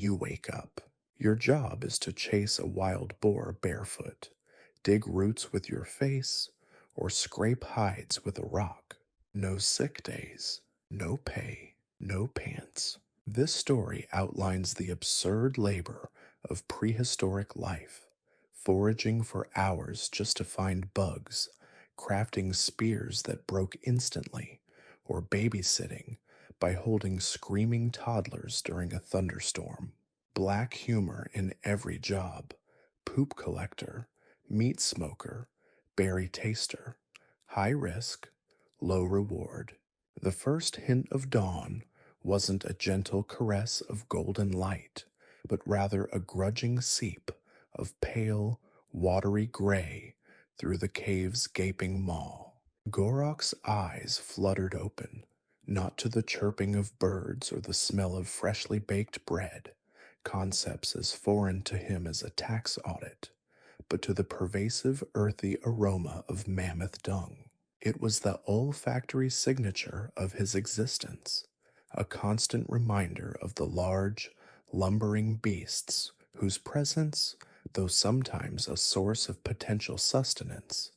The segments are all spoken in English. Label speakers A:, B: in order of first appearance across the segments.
A: You wake up. Your job is to chase a wild boar barefoot, dig roots with your face, or scrape hides with a rock. No sick days, no pay, no pants. This story outlines the absurd labor of prehistoric life, foraging for hours just to find bugs, crafting spears that broke instantly, or babysitting by holding screaming toddlers during a thunderstorm. Black humor in every job: poop collector, meat smoker, berry taster, high risk, low reward. The first hint of dawn wasn't a gentle caress of golden light, but rather a grudging seep of pale, watery gray through the cave's gaping maw. Gorok's eyes fluttered open, not to the chirping of birds or the smell of freshly baked bread, concepts as foreign to him as a tax audit, but to the pervasive earthy aroma of mammoth dung. It was the olfactory signature of his existence, a constant reminder of the large, lumbering beasts whose presence, though sometimes a source of potential sustenance,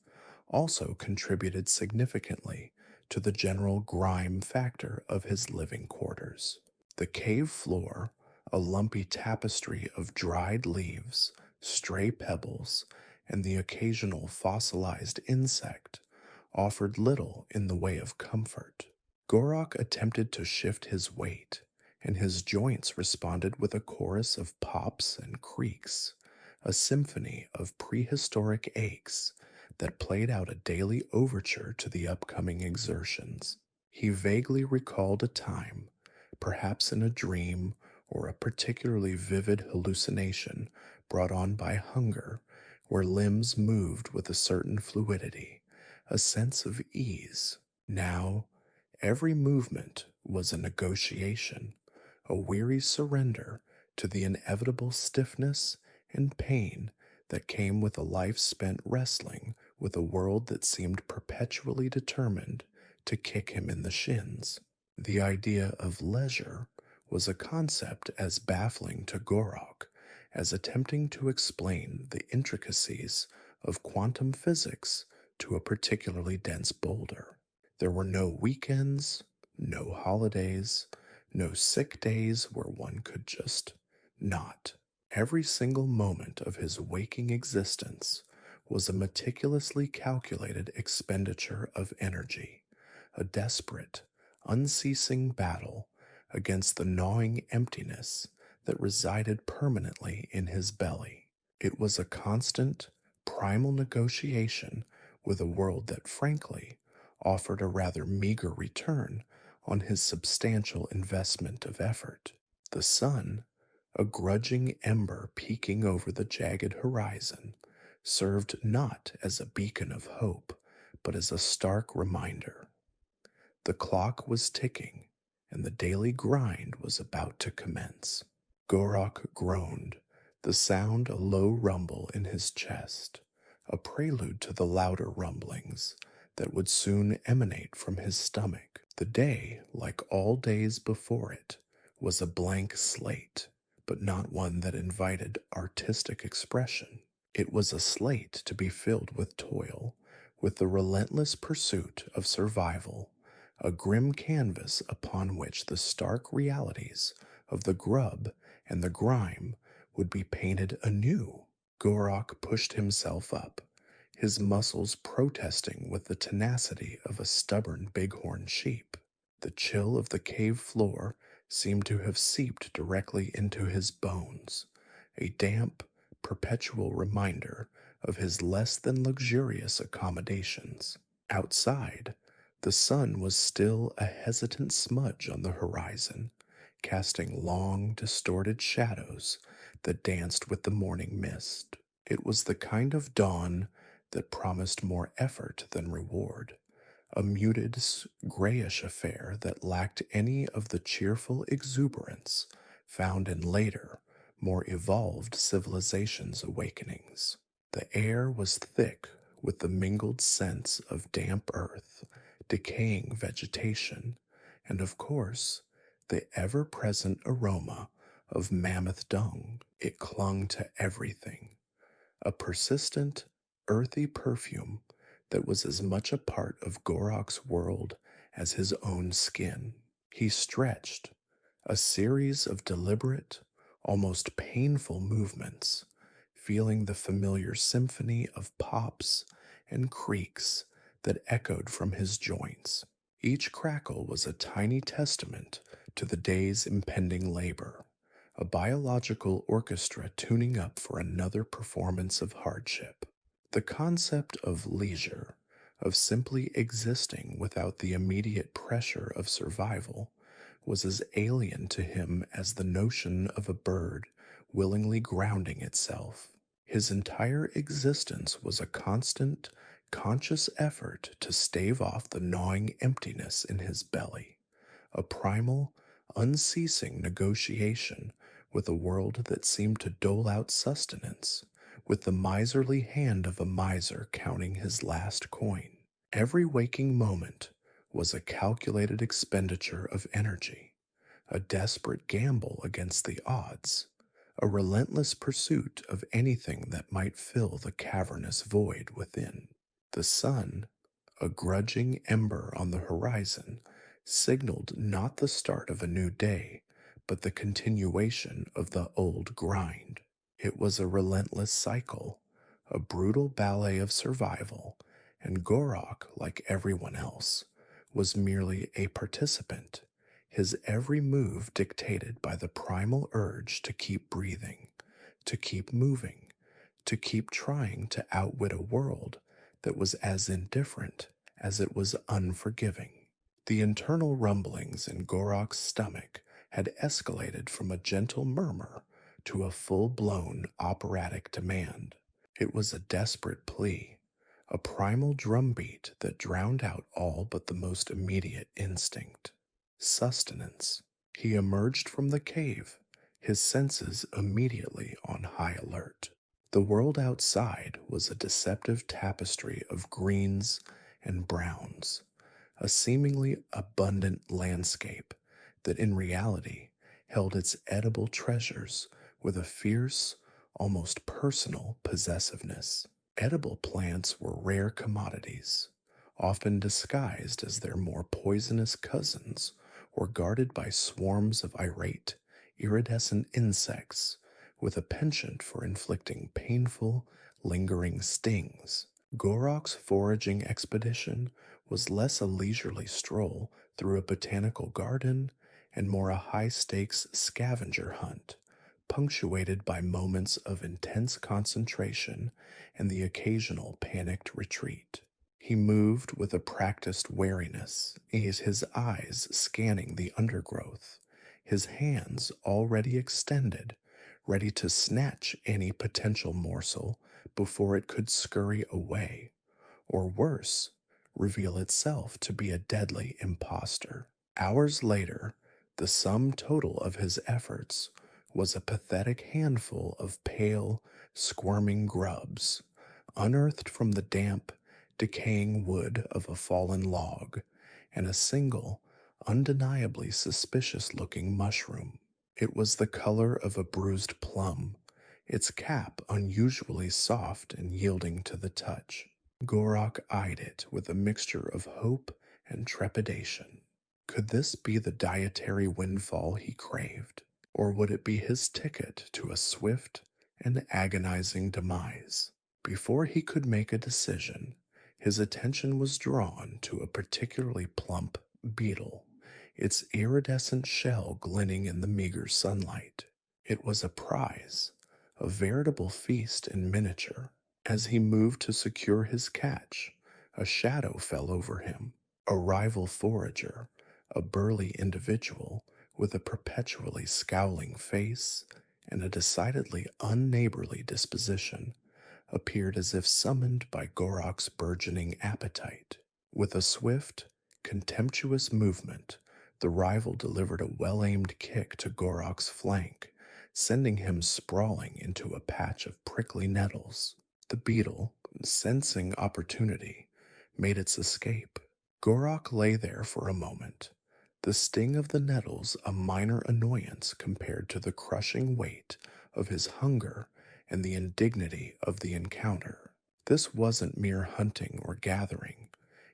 A: also contributed significantly to the general grime factor of his living quarters. The cave floor, a lumpy tapestry of dried leaves, stray pebbles, and the occasional fossilized insect, offered little in the way of comfort. Gorok attempted to shift his weight, and his joints responded with a chorus of pops and creaks, a symphony of prehistoric aches that played out a daily overture to the upcoming exertions. He vaguely recalled a time, perhaps in a dream or a particularly vivid hallucination brought on by hunger, where limbs moved with a certain fluidity, a sense of ease. Now, every movement was a negotiation, a weary surrender to the inevitable stiffness and pain that came with a life spent wrestling with a world that seemed perpetually determined to kick him in the shins. The idea of leisure was a concept as baffling to Gorok as attempting to explain the intricacies of quantum physics to a particularly dense boulder. There were no weekends, no holidays, no sick days where one could just not. Every single moment of his waking existence was a meticulously calculated expenditure of energy, a desperate, unceasing battle against the gnawing emptiness that resided permanently in his belly. It was a constant, primal negotiation with a world that, frankly, offered a rather meager return on his substantial investment of effort. The sun, a grudging ember peeking over the jagged horizon, served not as a beacon of hope, but as a stark reminder. The clock was ticking, and the daily grind was about to commence. Gorok groaned, the sound a low rumble in his chest, a prelude to the louder rumblings that would soon emanate from his stomach. The day, like all days before it, was a blank slate, but not one that invited artistic expression. It was a slate to be filled with toil, with the relentless pursuit of survival, a grim canvas upon which the stark realities of the grub and the grime would be painted anew. Gorok pushed himself up, his muscles protesting with the tenacity of a stubborn bighorn sheep. The chill of the cave floor seemed to have seeped directly into his bones, a damp, perpetual reminder of his less than luxurious accommodations. Outside, the sun was still a hesitant smudge on the horizon, casting long, distorted shadows that danced with the morning mist. It was the kind of dawn that promised more effort than reward, a muted, grayish affair that lacked any of the cheerful exuberance found in later, more evolved civilizations' awakenings. The air was thick with the mingled scents of damp earth, decaying vegetation, and of course, the ever present aroma of mammoth dung. It clung to everything, a persistent, earthy perfume that was as much a part of Gorok's world as his own skin. He stretched, a series of deliberate, almost painful movements, feeling the familiar symphony of pops and creaks that echoed from his joints. Each crackle was a tiny testament to the day's impending labor, a biological orchestra tuning up for another performance of hardship. The concept of leisure, of simply existing without the immediate pressure of survival, was as alien to him as the notion of a bird willingly grounding itself. His entire existence was a constant, conscious effort to stave off the gnawing emptiness in his belly, a primal, unceasing negotiation with a world that seemed to dole out sustenance, with the miserly hand of a miser counting his last coin. Every waking moment was a calculated expenditure of energy, a desperate gamble against the odds, a relentless pursuit of anything that might fill the cavernous void within. The sun, a grudging ember on the horizon, signaled not the start of a new day, but the continuation of the old grind. It was a relentless cycle, a brutal ballet of survival, and Gorok, like everyone else, was merely a participant, his every move dictated by the primal urge to keep breathing, to keep moving, to keep trying to outwit a world that was as indifferent as it was unforgiving. The internal rumblings in Gorok's stomach had escalated from a gentle murmur to a full-blown operatic demand. It was a desperate plea, a primal drumbeat that drowned out all but the most immediate instinct. Sustenance. He emerged from the cave, his senses immediately on high alert. The world outside was a deceptive tapestry of greens and browns, a seemingly abundant landscape that in reality held its edible treasures with a fierce, almost personal possessiveness. Edible plants were rare commodities, often disguised as their more poisonous cousins or guarded by swarms of irate, iridescent insects with a penchant for inflicting painful, lingering stings. Gorok's foraging expedition was less a leisurely stroll through a botanical garden and more a high-stakes scavenger hunt, punctuated by moments of intense concentration and the occasional panicked retreat. He moved with a practiced wariness, his eyes scanning the undergrowth, his hands already extended, ready to snatch any potential morsel before it could scurry away, or worse, reveal itself to be a deadly impostor. Hours later, the sum total of his efforts was a pathetic handful of pale, squirming grubs, unearthed from the damp, decaying wood of a fallen log, and a single, undeniably suspicious-looking mushroom. It was the color of a bruised plum, its cap unusually soft and yielding to the touch. Gorok eyed it with a mixture of hope and trepidation. Could this be the dietary windfall he craved, or would it be his ticket to a swift and agonizing demise? Before he could make a decision, his attention was drawn to a particularly plump beetle, its iridescent shell glinting in the meager sunlight. It was a prize, a veritable feast in miniature. As he moved to secure his catch, a shadow fell over him. A rival forager, a burly individual with a perpetually scowling face and a decidedly unneighborly disposition, appeared as if summoned by Gorok's burgeoning appetite. With a swift, contemptuous movement, the rival delivered a well-aimed kick to Gorok's flank, sending him sprawling into a patch of prickly nettles. The beetle, sensing opportunity, made its escape. Gorok lay there for a moment, the sting of the nettles a minor annoyance compared to the crushing weight of his hunger and the indignity of the encounter. This wasn't mere hunting or gathering,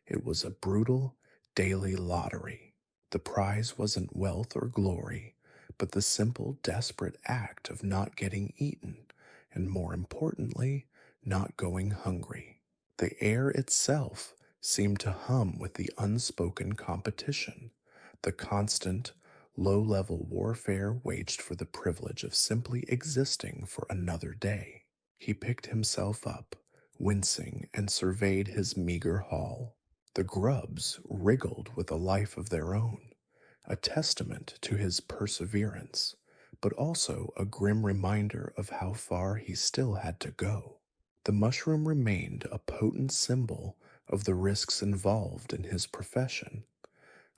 A: it was a brutal daily lottery. The prize wasn't wealth or glory, but the simple, desperate act of not getting eaten, and more importantly, not going hungry. The air itself seemed to hum with the unspoken competition, the constant, low level warfare waged for the privilege of simply existing for another day. He picked himself up, wincing, and surveyed his meager haul. The grubs wriggled with a life of their own, a testament to his perseverance, but also a grim reminder of how far he still had to go. The mushroom remained a potent symbol of the risks involved in his profession,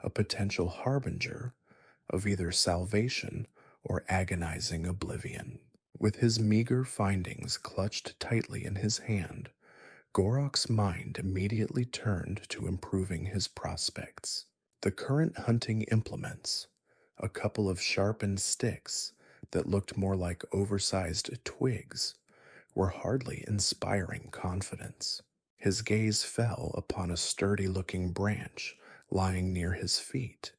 A: a potential harbinger of either salvation or agonizing oblivion. With his meager findings clutched tightly in his hand, Gorok's mind immediately turned to improving his prospects. The current hunting implements, a couple of sharpened sticks that looked more like oversized twigs, were hardly inspiring confidence. His gaze fell upon a sturdy looking branch lying near his feet,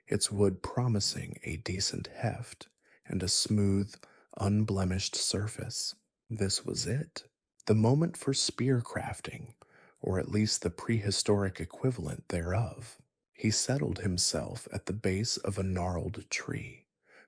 A: its wood promising a decent heft and a smooth, unblemished surface. This was it. The moment for spear crafting, or at least the prehistoric equivalent thereof. He settled himself at the base of a gnarled tree,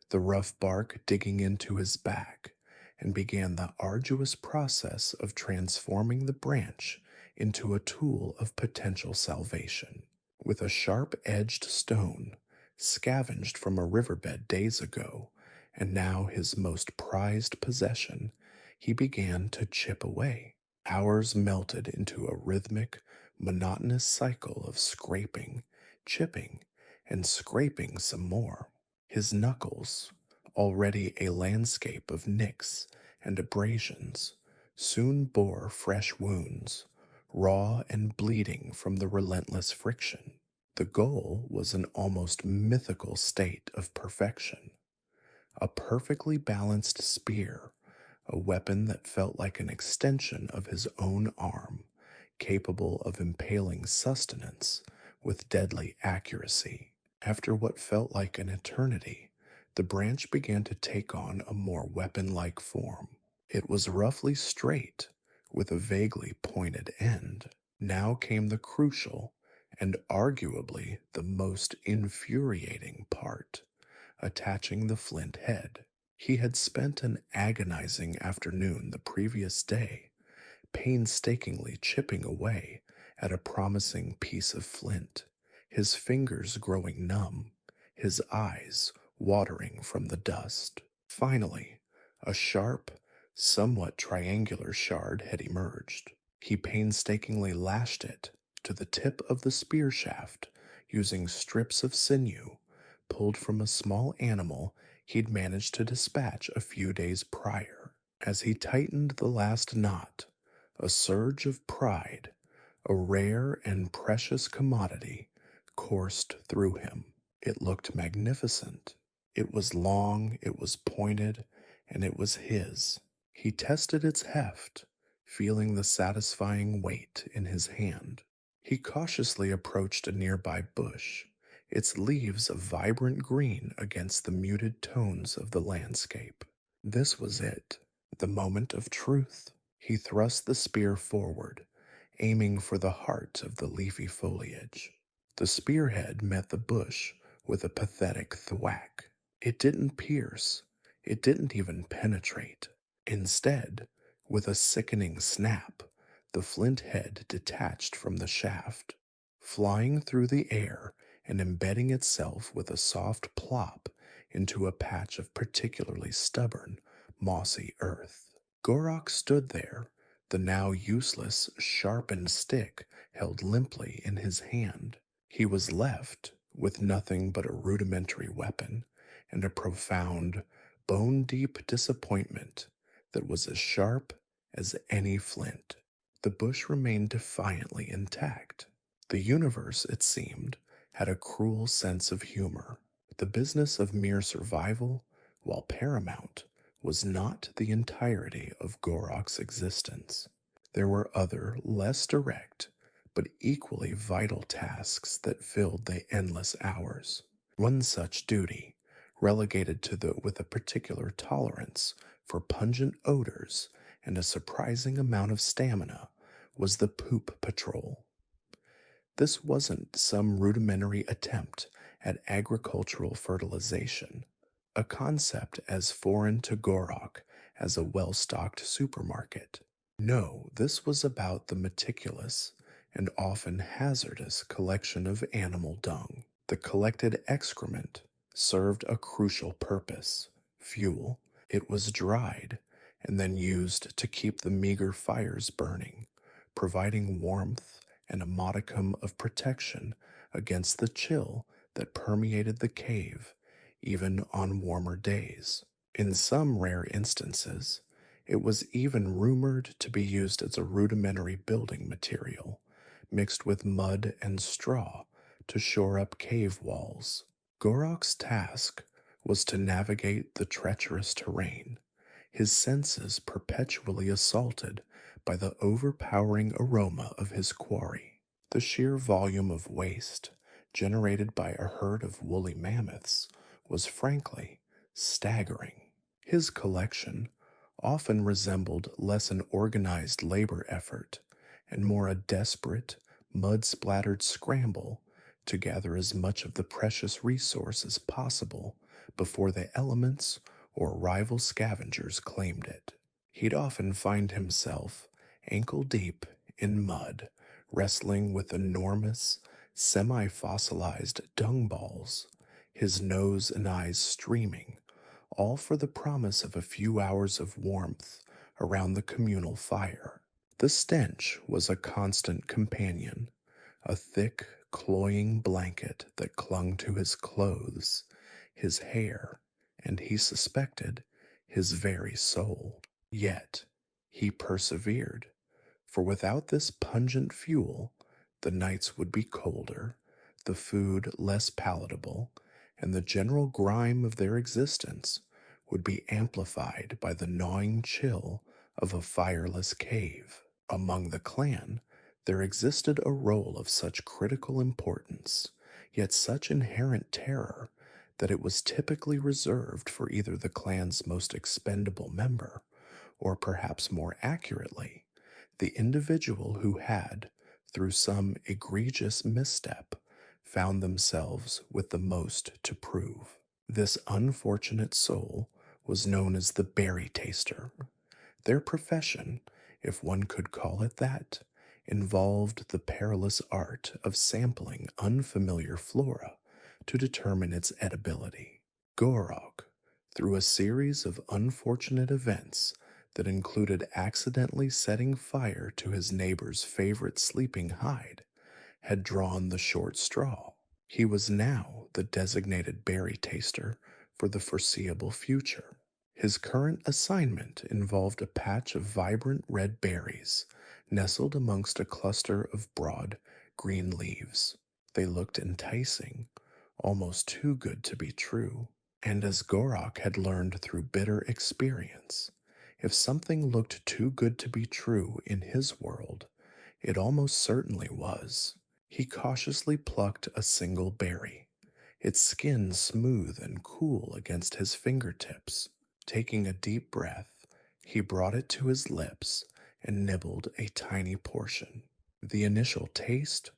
A: the rough bark digging into his back, and began the arduous process of transforming the branch into a tool of potential salvation. With a sharp edged stone, scavenged from a riverbed days ago, and now his most prized possession, he began to chip away. Hours melted into a rhythmic, monotonous cycle of scraping, chipping, and scraping some more. His knuckles, already a landscape of nicks and abrasions, soon bore fresh wounds, raw and bleeding from the relentless friction. The goal was an almost mythical state of perfection, a perfectly balanced spear, a weapon that felt like an extension of his own arm, capable of impaling sustenance with deadly accuracy. After what felt like an eternity, the branch began to take on a more weapon like form. It was roughly straight, with a vaguely pointed end. Now came the crucial, and arguably the most infuriating part, attaching the flint head. He had spent an agonizing afternoon the previous day, painstakingly chipping away at a promising piece of flint, his fingers growing numb, his eyes watering from the dust. Finally, a sharp, somewhat triangular shard had emerged. He painstakingly lashed it to the tip of the spear shaft using strips of sinew pulled from a small animal he'd managed to dispatch a few days prior. As he tightened the last knot, a surge of pride, a rare and precious commodity, coursed through him. It looked magnificent. It was long, it was pointed, and it was his. He tested its heft, feeling the satisfying weight in his hand. He cautiously approached a nearby bush, its leaves a vibrant green against the muted tones of the landscape. This was it, the moment of truth. He thrust the spear forward, aiming for the heart of the leafy foliage. The spearhead met the bush with a pathetic thwack. It didn't pierce, it didn't even penetrate. Instead, with a sickening snap, the flint head detached from the shaft, flying through the air and embedding itself with a soft plop into a patch of particularly stubborn, mossy earth. Gorok stood there, the now useless, sharpened stick held limply in his hand. He was left with nothing but a rudimentary weapon and a profound, bone-deep disappointment that was as sharp as any flint. The bush remained defiantly intact. The universe, it seemed, had a cruel sense of humor. The business of mere survival, while paramount, was not the entirety of Gorok's existence. There were other, less direct, but equally vital tasks that filled the endless hours. One such duty, relegated to the with a particular tolerance for pungent odors and a surprising amount of stamina, was the poop patrol. This wasn't some rudimentary attempt at agricultural fertilization, a concept as foreign to Gorok as a well stocked supermarket. No, this was about the meticulous and often hazardous collection of animal dung. The collected excrement served a crucial purpose: fuel. It was dried and then used to keep the meager fires burning, providing warmth and a modicum of protection against the chill that permeated the cave even on warmer days. In some rare instances, it was even rumored to be used as a rudimentary building material, mixed with mud and straw to shore up cave walls. Gorok's task was to navigate the treacherous terrain, his senses perpetually assaulted by the overpowering aroma of his quarry. The sheer volume of waste generated by a herd of woolly mammoths was frankly staggering. His collection often resembled less an organized labor effort and more a desperate, mud splattered scramble to gather as much of the precious resource as possible before the elements or rival scavengers claimed it. He'd often find himself ankle deep in mud, wrestling with enormous, semi fossilized dung balls, his nose and eyes streaming, all for the promise of a few hours of warmth around the communal fire. The stench was a constant companion, a thick, cloying blanket that clung to his clothes, his hair, and he suspected his very soul. Yet he persevered, for without this pungent fuel, the nights would be colder, the food less palatable, and the general grime of their existence would be amplified by the gnawing chill of a fireless cave. Among the clan, there existed a role of such critical importance, yet such inherent terror, that it was typically reserved for either the clan's most expendable member, or perhaps more accurately, the individual who had, through some egregious misstep, found themselves with the most to prove. This unfortunate soul was known as the berry taster. Their profession, if one could call it that, involved the perilous art of sampling unfamiliar flora to determine its edibility. Gorok, through a series of unfortunate events that included accidentally setting fire to his neighbor's favorite sleeping hide, had drawn the short straw. He was now the designated berry taster for the foreseeable future. His current assignment involved a patch of vibrant red berries nestled amongst a cluster of broad green leaves. They looked enticing, almost too good to be true. And as Gorok had learned through bitter experience, if something looked too good to be true in his world, it almost certainly was. He cautiously plucked a single berry, its skin smooth and cool against his fingertips. Taking a deep breath, he brought it to his lips and nibbled a tiny portion. The initial taste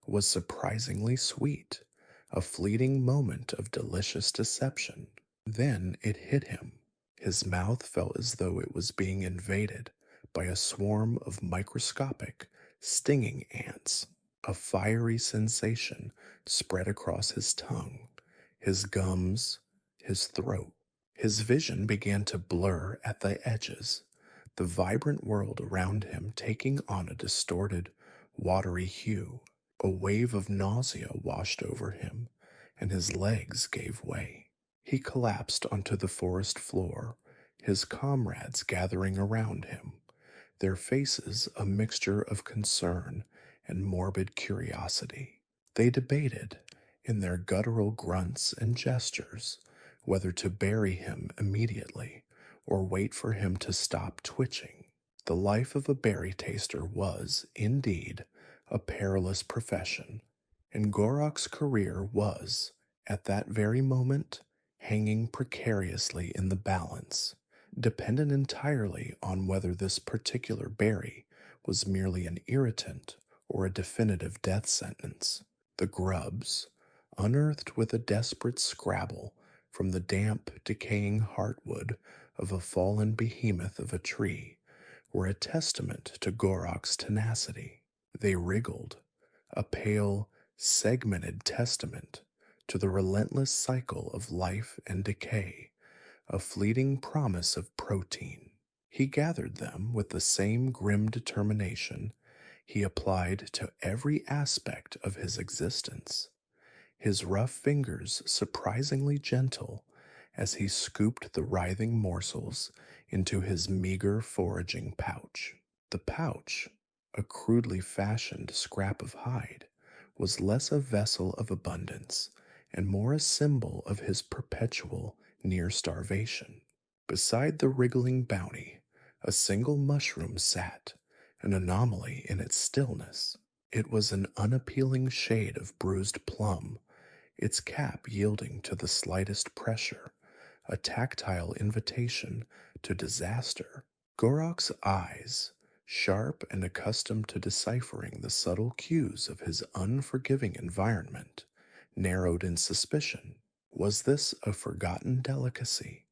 A: was surprisingly sweet, a fleeting moment of delicious deception. Then it hit him. His mouth felt as though it was being invaded by a swarm of microscopic, stinging ants. A fiery sensation spread across his tongue, his gums, his throat. His vision began to blur at the edges, the vibrant world around him taking on a distorted, watery hue. A wave of nausea washed over him, and his legs gave way. He collapsed onto the forest floor, his comrades gathering around him, their faces a mixture of concern and morbid curiosity. They debated in their guttural grunts and gestures, whether to bury him immediately or wait for him to stop twitching. The life of a berry taster was, indeed, a perilous profession, and Gorok's career was, at that very moment, hanging precariously in the balance, dependent entirely on whether this particular berry was merely an irritant or a definitive death sentence. The grubs, unearthed with a desperate scrabble from the damp, decaying heartwood of a fallen behemoth of a tree, were a testament to Gorok's tenacity. They wriggled, a pale, segmented testament to the relentless cycle of life and decay, a fleeting promise of protein. He gathered them with the same grim determination he applied to every aspect of his existence, his rough fingers surprisingly gentle as he scooped the writhing morsels into his meager foraging pouch. The pouch, a crudely fashioned scrap of hide, was less a vessel of abundance and more a symbol of his perpetual near starvation. Beside the wriggling bounty, a single mushroom sat, an anomaly in its stillness. It was an unappealing shade of bruised plum, its cap yielding to the slightest pressure, a tactile invitation to disaster. Gorok's eyes, sharp and accustomed to deciphering the subtle cues of his unforgiving environment, narrowed in suspicion. Was this a forgotten delicacy,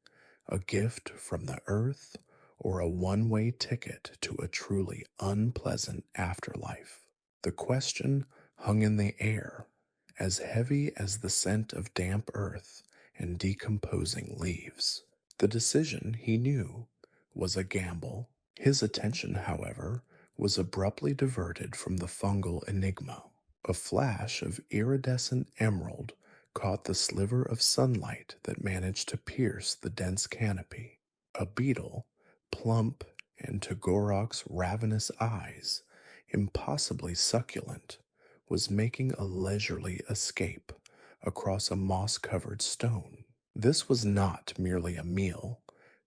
A: a gift from the earth, or a one-way ticket to a truly unpleasant afterlife? The question hung in the air, as heavy as the scent of damp earth and decomposing leaves. The decision, he knew, was a gamble. His attention, however, was abruptly diverted from the fungal enigma. A flash of iridescent emerald caught the sliver of sunlight that managed to pierce the dense canopy. A beetle, plump and to Gorok's ravenous eyes, impossibly succulent, was making a leisurely escape across a moss-covered stone. This was not merely a meal.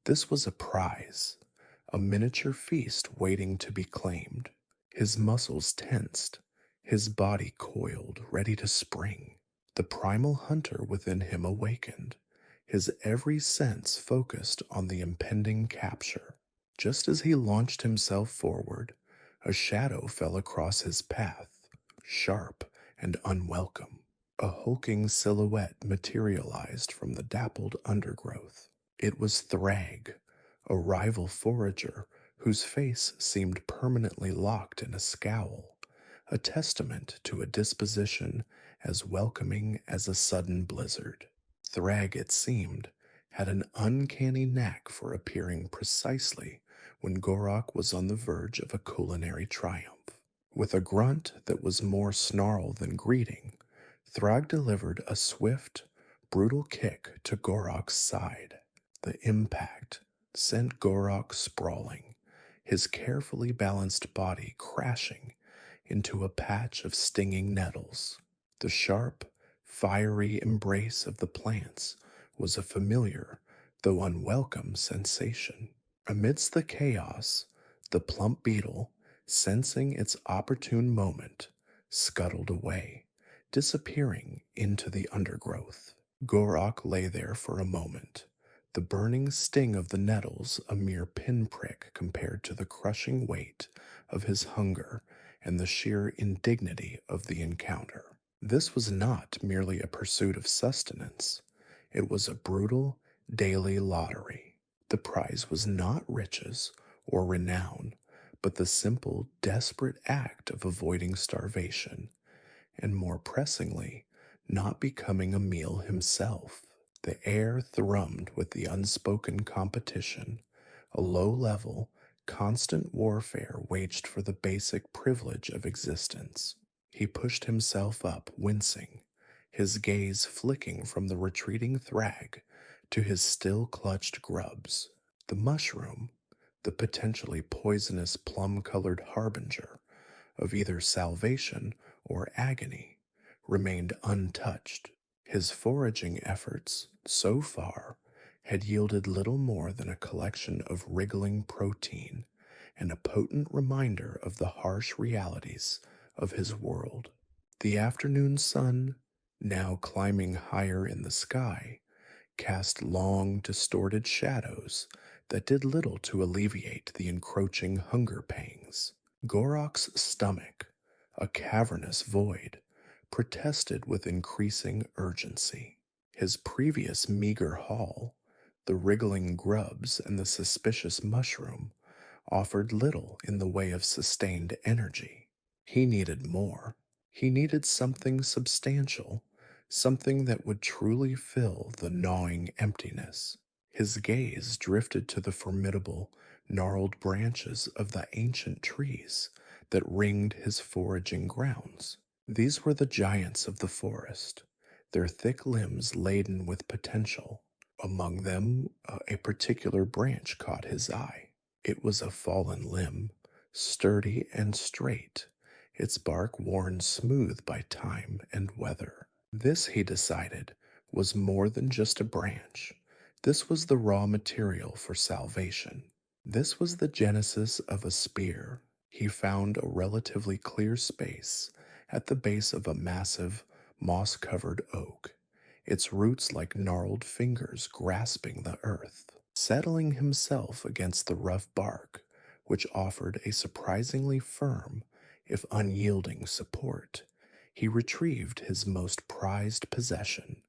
A: This was a prize, a miniature feast waiting to be claimed. His muscles tensed, his body coiled, ready to spring. The primal hunter within him awakened, his every sense focused on the impending capture. Just as he launched himself forward, a shadow fell across his path, sharp and unwelcome. A hulking silhouette materialized from the dappled undergrowth. It was Thrag, a rival forager whose face seemed permanently locked in a scowl, a testament to a disposition as welcoming as a sudden blizzard. Thrag, it seemed, had an uncanny knack for appearing precisely when Gorok was on the verge of a culinary triumph. With a grunt that was more snarl than greeting, Thrag delivered a swift, brutal kick to Gorok's side. The impact sent Gorok sprawling, his carefully balanced body crashing into a patch of stinging nettles. The sharp, fiery embrace of the plants was a familiar, though unwelcome, sensation. Amidst the chaos, the plump beetle, sensing its opportune moment, scuttled away, disappearing into the undergrowth. Gorok lay there for a moment, the burning sting of the nettles a mere pinprick compared to the crushing weight of his hunger and the sheer indignity of the encounter. This was not merely a pursuit of sustenance, it was a brutal, daily lottery. The prize was not riches or renown, but the simple, desperate act of avoiding starvation, and more pressingly, not becoming a meal himself. The air thrummed with the unspoken competition, a low-level, constant warfare waged for the basic privilege of existence. He pushed himself up, wincing, his gaze flicking from the retreating Thrag to his still-clutched grubs. The mushroom, the potentially poisonous plum-colored harbinger of either salvation or agony, remained untouched. His foraging efforts, so far, had yielded little more than a collection of wriggling protein and a potent reminder of the harsh realities of his world. The afternoon sun, now climbing higher in the sky, cast long, distorted shadows that did little to alleviate the encroaching hunger pangs. Gorok's stomach, a cavernous void, protested with increasing urgency. His previous meager haul, the wriggling grubs and the suspicious mushroom, offered little in the way of sustained energy. He needed more. He needed something substantial, something that would truly fill the gnawing emptiness. His gaze drifted to the formidable, gnarled branches of the ancient trees that ringed his foraging grounds. These were the giants of the forest, their thick limbs laden with potential. Among them, a particular branch caught his eye. It was a fallen limb, sturdy and straight, its bark worn smooth by time and weather. This, he decided, was more than just a branch. This was the raw material for salvation. This was the genesis of a spear. He found a relatively clear space at the base of a massive, moss covered oak, its roots like gnarled fingers grasping the earth. Settling himself against the rough bark, which offered a surprisingly firm, if unyielding, support, he retrieved his most prized possession,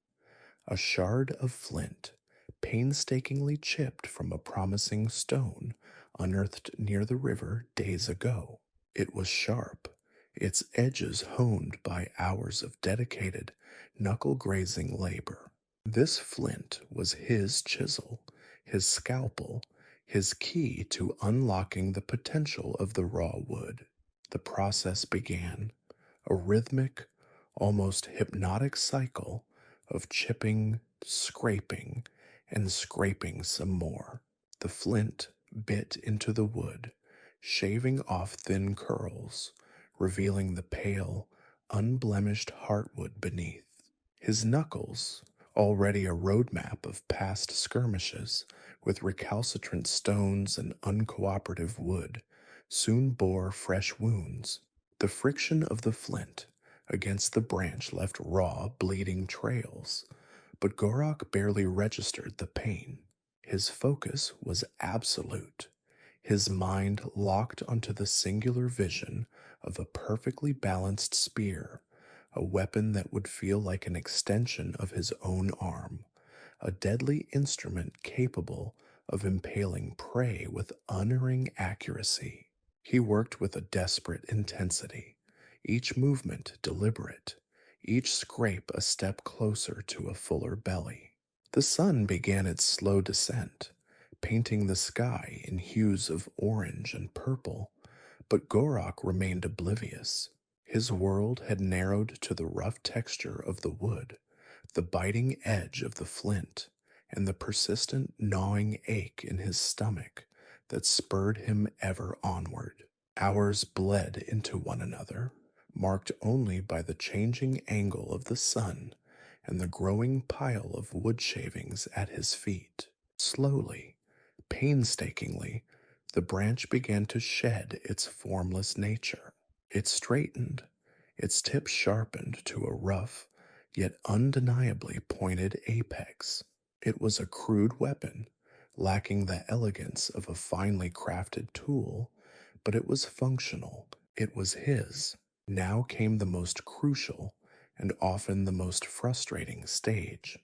A: a shard of flint, painstakingly chipped from a promising stone unearthed near the river days ago. It was sharp, its edges honed by hours of dedicated, knuckle-grazing labor. This flint was his chisel, his scalpel, his key to unlocking the potential of the raw wood. The process began, a rhythmic, almost hypnotic cycle of chipping, scraping, and scraping some more. The flint bit into the wood, shaving off thin curls, revealing the pale, unblemished heartwood beneath. His knuckles, already a roadmap of past skirmishes with recalcitrant stones and uncooperative wood, soon bore fresh wounds. The friction of the flint against the branch left raw, bleeding trails, but Gorok barely registered the pain. His focus was absolute, his mind locked onto the singular vision of a perfectly balanced spear, a weapon that would feel like an extension of his own arm, a deadly instrument capable of impaling prey with unerring accuracy. He worked with a desperate intensity, each movement deliberate, each scrape a step closer to a fuller belly. The sun began its slow descent, painting the sky in hues of orange and purple, but Gorok remained oblivious. His world had narrowed to the rough texture of the wood, the biting edge of the flint, and the persistent gnawing ache in his stomach that spurred him ever onward. Hours bled into one another, marked only by the changing angle of the sun and the growing pile of wood shavings at his feet. Slowly, painstakingly, the branch began to shed its formless nature. It straightened, its tip sharpened to a rough, yet undeniably pointed apex. It was a crude weapon, lacking the elegance of a finely crafted tool, but it was functional. It was his. Now came the most crucial and often the most frustrating stage,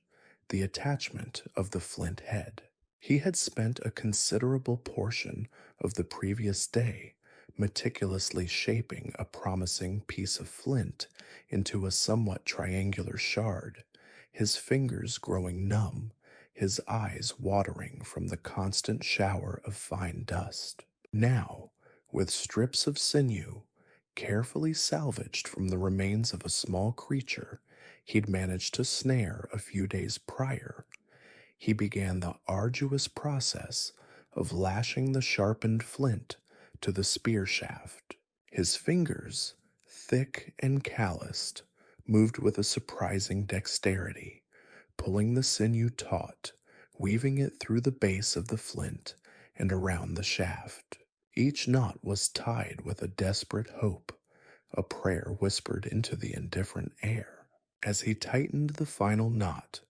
A: the attachment of the flint head. He had spent a considerable portion of the previous day meticulously shaping a promising piece of flint into a somewhat triangular shard, his fingers growing numb, his eyes watering from the constant shower of fine dust. Now, with strips of sinew, carefully salvaged from the remains of a small creature he'd managed to snare a few days prior, he began the arduous process of lashing the sharpened flint to the spear shaft. His fingers, thick and calloused, moved with a surprising dexterity, pulling the sinew taut, weaving it through the base of the flint and around the shaft. Each knot was tied with a desperate hope, a prayer whispered into the indifferent air. As he tightened the final knot,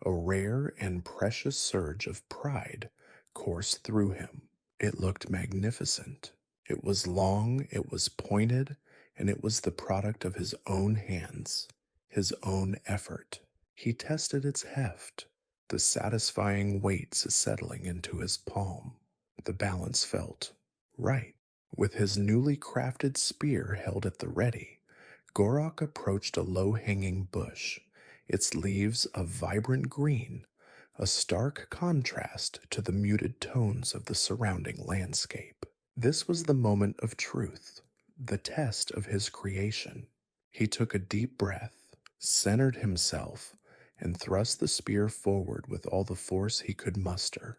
A: a rare and precious surge of pride coursed through him. It looked magnificent. It was long, it was pointed, and it was the product of his own hands, his own effort. He tested its heft, the satisfying weights settling into his palm. The balance felt right. With his newly crafted spear held at the ready, Gorok approached a low hanging bush, its leaves a vibrant green, a stark contrast to the muted tones of the surrounding landscape. This was the moment of truth, the test of his creation. He took a deep breath, centered himself, and thrust the spear forward with all the force he could muster,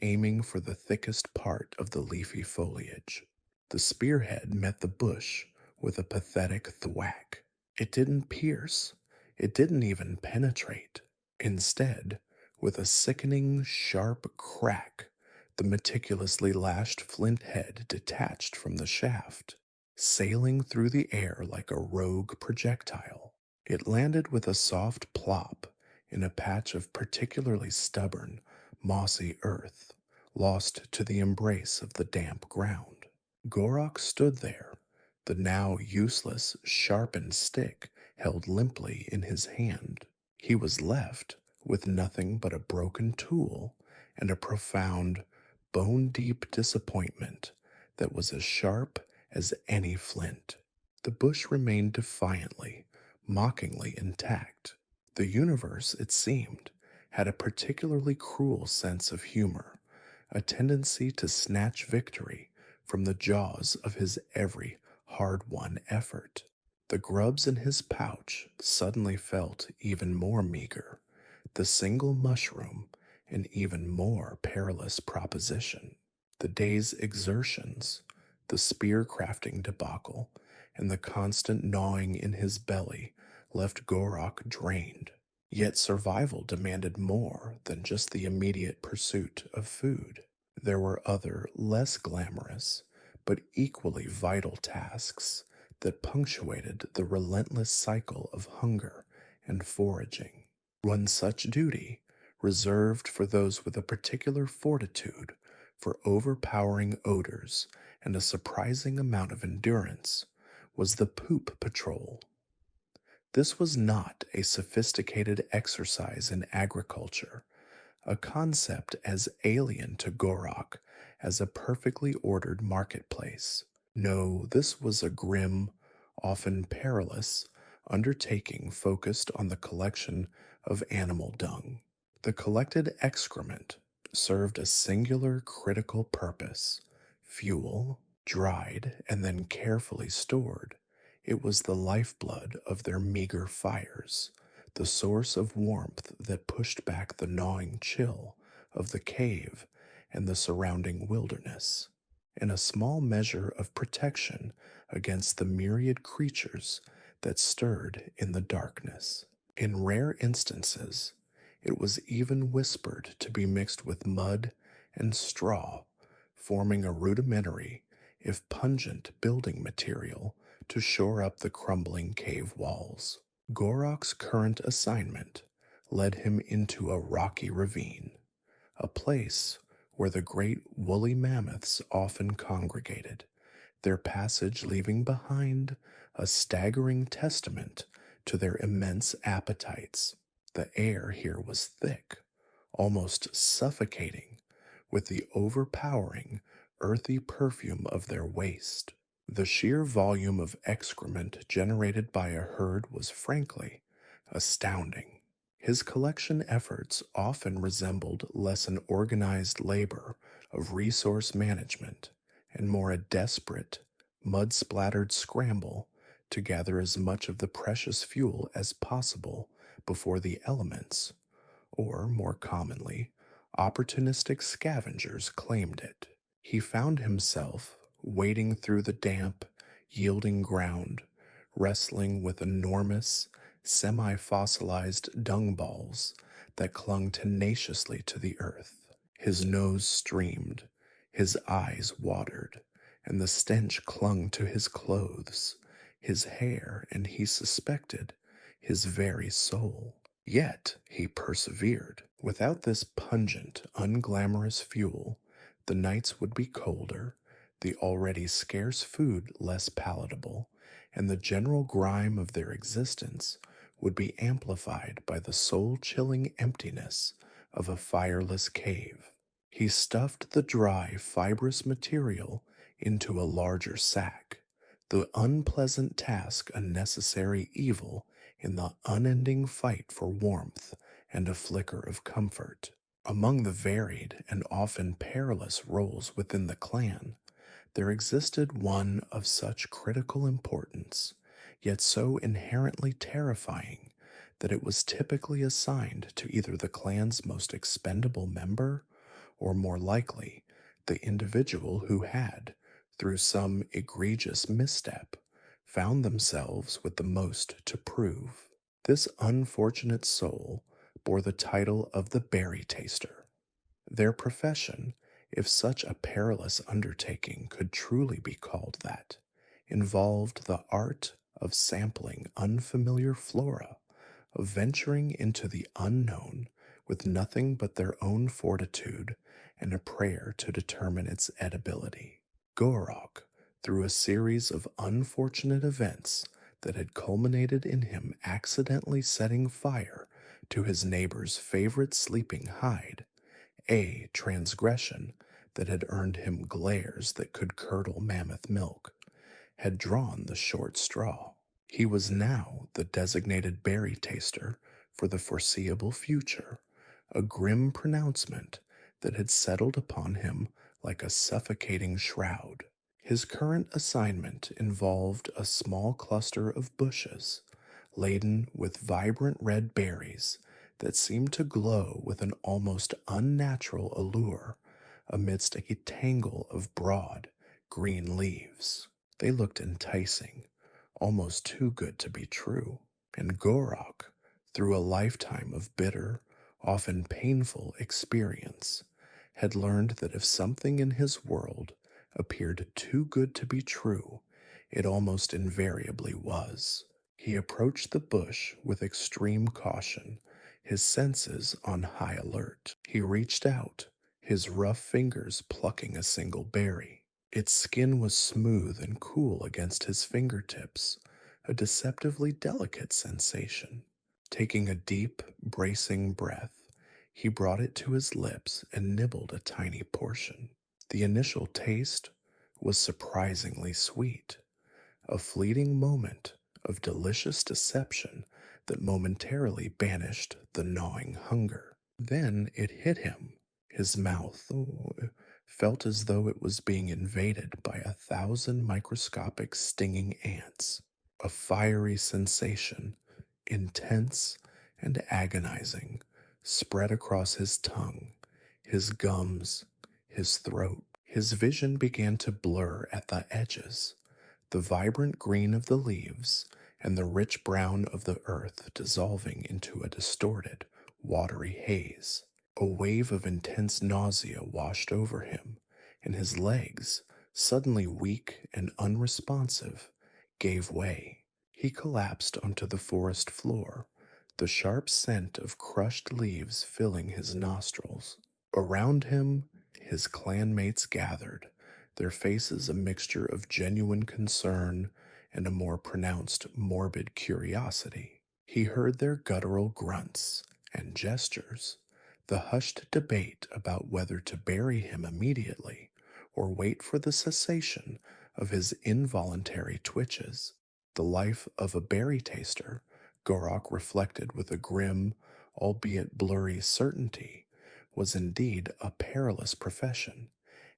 A: aiming for the thickest part of the leafy foliage. The spearhead met the bush with a pathetic thwack. It didn't pierce, it didn't even penetrate. Instead, with a sickening, sharp crack, the meticulously lashed flint head detached from the shaft, sailing through the air like a rogue projectile. It landed with a soft plop in a patch of particularly stubborn, mossy earth, lost to the embrace of the damp ground. Gorok stood there, the now useless, sharpened stick held limply in his hand. He was left with nothing but a broken tool and a profound, bone deep disappointment that was as sharp as any flint. The bush remained defiantly, mockingly intact. The universe, it seemed, had a particularly cruel sense of humor, a tendency to snatch victory from the jaws of his every hard-won effort. The grubs in his pouch suddenly felt even more meager, the single mushroom an even more perilous proposition. The day's exertions, the spear crafting debacle, and the constant gnawing in his belly left Gorok drained. Yet survival demanded more than just the immediate pursuit of food. There were other, less glamorous, but equally vital tasks that punctuated the relentless cycle of hunger and foraging. One such duty, reserved for those with a particular fortitude for overpowering odors and a surprising amount of endurance, was the poop patrol. This was not a sophisticated exercise in agriculture, a concept as alien to Gorok as a perfectly ordered marketplace. No, this was a grim, often perilous, undertaking focused on the collection of animal dung. The collected excrement served a singular critical purpose: fuel, dried and then carefully stored. It was the lifeblood of their meager fires, the source of warmth that pushed back the gnawing chill of the cave and the surrounding wilderness, and a small measure of protection against the myriad creatures that stirred in the darkness. In rare instances, it was even whispered to be mixed with mud and straw, forming a rudimentary, if pungent, building material to shore up the crumbling cave walls. Gorok's current assignment led him into a rocky ravine, a place where the great woolly mammoths often congregated, their passage leaving behind a staggering testament to their immense appetites. The air here was thick, almost suffocating, with the overpowering, earthy perfume of their waste. The sheer volume of excrement generated by a herd was frankly astounding. His collection efforts often resembled less an organized labor of resource management and more a desperate, mud-splattered scramble to gather as much of the precious fuel as possible before the elements, or more commonly, opportunistic scavengers claimed it. He found himself wading through the damp, yielding ground, wrestling with enormous, semi fossilized dung balls that clung tenaciously to the earth. His nose streamed, his eyes watered, and the stench clung to his clothes, his hair, and he suspected his very soul. Yet he persevered. Without this pungent, unglamorous fuel, the nights would be colder, the already scarce food less palatable, and the general grime of their existence would be amplified by the soul chilling emptiness of a fireless cave. He stuffed the dry, fibrous material into a larger sack, the unpleasant task a necessary evil in the unending fight for warmth and a flicker of comfort. Among the varied and often perilous roles within the clan, there existed one of such critical importance, yet so inherently terrifying, that it was typically assigned to either the clan's most expendable member, or more likely, the individual who had, through some egregious misstep, found themselves with the most to prove. This unfortunate soul bore the title of the berry taster. Their profession, if such a perilous undertaking could truly be called that, involved the art of sampling unfamiliar flora, of venturing into the unknown with nothing but their own fortitude and a prayer to determine its edibility. Gorok, through a series of unfortunate events that had culminated in him accidentally setting fire to his neighbor's favorite sleeping hide, a transgression that had earned him glares that could curdle mammoth milk, had drawn the short straw. He was now the designated berry taster for the foreseeable future, a grim pronouncement that had settled upon him like a suffocating shroud. His current assignment involved a small cluster of bushes, laden with vibrant red berries that seemed to glow with an almost unnatural allure amidst a tangle of broad, green leaves. They looked enticing, almost too good to be true, and Gorok, through a lifetime of bitter, often painful experience, had learned that if something in his world appeared too good to be true, it almost invariably was. He approached the bush with extreme caution, his senses on high alert. He reached out, his rough fingers plucking a single berry. Its skin was smooth and cool against his fingertips, a deceptively delicate sensation. Taking a deep, bracing breath, he brought it to his lips and nibbled a tiny portion. The initial taste was surprisingly sweet, a fleeting moment of delicious deception that momentarily banished the gnawing hunger. Then it hit him. His mouth felt as though it was being invaded by 1,000 microscopic stinging ants, a fiery sensation, intense and agonizing, spread across his tongue, his gums, his throat. His vision began to blur at the edges, the vibrant green of the leaves and the rich brown of the earth dissolving into a distorted, watery haze. A wave of intense nausea washed over him, and his legs, suddenly weak and unresponsive, gave way. He collapsed onto the forest floor, the sharp scent of crushed leaves filling his nostrils. Around him, his clanmates gathered, their faces a mixture of genuine concern and a more pronounced morbid curiosity. He heard their guttural grunts and gestures, the hushed debate about whether to bury him immediately or wait for the cessation of his involuntary twitches. The life of a berry taster, Gorok reflected with a grim, albeit blurry certainty, was indeed a perilous profession,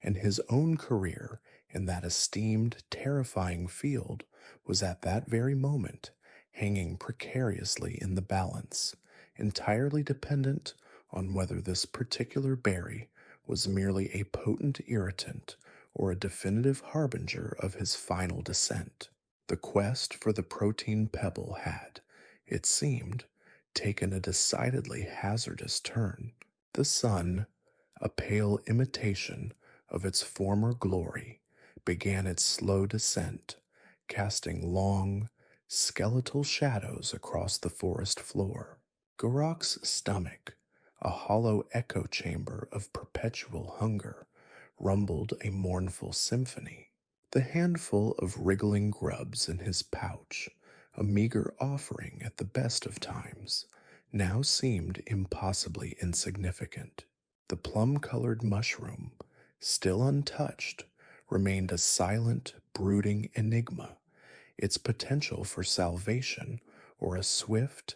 A: and his own career in that esteemed, terrifying field was at that very moment hanging precariously in the balance, entirely dependent on whether this particular berry was merely a potent irritant or a definitive harbinger of his final descent. The quest for the protein pebble had, it seemed, taken a decidedly hazardous turn. The sun, a pale imitation of its former glory, began its slow descent, casting long, skeletal shadows across the forest floor. Garak's stomach, a hollow echo chamber of perpetual hunger, rumbled a mournful symphony. The handful of wriggling grubs in his pouch, a meager offering at the best of times, now seemed impossibly insignificant. The plum colored mushroom, still untouched, remained a silent, brooding enigma, its potential for salvation or a swift,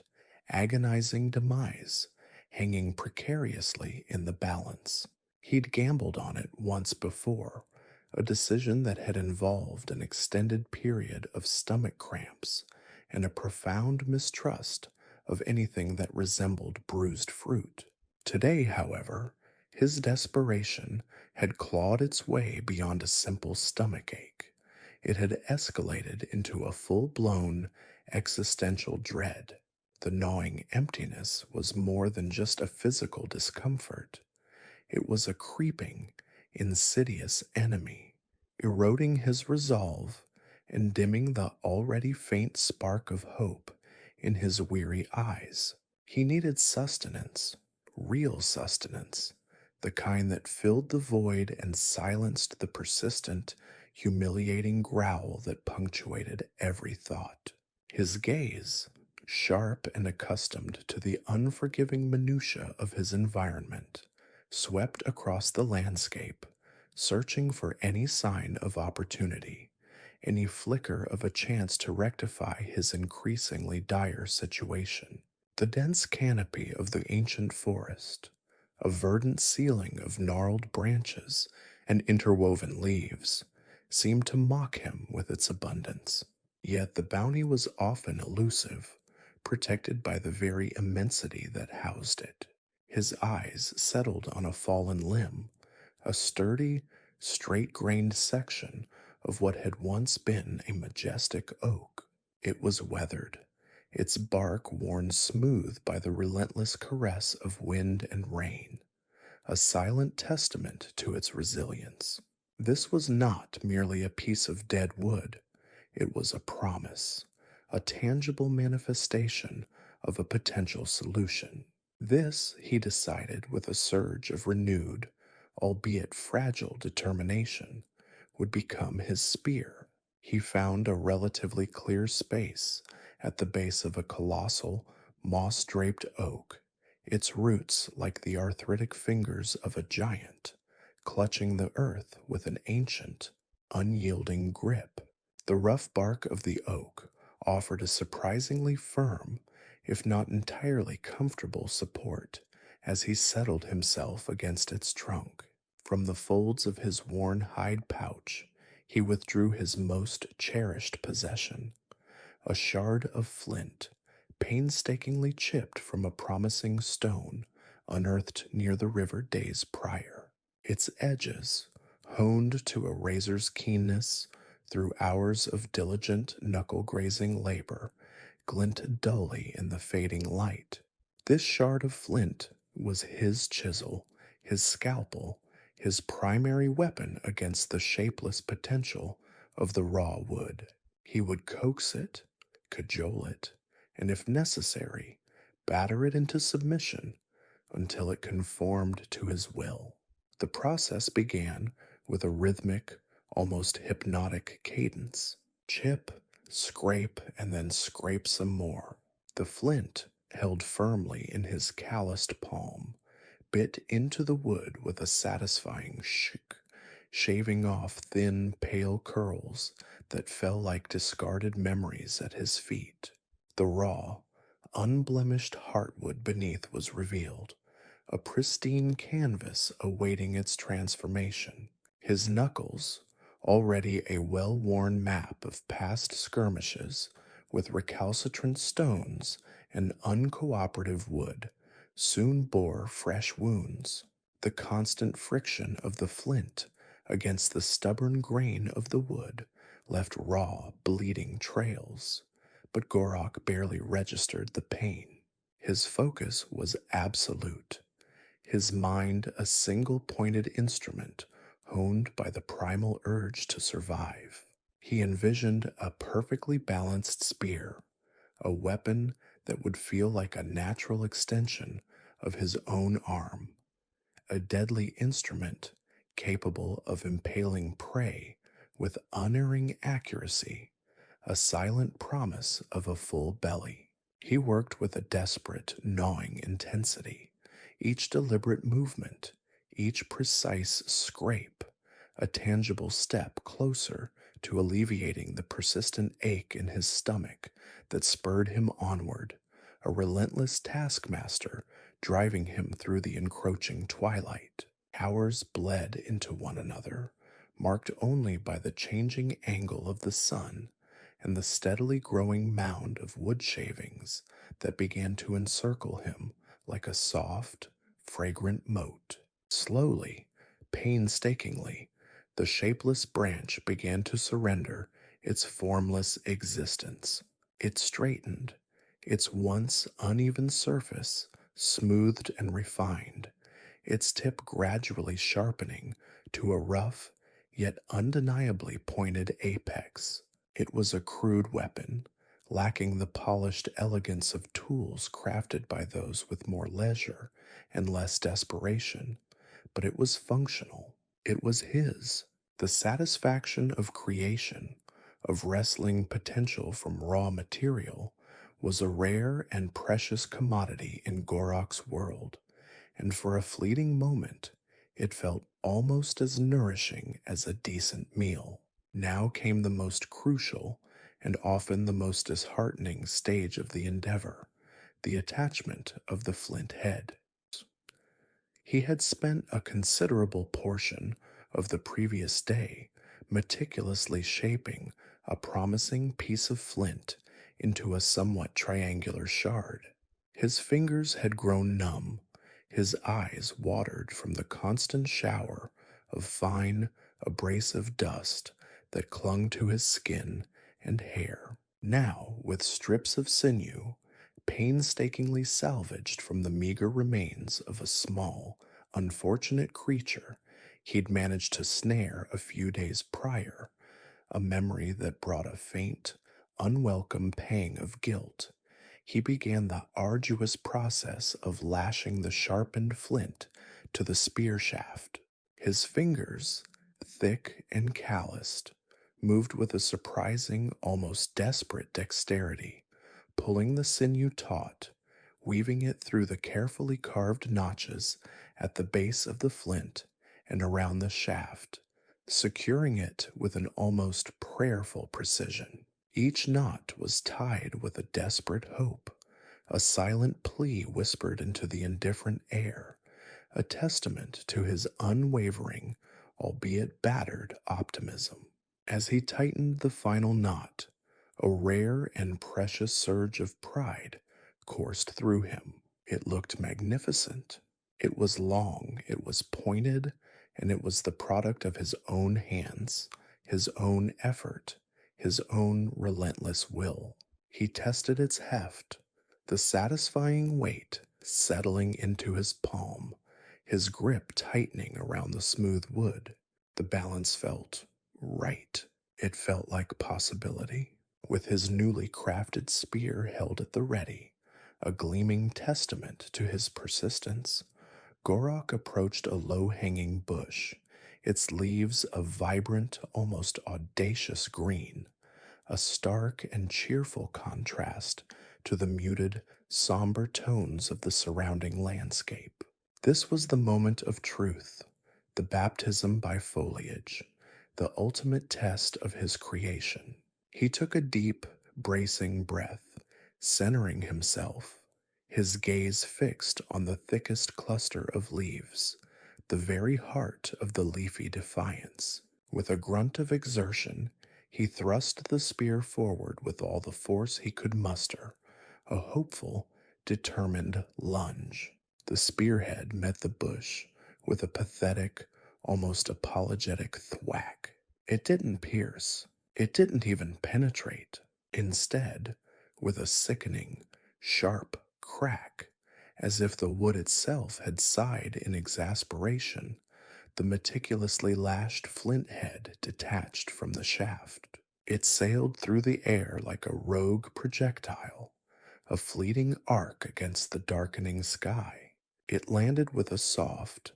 A: agonizing demise hanging precariously in the balance. He'd gambled on it once before, a decision that had involved an extended period of stomach cramps and a profound mistrust of anything that resembled bruised fruit. Today, however, his desperation had clawed its way beyond a simple stomach ache. It had escalated into a full blown existential dread. The gnawing emptiness was more than just a physical discomfort, it was a creeping, insidious enemy, eroding his resolve and dimming the already faint spark of hope in his weary eyes. He needed sustenance, real sustenance, the kind that filled the void and silenced the persistent, humiliating growl that punctuated every thought. His gaze, sharp and accustomed to the unforgiving minutiae of his environment, swept across the landscape, searching for any sign of opportunity, any flicker of a chance to rectify his increasingly dire situation. The dense canopy of the ancient forest, a verdant ceiling of gnarled branches and interwoven leaves, seemed to mock him with its abundance. Yet the bounty was often elusive, protected by the very immensity that housed it. His eyes settled on a fallen limb, a sturdy, straight-grained section of what had once been a majestic oak. It was weathered, its bark worn smooth by the relentless caress of wind and rain, a silent testament to its resilience. This was not merely a piece of dead wood, it was a promise, a tangible manifestation of a potential solution. This, he decided with a surge of renewed, albeit fragile determination, would become his spear. He found a relatively clear space at the base of a colossal, moss draped oak, its roots like the arthritic fingers of a giant, clutching the earth with an ancient, unyielding grip. The rough bark of the oak offered a surprisingly firm, if not entirely comfortable support as he settled himself against its trunk. From the folds of his worn hide pouch, he withdrew his most cherished possession, a shard of flint, painstakingly chipped from a promising stone unearthed near the river days prior. Its edges, honed to a razor's keenness through hours of diligent knuckle-grazing labor, glinted dully in the fading light. This shard of flint was his chisel, his scalpel, his primary weapon against the shapeless potential of the raw wood. He would coax it, cajole it, and if necessary, batter it into submission until it conformed to his will. The process began with a rhythmic, almost hypnotic cadence. Chip, scrape, and then scrape some more. The flint, held firmly in his calloused palm, bit into the wood with a satisfying shik, shaving off thin, pale curls that fell like discarded memories at his feet. The raw, unblemished heartwood beneath was revealed, a pristine canvas awaiting its transformation. His knuckles, already a well-worn map of past skirmishes with recalcitrant stones and uncooperative wood, soon bore fresh wounds. The constant friction of the flint against the stubborn grain of the wood left raw, bleeding trails. but Gorok barely registered the pain. His focus was absolute, his mind a single pointed instrument honed by the primal urge to survive. He envisioned a perfectly balanced spear, a weapon that would feel like a natural extension of his own arm, a deadly instrument capable of impaling prey with unerring accuracy, a silent promise of a full belly. He worked with a desperate, gnawing intensity. Each deliberate movement, each precise scrape, a tangible step closer to alleviating the persistent ache in his stomach that spurred him onward, a relentless taskmaster driving him through the encroaching twilight. Hours bled into one another, marked only by the changing angle of the sun and the steadily growing mound of wood shavings that began to encircle him like a soft, fragrant moat. Slowly, painstakingly, the shapeless branch began to surrender its formless existence. It straightened, its once uneven surface smoothed and refined, its tip gradually sharpening to a rough yet undeniably pointed apex. It was a crude weapon, lacking the polished elegance of tools crafted by those with more leisure and less desperation, but it was functional. It was his. The satisfaction of creation, of wresting potential from raw material, was a rare and precious commodity in Gorok's world, and for a fleeting moment it felt almost as nourishing as a decent meal. Now came the most crucial and often the most disheartening stage of the endeavor, the attachment of the flint head. He had spent a considerable portion of the previous day meticulously shaping a promising piece of flint into a somewhat triangular shard. His fingers had grown numb, his eyes watered from the constant shower of fine, abrasive dust that clung to his skin and hair. Now, with strips of sinew, painstakingly salvaged from the meager remains of a small, unfortunate creature he'd managed to snare a few days prior, a memory that brought a faint, unwelcome pang of guilt, he began the arduous process of lashing the sharpened flint to the spear shaft. His fingers, thick and calloused, moved with a surprising, almost desperate dexterity, pulling the sinew taut, weaving it through the carefully carved notches at the base of the flint and around the shaft, securing it with an almost prayerful precision. Each knot was tied with a desperate hope, a silent plea whispered into the indifferent air, a testament to his unwavering, albeit battered, optimism. As he tightened the final knot, a rare and precious surge of pride coursed through him. It looked magnificent. It was long, it was pointed, and it was the product of his own hands, his own effort, his own relentless will. He tested its heft, the satisfying weight settling into his palm, his grip tightening around the smooth wood. The balance felt right. It felt like possibility. With his newly crafted spear held at the ready, a gleaming testament to his persistence, Gorok approached a low-hanging bush, its leaves a vibrant, almost audacious green, a stark and cheerful contrast to the muted, somber tones of the surrounding landscape. This was the moment of truth, the baptism by foliage, the ultimate test of his creation. He took a deep, bracing breath, centering himself, his gaze fixed on the thickest cluster of leaves, the very heart of the leafy defiance. With a grunt of exertion, he thrust the spear forward with all the force he could muster, a hopeful, determined lunge. The spearhead met the bush with a pathetic, almost apologetic thwack. It didn't pierce. It didn't even penetrate. Instead, with a sickening, sharp crack, as if the wood itself had sighed in exasperation. The meticulously lashed flint head detached from the shaft. It sailed through the air like a rogue projectile, a fleeting arc against the darkening sky. It landed with a soft,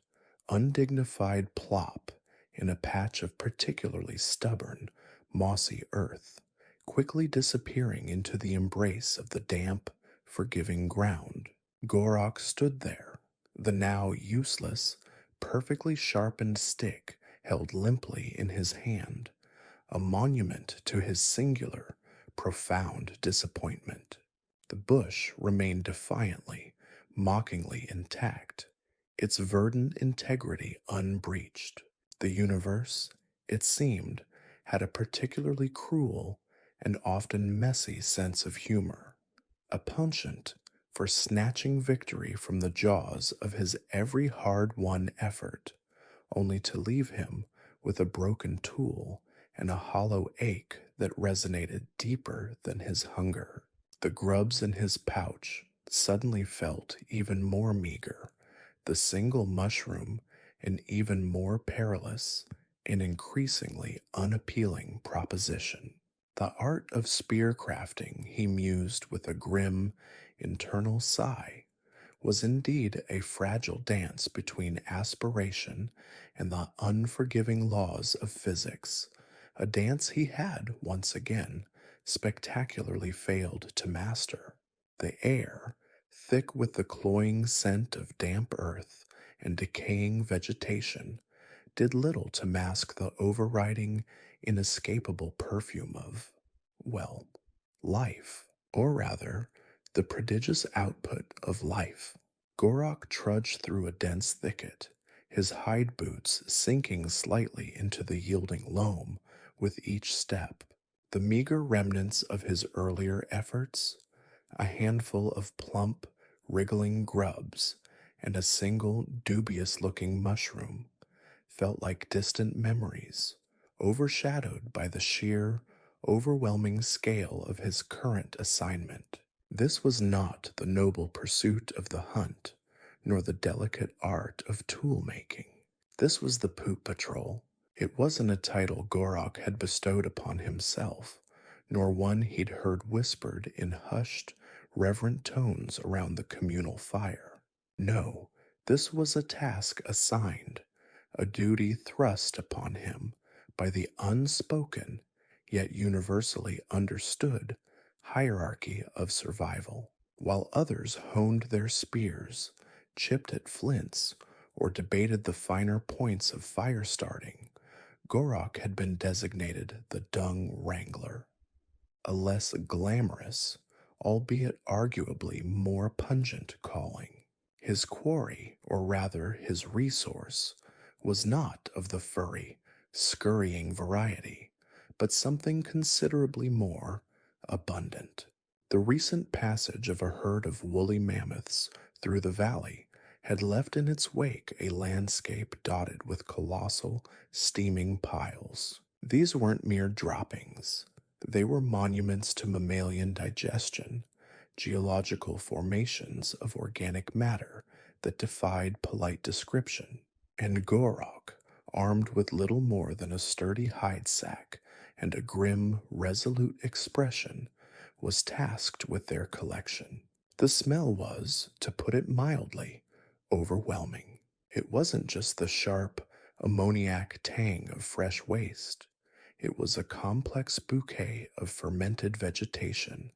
A: undignified plop in a patch of particularly stubborn, mossy earth, quickly disappearing into the embrace of the damp, forgiving ground. Gorok stood there, the now useless, perfectly sharpened stick held limply in his hand, a monument to his singular, profound disappointment. The bush remained defiantly, mockingly intact, its verdant integrity unbreached. The universe, it seemed, had a particularly cruel and often messy sense of humor, a penchant for snatching victory from the jaws of his every hard won effort, only to leave him with a broken tool and a hollow ache that resonated deeper than his hunger. The grubs in his pouch suddenly felt even more meager, the single mushroom an even more perilous and increasingly unappealing proposition. The art of spear crafting, he mused with a grim, internal sigh, was indeed a fragile dance between aspiration and the unforgiving laws of physics, a dance he had, once again, spectacularly failed to master. The air, thick with the cloying scent of damp earth and decaying vegetation, did little to mask the overriding, inescapable perfume of, well, life, or rather, the prodigious output of life. Gorok trudged through a dense thicket, his hide boots sinking slightly into the yielding loam with each step. The meager remnants of his earlier efforts, a handful of plump, wriggling grubs, and a single dubious looking mushroom, felt like distant memories, overshadowed by the sheer, overwhelming scale of his current assignment. This was not the noble pursuit of the hunt, nor the delicate art of tool making. This was the poop patrol. It wasn't a title Gorok had bestowed upon himself, nor one he'd heard whispered in hushed, reverent tones around the communal fire. No, this was a task assigned, a duty thrust upon him by the unspoken, yet universally understood, hierarchy of survival. While others honed their spears, chipped at flints, or debated the finer points of fire starting, Gorok had been designated the Dung Wrangler, a less glamorous, albeit arguably more pungent calling. His quarry, or rather his resource, was not of the furry, scurrying variety, but something considerably more abundant. The recent passage of a herd of woolly mammoths through the valley had left in its wake a landscape dotted with colossal, steaming piles. These weren't mere droppings. They were monuments to mammalian digestion, geological formations of organic matter that defied polite description. And Gorok, armed with little more than a sturdy hide sack and a grim, resolute expression, was tasked with their collection. The smell was, to put it mildly, overwhelming. It wasn't just the sharp, ammoniac tang of fresh waste. It was a complex bouquet of fermented vegetation,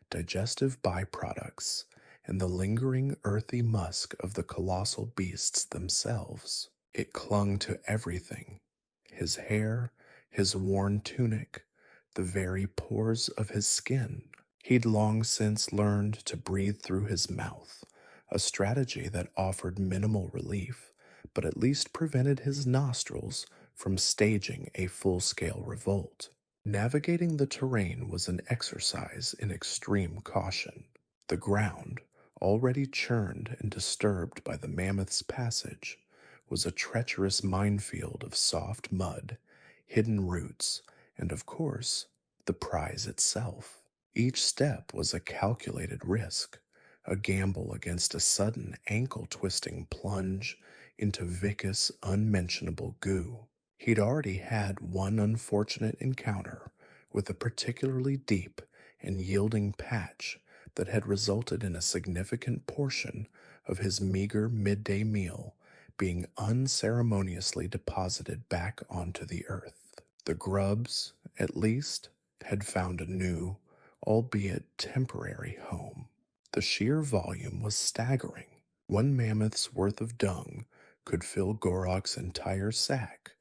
A: digestive byproducts, and the lingering earthy musk of the colossal beasts themselves. It clung to everything: his hair, his worn tunic, the very pores of his skin. He'd long since learned to breathe through his mouth, a strategy that offered minimal relief, but at least prevented his nostrils from staging a full-scale revolt. Navigating the terrain was an exercise in extreme caution. The ground, already churned and disturbed by the mammoth's passage, was a treacherous minefield of soft mud, hidden roots, and of course, the prize itself. Each step was a calculated risk, a gamble against a sudden ankle twisting plunge into viscous, unmentionable goo. He'd already had one unfortunate encounter with a particularly deep and yielding patch that had resulted in a significant portion of his meager midday meal being unceremoniously deposited back onto the earth. The grubs, at least, had found a new, albeit temporary, home. The sheer volume was staggering. One mammoth's worth of dung could fill Gorok's entire sack,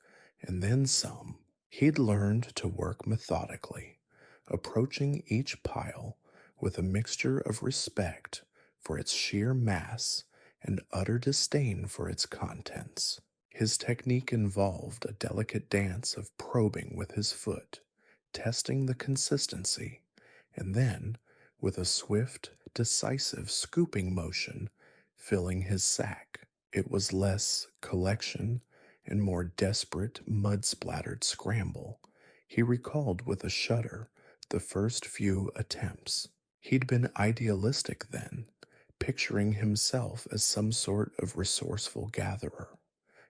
A: and then some. He'd learned to work methodically, approaching each pile with a mixture of respect for its sheer mass and utter disdain for its contents. His technique involved a delicate dance of probing with his foot, testing the consistency, and then, with a swift, decisive scooping motion, filling his sack. It was less collection and more desperate, mud splattered scramble. He recalled with a shudder the first few attempts. He'd been idealistic then, picturing himself as some sort of resourceful gatherer,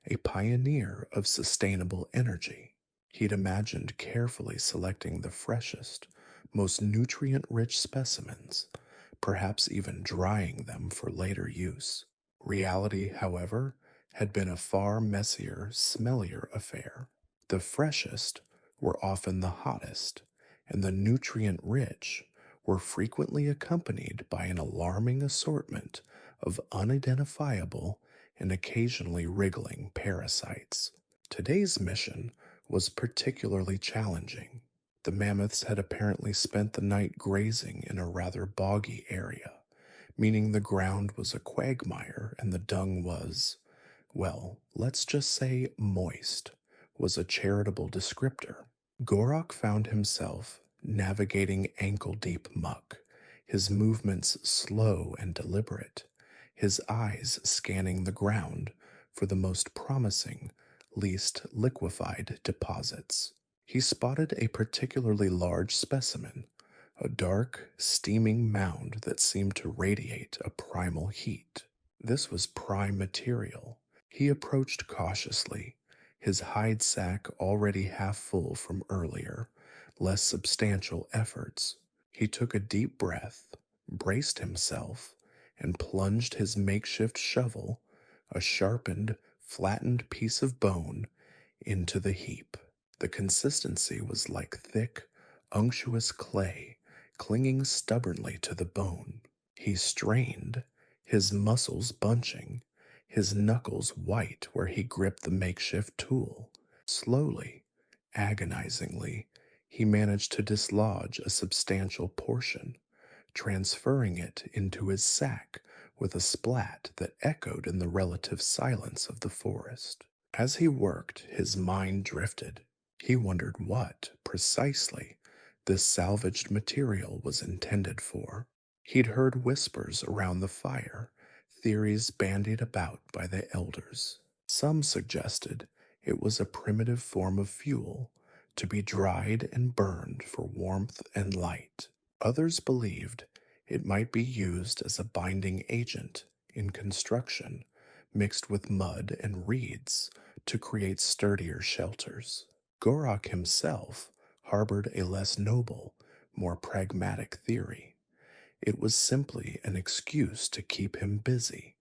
A: a pioneer of sustainable energy. He'd imagined carefully selecting the freshest, most nutrient rich specimens, perhaps even drying them for later use. Reality, however, had been a far messier, smellier affair. The freshest were often the hottest, and the nutrient rich were frequently accompanied by an alarming assortment of unidentifiable and occasionally wriggling parasites. Today's mission was particularly challenging. The mammoths had apparently spent the night grazing in a rather boggy area, meaning the ground was a quagmire and the dung was, well, let's just say moist, was a charitable descriptor. Gorok found himself navigating ankle deep muck, his movements slow and deliberate, his eyes scanning the ground for the most promising, least liquefied deposits. He spotted a particularly large specimen, a dark, steaming mound that seemed to radiate a primal heat. This was prime material. He approached cautiously, his hide sack already half full from earlier, less substantial efforts. He took a deep breath, braced himself, and plunged his makeshift shovel, a sharpened, flattened piece of bone, into the heap. The consistency was like thick, unctuous clay, clinging stubbornly to the bone. He strained, his muscles bunching, his knuckles white where he gripped the makeshift tool. Slowly, agonizingly, he managed to dislodge a substantial portion, transferring it into his sack with a splat that echoed in the relative silence of the forest. As he worked, his mind drifted. He wondered what, precisely, this salvaged material was intended for. He'd heard whispers around the fire, theories bandied about by the elders. Some suggested it was a primitive form of fuel to be dried and burned for warmth and light. Others believed it might be used as a binding agent in construction, mixed with mud and reeds to create sturdier shelters. Gorok himself harbored a less noble, more pragmatic theory. It was simply an excuse to keep him busy,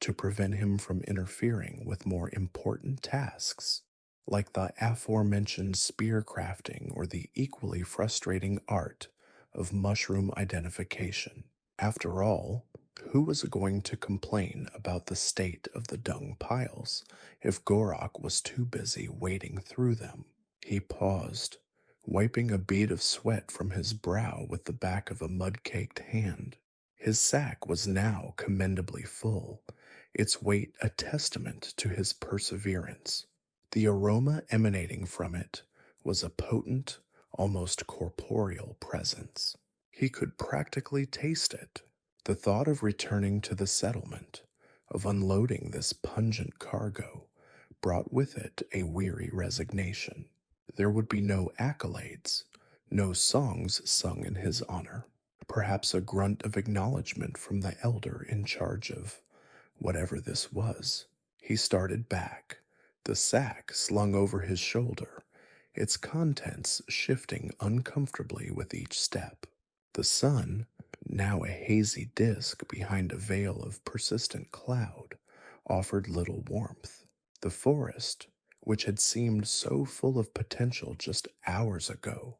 A: to prevent him from interfering with more important tasks, like the aforementioned spear crafting or the equally frustrating art of mushroom identification. After all, who was going to complain about the state of the dung piles if Gorok was too busy wading through them? He paused, wiping a bead of sweat from his brow with the back of a mud-caked hand. His sack was now commendably full, its weight a testament to his perseverance. The aroma emanating from it was a potent, almost corporeal presence. He could practically taste it. The thought of returning to the settlement, of unloading this pungent cargo, brought with it a weary resignation. There would be no accolades, No songs sung in his honor. Perhaps a grunt of acknowledgement from the elder in charge of whatever this was. He started back, the sack slung over his shoulder, its contents shifting uncomfortably with each step. The sun, now a hazy disk behind a veil of persistent cloud, offered little warmth. The forest, which had seemed so full of potential just hours ago,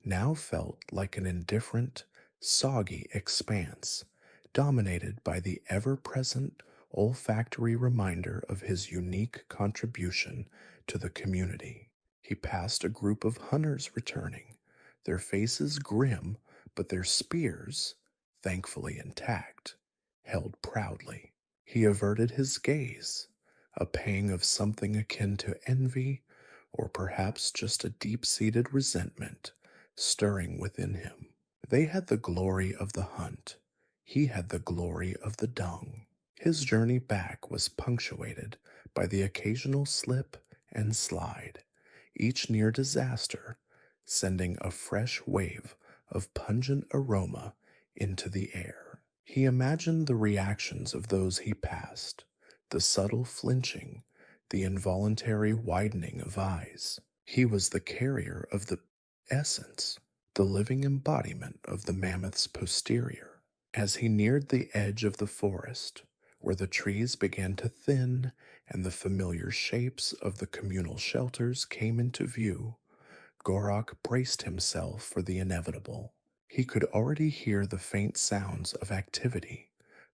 A: now felt like an indifferent, soggy expanse, dominated by the ever present olfactory reminder of his unique contribution to the community. He passed a group of hunters returning, their faces grim, but their spears, thankfully intact, held proudly. He averted his gaze, a pang of something akin to envy, or perhaps just a deep seated resentment stirring within him. They had the glory of the hunt. He had the glory of the dung. His journey back was punctuated by the occasional slip and slide, each near disaster sending a fresh wave of pungent aroma into the air. He imagined the reactions of those he passed, the subtle flinching, the involuntary widening of eyes. He was the carrier of the essence, the living embodiment of the mammoth's posterior. As he neared the edge of the forest, where the trees began to thin and the familiar shapes of the communal shelters came into view, Gorok braced himself for the inevitable. He could already hear the faint sounds of activity,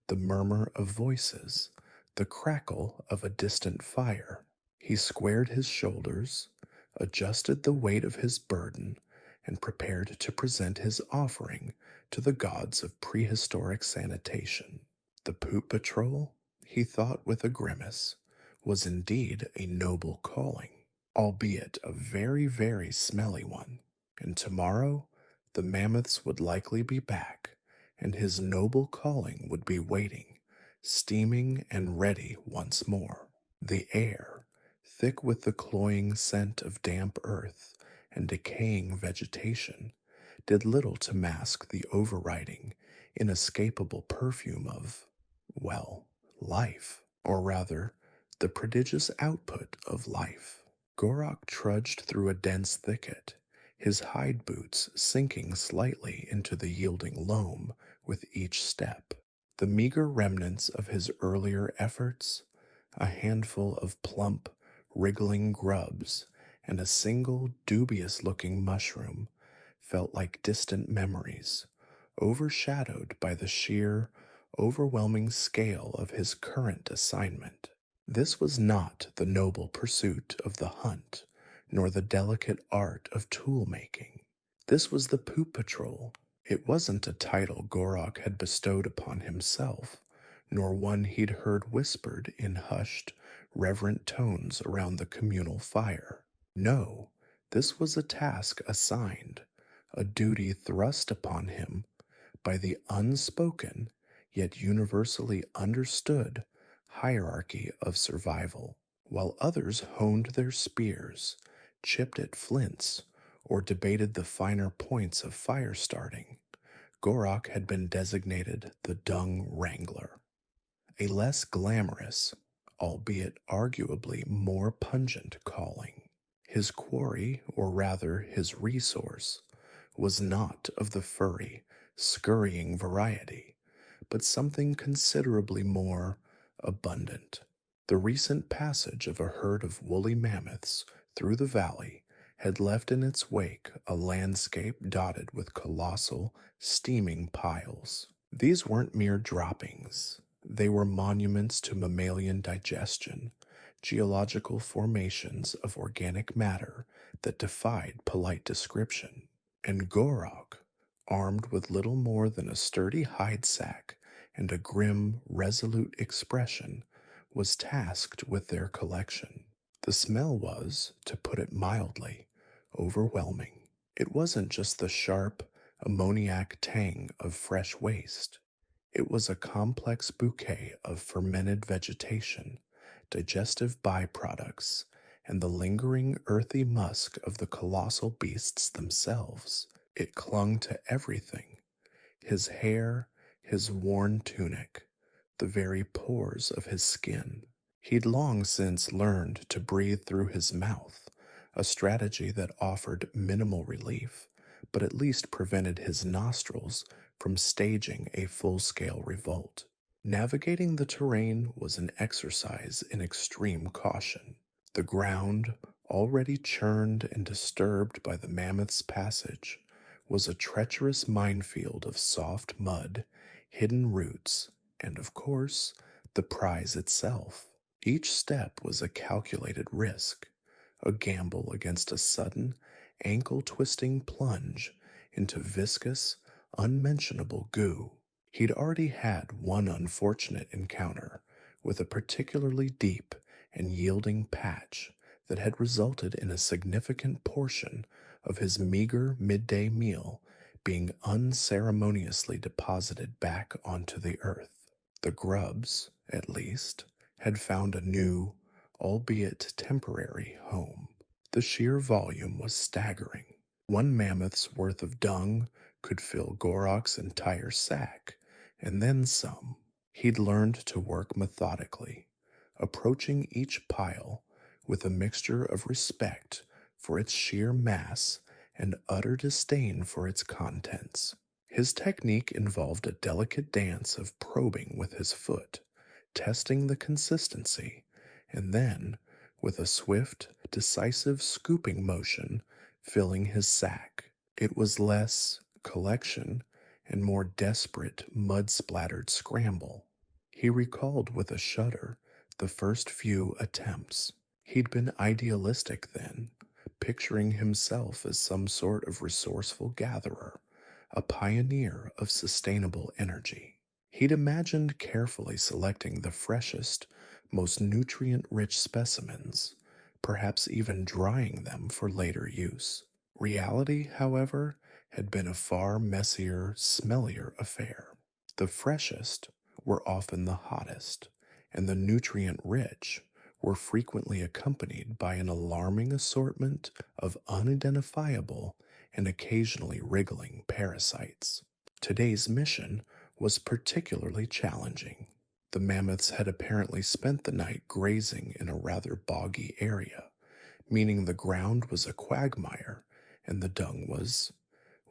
A: the murmur of voices, the crackle of a distant fire. He squared his shoulders, adjusted the weight of his burden, and prepared to present his offering to the gods of prehistoric sanitation. The poop patrol, he thought with a grimace, was indeed a noble calling, albeit a very, very smelly one, and tomorrow the mammoths would likely be back, and his noble calling would be waiting, steaming and ready once more. The air, thick with the cloying scent of damp earth and decaying vegetation, did little to mask the overriding, inescapable perfume of, well, life, or rather, the prodigious output of life. Gorok trudged through a dense thicket, his hide boots sinking slightly into the yielding loam with each step. The meager remnants of his earlier efforts, a handful of plump, wriggling grubs, and a single dubious-looking mushroom, felt like distant memories, overshadowed by the sheer, overwhelming scale of his current assignment. This was not the noble pursuit of the hunt, nor the delicate art of tool making. This was the poop patrol. It wasn't a title Gorok had bestowed upon himself, nor one he'd heard whispered in hushed, reverent tones around the communal fire. No, this was a task assigned, a duty thrust upon him by the unspoken yet universally understood hierarchy of survival. While others honed their spears, chipped at flints, or debated the finer points of fire starting, Gorok had been designated the Dung Wrangler, a less glamorous, albeit arguably more pungent calling. His quarry, or rather his resource, was not of the furry, scurrying variety, but something considerably more abundant. The recent passage of a herd of woolly mammoths through the valley had left in its wake a landscape dotted with colossal, steaming piles. These weren't mere droppings. They were monuments to mammalian digestion, geological formations of organic matter that defied polite description. And Gorok, armed with little more than a sturdy hide sack and a grim, resolute expression, was tasked with their collection. The smell was, to put it mildly, overwhelming. It wasn't just the sharp, ammoniac tang of fresh waste. It was a complex bouquet of fermented vegetation, digestive byproducts, and the lingering earthy musk of the colossal beasts themselves. It clung to everything: his hair, his worn tunic, the very pores of his skin. He'd long since learned to breathe through his mouth, a strategy that offered minimal relief, but at least prevented his nostrils from staging a full scale revolt. Navigating the terrain was an exercise in extreme caution. The ground, already churned and disturbed by the mammoth's passage, was a treacherous minefield of soft mud, hidden roots, and, of course, the prize itself. Each step was a calculated risk, a gamble against a sudden, ankle twisting plunge into viscous, unmentionable goo. He'd already had one unfortunate encounter with a particularly deep and yielding patch that had resulted in a significant portion of his meager midday meal being unceremoniously deposited back onto the earth. The grubs, at least, had found a new, albeit temporary, home. The sheer volume was staggering. One mammoth's worth of dung could fill Gorok's entire sack, and then some. He'd learned to work methodically, approaching each pile with a mixture of respect for its sheer mass and utter disdain for its contents. His technique involved a delicate dance of probing with his foot, testing the consistency, and then, with a swift, decisive scooping motion, filling his sack. It was less collection and more desperate, mud splattered scramble. He recalled with a shudder the first few attempts. He'd been idealistic then, picturing himself as some sort of resourceful gatherer, a pioneer of sustainable energy. He'd imagined carefully selecting the freshest, most nutrient rich specimens, perhaps even drying them for later use. Reality, however, had been a far messier, smellier affair. The freshest were often the hottest, and the nutrient rich were frequently accompanied by an alarming assortment of unidentifiable and occasionally wriggling parasites. Today's mission was particularly challenging. The mammoths had apparently spent the night grazing in a rather boggy area, meaning the ground was a quagmire and the dung was,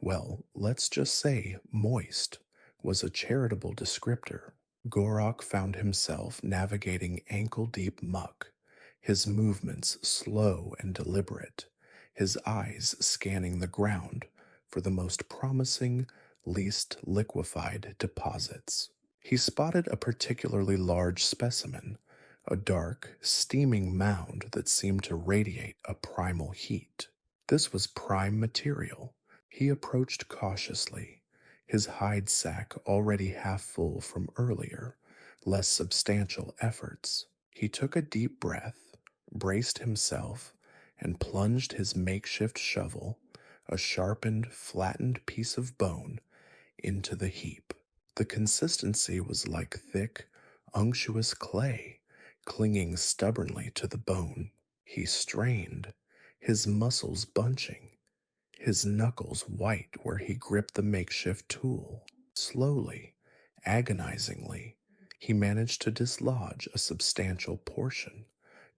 A: well, let's just say moist, was a charitable descriptor. Gorok found himself navigating ankle-deep muck, his movements slow and deliberate, his eyes scanning the ground for the most promising, least liquefied deposits. He spotted a particularly large specimen, a dark, steaming mound that seemed to radiate a primal heat. This was prime material. He approached cautiously, his hide sack already half full from earlier, less substantial efforts. He took a deep breath, braced himself, and plunged his makeshift shovel, a sharpened, flattened piece of bone, into the heap. The consistency was like thick, unctuous clay, clinging stubbornly to the bone. He strained, his muscles bunching, his knuckles white where he gripped the makeshift tool. Slowly, agonizingly, he managed to dislodge a substantial portion,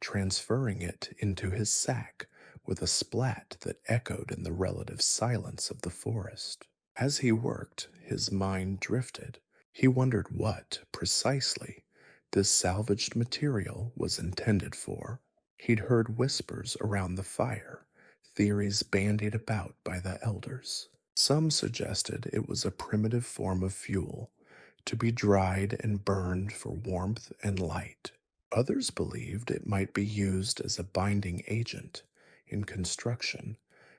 A: transferring it into his sack with a splat that echoed in the relative silence of the forest. As he worked, his mind drifted. He wondered what, precisely, this salvaged material was intended for. He'd heard whispers around the fire, theories bandied about by the elders. Some suggested it was a primitive form of fuel, to be dried and burned for warmth and light. Others believed it might be used as a binding agent in construction,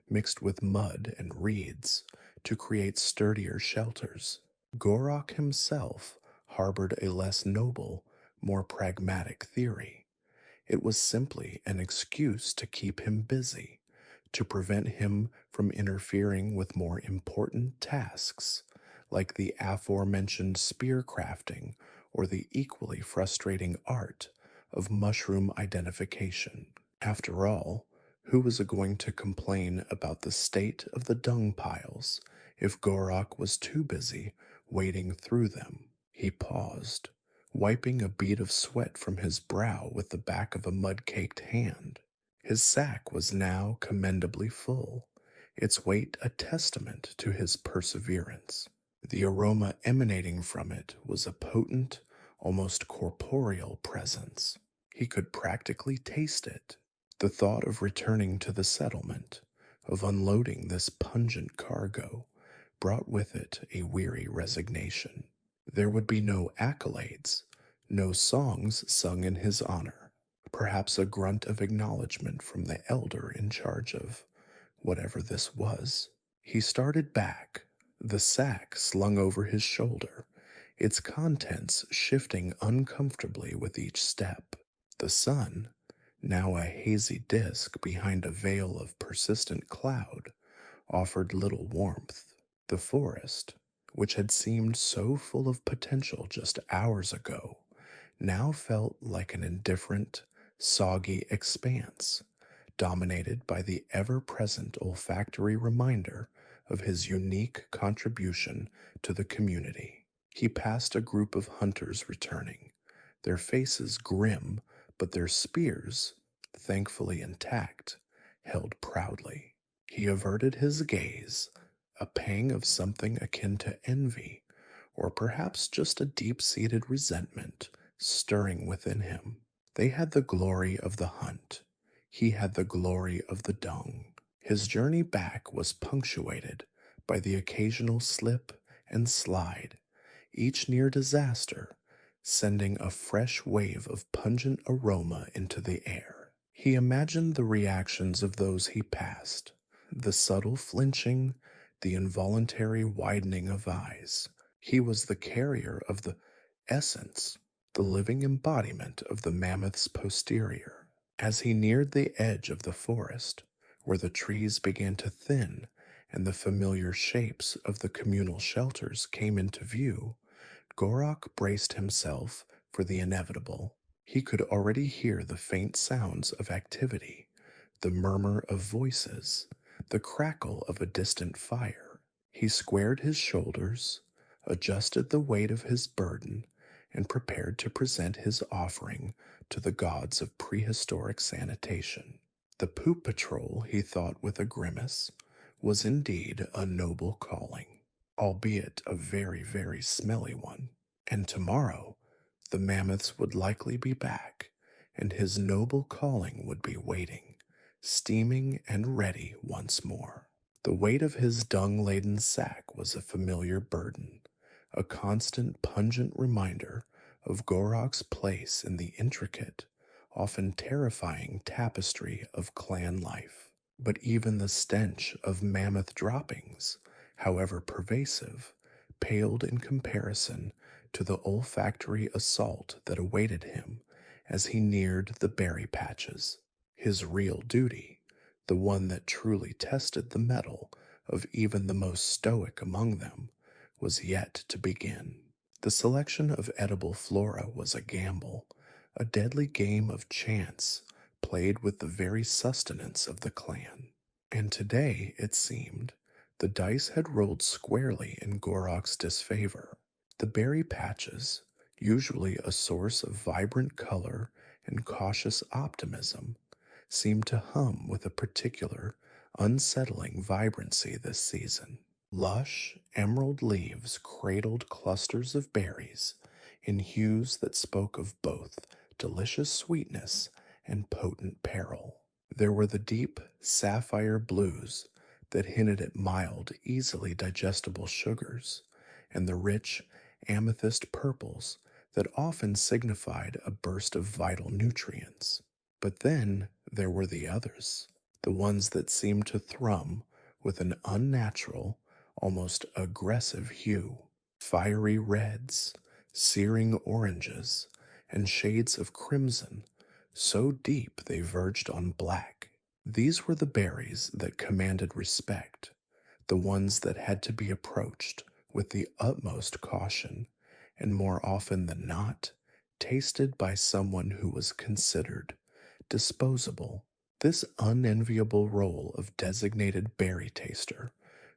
A: mixed with mud and reeds to create sturdier shelters. Gorok himself harbored a less noble, more pragmatic theory. It was simply an excuse to keep him busy, to prevent him from interfering with more important tasks, like the aforementioned spear crafting or the equally frustrating art of mushroom identification. After all, Who was going to complain about the state of the dung piles if Gorok was too busy wading through them? He paused, wiping a bead of sweat from his brow with the back of a mud-caked hand. His sack was now commendably full, its weight a testament to his perseverance. The aroma emanating from it was a potent, almost corporeal presence. He could practically taste it. The thought of returning to the settlement, of unloading this pungent cargo, brought with it a weary resignation. There would be no accolades, no songs sung in his honor, perhaps a grunt of acknowledgement from the elder in charge of whatever this was. He started back, the sack slung over his shoulder, its contents shifting uncomfortably with each step. The sun, now a hazy disk behind a veil of persistent cloud, offered little warmth. The forest, which had seemed so full of potential just hours ago, now felt like an indifferent, soggy expanse, dominated by the ever present olfactory reminder of his unique contribution to the community. He passed a group of hunters returning, their faces grim, but their spears, thankfully intact, held proudly. He averted his gaze, a pang of something akin to envy, or perhaps just a deep seated resentment stirring within him. They had the glory of the hunt. He had the glory of the dung. His journey back was punctuated by the occasional slip and slide, each near disaster sending a fresh wave of pungent aroma into the air. He imagined the reactions of those he passed, the subtle flinching, the involuntary widening of eyes. He was the carrier of the essence, the living embodiment of the mammoth's posterior. As he neared the edge of the forest, where the trees began to thin and the familiar shapes of the communal shelters came into view, Gorok braced himself for the inevitable. He could already hear the faint sounds of activity, the murmur of voices, the crackle of a distant fire. He squared his shoulders, adjusted the weight of his burden, and prepared to present his offering to the gods of prehistoric sanitation. The poop patrol, he thought with a grimace, was indeed a noble calling, albeit a very, very smelly one. And tomorrow, the mammoths would likely be back, and his noble calling would be waiting, steaming and ready once more. The weight of his dung-laden sack was a familiar burden, a constant pungent reminder of Gorok's place in the intricate, often terrifying tapestry of clan life. But even the stench of mammoth droppings, however pervasive, paled in comparison to the olfactory assault that awaited him as he neared the berry patches. His real duty, the one that truly tested the mettle of even the most stoic among them, was yet to begin. The selection of edible flora was a gamble, a deadly game of chance played with the very sustenance of the clan. And today, it seemed, the dice had rolled squarely in Gorok's disfavor. The berry patches, usually a source of vibrant color and cautious optimism, seemed to hum with a particular, unsettling vibrancy this season. Lush, emerald leaves cradled clusters of berries in hues that spoke of both delicious sweetness and potent peril. There were the deep sapphire blues that hinted at mild, easily digestible sugars, and the rich amethyst purples that often signified a burst of vital nutrients. But then there were the others, the ones that seemed to thrum with an unnatural, almost aggressive hue. Fiery reds, searing oranges, and shades of crimson, so deep they verged on black. These were the berries that commanded respect, the ones that had to be approached with the utmost caution, and more often than not, tasted by someone who was considered disposable This unenviable role of designated berry taster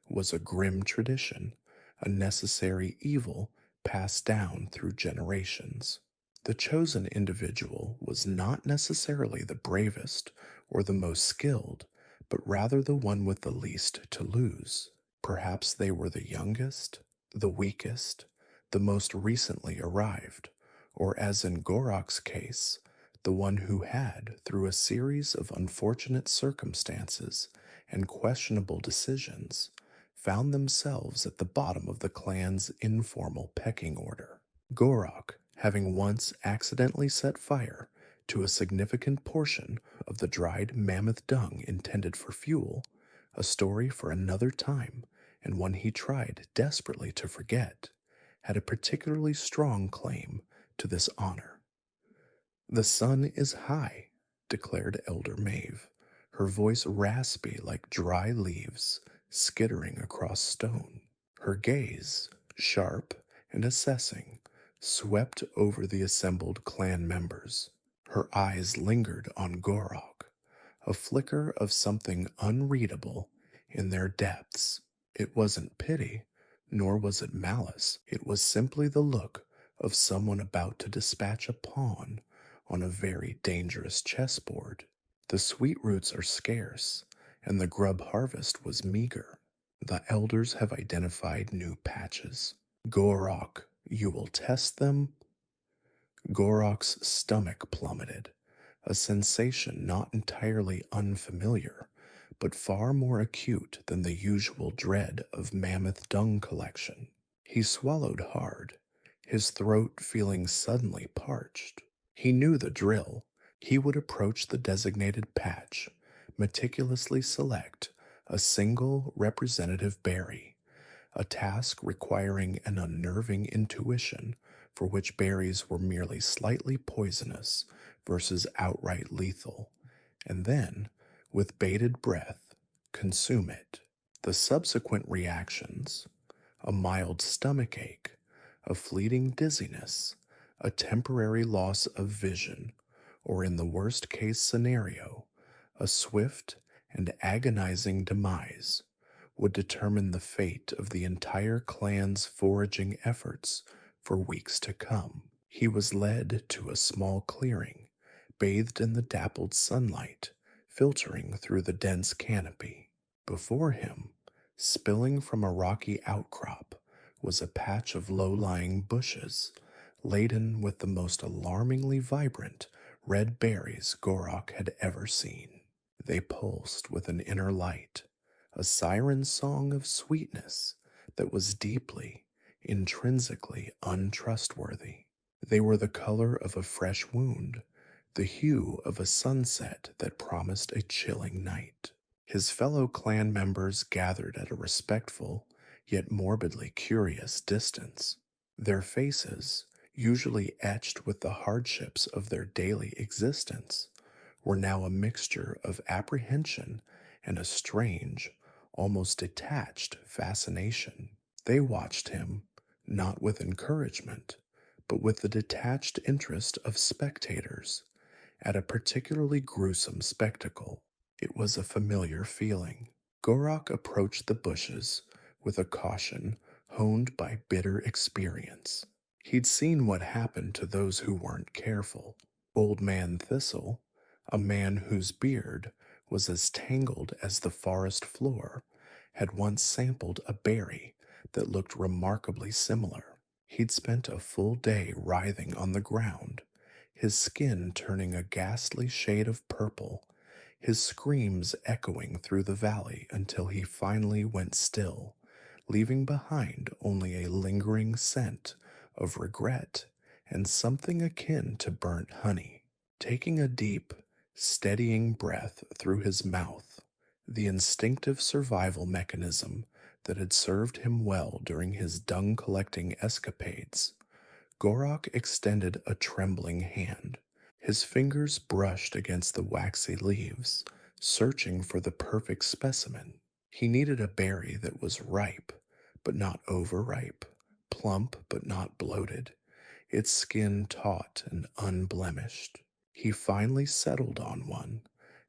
A: was a grim tradition, a necessary evil passed down through generations. The chosen individual was not necessarily the bravest or the most skilled, but rather the one with the least to lose. Perhaps they were the youngest, the weakest, the most recently arrived, or as in Gorok's case, the one who had, through a series of unfortunate circumstances and questionable decisions, found themselves at the bottom of the clan's informal pecking order. Gorok, having once accidentally set fire to a significant portion of the dried mammoth dung intended for fuel, a story for another time and one he tried desperately to forget, had a particularly strong claim to this honor. "The sun is high," declared Elder Maeve, her voice raspy like dry leaves skittering across stone. Her gaze, sharp and assessing, swept over the assembled clan members. Her eyes lingered on Gorok, a flicker of something unreadable in their depths. It wasn't pity, nor was it malice. It was simply the look of someone about to dispatch a pawn on a very dangerous chessboard. The sweet roots are scarce, and the grub harvest was meager. The elders have identified new patches. Gorok, you will test them? Gorok's stomach plummeted, a sensation not entirely unfamiliar, but far more acute than the usual dread of mammoth dung collection. He swallowed hard, his throat feeling suddenly parched. He knew the drill. He would approach the designated patch, meticulously select a single representative berry, a task requiring an unnerving intuition for which berries were merely slightly poisonous versus outright lethal, and then, with bated breath, consume it. The subsequent reactions, a mild stomach ache, a fleeting dizziness, a temporary loss of vision, or in the worst case scenario, a swift and agonizing demise, would determine the fate of the entire clan's foraging efforts for weeks to come. He was led to a small clearing, bathed in the dappled sunlight filtering through the dense canopy. Before him, spilling from a rocky outcrop, was a patch of low-lying bushes, laden with the most alarmingly vibrant red berries Gorok had ever seen. They pulsed with an inner light, a siren song of sweetness that was deeply, intrinsically untrustworthy. They were the color of a fresh wound, the hue of a sunset that promised a chilling night. His fellow clan members gathered at a respectful, yet morbidly curious distance. Their faces, usually etched with the hardships of their daily existence, were now a mixture of apprehension and a strange, almost detached fascination. They watched him, not with encouragement, but with the detached interest of spectators at a particularly gruesome spectacle. It was a familiar feeling. Gorok approached the bushes with a caution honed by bitter experience. He'd seen what happened to those who weren't careful. Old Man Thistle, a man whose beard was as tangled as the forest floor, had once sampled a berry that looked remarkably similar. He'd spent a full day writhing on the ground, his skin turning a ghastly shade of purple, his screams echoing through the valley until he finally went still, leaving behind only a lingering scent of regret and something akin to burnt honey. Taking a deep, steadying breath through his mouth, the instinctive survival mechanism that had served him well during his dung-collecting escapades, Gorok extended a trembling hand. His fingers brushed against the waxy leaves, searching for the perfect specimen. He needed a berry that was ripe, but not overripe, plump but not bloated, its skin taut and unblemished. He finally settled on one,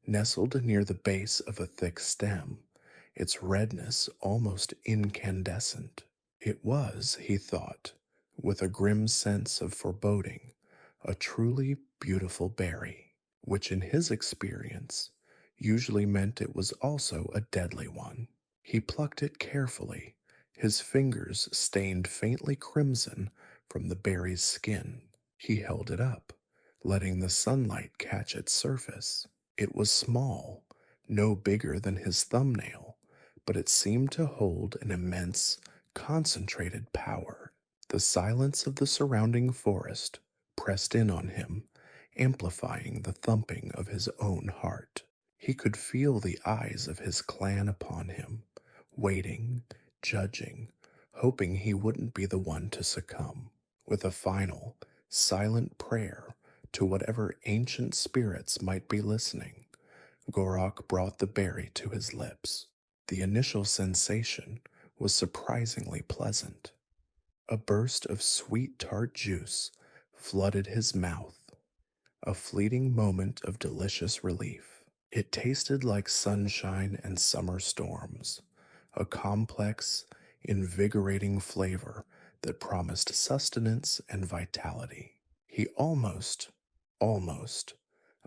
A: Nestled near the base of a thick stem, its redness almost incandescent. It was, he thought, with a grim sense of foreboding, a truly beautiful berry, which in his experience usually meant it was also a deadly one. He plucked it carefully, his fingers stained faintly crimson from the berry's skin. He held it up, letting the sunlight catch its surface. It was small, no bigger than his thumbnail, but it seemed to hold an immense, concentrated power. The silence of the surrounding forest pressed in on him, amplifying the thumping of his own heart. He could feel the eyes of his clan upon him, waiting, judging, hoping he wouldn't be the one to succumb. With a final, silent prayer to whatever ancient spirits might be listening, Gorok brought the berry to his lips. The initial sensation was surprisingly pleasant. A burst of sweet tart juice flooded his mouth, a fleeting moment of delicious relief. It tasted like sunshine and summer storms, a complex, invigorating flavor that promised sustenance and vitality. He almost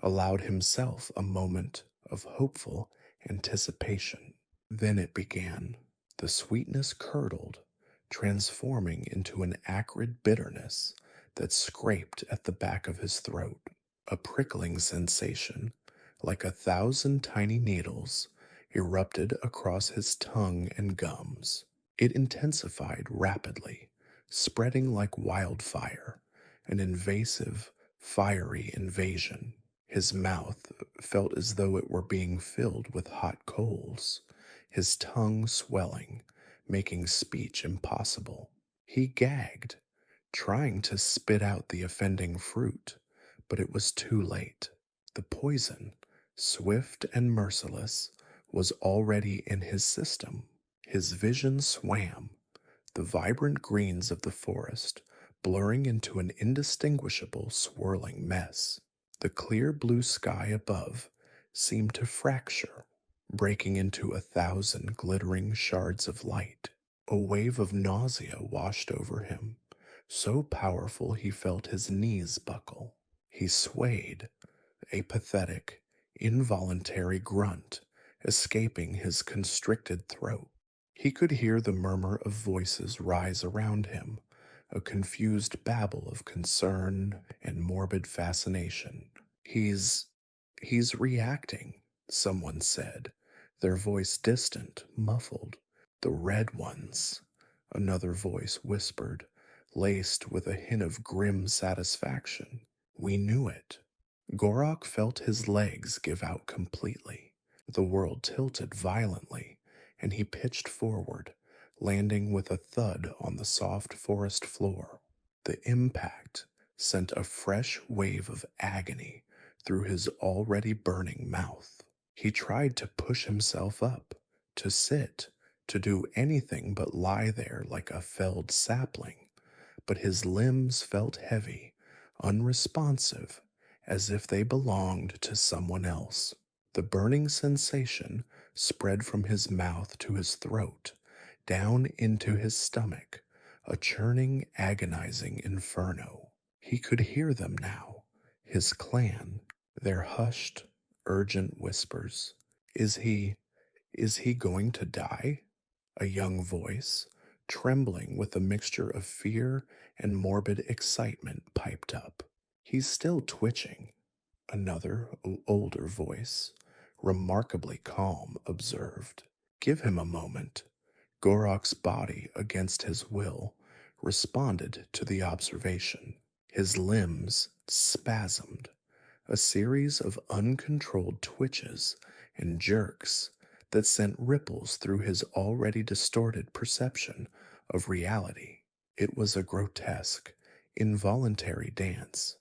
A: allowed himself a moment of hopeful anticipation. Then it began. The sweetness curdled, transforming into an acrid bitterness that scraped at the back of his throat. A prickling sensation, like 1,000 tiny needles, erupted across his tongue and gums. It intensified rapidly, spreading like wildfire, an invasive, fiery invasion. His mouth felt as though it were being filled with hot coals, his tongue swelling, making speech impossible. He gagged, trying to spit out the offending fruit, but it was too late. The poison, swift and merciless, was already in his system. His vision swam, the vibrant greens of the forest blurring into an indistinguishable swirling mess. The clear blue sky above seemed to fracture, breaking into 1,000 glittering shards of light. A wave of nausea washed over him, so powerful he felt his knees buckle. He swayed, a pathetic, involuntary grunt escaping his constricted throat. He could hear the murmur of voices rise around him, a confused babble of concern and morbid fascination. He's reacting, someone said, their voice distant, muffled. The red ones, another voice whispered, laced with a hint of grim satisfaction. We knew it. Gorok felt his legs give out completely. The world tilted violently, and he pitched forward, landing with a thud on the soft forest floor. The impact sent a fresh wave of agony through his already burning mouth. He tried to push himself up, to sit, to do anything but lie there like a felled sapling, but his limbs felt heavy, unresponsive, as if they belonged to someone else. The burning sensation spread from his mouth to his throat, down into his stomach, a churning, agonizing inferno. He could hear them now, his clan, their hushed, urgent whispers. Is he going to die? A young voice, trembling with a mixture of fear and morbid excitement, piped up. He's still twitching. Another, older voice, remarkably calm, observed. Give him a moment. Gorok's body, against his will, responded to the observation. His limbs spasmed, a series of uncontrolled twitches and jerks that sent ripples through his already distorted perception of reality. It was a grotesque, involuntary dance,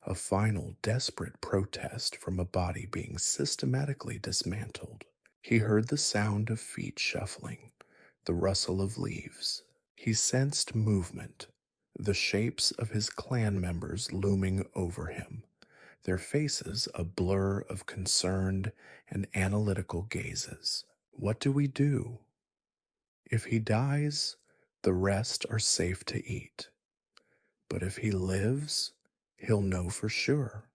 A: a final desperate protest from a body being systematically dismantled. He heard the sound of feet shuffling, the rustle of leaves. He sensed movement, the shapes of his clan members looming over him, their faces a blur of concerned and analytical gazes. What do we do? If he dies, the rest are safe to eat. But if he lives, he'll know for sure.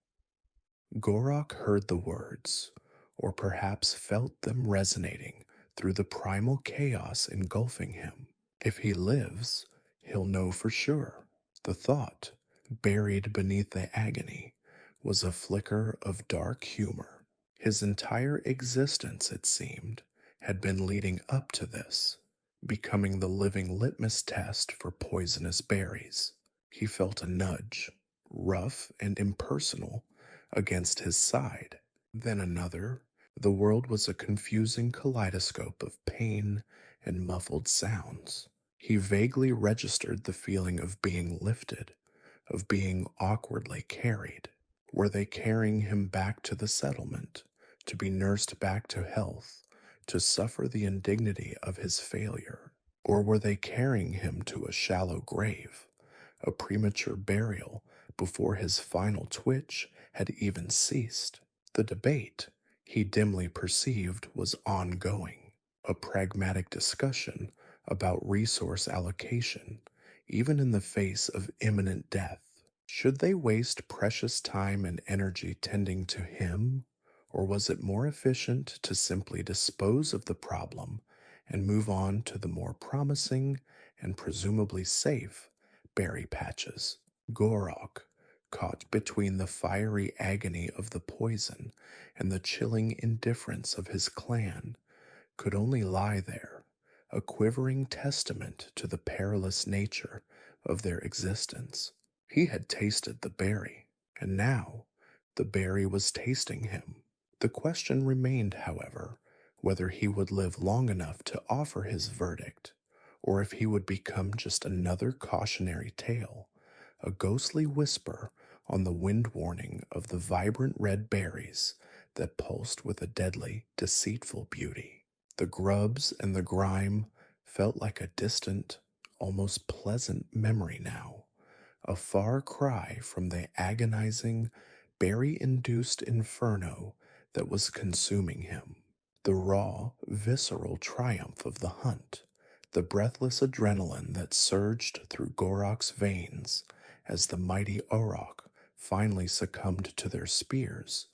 A: Gorok heard the words, or perhaps felt them resonating through the primal chaos engulfing him. If he lives, he'll know for sure. The thought, buried beneath the agony, was a flicker of dark humor. His entire existence, it seemed, had been leading up to this, becoming the living litmus test for poisonous berries. He felt a nudge, rough and impersonal, against his side. Then another. The world was a confusing kaleidoscope of pain and muffled sounds. He vaguely registered the feeling of being lifted, of being awkwardly carried. Were they carrying him back to the settlement, to be nursed back to health, to suffer the indignity of his failure? Or were they carrying him to a shallow grave, a premature burial before his final twitch had even ceased? The debate, he dimly perceived, was ongoing, a pragmatic discussion about resource allocation, even in the face of imminent death. Should they waste precious time and energy tending to him, or was it more efficient to simply dispose of the problem and move on to the more promising and presumably safe berry patches? Gorok, caught between the fiery agony of the poison and the chilling indifference of his clan, could only lie there, a quivering testament to the perilous nature of their existence. He had tasted the berry, and now the berry was tasting him. The question remained, however, whether he would live long enough to offer his verdict, or if he would become just another cautionary tale, a ghostly whisper on the wind warning of the vibrant red berries that pulsed with a deadly, deceitful beauty. The grubs and the grime felt like a distant, almost pleasant memory now, a far cry from the agonizing, berry-induced inferno that was consuming him. The raw, visceral triumph of the hunt, the breathless adrenaline that surged through Gorok's veins as the mighty Orok finally succumbed to their spears,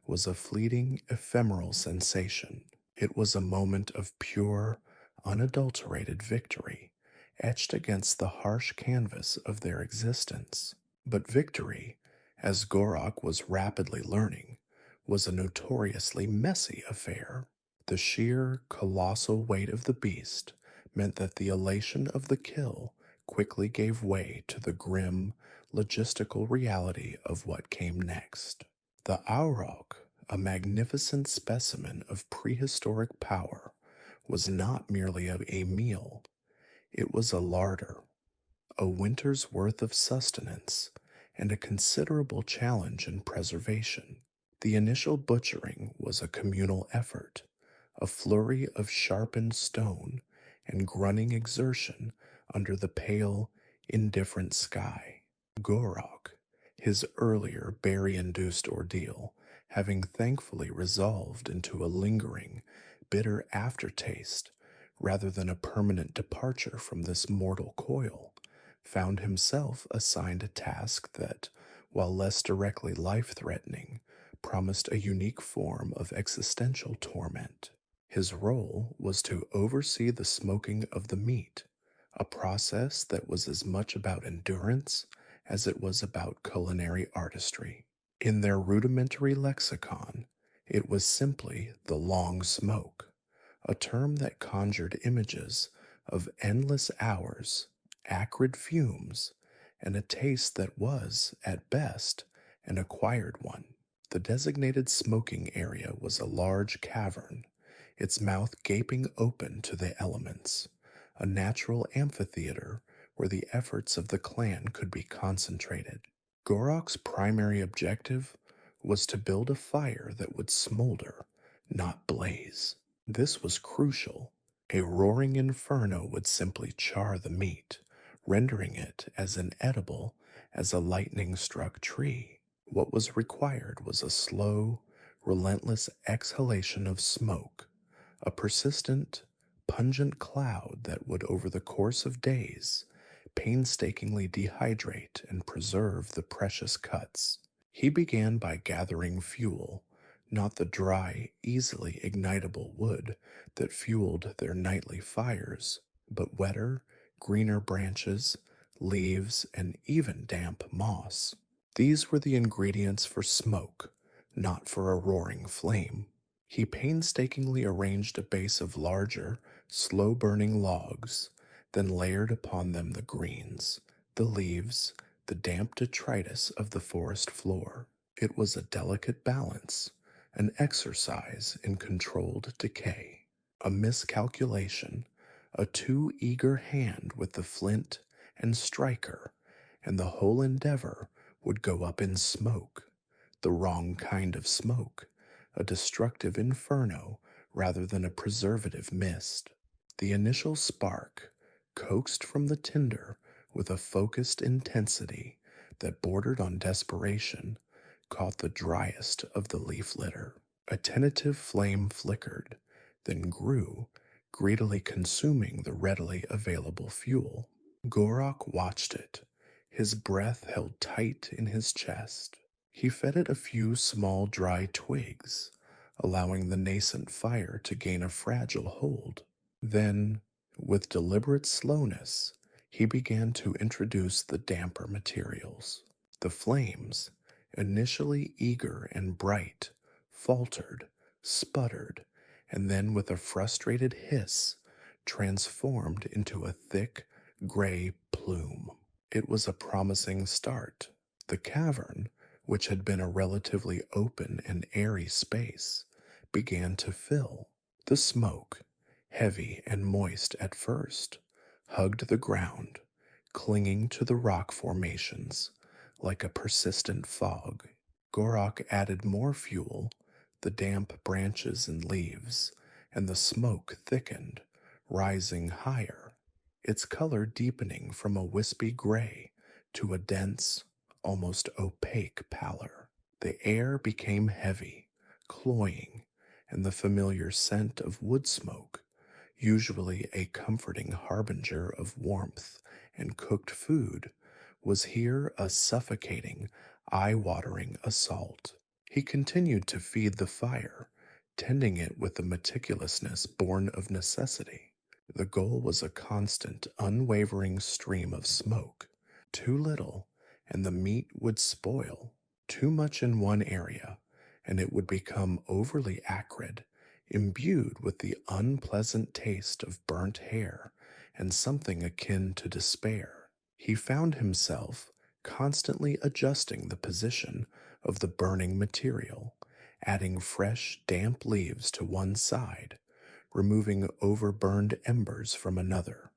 A: was a fleeting, ephemeral sensation. It was a moment of pure, unadulterated victory, etched against the harsh canvas of their existence. But victory, as Gorok was rapidly learning, was a notoriously messy affair. The sheer, colossal weight of the beast meant that the elation of the kill quickly gave way to the grim, logistical reality of what came next. The Auroch, a magnificent specimen of prehistoric power, was not merely a meal. It was a larder, a winter's worth of sustenance, and a considerable challenge in preservation. The initial butchering was a communal effort, a flurry of sharpened stone and grunting exertion under the pale, indifferent sky. Gorok, his earlier berry-induced ordeal, having thankfully resolved into a lingering, bitter aftertaste rather than a permanent departure from this mortal coil, found himself assigned a task that, while less directly life-threatening, promised a unique form of existential torment. His role was to oversee the smoking of the meat, a process that was as much about endurance as it was about culinary artistry. In their rudimentary lexicon, it was simply the long smoke, a term that conjured images of endless hours, acrid fumes, and a taste that was, at best, an acquired one. The designated smoking area was a large cavern, its mouth gaping open to the elements, a natural amphitheater where the efforts of the clan could be concentrated. Gorok's primary objective was to build a fire that would smolder, not blaze. This was crucial. A roaring inferno would simply char the meat, rendering it as inedible as a lightning-struck tree. What was required was a slow, relentless exhalation of smoke, a persistent, pungent cloud that would, over the course of days, painstakingly dehydrate and preserve the precious cuts. He began by gathering fuel, not the dry, easily ignitable wood that fueled their nightly fires, but wetter, greener branches, leaves, and even damp moss. These were the ingredients for smoke, not for a roaring flame. He painstakingly arranged a base of larger, slow burning logs, then layered upon them the greens, the leaves, the damp detritus of the forest floor. It was a delicate balance, an exercise in controlled decay, a miscalculation, a too eager hand with the flint and striker, and the whole endeavor would go up in smoke, the wrong kind of smoke, a destructive inferno rather than a preservative mist. The initial spark, coaxed from the tinder with a focused intensity that bordered on desperation, caught the driest of the leaf litter. A tentative flame flickered, then grew, greedily consuming the readily available fuel. Gorok watched it, his breath held tight in his chest. He fed it a few small dry twigs, allowing the nascent fire to gain a fragile hold. Then, with deliberate slowness, he began to introduce the damper materials. The flames, initially eager and bright, faltered, sputtered, and then with a frustrated hiss, transformed into a thick, gray plume. It was a promising start. The cavern, which had been a relatively open and airy space, began to fill. The smoke, heavy and moist at first, hugged the ground, clinging to the rock formations like a persistent fog. Gorok added more fuel, the damp branches and leaves, and the smoke thickened, rising higher, its color deepening from a wispy gray to a dense, almost opaque pallor. The air became heavy, cloying, and the familiar scent of wood smoke, usually a comforting harbinger of warmth and cooked food, was here a suffocating, eye-watering assault. He continued to feed the fire, tending it with the meticulousness born of necessity. The goal was a constant, unwavering stream of smoke. Too little, and the meat would spoil. Too much in one area, and it would become overly acrid, imbued with the unpleasant taste of burnt hair and something akin to despair. He found himself constantly adjusting the position of the burning material, adding fresh, damp leaves to one side, removing overburned embers from another,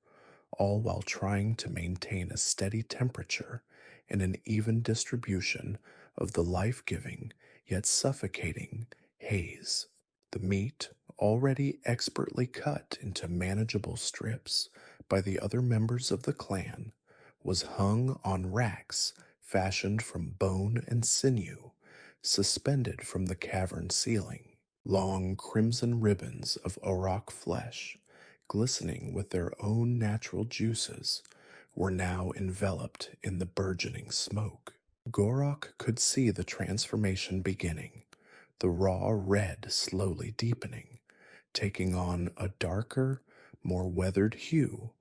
A: all while trying to maintain a steady temperature and an even distribution of the life-giving yet suffocating haze. The meat, already expertly cut into manageable strips by the other members of the clan, was hung on racks fashioned from bone and sinew, suspended from the cavern ceiling. Long crimson ribbons of auroch flesh, glistening with their own natural juices, were now enveloped in the burgeoning smoke. Gorok could see the transformation beginning, the raw red slowly deepening, taking on a darker, more weathered hue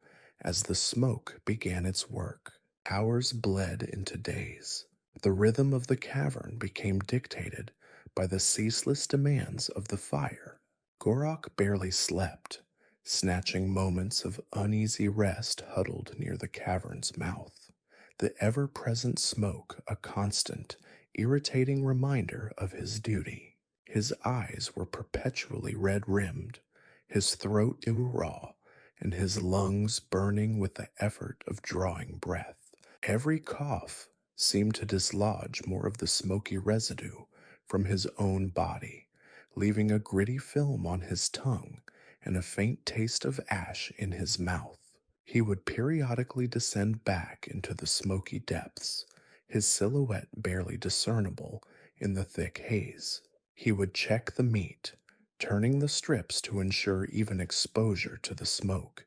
A: as the smoke began its work. Hours bled into days. The rhythm of the cavern became dictated by the ceaseless demands of the fire. Gorok barely slept, snatching moments of uneasy rest huddled near the cavern's mouth, the ever-present smoke a constant, irritating reminder of his duty. His eyes were perpetually red-rimmed, his throat raw, and his lungs burning with the effort of drawing breath. Every cough seemed to dislodge more of the smoky residue from his own body, leaving a gritty film on his tongue and a faint taste of ash in his mouth. He would periodically descend back into the smoky depths, his silhouette barely discernible in the thick haze. He would check the meat, turning the strips to ensure even exposure to the smoke,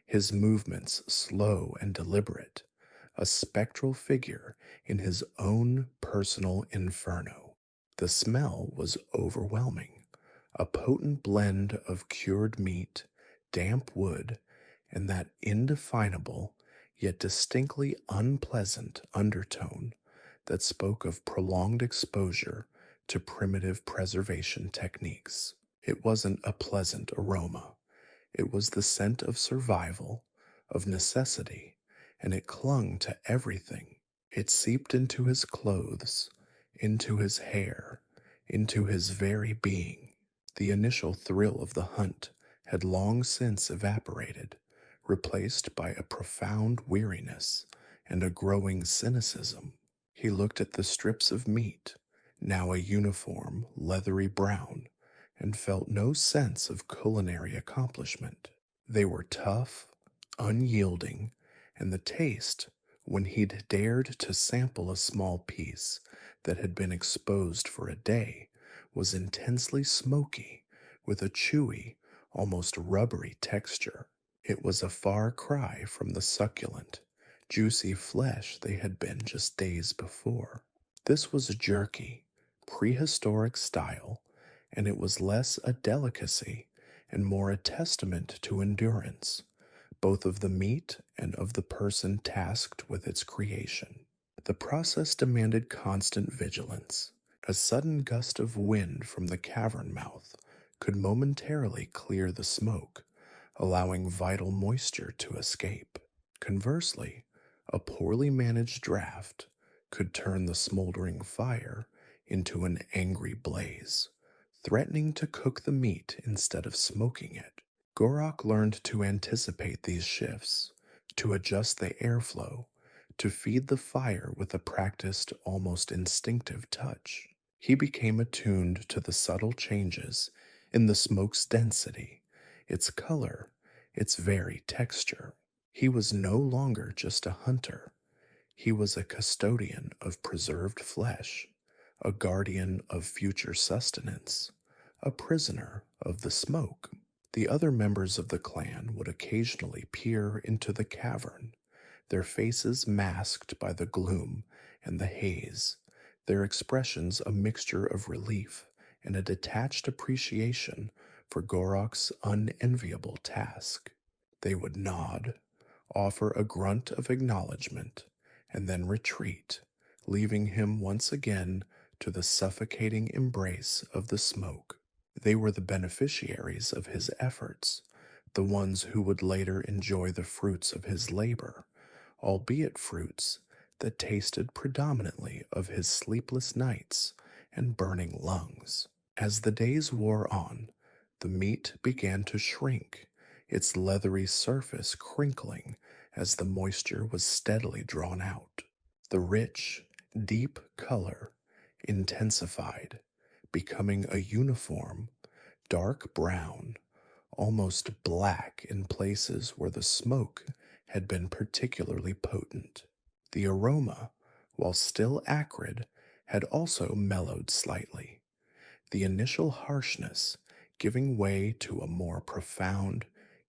A: his movements slow and deliberate, a spectral figure in his own personal inferno. The smell was overwhelming, a potent blend of cured meat, damp wood, and that indefinable yet distinctly unpleasant undertone that spoke of prolonged exposure to primitive preservation techniques. It wasn't a pleasant aroma. It was the scent of survival, of necessity, and it clung to everything. It seeped into his clothes, into his hair, into his very being. The initial thrill of the hunt had long since evaporated, replaced by a profound weariness and a growing cynicism. He looked at the strips of meat, now a uniform, leathery brown, and felt no sense of culinary accomplishment. They were tough, unyielding, and the taste, when he'd dared to sample a small piece that had been exposed for a day, was intensely smoky, with a chewy, almost rubbery texture. It was a far cry from the succulent, juicy flesh they had been just days before. This was jerky, prehistoric style, and it was less a delicacy and more a testament to endurance, both of the meat and of the person tasked with its creation. The process demanded constant vigilance. A sudden gust of wind from the cavern mouth could momentarily clear the smoke, allowing vital moisture to escape. Conversely, a poorly managed draft could turn the smoldering fire into an angry blaze, threatening to cook the meat instead of smoking it. Gorok learned to anticipate these shifts, to adjust the airflow, to feed the fire with a practiced, almost instinctive touch. He became attuned to the subtle changes in the smoke's density, its color, its very texture. He was no longer just a hunter. He was a custodian of preserved flesh, a guardian of future sustenance, a prisoner of the smoke. The other members of the clan would occasionally peer into the cavern, their faces masked by the gloom and the haze, their expressions a mixture of relief and a detached appreciation for Gorok's unenviable task. They would nod, offer a grunt of acknowledgement, and then retreat, leaving him once again to the suffocating embrace of the smoke. They were the beneficiaries of his efforts, the ones who would later enjoy the fruits of his labor, albeit fruits that tasted predominantly of his sleepless nights and burning lungs. As the days wore on, the meat began to shrink, its leathery surface crinkling as the moisture was steadily drawn out. The rich, deep color intensified, becoming a uniform, dark brown, almost black in places where the smoke had been particularly potent. The aroma, while still acrid, had also mellowed slightly, the initial harshness giving way to a more profound,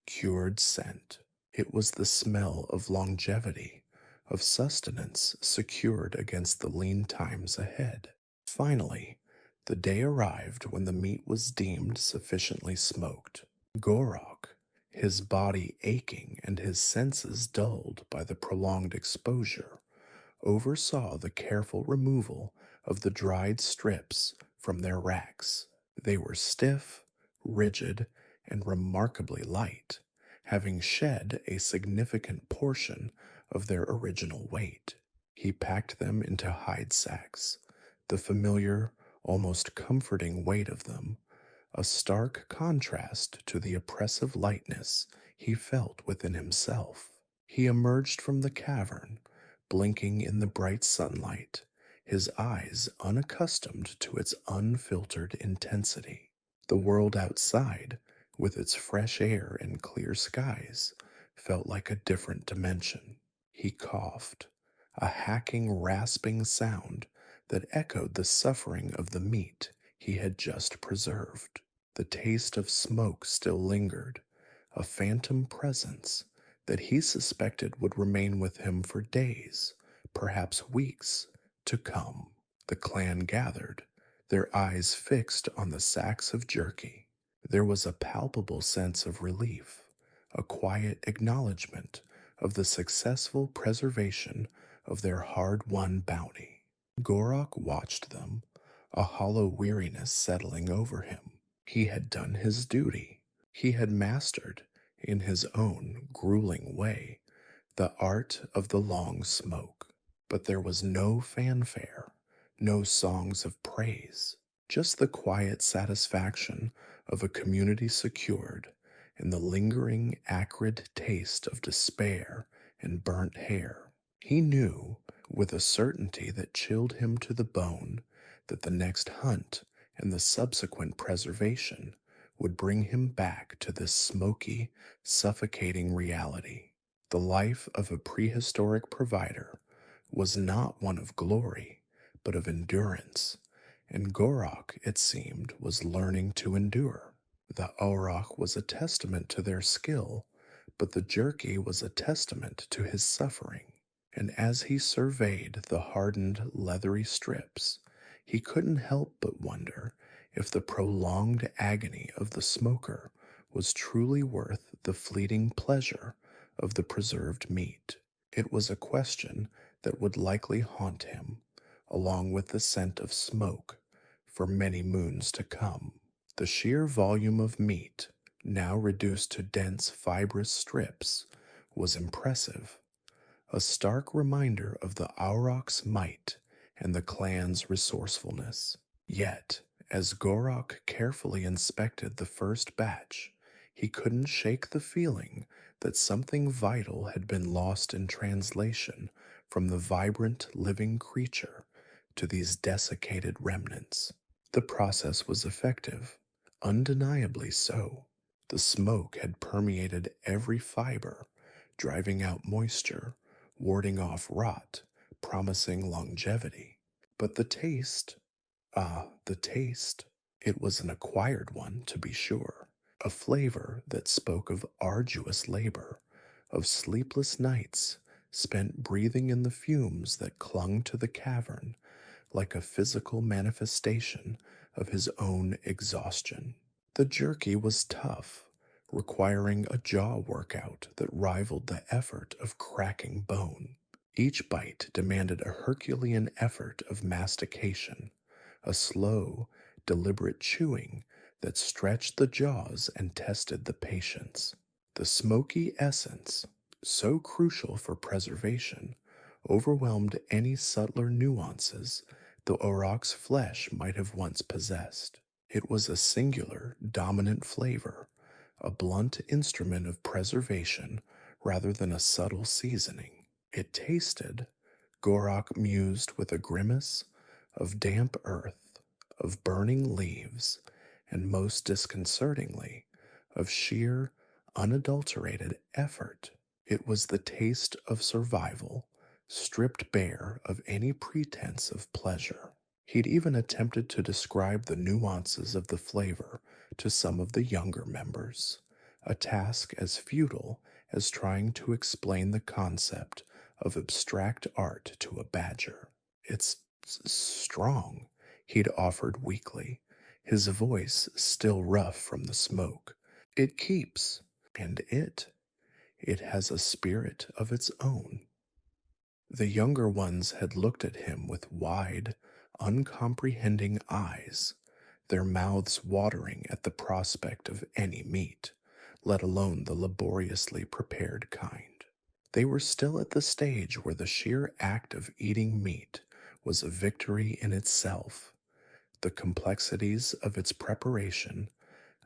A: cured scent. It was the smell of longevity, of sustenance secured against the lean times ahead. Finally, the day arrived when the meat was deemed sufficiently smoked. Gorok, his body aching and his senses dulled by the prolonged exposure, oversaw the careful removal of the dried strips from their racks. They were stiff, rigid, and remarkably light, having shed a significant portion of their original weight. He packed them into hide sacks, the familiar, almost comforting weight of them, a stark contrast to the oppressive lightness he felt within himself. He emerged from the cavern, blinking in the bright sunlight, his eyes unaccustomed to its unfiltered intensity. The world outside, with its fresh air and clear skies, felt like a different dimension. He coughed, a hacking, rasping sound that echoed the suffering of the meat he had just preserved. The taste of smoke still lingered, a phantom presence that he suspected would remain with him for days, perhaps weeks, to come. The clan gathered, their eyes fixed on the sacks of jerky. There was a palpable sense of relief, a quiet acknowledgement of the successful preservation of their hard won bounty. Gorok watched them, a hollow weariness settling over him. He had done his duty. He had mastered, in his own grueling way, the art of the long smoke. But there was no fanfare, no songs of praise, just the quiet satisfaction of a community secured and the lingering acrid taste of despair and burnt hair. He knew, with a certainty that chilled him to the bone, that the next hunt and the subsequent preservation would bring him back to this smoky, suffocating reality. The life of a prehistoric provider was not one of glory, but of endurance, and Gorok, it seemed, was learning to endure. The auroch was a testament to their skill, but the jerky was a testament to his suffering. And as he surveyed the hardened, leathery strips, he couldn't help but wonder if the prolonged agony of the smoker was truly worth the fleeting pleasure of the preserved meat. It was a question that would likely haunt him, along with the scent of smoke, for many moons to come. The sheer volume of meat, now reduced to dense fibrous strips, was impressive, a stark reminder of the auroch's might and the clan's resourcefulness. Yet, as Gorok carefully inspected the first batch, he couldn't shake the feeling that something vital had been lost in translation from the vibrant living creature to these desiccated remnants. The process was effective, undeniably so. The smoke had permeated every fiber, driving out moisture, warding off rot, promising longevity. But the taste, the taste. It was an acquired one, to be sure, a flavor that spoke of arduous labor, of sleepless nights spent breathing in the fumes that clung to the cavern like a physical manifestation of his own exhaustion. The jerky was tough, requiring a jaw workout that rivaled the effort of cracking bone. Each bite demanded a Herculean effort of mastication, a slow, deliberate chewing that stretched the jaws and tested the patience. The smoky essence, so crucial for preservation, overwhelmed any subtler nuances the auroch's flesh might have once possessed. It was a singular, dominant flavor, a blunt instrument of preservation rather than a subtle seasoning. It tasted, Gorok mused with a grimace, of damp earth, of burning leaves, and most disconcertingly, of sheer, unadulterated effort. It was the taste of survival, stripped bare of any pretense of pleasure. He'd even attempted to describe the nuances of the flavor to some of the younger members, a task as futile as trying to explain the concept of abstract art to a badger. It's strong, he'd offered weakly, his voice still rough from the smoke. It keeps, and it has a spirit of its own. The younger ones had looked at him with wide, uncomprehending eyes, their mouths watering at the prospect of any meat, let alone the laboriously prepared kind. They were still at the stage where the sheer act of eating meat was a victory in itself, the complexities of its preparation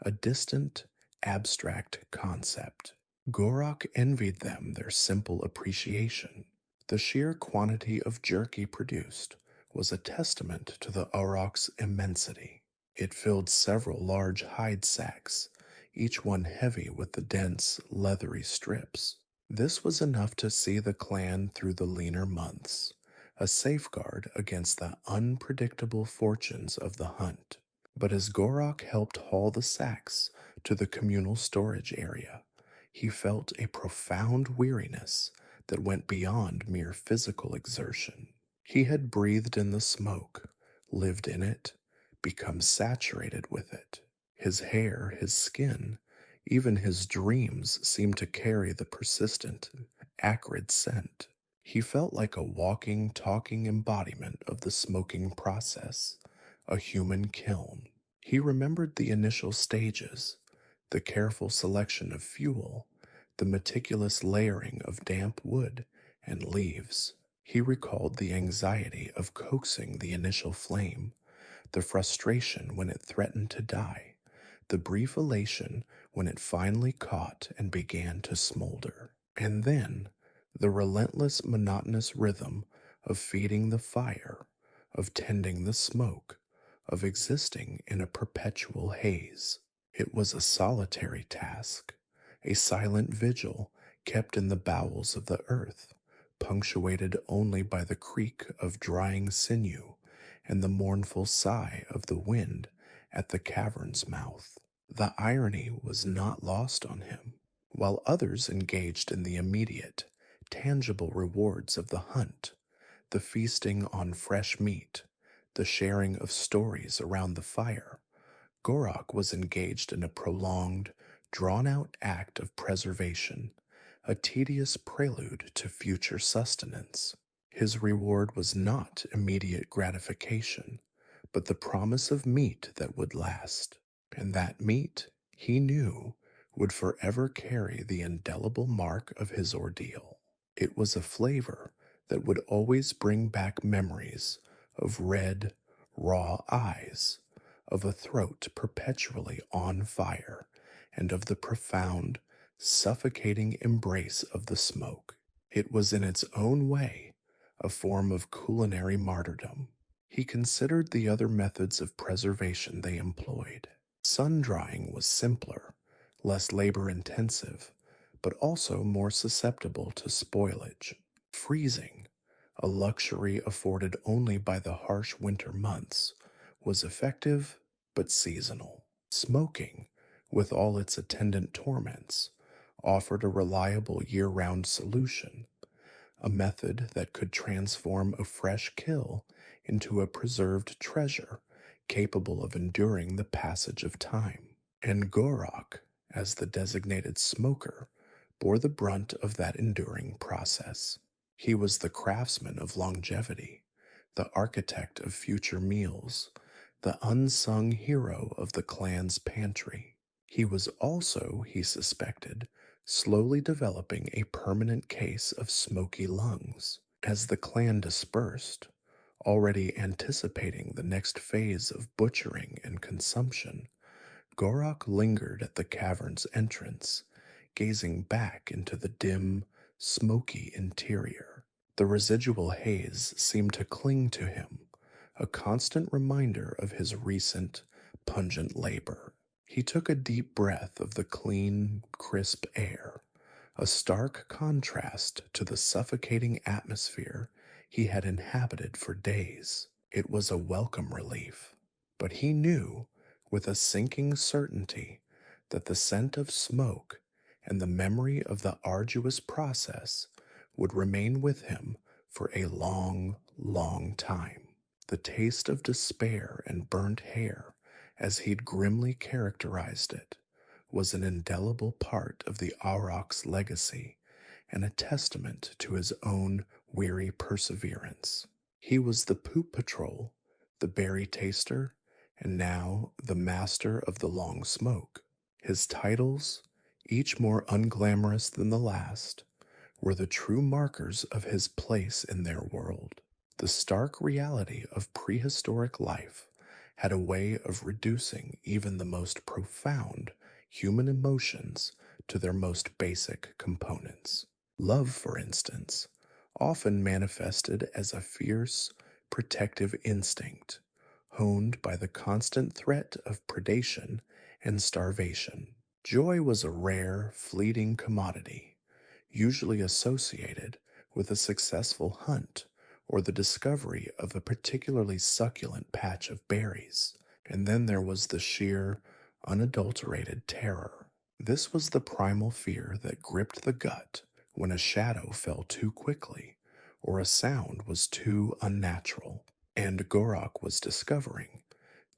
A: a distant, abstract concept. Gorok envied them their simple appreciation. The sheer quantity of jerky produced was a testament to the auroch's immensity. It filled several large hide sacks, each one heavy with the dense, leathery strips. This was enough to see the clan through the leaner months, a safeguard against the unpredictable fortunes of the hunt. But as Gorok helped haul the sacks to the communal storage area, he felt a profound weariness that went beyond mere physical exertion. He had breathed in the smoke, lived in it, become saturated with it. His hair, his skin, even his dreams seemed to carry the persistent, acrid scent. He felt like a walking, talking embodiment of the smoking process, a human kiln. He remembered the initial stages, the careful selection of fuel, the meticulous layering of damp wood and leaves. He recalled the anxiety of coaxing the initial flame, the frustration when it threatened to die, the brief elation when it finally caught and began to smolder. And then the relentless, monotonous rhythm of feeding the fire, of tending the smoke, of existing in a perpetual haze. It was a solitary task, a silent vigil kept in the bowels of the earth, punctuated only by the creak of drying sinew and the mournful sigh of the wind at the cavern's mouth. The irony was not lost on him. While others engaged in the immediate, tangible rewards of the hunt, the feasting on fresh meat, the sharing of stories around the fire, Gorok was engaged in a prolonged, drawn out act of preservation, a tedious prelude to future sustenance. His reward was not immediate gratification, but the promise of meat that would last. And that meat, he knew, would forever carry the indelible mark of his ordeal. It was a flavor that would always bring back memories of red, raw eyes, of a throat perpetually on fire, and of the profound, suffocating embrace of the smoke. It was in its own way a form of culinary martyrdom. He considered the other methods of preservation they employed. Sun drying was simpler, less labor intensive, but also more susceptible to spoilage. Freezing, a luxury afforded only by the harsh winter months, was effective but seasonal. Smoking, with all its attendant torments, offered a reliable year round solution, a method that could transform a fresh kill into a preserved treasure capable of enduring the passage of time. And Gorok, as the designated smoker, bore the brunt of that enduring process. He was the craftsman of longevity, the architect of future meals, the unsung hero of the clan's pantry. He was also, he suspected, slowly developing a permanent case of smoky lungs. As the clan dispersed, already anticipating the next phase of butchering and consumption, Gorok lingered at the cavern's entrance, gazing back into the dim, smoky interior. The residual haze seemed to cling to him, a constant reminder of his recent, pungent labor. He took a deep breath of the clean, crisp air, a stark contrast to the suffocating atmosphere he had inhabited for days. It was a welcome relief, but he knew, with a sinking certainty, that the scent of smoke and the memory of the arduous process would remain with him for a long, long time. The taste of despair and burnt hair, as he'd grimly characterized it, was an indelible part of the Auroch's legacy and a testament to his own weary perseverance. He was the poop patrol, the berry taster, and now the master of the long smoke. His titles, each more unglamorous than the last, were the true markers of his place in their world. The stark reality of prehistoric life had a way of reducing even the most profound human emotions to their most basic components. Love, for instance, often manifested as a fierce, protective instinct, honed by the constant threat of predation and starvation. Joy was a rare, fleeting commodity, usually associated with a successful hunt or the discovery of a particularly succulent patch of berries. And then there was the sheer, unadulterated terror. This was the primal fear that gripped the gut when a shadow fell too quickly or a sound was too unnatural. And Gorak was discovering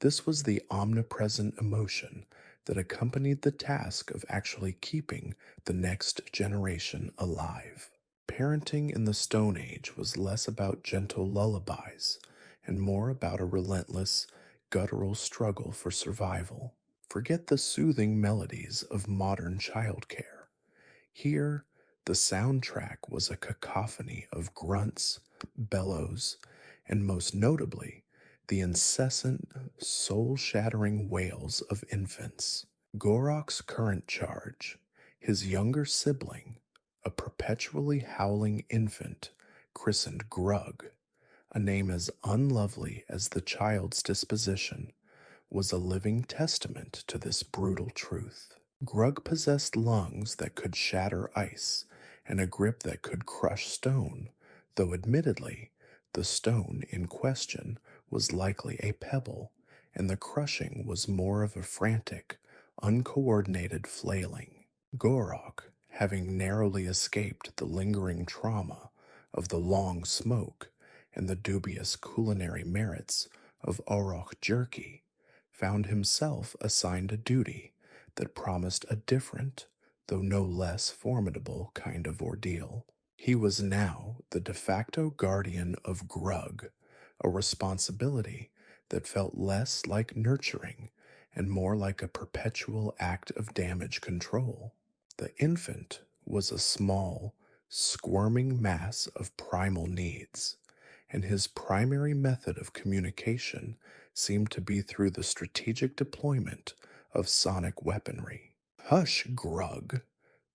A: this was the omnipresent emotion that accompanied the task of actually keeping the next generation alive. Parenting in the Stone Age was less about gentle lullabies and more about a relentless, guttural struggle for survival. Forget the soothing melodies of modern childcare. Here, the soundtrack was a cacophony of grunts, bellows, and most notably, the incessant, soul shattering wails of infants. Gorak's current charge, his younger sibling, a perpetually howling infant christened Grug, a name as unlovely as the child's disposition, was a living testament to this brutal truth. Grug possessed lungs that could shatter ice and a grip that could crush stone, though admittedly, the stone in question was likely a pebble, and the crushing was more of a frantic, uncoordinated flailing. Gorok, having narrowly escaped the lingering trauma of the long smoke and the dubious culinary merits of Oroch jerky, found himself assigned a duty that promised a different, though no less formidable kind of ordeal. He was now the de facto guardian of Grug, a responsibility that felt less like nurturing and more like a perpetual act of damage control. The infant was a small, squirming mass of primal needs, and his primary method of communication seemed to be through the strategic deployment of sonic weaponry. Hush, Grug,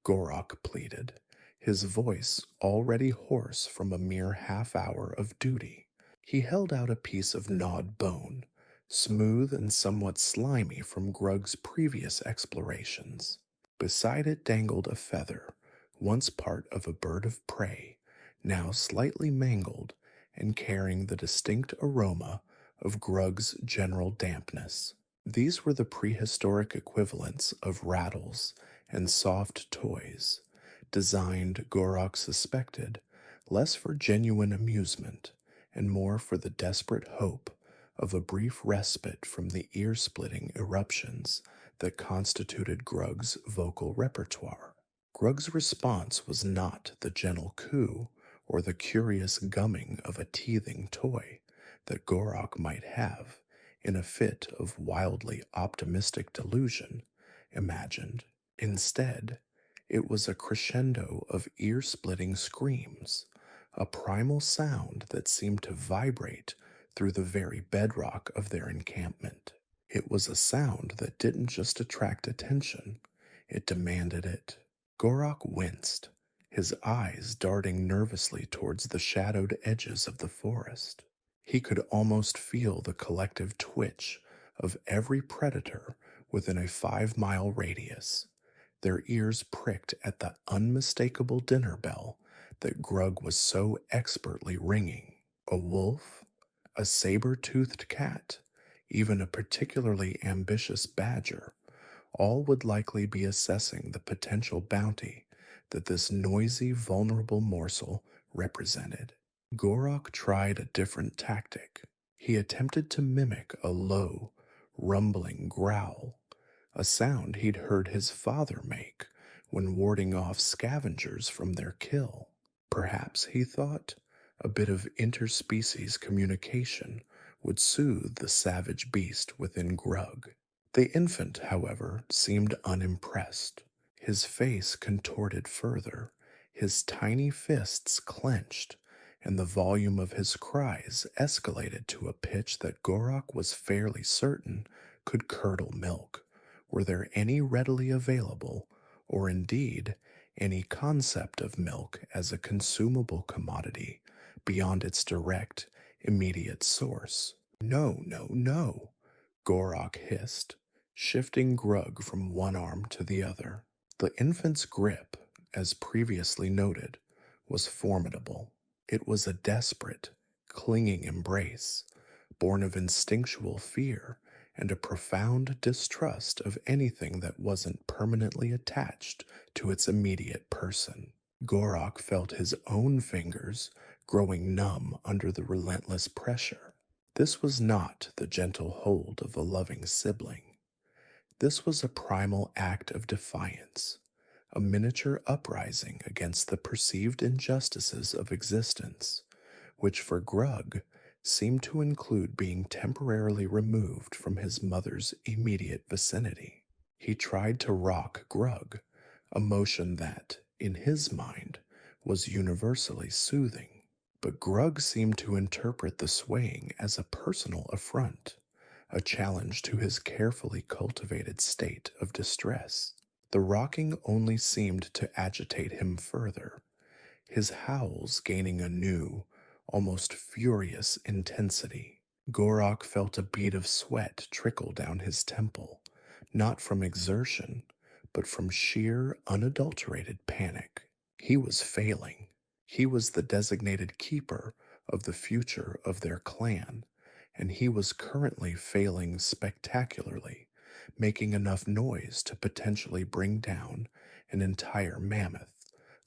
A: Gorok pleaded, his voice already hoarse from a mere half hour of duty. He held out a piece of gnawed bone, smooth and somewhat slimy from Grug's previous explorations. Beside it dangled a feather, once part of a bird of prey, now slightly mangled and carrying the distinct aroma of Grug's general dampness. These were the prehistoric equivalents of rattles and soft toys, designed, Gorok suspected, less for genuine amusement and more for the desperate hope of a brief respite from the ear-splitting eruptions that constituted Grug's vocal repertoire. Grug's response was not the gentle coo or the curious gumming of a teething toy that Gorok might have, in a fit of wildly optimistic delusion, imagined. Instead, it was a crescendo of ear-splitting screams, a primal sound that seemed to vibrate through the very bedrock of their encampment. It was a sound that didn't just attract attention, it demanded it. Gorok winced, his eyes darting nervously towards the shadowed edges of the forest. He could almost feel the collective twitch of every predator within a 5-mile radius. Their ears pricked at the unmistakable dinner bell that Grug was so expertly ringing. A wolf, a saber-toothed cat, even a particularly ambitious badger, all would likely be assessing the potential bounty that this noisy, vulnerable morsel represented. Gorok tried a different tactic. He attempted to mimic a low, rumbling growl, a sound he'd heard his father make when warding off scavengers from their kill. Perhaps, he thought, a bit of interspecies communication would soothe the savage beast within Grug. The infant, however, seemed unimpressed. His face contorted further, his tiny fists clenched, and the volume of his cries escalated to a pitch that Gorok was fairly certain could curdle milk, were there any readily available, or indeed any concept of milk as a consumable commodity beyond its direct, immediate source. No, no, no, Gorok hissed, shifting Grug from one arm to the other. The infant's grip, as previously noted, was formidable. It was a desperate, clinging embrace, born of instinctual fear and a profound distrust of anything that wasn't permanently attached to its immediate person. Gorok felt his own fingers growing numb under the relentless pressure. This was not the gentle hold of a loving sibling. This was a primal act of defiance, a miniature uprising against the perceived injustices of existence, which for Grug seemed to include being temporarily removed from his mother's immediate vicinity. He tried to rock Grug, a motion that, in his mind, was universally soothing. But Grug seemed to interpret the swaying as a personal affront, a challenge to his carefully cultivated state of distress. The rocking only seemed to agitate him further, his howls gaining a new, almost furious intensity. Gorok felt a bead of sweat trickle down his temple, not from exertion, but from sheer, unadulterated panic. He was failing. He was the designated keeper of the future of their clan, and he was currently failing spectacularly, making enough noise to potentially bring down an entire mammoth,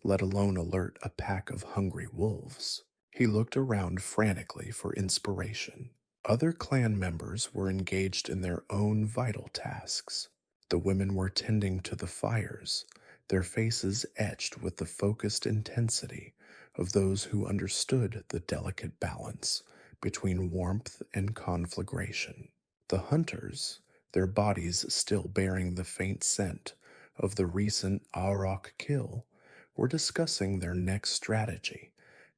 A: let alone alert a pack of hungry wolves. He looked around frantically for inspiration. Other clan members were engaged in their own vital tasks. The women were tending to the fires, their faces etched with the focused intensity of those who understood the delicate balance between warmth and conflagration. The hunters, their bodies still bearing the faint scent of the recent Auroch kill, were discussing their next strategy,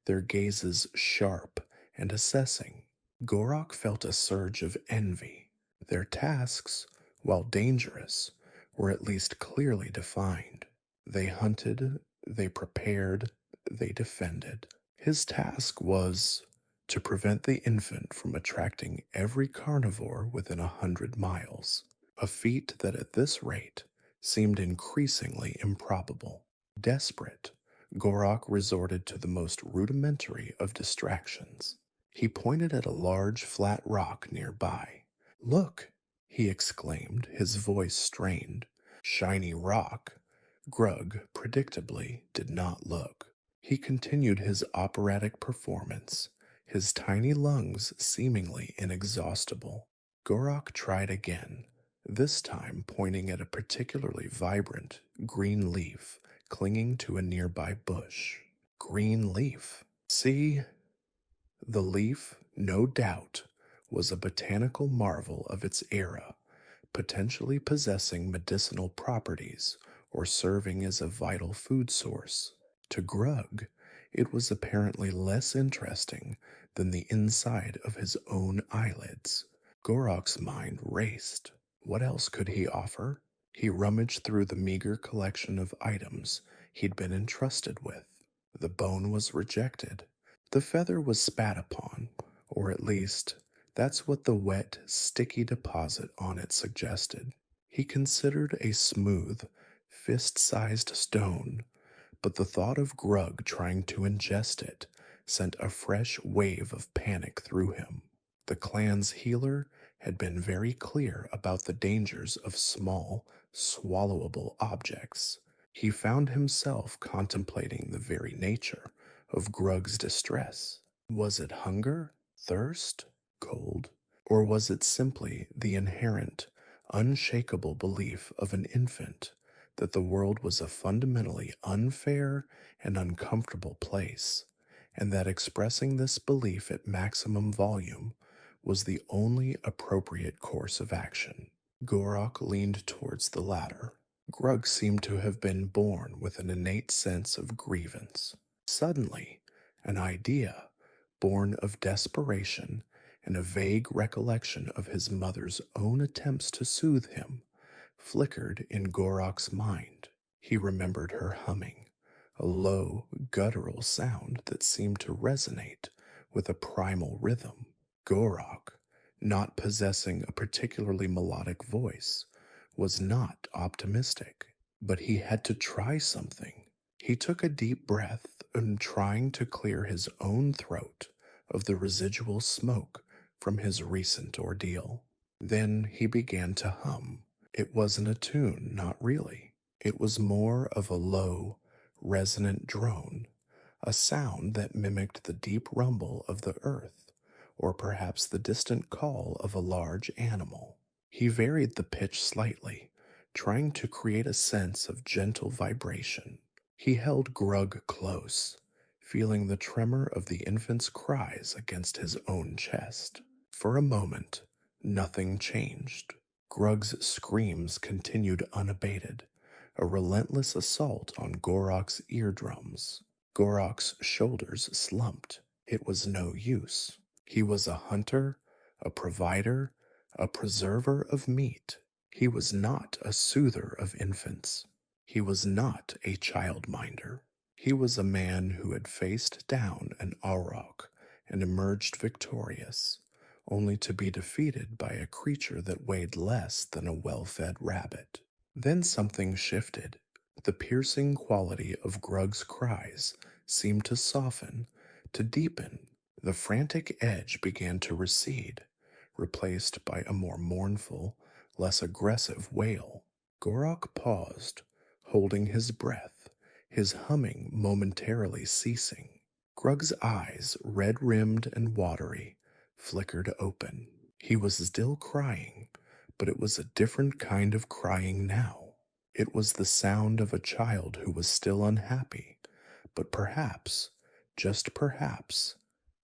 A: their gazes sharp and assessing. Gorok felt a surge of envy. Their tasks, while dangerous, were at least clearly defined. They hunted, they prepared, they defended. His task was to prevent the infant from attracting every carnivore within 100 miles, a feat that at this rate seemed increasingly improbable. Desperate, Gorok resorted to the most rudimentary of distractions. He pointed at a large flat rock nearby. "Look!" he exclaimed, his voice strained. Shiny rock. Grug, predictably, did not look. He continued his operatic performance, his tiny lungs seemingly inexhaustible. Gorok tried again, this time pointing at a particularly vibrant green leaf clinging to a nearby bush. Green leaf. See? The leaf, no doubt, was a botanical marvel of its era, potentially possessing medicinal properties or serving as a vital food source. To Grug, it was apparently less interesting than the inside of his own eyelids. Gorok's mind raced. What else could he offer? He rummaged through the meager collection of items he'd been entrusted with. The bone was rejected. The feather was spat upon, or at least, that's what the wet, sticky deposit on it suggested. He considered a smooth, fist-sized stone, but the thought of Grug trying to ingest it sent a fresh wave of panic through him. The clan's healer had been very clear about the dangers of small, swallowable objects. He found himself contemplating the very nature of Grug's distress. Was it hunger, thirst, cold, or was it simply the inherent, unshakable belief of an infant that the world was a fundamentally unfair and uncomfortable place, and that expressing this belief at maximum volume was the only appropriate course of action? Gorok leaned towards the latter. Grug seemed to have been born with an innate sense of grievance. Suddenly, an idea, born of desperation and a vague recollection of his mother's own attempts to soothe him, flickered in Gorok's mind. He remembered her humming, a low, guttural sound that seemed to resonate with a primal rhythm. Gorok, not possessing a particularly melodic voice, was not optimistic, but he had to try something. He took a deep breath and trying to clear his own throat of the residual smoke from his recent ordeal. Then he began to hum. It wasn't a tune, not really. It was more of a low, resonant drone, a sound that mimicked the deep rumble of the earth, or perhaps the distant call of a large animal. He varied the pitch slightly, trying to create a sense of gentle vibration. He held Grug close, feeling the tremor of the infant's cries against his own chest. For a moment, nothing changed. Grug's screams continued unabated, a relentless assault on Gorok's eardrums. Gorok's shoulders slumped. It was no use. He was a hunter, a provider, a preserver of meat. He was not a soother of infants. He was not a childminder. He was a man who had faced down an Auroch and emerged victorious, only to be defeated by a creature that weighed less than a well-fed rabbit. Then something shifted. The piercing quality of Grug's cries seemed to soften, to deepen. The frantic edge began to recede, replaced by a more mournful, less aggressive wail. Gorok paused, holding his breath, his humming momentarily ceasing. Grug's eyes, red-rimmed and watery, flickered open. He was still crying, but it was a different kind of crying now. It was the sound of a child who was still unhappy, but perhaps, just perhaps,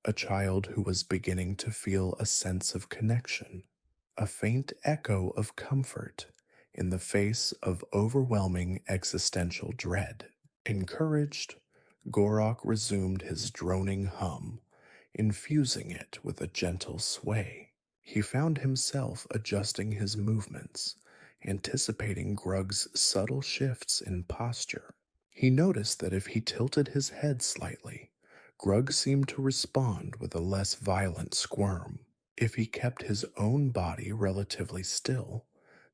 A: a child who was beginning to feel a sense of connection, a faint echo of comfort in the face of overwhelming existential dread. Encouraged, Gorok resumed his droning hum, infusing it with a gentle sway. He found himself adjusting his movements, anticipating Grug's subtle shifts in posture. He noticed that if he tilted his head slightly, Grug seemed to respond with a less violent squirm. If he kept his own body relatively still,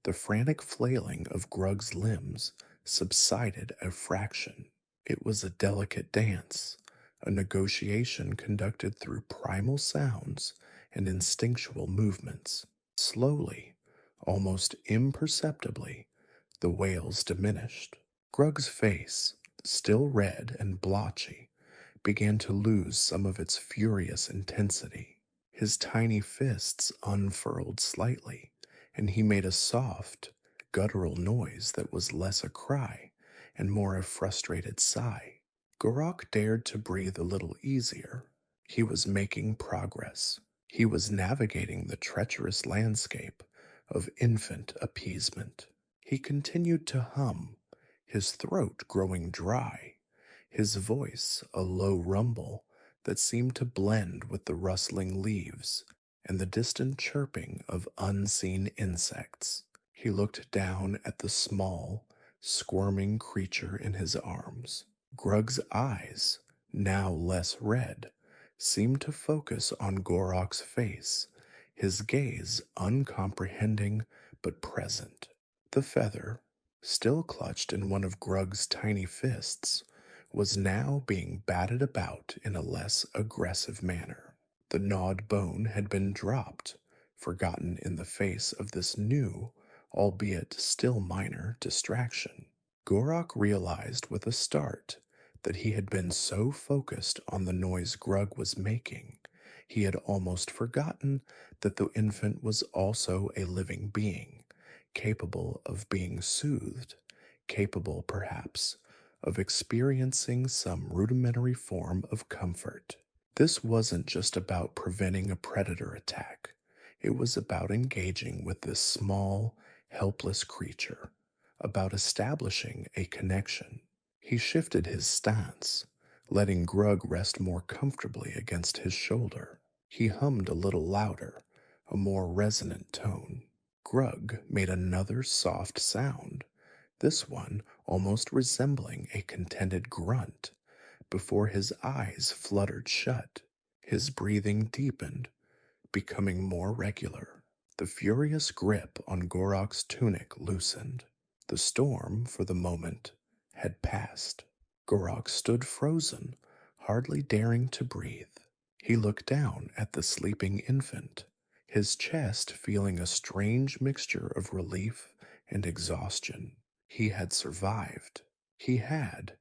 A: the frantic flailing of Grug's limbs subsided a fraction. It was a delicate dance, a negotiation conducted through primal sounds and instinctual movements. Slowly, almost imperceptibly, the wails diminished. Grug's face, still red and blotchy, began to lose some of its furious intensity. His tiny fists unfurled slightly, and he made a soft, guttural noise that was less a cry and more a frustrated sigh. Gorok dared to breathe a little easier. He was making progress. He was navigating the treacherous landscape of infant appeasement. He continued to hum, his throat growing dry, his voice a low rumble that seemed to blend with the rustling leaves and the distant chirping of unseen insects. He looked down at the small, squirming creature in his arms. Grug's eyes, now less red, seemed to focus on Gorok's face, his gaze uncomprehending but present. The feather, still clutched in one of Grug's tiny fists, was now being batted about in a less aggressive manner. The gnawed bone had been dropped, forgotten in the face of this new, albeit still minor, distraction. Gorok realized with a start that he had been so focused on the noise Grug was making, he had almost forgotten that the infant was also a living being, capable of being soothed, capable, perhaps, of experiencing some rudimentary form of comfort. This wasn't just about preventing a predator attack. It was about engaging with this small, helpless creature, about establishing a connection. He shifted his stance, letting Grug rest more comfortably against his shoulder. He hummed a little louder, a more resonant tone. Grug made another soft sound, this one almost resembling a contented grunt, before his eyes fluttered shut. His breathing deepened, becoming more regular. The furious grip on Gorok's tunic loosened. The storm, for the moment, had passed. Gorok stood frozen, hardly daring to breathe. He looked down at the sleeping infant, his chest feeling a strange mixture of relief and exhaustion. He had survived. He had,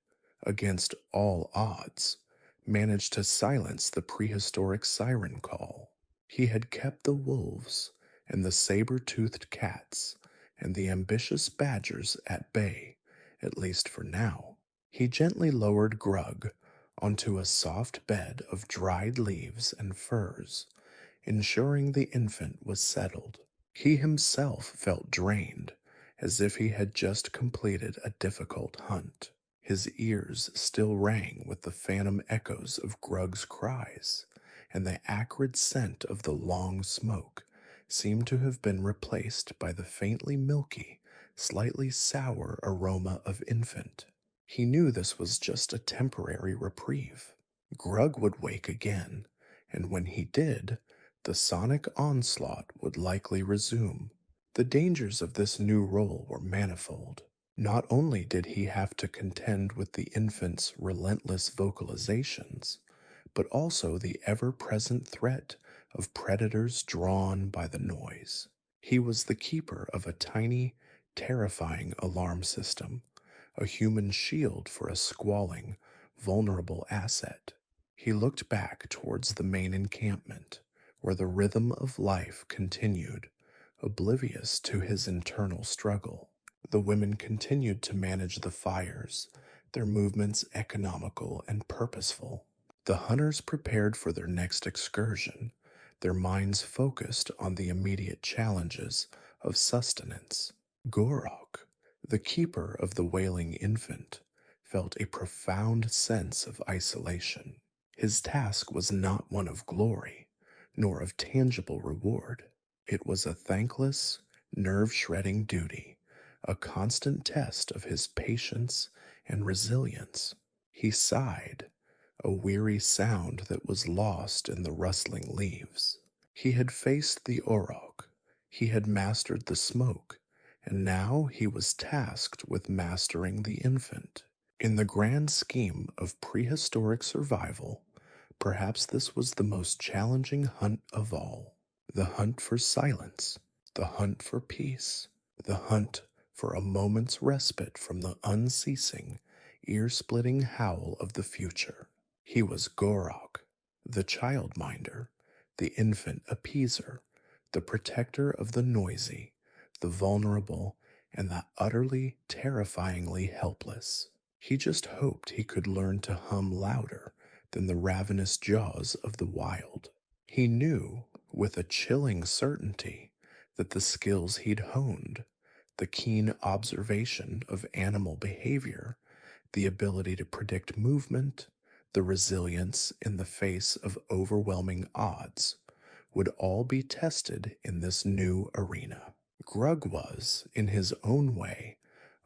A: against all odds, managed to silence the prehistoric siren call. He had kept the wolves and the saber-toothed cats and the ambitious badgers at bay, at least for now. He gently lowered Grug onto a soft bed of dried leaves and furs, ensuring the infant was settled. He himself felt drained, as if he had just completed a difficult hunt. His ears still rang with the phantom echoes of Grug's cries, and the acrid scent of the long smoke seemed to have been replaced by the faintly milky, slightly sour aroma of infant. He knew this was just a temporary reprieve. Grug would wake again, and when he did, the sonic onslaught would likely resume. The dangers of this new role were manifold. Not only did he have to contend with the infant's relentless vocalizations, but also the ever present threat of predators drawn by the noise. He was the keeper of a tiny, terrifying alarm system, a human shield for a squalling, vulnerable asset. He looked back towards the main encampment, where the rhythm of life continued, oblivious to his internal struggle. The women continued to manage the fires, their movements economical and purposeful. The hunters prepared for their next excursion, their minds focused on the immediate challenges of sustenance. Gorok, the keeper of the wailing infant, felt a profound sense of isolation. His task was not one of glory, nor of tangible reward. It was a thankless, nerve-shredding duty, a constant test of his patience and resilience. He sighed, a weary sound that was lost in the rustling leaves. He had faced the Orok, he had mastered the smoke, and now he was tasked with mastering the infant. In the grand scheme of prehistoric survival, perhaps this was the most challenging hunt of all. The hunt for silence, the hunt for peace, the hunt for a moment's respite from the unceasing, ear-splitting howl of the future. He was Gorok, the childminder, the infant appeaser, the protector of the noisy, the vulnerable, and the utterly, terrifyingly helpless. He just hoped he could learn to hum louder than the ravenous jaws of the wild. He knew, with a chilling certainty, that the skills he'd honed, the keen observation of animal behavior, the ability to predict movement, the resilience in the face of overwhelming odds, would all be tested in this new arena. Grug was, in his own way,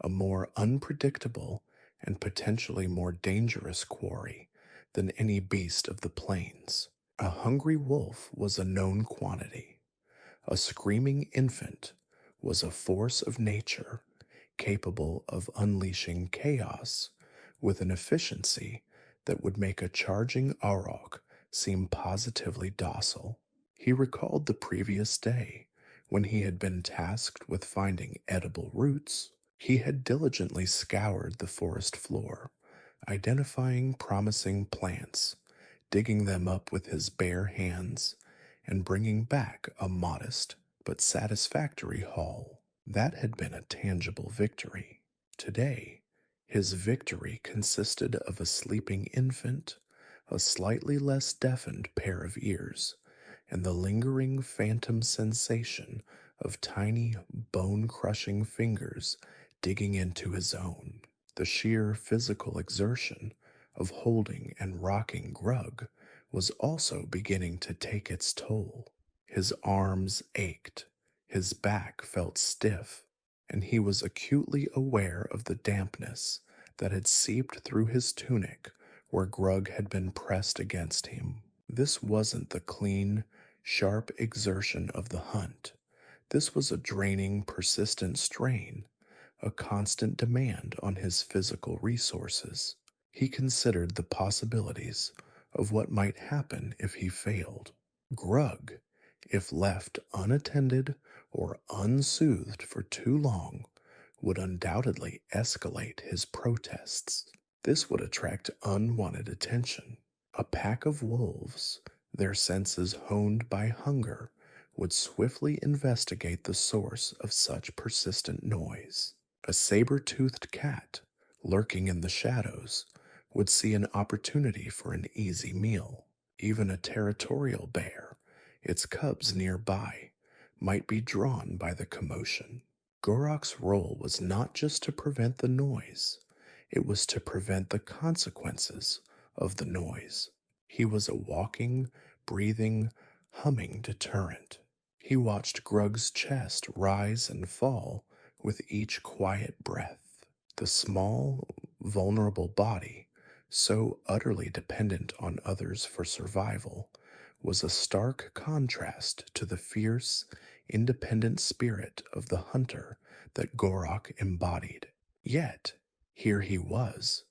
A: a more unpredictable and potentially more dangerous quarry than any beast of the plains. A hungry wolf was a known quantity. A screaming infant was a force of nature capable of unleashing chaos with an efficiency that would make a charging auroch seem positively docile. He recalled the previous day when he had been tasked with finding edible roots. He had diligently scoured the forest floor, identifying promising plants, digging them up with his bare hands, and bringing back a modest but satisfactory haul. That had been a tangible victory. Today, his victory consisted of a sleeping infant, a slightly less deafened pair of ears, and the lingering phantom sensation of tiny, bone-crushing fingers digging into his own. The sheer physical exertion of holding and rocking Grug was also beginning to take its toll. His arms ached, his back felt stiff, and he was acutely aware of the dampness that had seeped through his tunic where Grug had been pressed against him. This wasn't the clean, sharp exertion of the hunt. This was a draining, persistent strain, a constant demand on his physical resources. He considered the possibilities of what might happen if he failed. Grug, if left unattended or unsoothed for too long, would undoubtedly escalate his protests. This would attract unwanted attention. A pack of wolves, their senses honed by hunger, would swiftly investigate the source of such persistent noise. A saber-toothed cat, lurking in the shadows, would see an opportunity for an easy meal. Even a territorial bear, its cubs nearby, might be drawn by the commotion. Gorok's role was not just to prevent the noise, it was to prevent the consequences of the noise. He was a walking, breathing, humming deterrent. He watched Grug's chest rise and fall with each quiet breath. The small, vulnerable body, so utterly dependent on others for survival, was a stark contrast to the fierce, independent spirit of the hunter that Gorok embodied. Yet, here he was,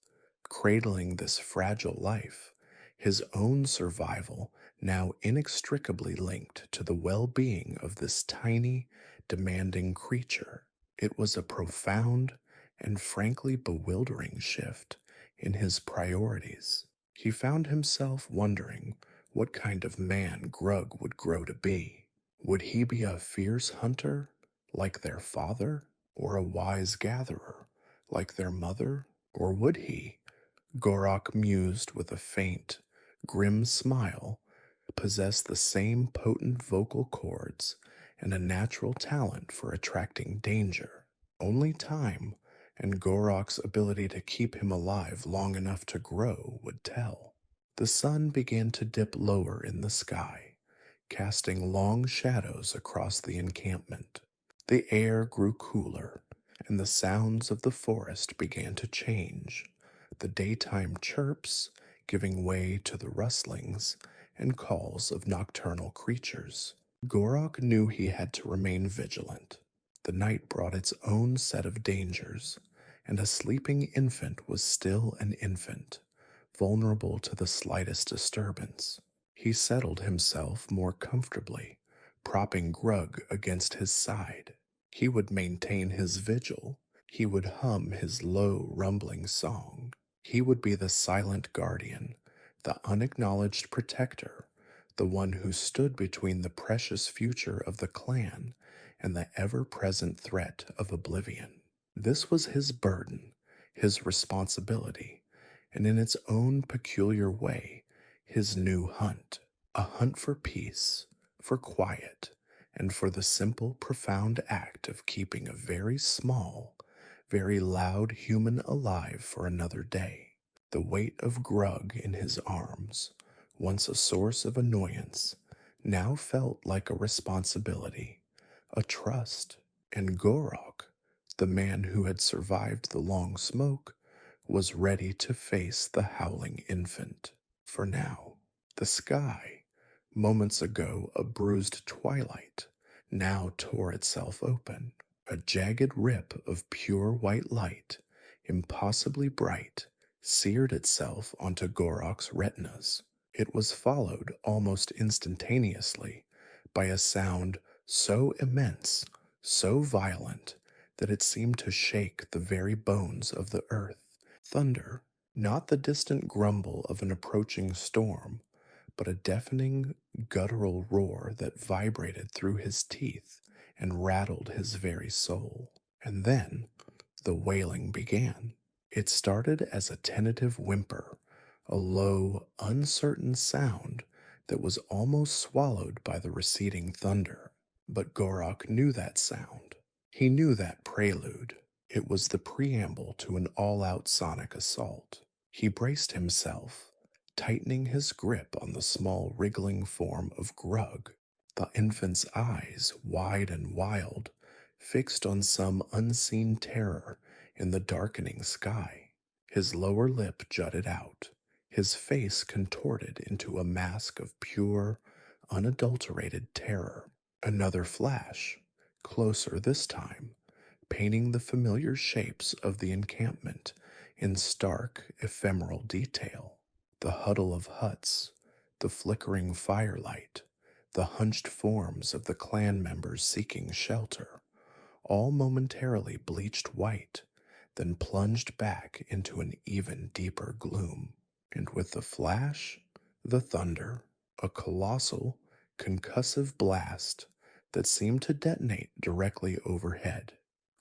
A: cradling this fragile life, his own survival now inextricably linked to the well being of this tiny, demanding creature. It was a profound and frankly bewildering shift in his priorities. He found himself wondering what kind of man Grug would grow to be. Would he be a fierce hunter, like their father, or a wise gatherer, like their mother? Or would he, Gorok mused with a faint, grim smile, possess the same potent vocal cords and a natural talent for attracting danger? Only time and Gorok's ability to keep him alive long enough to grow would tell. The sun began to dip lower in the sky, casting long shadows across the encampment. The air grew cooler, and the sounds of the forest began to change, the daytime chirps giving way to the rustlings and calls of nocturnal creatures. Gorok knew he had to remain vigilant. The night brought its own set of dangers, and a sleeping infant was still an infant, vulnerable to the slightest disturbance. He settled himself more comfortably, propping Grug against his side. He would maintain his vigil. He would hum his low, rumbling song. He would be the silent guardian, the unacknowledged protector, the one who stood between the precious future of the clan and the ever-present threat of oblivion. This was his burden, his responsibility, and in its own peculiar way, his new hunt. A hunt for peace, for quiet, and for the simple, profound act of keeping a very small, very loud human alive for another day. The weight of Grug in his arms, once a source of annoyance, now felt like a responsibility, a trust, and Gorok, the man who had survived the long smoke, was ready to face the howling infant. For now, the sky, moments ago a bruised twilight, now tore itself open. A jagged rip of pure white light, impossibly bright, seared itself onto Gorok's retinas. It was followed almost instantaneously by a sound so immense, so violent, that it seemed to shake the very bones of the earth. Thunder, not the distant grumble of an approaching storm, but a deafening, guttural roar that vibrated through his teeth and rattled his very soul. And then the wailing began. It started as a tentative whimper, a low, uncertain sound that was almost swallowed by the receding thunder. But Gorok knew that sound. He knew that prelude. It was the preamble to an all-out sonic assault. He braced himself, tightening his grip on the small wriggling form of Grug, the infant's eyes, wide and wild, fixed on some unseen terror in the darkening sky. His lower lip jutted out, his face contorted into a mask of pure, unadulterated terror. Another flash, closer this time, painting the familiar shapes of the encampment in stark, ephemeral detail. The huddle of huts, the flickering firelight, the hunched forms of the clan members seeking shelter, all momentarily bleached white, then plunged back into an even deeper gloom. And with the flash, the thunder, a colossal, concussive blast that seemed to detonate directly overhead.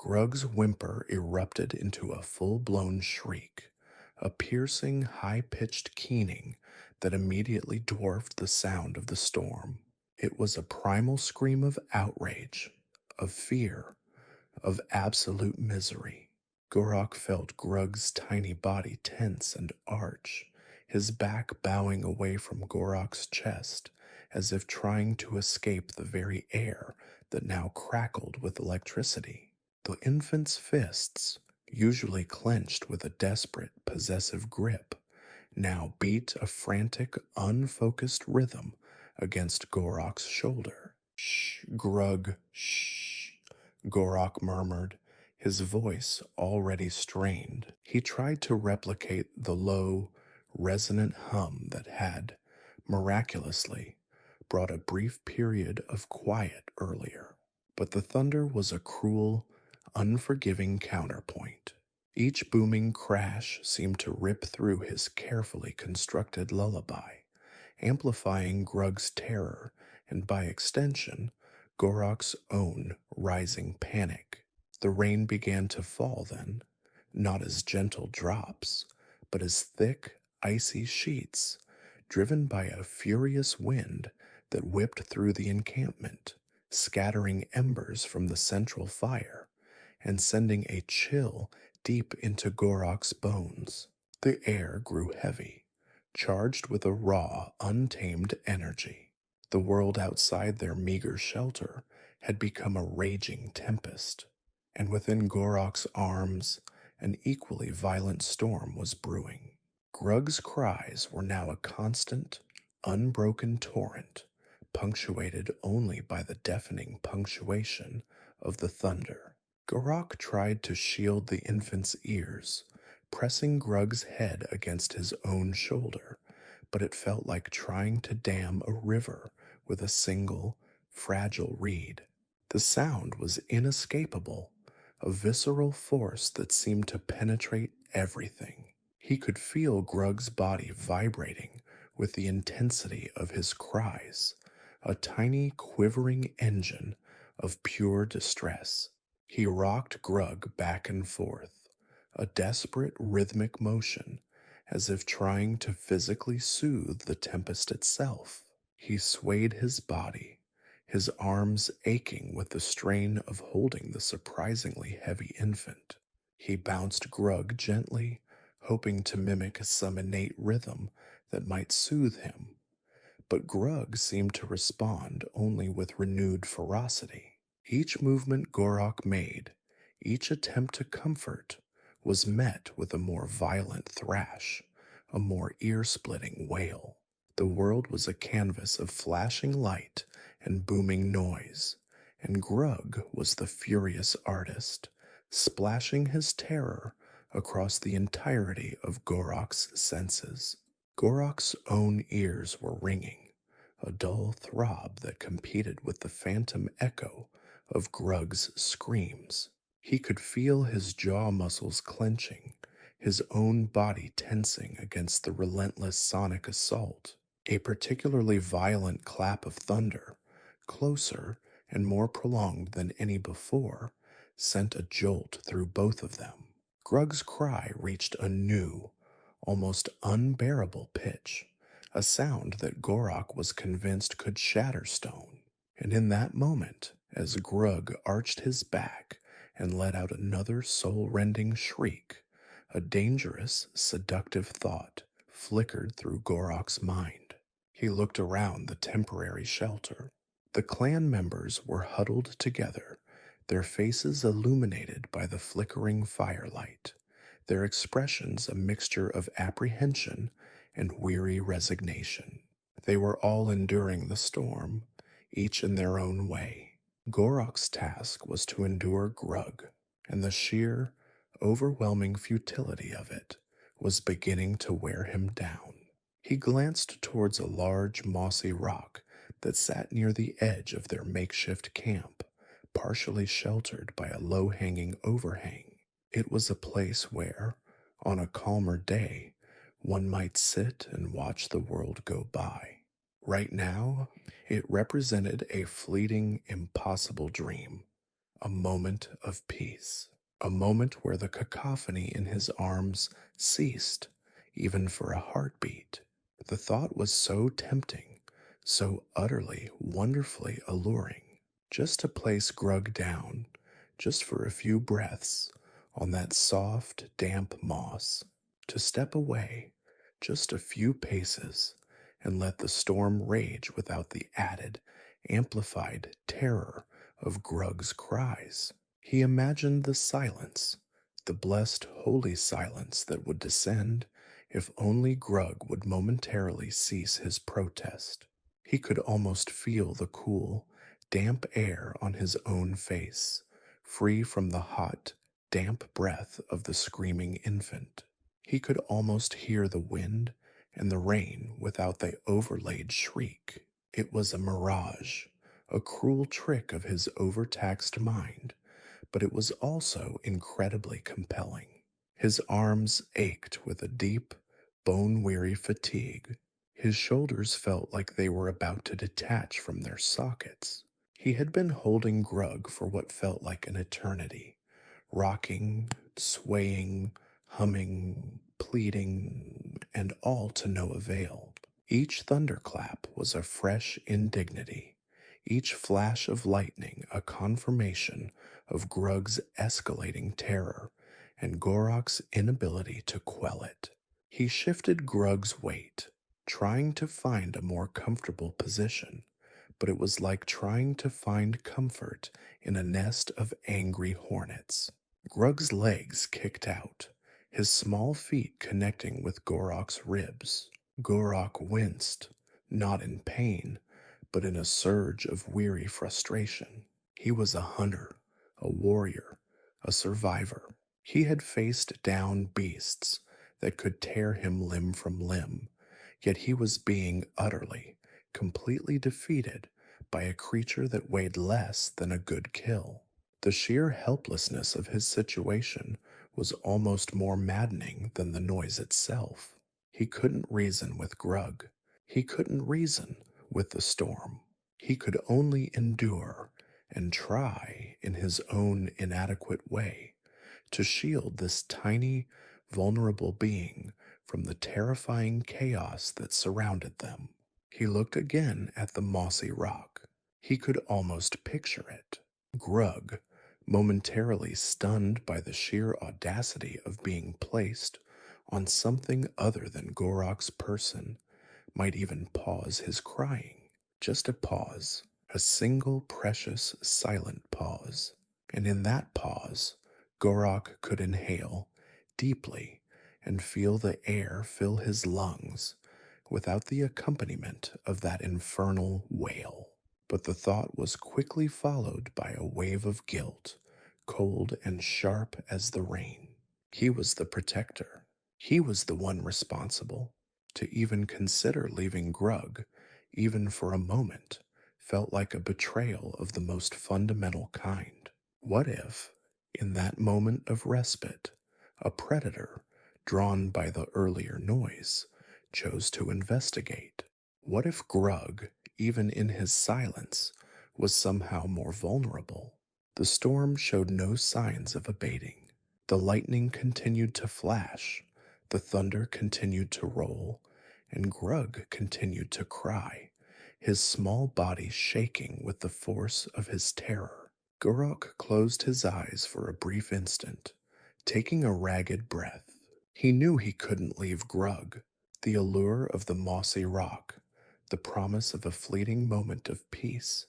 A: Grug's whimper erupted into a full blown shriek, a piercing, high pitched keening that immediately dwarfed the sound of the storm. It was a primal scream of outrage, of fear, of absolute misery. Gorok felt Grug's tiny body tense and arch, his back bowing away from Gorok's chest, as if trying to escape the very air that now crackled with electricity. The infant's fists, usually clenched with a desperate, possessive grip, now beat a frantic, unfocused rhythm against Gorok's shoulder. Shh, Grug, shh, Gorok murmured, his voice already strained. He tried to replicate the low, resonant hum that had, miraculously, brought a brief period of quiet earlier. But the thunder was a cruel, unforgiving counterpoint. Each booming crash seemed to rip through his carefully constructed lullaby, amplifying Grug's terror and, by extension, Gorok's own rising panic. The rain began to fall then, not as gentle drops, but as thick, icy sheets, driven by a furious wind that whipped through the encampment, scattering embers from the central fire and sending a chill deep into Gorok's bones. The air grew heavy, charged with a raw, untamed energy. The world outside their meager shelter had become a raging tempest, and within Gorok's arms, an equally violent storm was brewing. Grug's cries were now a constant, unbroken torrent, punctuated only by the deafening punctuation of the thunder. Gorok tried to shield the infant's ears, pressing Grug's head against his own shoulder, but it felt like trying to dam a river with a single, fragile reed. The sound was inescapable, a visceral force that seemed to penetrate everything. He could feel Grug's body vibrating with the intensity of his cries, a tiny, quivering engine of pure distress. He rocked Grug back and forth, a desperate rhythmic motion, as if trying to physically soothe the tempest itself. He swayed his body, his arms aching with the strain of holding the surprisingly heavy infant. He bounced Grug gently, hoping to mimic some innate rhythm that might soothe him, but Grug seemed to respond only with renewed ferocity. Each movement Gorok made, each attempt to comfort, was met with a more violent thrash, a more ear-splitting wail. The world was a canvas of flashing light and booming noise, and Grug was the furious artist, splashing his terror across the entirety of Gorok's senses. Gorok's own ears were ringing, a dull throb that competed with the phantom echo of Grug's screams. He could feel his jaw muscles clenching, his own body tensing against the relentless sonic assault. A particularly violent clap of thunder, closer and more prolonged than any before, sent a jolt through both of them. Grug's cry reached a new, almost unbearable pitch, a sound that Gorok was convinced could shatter stone. And in that moment, as Grug arched his back and let out another soul-rending shriek, a dangerous, seductive thought flickered through Gorok's mind. He looked around the temporary shelter. The clan members were huddled together, their faces illuminated by the flickering firelight, their expressions a mixture of apprehension and weary resignation. They were all enduring the storm, each in their own way. Gorok's task was to endure Grug, and the sheer, overwhelming futility of it was beginning to wear him down. He glanced towards a large mossy rock that sat near the edge of their makeshift camp, partially sheltered by a low hanging overhang. It was a place where, on a calmer day, one might sit and watch the world go by. Right now, it represented a fleeting, impossible dream, a moment of peace, a moment where the cacophony in his arms ceased, even for a heartbeat. The thought was so tempting, so utterly, wonderfully alluring. Just to place Grug down, just for a few breaths, on that soft, damp moss, to step away, just a few paces, and let the storm rage without the added, amplified terror of Grug's cries. He imagined the silence, the blessed holy silence that would descend if only Grug would momentarily cease his protest. He could almost feel the cool, damp air on his own face, free from the hot, damp breath of the screaming infant. He could almost hear the wind and the rain without the overlaid shriek. It was a mirage, a cruel trick of his overtaxed mind, but it was also incredibly compelling. His arms ached with a deep, bone-weary fatigue. His shoulders felt like they were about to detach from their sockets. He had been holding Grug for what felt like an eternity, rocking, swaying, humming, pleading, and all to no avail. Each thunderclap was a fresh indignity, each flash of lightning a confirmation of Grug's escalating terror and Gorok's inability to quell it. He shifted Grug's weight, trying to find a more comfortable position, but it was like trying to find comfort in a nest of angry hornets. Grug's legs kicked out, his small feet connecting with Gorok's ribs. Gorok winced, not in pain, but in a surge of weary frustration. He was a hunter, a warrior, a survivor. He had faced down beasts that could tear him limb from limb, yet he was being utterly, completely defeated by a creature that weighed less than a good kill. The sheer helplessness of his situation was almost more maddening than the noise itself. He couldn't reason with Grug. He couldn't reason with the storm. He could only endure and try in his own inadequate way to shield this tiny, vulnerable being from the terrifying chaos that surrounded them. He looked again at the mossy rock. He could almost picture it. Grug, momentarily stunned by the sheer audacity of being placed on something other than Gorok's person, might even pause his crying. Just a pause, a single precious silent pause. And in that pause, Gorok could inhale deeply and feel the air fill his lungs without the accompaniment of that infernal wail. But the thought was quickly followed by a wave of guilt, cold and sharp as the rain. He was the protector. He was the one responsible. To even consider leaving Grug, even for a moment, felt like a betrayal of the most fundamental kind. What if, in that moment of respite, a predator, drawn by the earlier noise, chose to investigate? What if Grug, even in his silence, was somehow more vulnerable? The storm showed no signs of abating. The lightning continued to flash, the thunder continued to roll, and Grug continued to cry, his small body shaking with the force of his terror. Gorok closed his eyes for a brief instant, taking a ragged breath. He knew he couldn't leave Grug. The allure of the mossy rock, the promise of a fleeting moment of peace,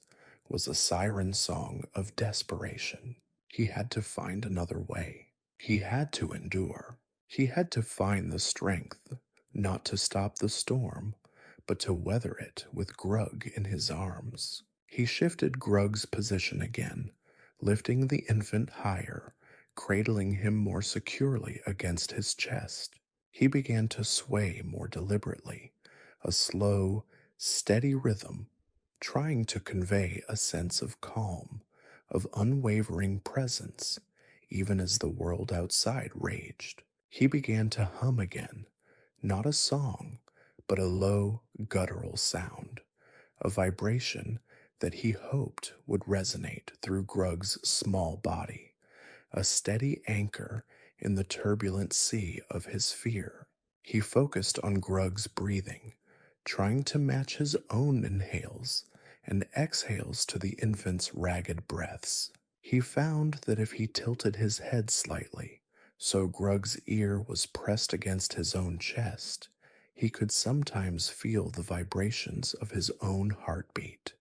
A: was a siren song of desperation. He had to find another way. He had to endure. He had to find the strength, not to stop the storm, but to weather it with Grug in his arms. He shifted Grug's position again, lifting the infant higher, cradling him more securely against his chest. He began to sway more deliberately, a slow, steady rhythm, trying to convey a sense of calm, of unwavering presence, even as the world outside raged. He began to hum again, not a song, but a low, guttural sound, a vibration that he hoped would resonate through Grug's small body, a steady anchor in the turbulent sea of his fear. He focused on Grug's breathing, trying to match his own inhales and exhales to the infant's ragged breaths. He found that if he tilted his head slightly, so Grug's ear was pressed against his own chest, he could sometimes feel the vibrations of his own heartbeat,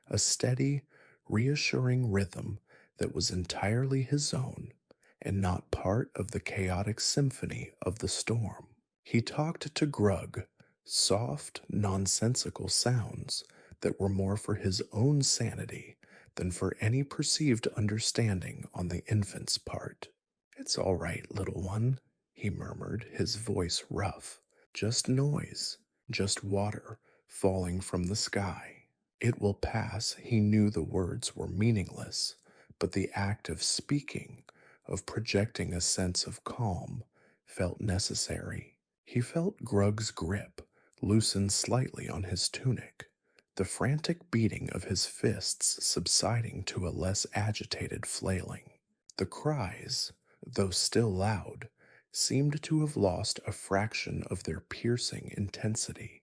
A: a steady, reassuring rhythm that was entirely his own and not part of the chaotic symphony of the storm. He talked to Grug, soft, nonsensical sounds that were more for his own sanity than for any perceived understanding on the infant's part. "It's all right, little one," he murmured, his voice rough. "Just noise, just water falling from the sky." It will pass. He knew the words were meaningless, but the act of speaking, of projecting a sense of calm, felt necessary. He felt Grug's grip loosen slightly on his tunic, the frantic beating of his fists subsiding to a less agitated flailing. The cries, though still loud, seemed to have lost a fraction of their piercing intensity,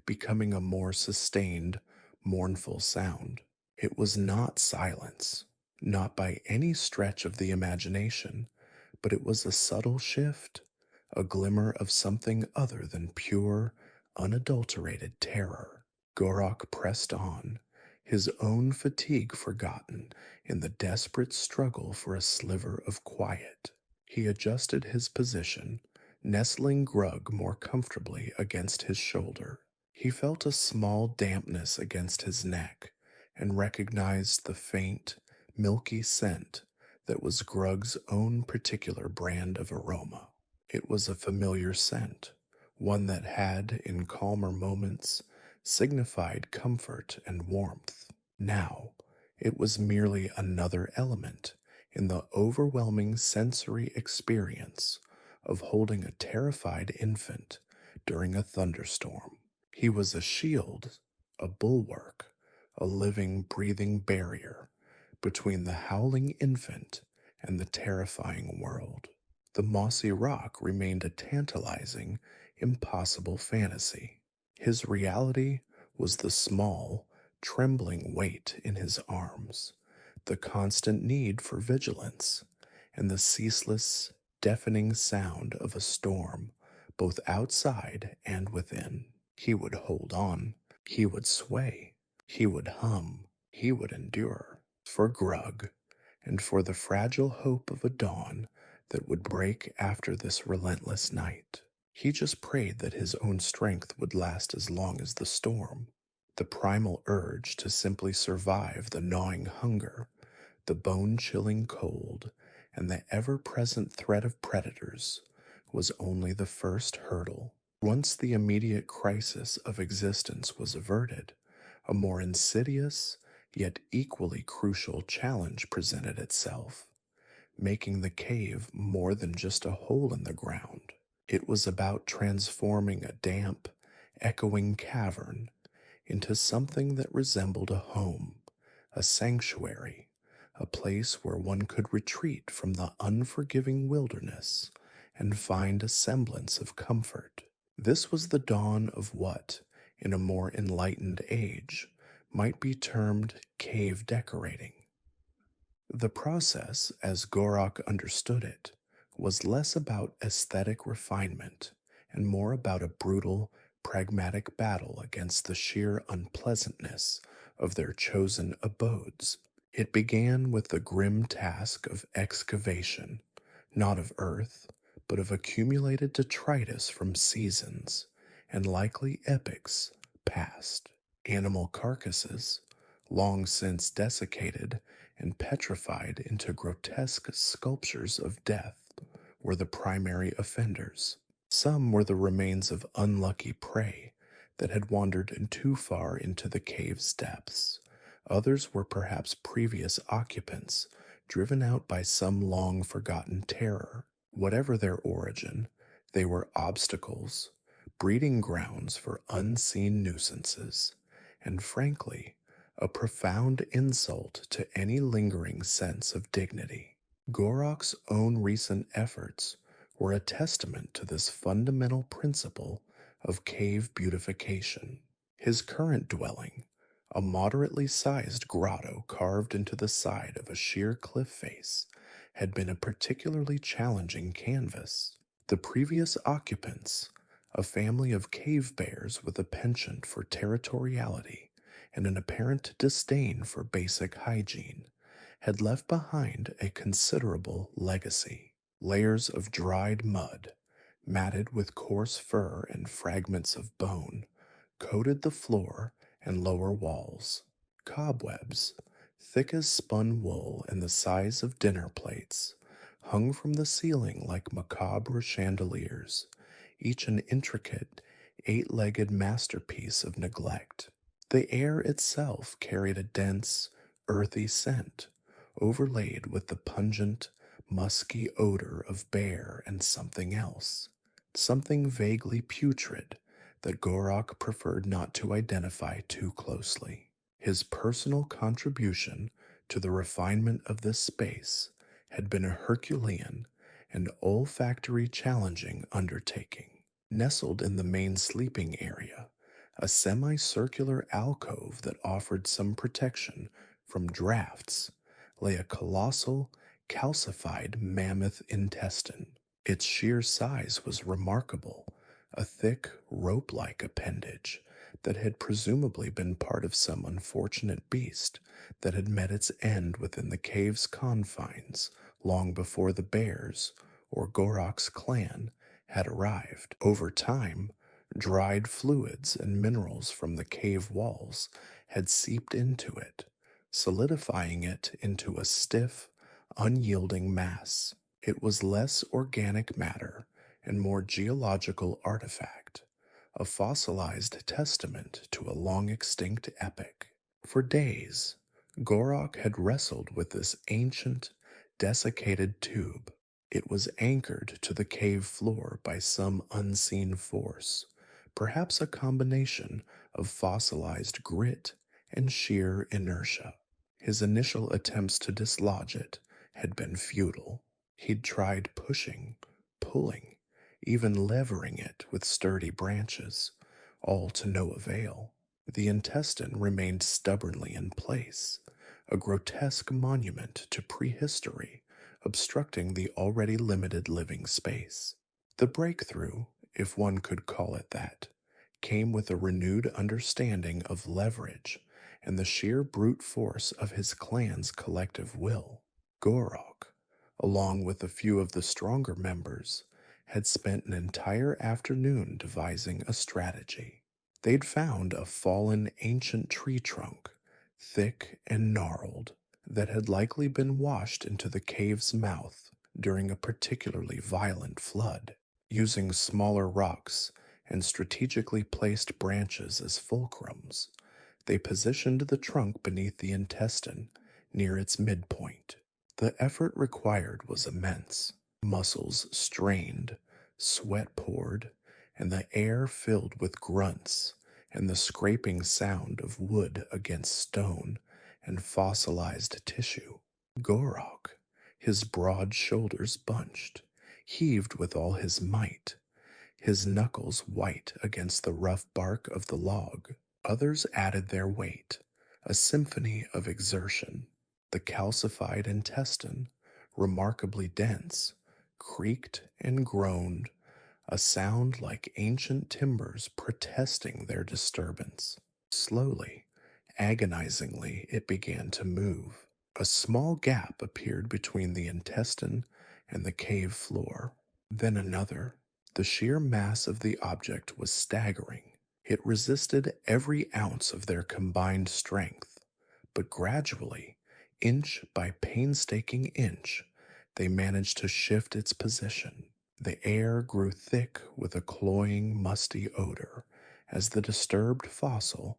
A: becoming a more sustained, mournful sound. It was not silence, not by any stretch of the imagination, but it was a subtle shift, a glimmer of something other than pure, unadulterated terror. Gorok pressed on, his own fatigue forgotten in the desperate struggle for a sliver of quiet. He adjusted his position, nestling Grug more comfortably against his shoulder. He felt a small dampness against his neck and recognized the faint, milky scent that was Grug's own particular brand of aroma. It was a familiar scent, one that had, in calmer moments, signified comfort and warmth. Now, it was merely another element in the overwhelming sensory experience of holding a terrified infant during a thunderstorm. He was a shield, a bulwark, a living, breathing barrier between the howling infant and the terrifying world. The mossy rock remained a tantalizing, impossible fantasy. His reality was the small, trembling weight in his arms, the constant need for vigilance, and the ceaseless, deafening sound of a storm, both outside and within. He would hold on, he would sway, he would hum, he would endure, for Grug, and for the fragile hope of a dawn that would break after this relentless night. He just prayed that his own strength would last as long as the storm. The primal urge to simply survive the gnawing hunger, the bone-chilling cold, and the ever-present threat of predators was only the first hurdle. Once the immediate crisis of existence was averted, a more insidious, yet equally crucial challenge presented itself, making the cave more than just a hole in the ground. It was about transforming a damp, echoing cavern into something that resembled a home, a sanctuary, a place where one could retreat from the unforgiving wilderness and find a semblance of comfort. This was the dawn of what, in a more enlightened age, might be termed cave decorating. The process, as Gorok understood it, was less about aesthetic refinement and more about a brutal, pragmatic battle against the sheer unpleasantness of their chosen abodes. It began with the grim task of excavation, not of earth, but of accumulated detritus from seasons and likely epochs past. Animal carcasses, long since desiccated and petrified into grotesque sculptures of death, were the primary offenders. Some were the remains of unlucky prey that had wandered too far into the cave's depths. Others were perhaps previous occupants, driven out by some long forgotten terror. Whatever their origin, they were obstacles, breeding grounds for unseen nuisances, and frankly, a profound insult to any lingering sense of dignity. Gorok's own recent efforts were a testament to this fundamental principle of cave beautification. His current dwelling, a moderately sized grotto carved into the side of a sheer cliff face, had been a particularly challenging canvas. The previous occupants, a family of cave bears with a penchant for territoriality and an apparent disdain for basic hygiene, had left behind a considerable legacy. Layers of dried mud, matted with coarse fur and fragments of bone, coated the floor and lower walls. Cobwebs, thick as spun wool and the size of dinner plates, hung from the ceiling like macabre chandeliers, each an intricate, eight-legged masterpiece of neglect. The air itself carried a dense, earthy scent, overlaid with the pungent, musky odor of bear and something else, something vaguely putrid that Gorok preferred not to identify too closely. His personal contribution to the refinement of this space had been a Herculean and olfactory challenging undertaking. Nestled in the main sleeping area, a semicircular alcove that offered some protection from drafts, lay a colossal, calcified mammoth intestine. Its sheer size was remarkable, a thick, rope-like appendage that had presumably been part of some unfortunate beast that had met its end within the cave's confines long before the bears, or Gorok's clan, had arrived. Over time, dried fluids and minerals from the cave walls had seeped into it, solidifying it into a stiff, unyielding mass. It was less organic matter and more geological artifact, a fossilized testament to a long extinct epoch. For days, Gorok had wrestled with this ancient, desiccated tube. It was anchored to the cave floor by some unseen force, perhaps a combination of fossilized grit and sheer inertia. His initial attempts to dislodge it had been futile. He'd tried pushing, pulling, even levering it with sturdy branches, all to no avail. The intestine remained stubbornly in place, a grotesque monument to prehistory, obstructing the already limited living space. The breakthrough, if one could call it that, came with a renewed understanding of leverage and the sheer brute force of his clan's collective will. Gorok, along with a few of the stronger members, had spent an entire afternoon devising a strategy. They'd found a fallen ancient tree trunk, thick and gnarled, that had likely been washed into the cave's mouth during a particularly violent flood. Using smaller rocks and strategically placed branches as fulcrums, they positioned the trunk beneath the intestine near its midpoint. The effort required was immense. Muscles strained, sweat poured, and the air filled with grunts and the scraping sound of wood against stone and fossilized tissue. Gorok, his broad shoulders bunched, heaved with all his might, his knuckles white against the rough bark of the log. Others added their weight, a symphony of exertion. The calcified intestine, remarkably dense, creaked and groaned, a sound like ancient timbers protesting their disturbance. Slowly, agonizingly, it began to move. A small gap appeared between the intestine and the cave floor. Then another. The sheer mass of the object was staggering. It resisted every ounce of their combined strength, but gradually, inch by painstaking inch, they managed to shift its position. The air grew thick with a cloying, musty odor as the disturbed fossil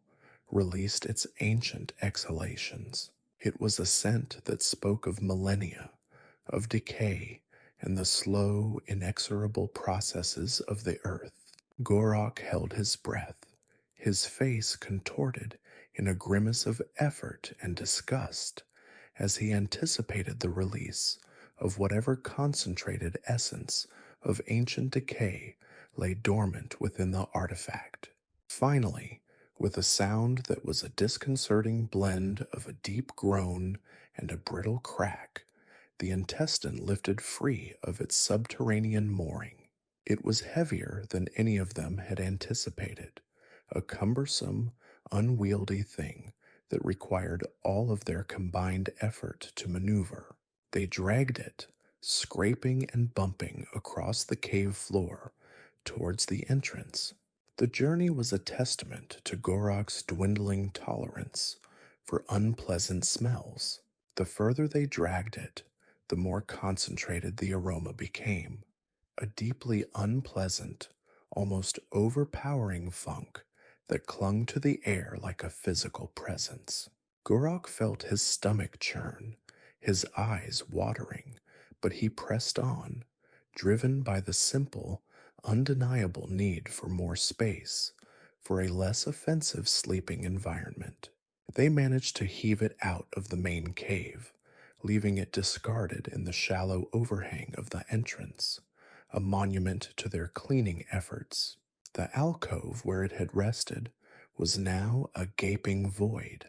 A: released its ancient exhalations. It was a scent that spoke of millennia, of decay, and the slow, inexorable processes of the earth. Gorok held his breath, his face contorted in a grimace of effort and disgust as he anticipated the release of whatever concentrated essence of ancient decay lay dormant within the artifact. Finally, with a sound that was a disconcerting blend of a deep groan and a brittle crack, the intestine lifted free of its subterranean mooring. It was heavier than any of them had anticipated, a cumbersome, unwieldy thing that required all of their combined effort to maneuver. They dragged it, scraping and bumping across the cave floor towards the entrance. The journey was a testament to Gorok's dwindling tolerance for unpleasant smells. The further they dragged it, the more concentrated the aroma became, a deeply unpleasant, almost overpowering funk that clung to the air like a physical presence. Gorok felt his stomach churn, his eyes watering, but he pressed on, driven by the simple, undeniable need for more space, for a less offensive sleeping environment. They managed to heave it out of the main cave, leaving it discarded in the shallow overhang of the entrance, a monument to their cleaning efforts. The alcove where it had rested was now a gaping void,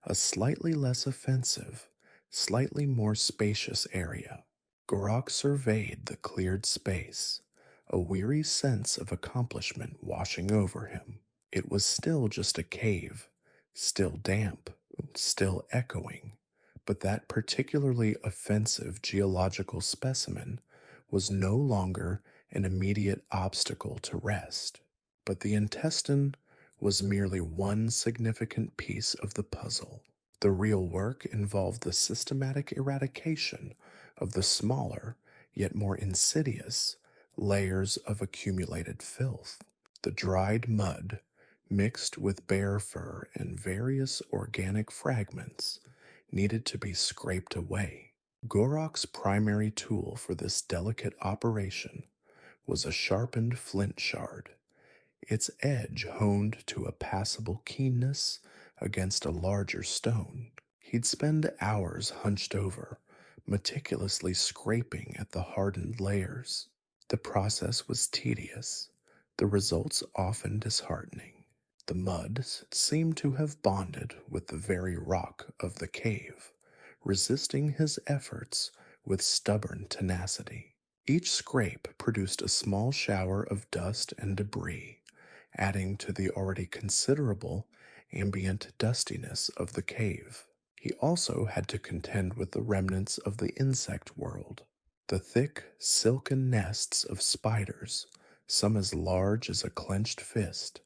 A: a slightly less offensive, slightly more spacious area. Gorok surveyed the cleared space, a weary sense of accomplishment washing over him. It was still just a cave, still damp, still echoing, but that particularly offensive geological specimen was no longer an immediate obstacle to rest. But the intestine was merely one significant piece of the puzzle. The real work involved the systematic eradication of the smaller, yet more insidious, layers of accumulated filth. The dried mud, mixed with bear fur and various organic fragments, needed to be scraped away. Gorok's primary tool for this delicate operation was a sharpened flint shard, its edge honed to a passable keenness against a larger stone. He'd spend hours hunched over, meticulously scraping at the hardened layers. The process was tedious, the results often disheartening. The mud seemed to have bonded with the very rock of the cave, resisting his efforts with stubborn tenacity. Each scrape produced a small shower of dust and debris, adding to the already considerable ambient dustiness of the cave. He also had to contend with the remnants of the insect world. The thick, silken nests of spiders, some as large as a clenched fist,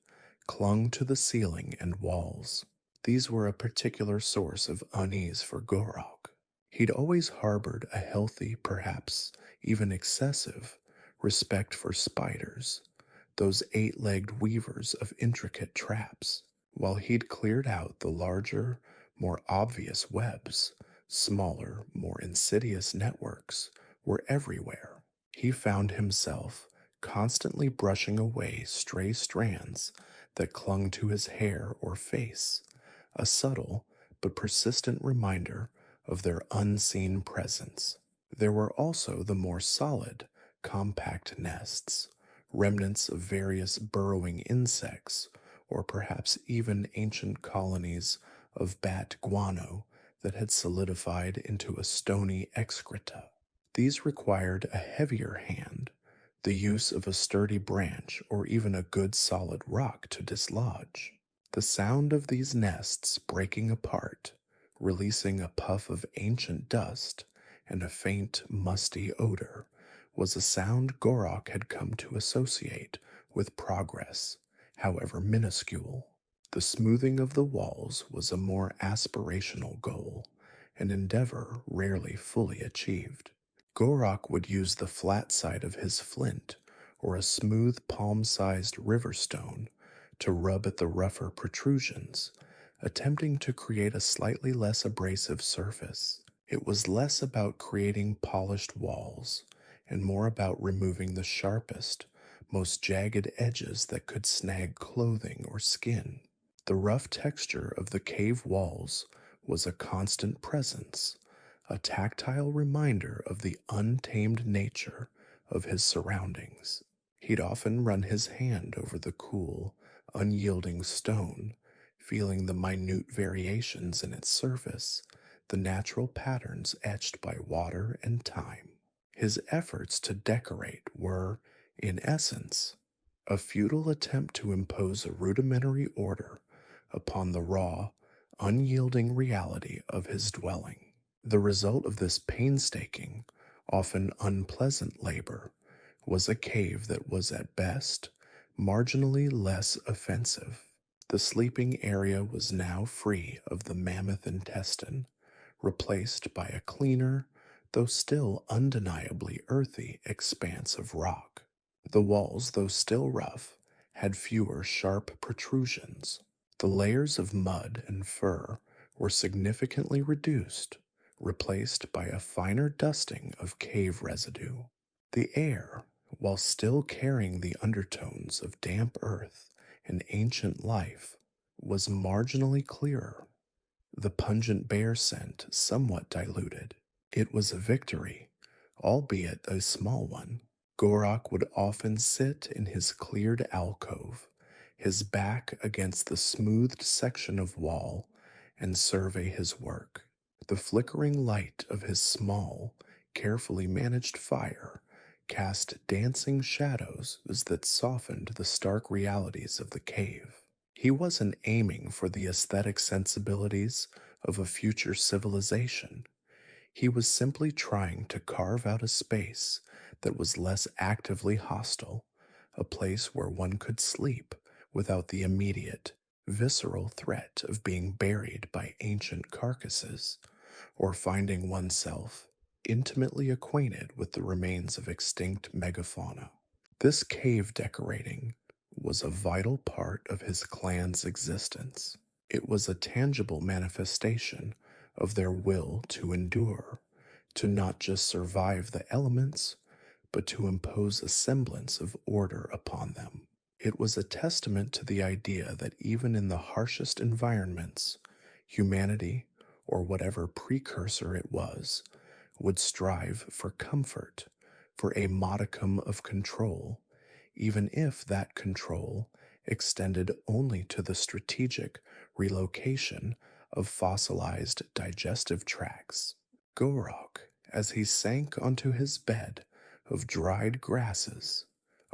A: clung to the ceiling and walls. These were a particular source of unease for Gorok. He'd always harbored a healthy, perhaps even excessive, respect for spiders, those eight-legged weavers of intricate traps. While he'd cleared out the larger, more obvious webs, smaller, more insidious networks were everywhere. He found himself constantly brushing away stray strands that clung to his hair or face, a subtle but persistent reminder of their unseen presence. There were also the more solid, compact nests, remnants of various burrowing insects, or perhaps even ancient colonies of bat guano that had solidified into a stony excreta. These required a heavier hand, the use of a sturdy branch or even a good solid rock to dislodge. The sound of these nests breaking apart, releasing a puff of ancient dust and a faint, musty odor, was a sound Gorok had come to associate with progress, however minuscule. The smoothing of the walls was a more aspirational goal, an endeavor rarely fully achieved. Gorok would use the flat side of his flint or a smooth palm sized river stone to rub at the rougher protrusions, attempting to create a slightly less abrasive surface. It was less about creating polished walls and more about removing the sharpest, most jagged edges that could snag clothing or skin. The rough texture of the cave walls was a constant presence, a tactile reminder of the untamed nature of his surroundings. He'd often run his hand over the cool, unyielding stone, feeling the minute variations in its surface, the natural patterns etched by water and time. His efforts to decorate were, in essence, a futile attempt to impose a rudimentary order upon the raw, unyielding reality of his dwelling. The result of this painstaking, often unpleasant labor was a cave that was at best marginally less offensive. The sleeping area was now free of the mammoth intestine, replaced by a cleaner, though still undeniably earthy, expanse of rock. The walls, though still rough, had fewer sharp protrusions. The layers of mud and fur were significantly reduced, replaced by a finer dusting of cave residue. The air, while still carrying the undertones of damp earth and ancient life, was marginally clearer, the pungent bear scent somewhat diluted. It was a victory, albeit a small one. Gorok would often sit in his cleared alcove, his back against the smoothed section of wall, and survey his work. The flickering light of his small, carefully managed fire cast dancing shadows that softened the stark realities of the cave. He wasn't aiming for the aesthetic sensibilities of a future civilization. He was simply trying to carve out a space that was less actively hostile, a place where one could sleep without the immediate, visceral threat of being buried by ancient carcasses, or finding oneself intimately acquainted with the remains of extinct megafauna. This cave decorating was a vital part of his clan's existence. It was a tangible manifestation of their will to endure, to not just survive the elements, but to impose a semblance of order upon them. It was a testament to the idea that even in the harshest environments, humanity, or whatever precursor it was, would strive for comfort, for a modicum of control, even if that control extended only to the strategic relocation of fossilized digestive tracts. Gorok, as he sank onto his bed of dried grasses,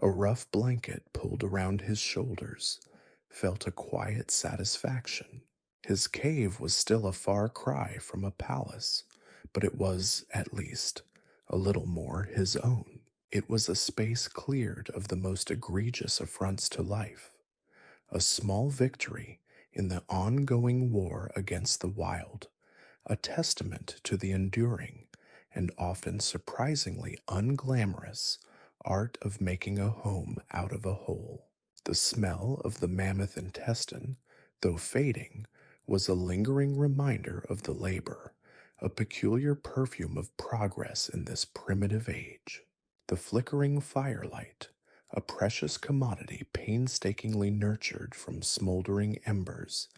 A: a rough blanket pulled around his shoulders, felt a quiet satisfaction. His cave was still a far cry from a palace, but it was, at least, a little more his own. It was a space cleared of the most egregious affronts to life, a small victory in the ongoing war against the wild, a testament to the enduring and often surprisingly unglamorous art of making a home out of a hole. The smell of the mammoth intestine, though fading, was a lingering reminder of the labor, a peculiar perfume of progress in this primitive age. The flickering firelight, a precious commodity painstakingly nurtured from smoldering embers,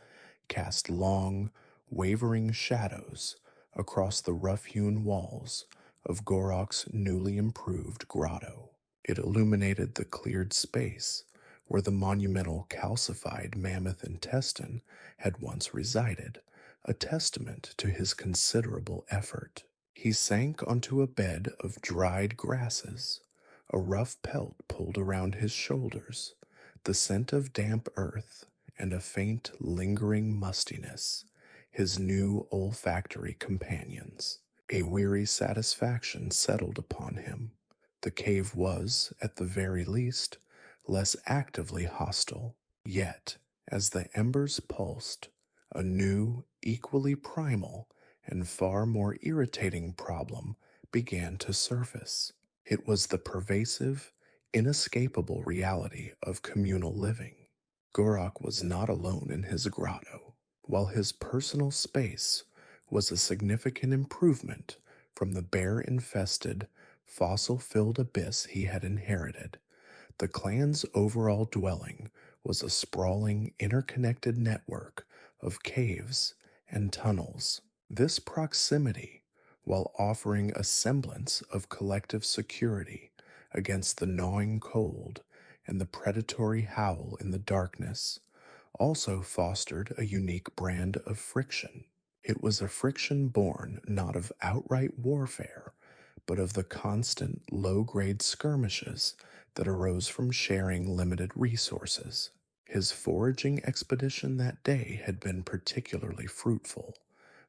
A: cast long, wavering shadows across the rough-hewn walls of Gorok's newly improved grotto. It illuminated the cleared space where the monumental calcified mammoth intestine had once resided, a testament to his considerable effort. He sank onto a bed of dried grasses, a rough pelt pulled around his shoulders, the scent of damp earth, and a faint, lingering mustiness, his new olfactory companions. A weary satisfaction settled upon him. The cave was, at the very least, less actively hostile. Yet, As the embers pulsed, a new, equally primal, and far more irritating problem began to surface. It was the pervasive, inescapable reality of communal living. Gorak was not alone in his grotto. While his personal space was a significant improvement from the bear infested, fossil filled abyss he had inherited, the clan's overall dwelling was a sprawling, interconnected network of caves and tunnels. This proximity, while offering a semblance of collective security against the gnawing cold and the predatory howl in the darkness, also fostered a unique brand of friction. It was a friction born not of outright warfare, but of the constant low grade skirmishes that arose from sharing limited resources. His foraging expedition that day had been particularly fruitful,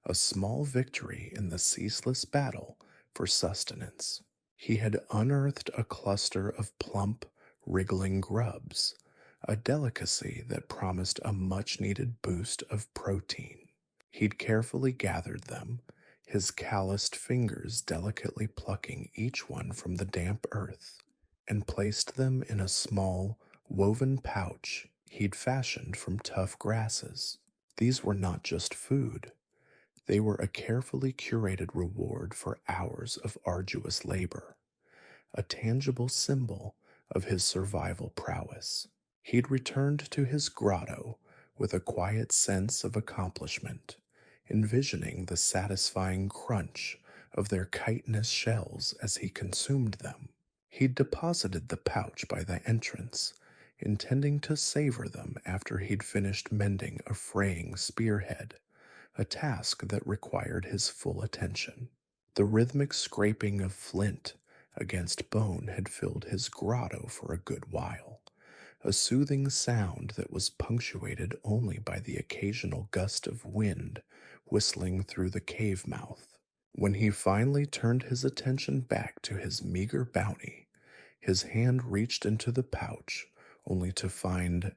A: a small victory in the ceaseless battle for sustenance. He had unearthed a cluster of plump, wriggling grubs, a delicacy that promised a much needed boost of protein. He'd carefully gathered them, his calloused fingers delicately plucking each one from the damp earth, and placed them in a small, woven pouch he'd fashioned from tough grasses. These were not just food, they were a carefully curated reward for hours of arduous labor, a tangible symbol of his survival prowess. He'd returned to his grotto with a quiet sense of accomplishment, envisioning the satisfying crunch of their chitinous shells as he consumed them. He'd deposited the pouch by the entrance, intending to savor them after he'd finished mending a fraying spearhead, a task that required his full attention. The rhythmic scraping of flint against bone had filled his grotto for a good while, a soothing sound that was punctuated only by the occasional gust of wind whistling through the cave mouth. When he finally turned his attention back to his meager bounty, his hand reached into the pouch only to find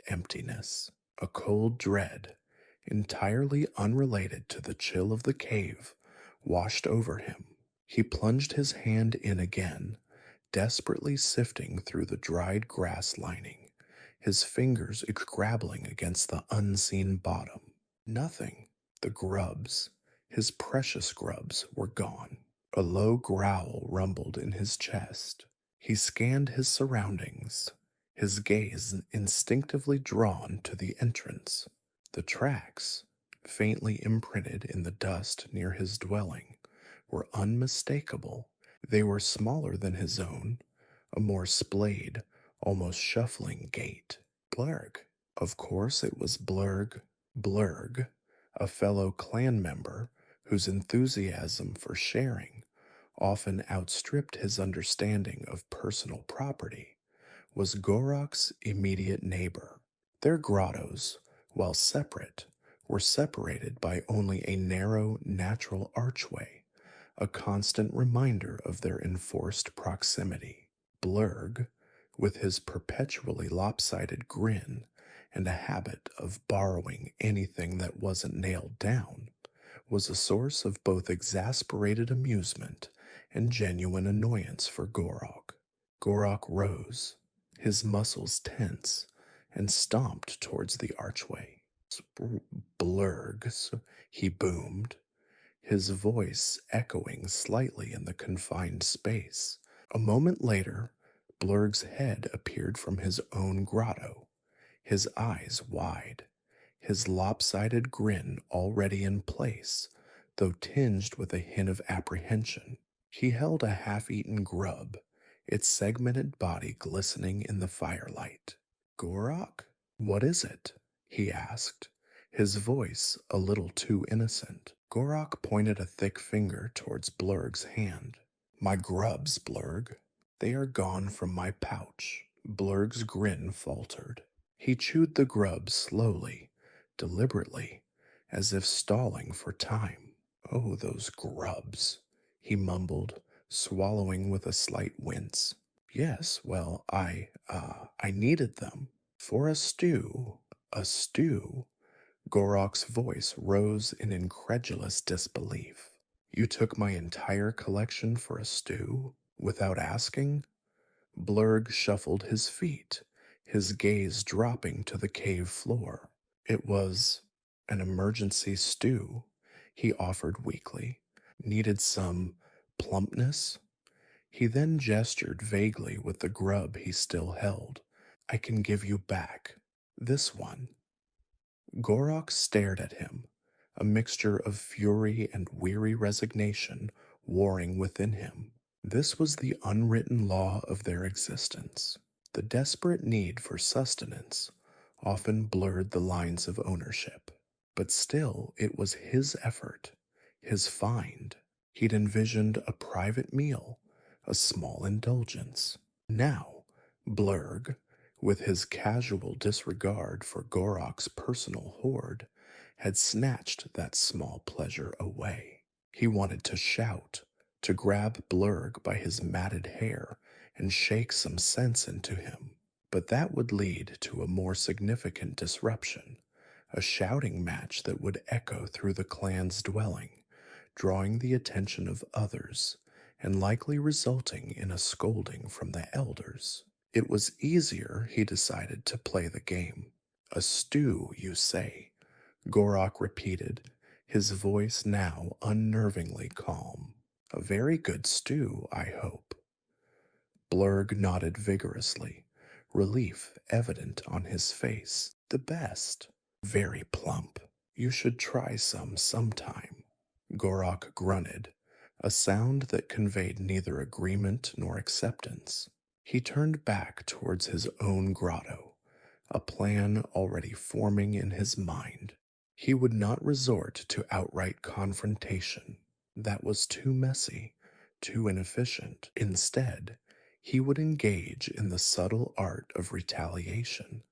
A: emptiness. A cold dread, entirely unrelated to the chill of the cave, washed over him. He plunged his hand in again, desperately sifting through the dried grass lining, his fingers scrabbling against the unseen bottom. Nothing. The grubs, his precious grubs, were gone. A low growl rumbled in his chest. He scanned his surroundings, his gaze instinctively drawn to the entrance. The tracks, faintly imprinted in the dust near his dwelling, were unmistakable. They were smaller than his own, a more splayed, almost shuffling gait. Blurg. Of course it was Blurg. Blurg, a fellow clan member whose enthusiasm for sharing often outstripped his understanding of personal property, was Gorak's immediate neighbor. Their grottos, while separate, were separated by only a narrow natural archway, a constant reminder of their enforced proximity. Blurg, with his perpetually lopsided grin and a habit of borrowing anything that wasn't nailed down, was a source of both exasperated amusement and genuine annoyance for Gorak. Gorak rose, his muscles tense, and stomped towards the archway. Blurgs, he boomed, his voice echoing slightly in the confined space. A moment later, Blurg's head appeared from his own grotto, his eyes wide, his lopsided grin already in place, though tinged with a hint of apprehension. He held a half-eaten grub, its segmented body glistening in the firelight. Gorak? What is it? He asked, his voice a little too innocent. Gorak pointed a thick finger towards Blurg's hand. My grubs, Blurg. They are gone from my pouch. Blurg's grin faltered. He chewed the grubs slowly, deliberately, as if stalling for time. Oh, those grubs, he mumbled, swallowing with a slight wince. Yes, well, I needed them for a stew. A stew? Gorok's voice rose in incredulous disbelief. You took my entire collection for a stew? Without asking? Blurg shuffled his feet, his gaze dropping to the cave floor. It was an emergency stew, he offered weakly. Needed some plumpness? He then gestured vaguely with the grub he still held. I can give you back this one. Gorok stared at him, a mixture of fury and weary resignation warring within him. This was the unwritten law of their existence. The desperate need for sustenance often blurred the lines of ownership, but still it was his effort, his find. He'd envisioned a private meal, a small indulgence. Now, Blurg, with his casual disregard for Gorok's personal hoard, had snatched that small pleasure away. He wanted to shout, to grab Blurg by his matted hair and shake some sense into him. But that would lead to a more significant disruption, a shouting match that would echo through the clan's dwelling, drawing the attention of others and likely resulting in a scolding from the elders. It was easier, he decided, to play the game. A stew, you say? Gorok repeated, his voice now unnervingly calm. A very good stew, I hope. Blurg nodded vigorously, relief evident on his face. The best. Very plump. You should try some sometime. Gorok grunted, a sound that conveyed neither agreement nor acceptance. He turned back towards his own grotto, a plan already forming in his mind. He would not resort to outright confrontation. That was too messy, too inefficient. Instead, he would engage in the subtle art of retaliation,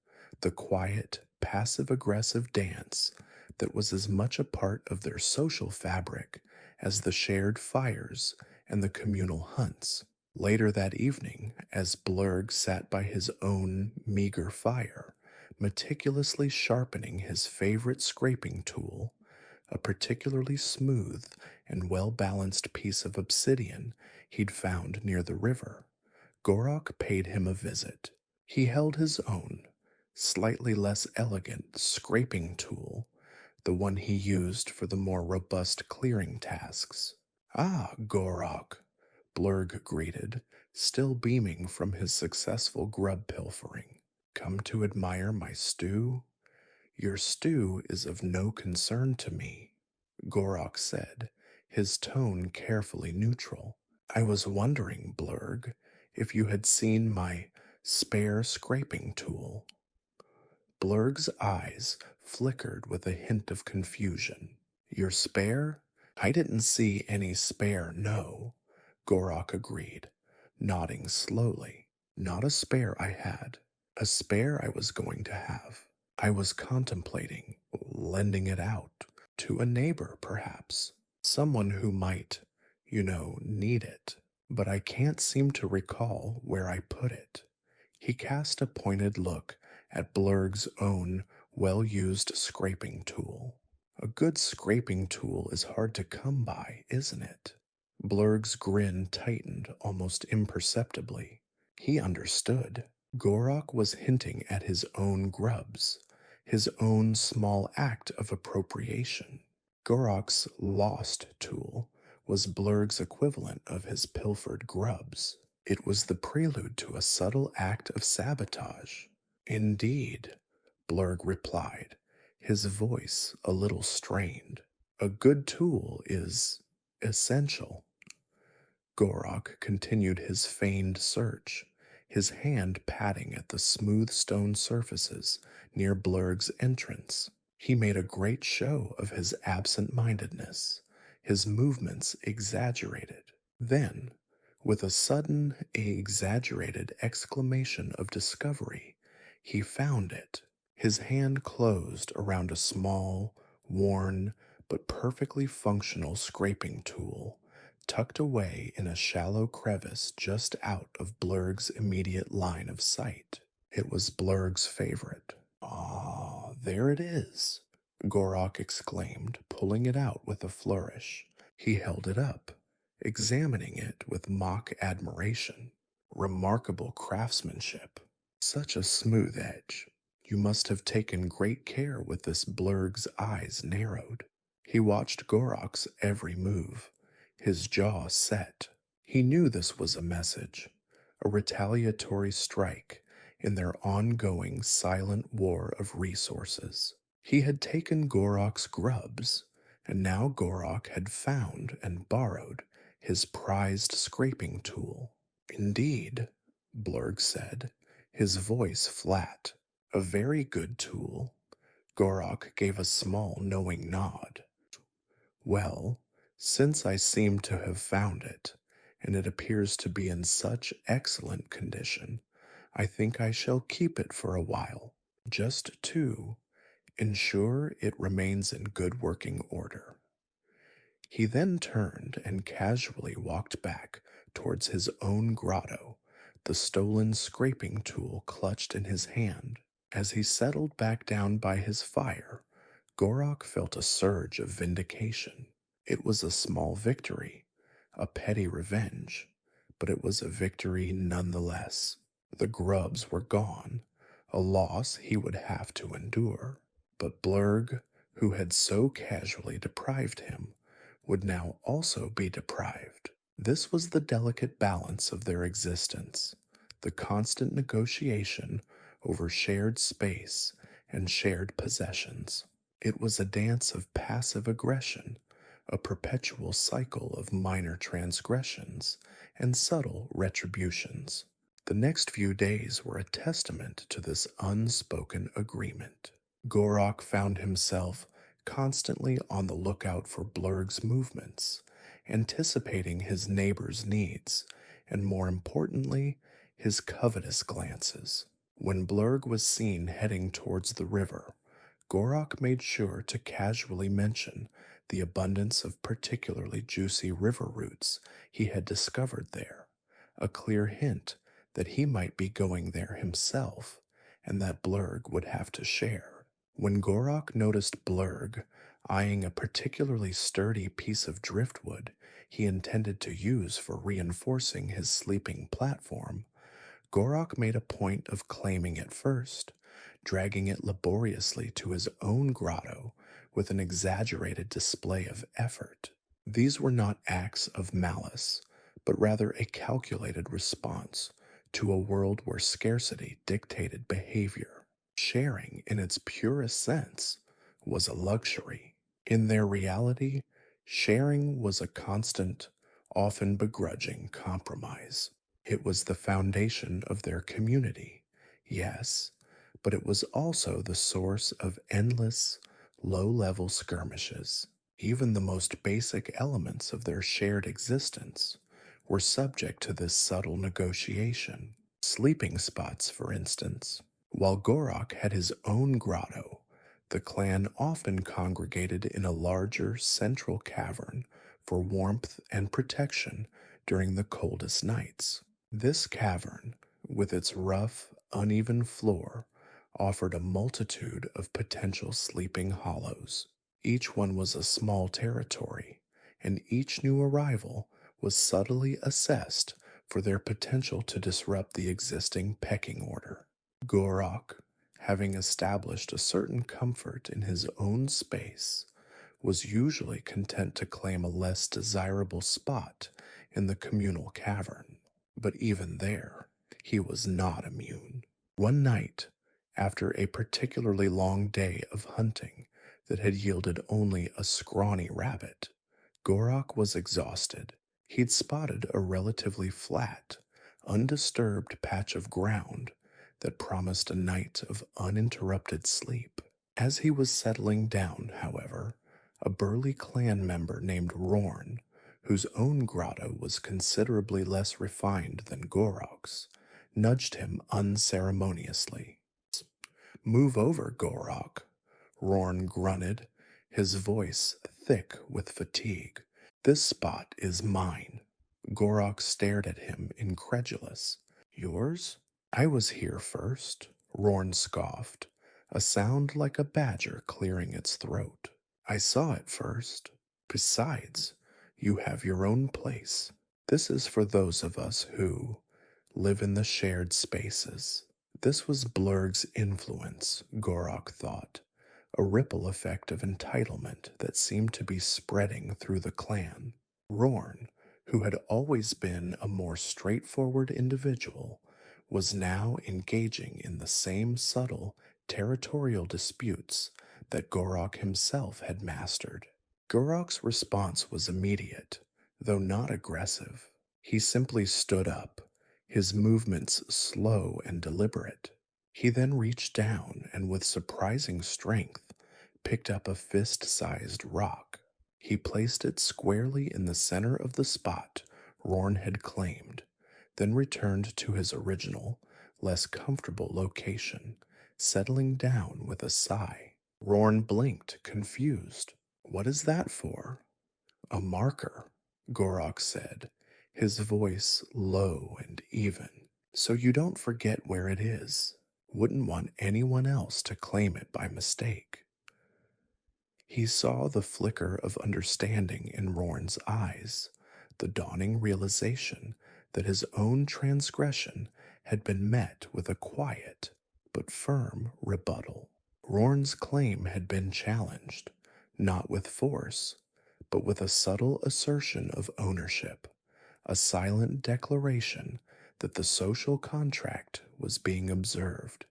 A: the quiet, passive-aggressive dance that was as much a part of their social fabric as the shared fires and the communal hunts. Later that evening, as Blurg sat by his own meager fire, meticulously sharpening his favorite scraping tool, a particularly smooth and well-balanced piece of obsidian he'd found near the river, Gorok paid him a visit. He held his own, slightly less elegant scraping tool, the one he used for the more robust clearing tasks. Ah, Gorok, Blurg greeted, still beaming from his successful grub pilfering. Come to admire my stew? Your stew is of no concern to me, Gorok said, his tone carefully neutral. I was wondering, Blurg, if you had seen my spare scraping tool. Blurg's eyes flickered with a hint of confusion. Your spare? I didn't see any spare, no, Gorok agreed, nodding slowly. Not a spare I had. A spare I was going to have. I was contemplating lending it out to a neighbor, perhaps. Someone who might, need it. But I can't seem to recall where I put it. He cast a pointed look at Blurg's own well-used scraping tool. A good scraping tool is hard to come by, isn't it? Blurg's grin tightened almost imperceptibly. He understood. Gorok was hinting at his own grubs, his own small act of appropriation. Gorok's lost tool was Blurg's equivalent of his pilfered grubs. It was the prelude to a subtle act of sabotage. Indeed, Blurg replied, his voice a little strained. A good tool is essential. Gorok continued his feigned search, his hand patting at the smooth stone surfaces near Blurg's entrance. He made a great show of his absent-mindedness, his movements exaggerated. Then, with a sudden, exaggerated exclamation of discovery, he found it. His hand closed around a small, worn, but perfectly functional scraping tool, tucked away in a shallow crevice just out of Blurg's immediate line of sight. It was Blurg's favorite, Ah, there it is, Gorok exclaimed, pulling it out with a flourish. He held it up, examining it with mock admiration. Remarkable craftsmanship. Such a smooth edge. You must have taken great care with this blurg's eyes narrowed. He watched Gorok's every move, his jaw set. He knew this was a message, a retaliatory strike in their ongoing silent war of resources. He had taken Gorok's grubs, and now Gorok had found and borrowed his prized scraping tool. Indeed, Blurg said, his voice flat. A very good tool. Gorok gave a small knowing nod. Well, since I seem to have found it, and it appears to be in such excellent condition, I think I shall keep it for a while, just to ensure it remains in good working order. He then turned and casually walked back towards his own grotto, the stolen scraping tool clutched in his hand. As he settled back down by his fire, Gorok felt a surge of vindication. It was a small victory, a petty revenge, but it was a victory nonetheless. The grubs were gone, a loss he would have to endure. But Blurg, who had so casually deprived him, would now also be deprived. This was the delicate balance of their existence, the constant negotiation over shared space and shared possessions. It was a dance of passive aggression, a perpetual cycle of minor transgressions and subtle retributions. The next few days were a testament to this unspoken agreement. Gorok found himself constantly on the lookout for Blurg's movements, anticipating his neighbor's needs, and more importantly, his covetous glances. When Blurg was seen heading towards the river, Gorok made sure to casually mention the abundance of particularly juicy river roots he had discovered there, a clear hint that he might be going there himself and that Blurg would have to share. When Gorok noticed Blurg eyeing a particularly sturdy piece of driftwood he intended to use for reinforcing his sleeping platform, Gorok made a point of claiming it first, dragging it laboriously to his own grotto with an exaggerated display of effort. These were not acts of malice, but rather a calculated response to a world where scarcity dictated behavior. Sharing, in its purest sense, was a luxury. In their reality, sharing was a constant, often begrudging compromise. It was the foundation of their community, yes, but it was also the source of endless, low-level skirmishes. Even the most basic elements of their shared existence were subject to this subtle negotiation. Sleeping spots, for instance. While Gorok had his own grotto, the clan often congregated in a larger central cavern for warmth and protection during the coldest nights. This cavern, with its rough, uneven floor, offered a multitude of potential sleeping hollows. Each one was a small territory, and each new arrival was subtly assessed for their potential to disrupt the existing pecking order. Gorok, having established a certain comfort in his own space, was usually content to claim a less desirable spot in the communal cavern. But even there, he was not immune. One night, after a particularly long day of hunting that had yielded only a scrawny rabbit, Gorok was exhausted. He'd spotted a relatively flat, undisturbed patch of ground that promised a night of uninterrupted sleep. As he was settling down, however, a burly clan member named Rorn, whose own grotto was considerably less refined than Gorok's, nudged him unceremoniously. "Move over, Gorok," Rorn grunted, his voice thick with fatigue. "This spot is mine." Gorok stared at him, incredulous. "Yours? I was here first," Rorn scoffed, a sound like a badger clearing its throat. I saw it first. Besides, you have your own place. This is for those of us who live in the shared spaces. This was Blurg's influence, Gorok thought, a ripple effect of entitlement that seemed to be spreading through the clan. Rorn, who had always been a more straightforward individual, was now engaging in the same subtle territorial disputes that Gorok himself had mastered. Gorok's response was immediate, though not aggressive. He simply stood up, his movements slow and deliberate. He then reached down and, with surprising strength, picked up a fist sized rock. He placed it squarely in the center of the spot Rorn had claimed, then returned to his original, less comfortable location, settling down with a sigh. Rorn blinked, confused. What is that for? A marker, Gorok said, his voice low and even. So you don't forget where it is. Wouldn't want anyone else to claim it by mistake. He saw the flicker of understanding in Rorn's eyes, the dawning realization that his own transgression had been met with a quiet but firm rebuttal. Rorn's claim had been challenged, not with force, but with a subtle assertion of ownership, a silent declaration that the social contract was being observed,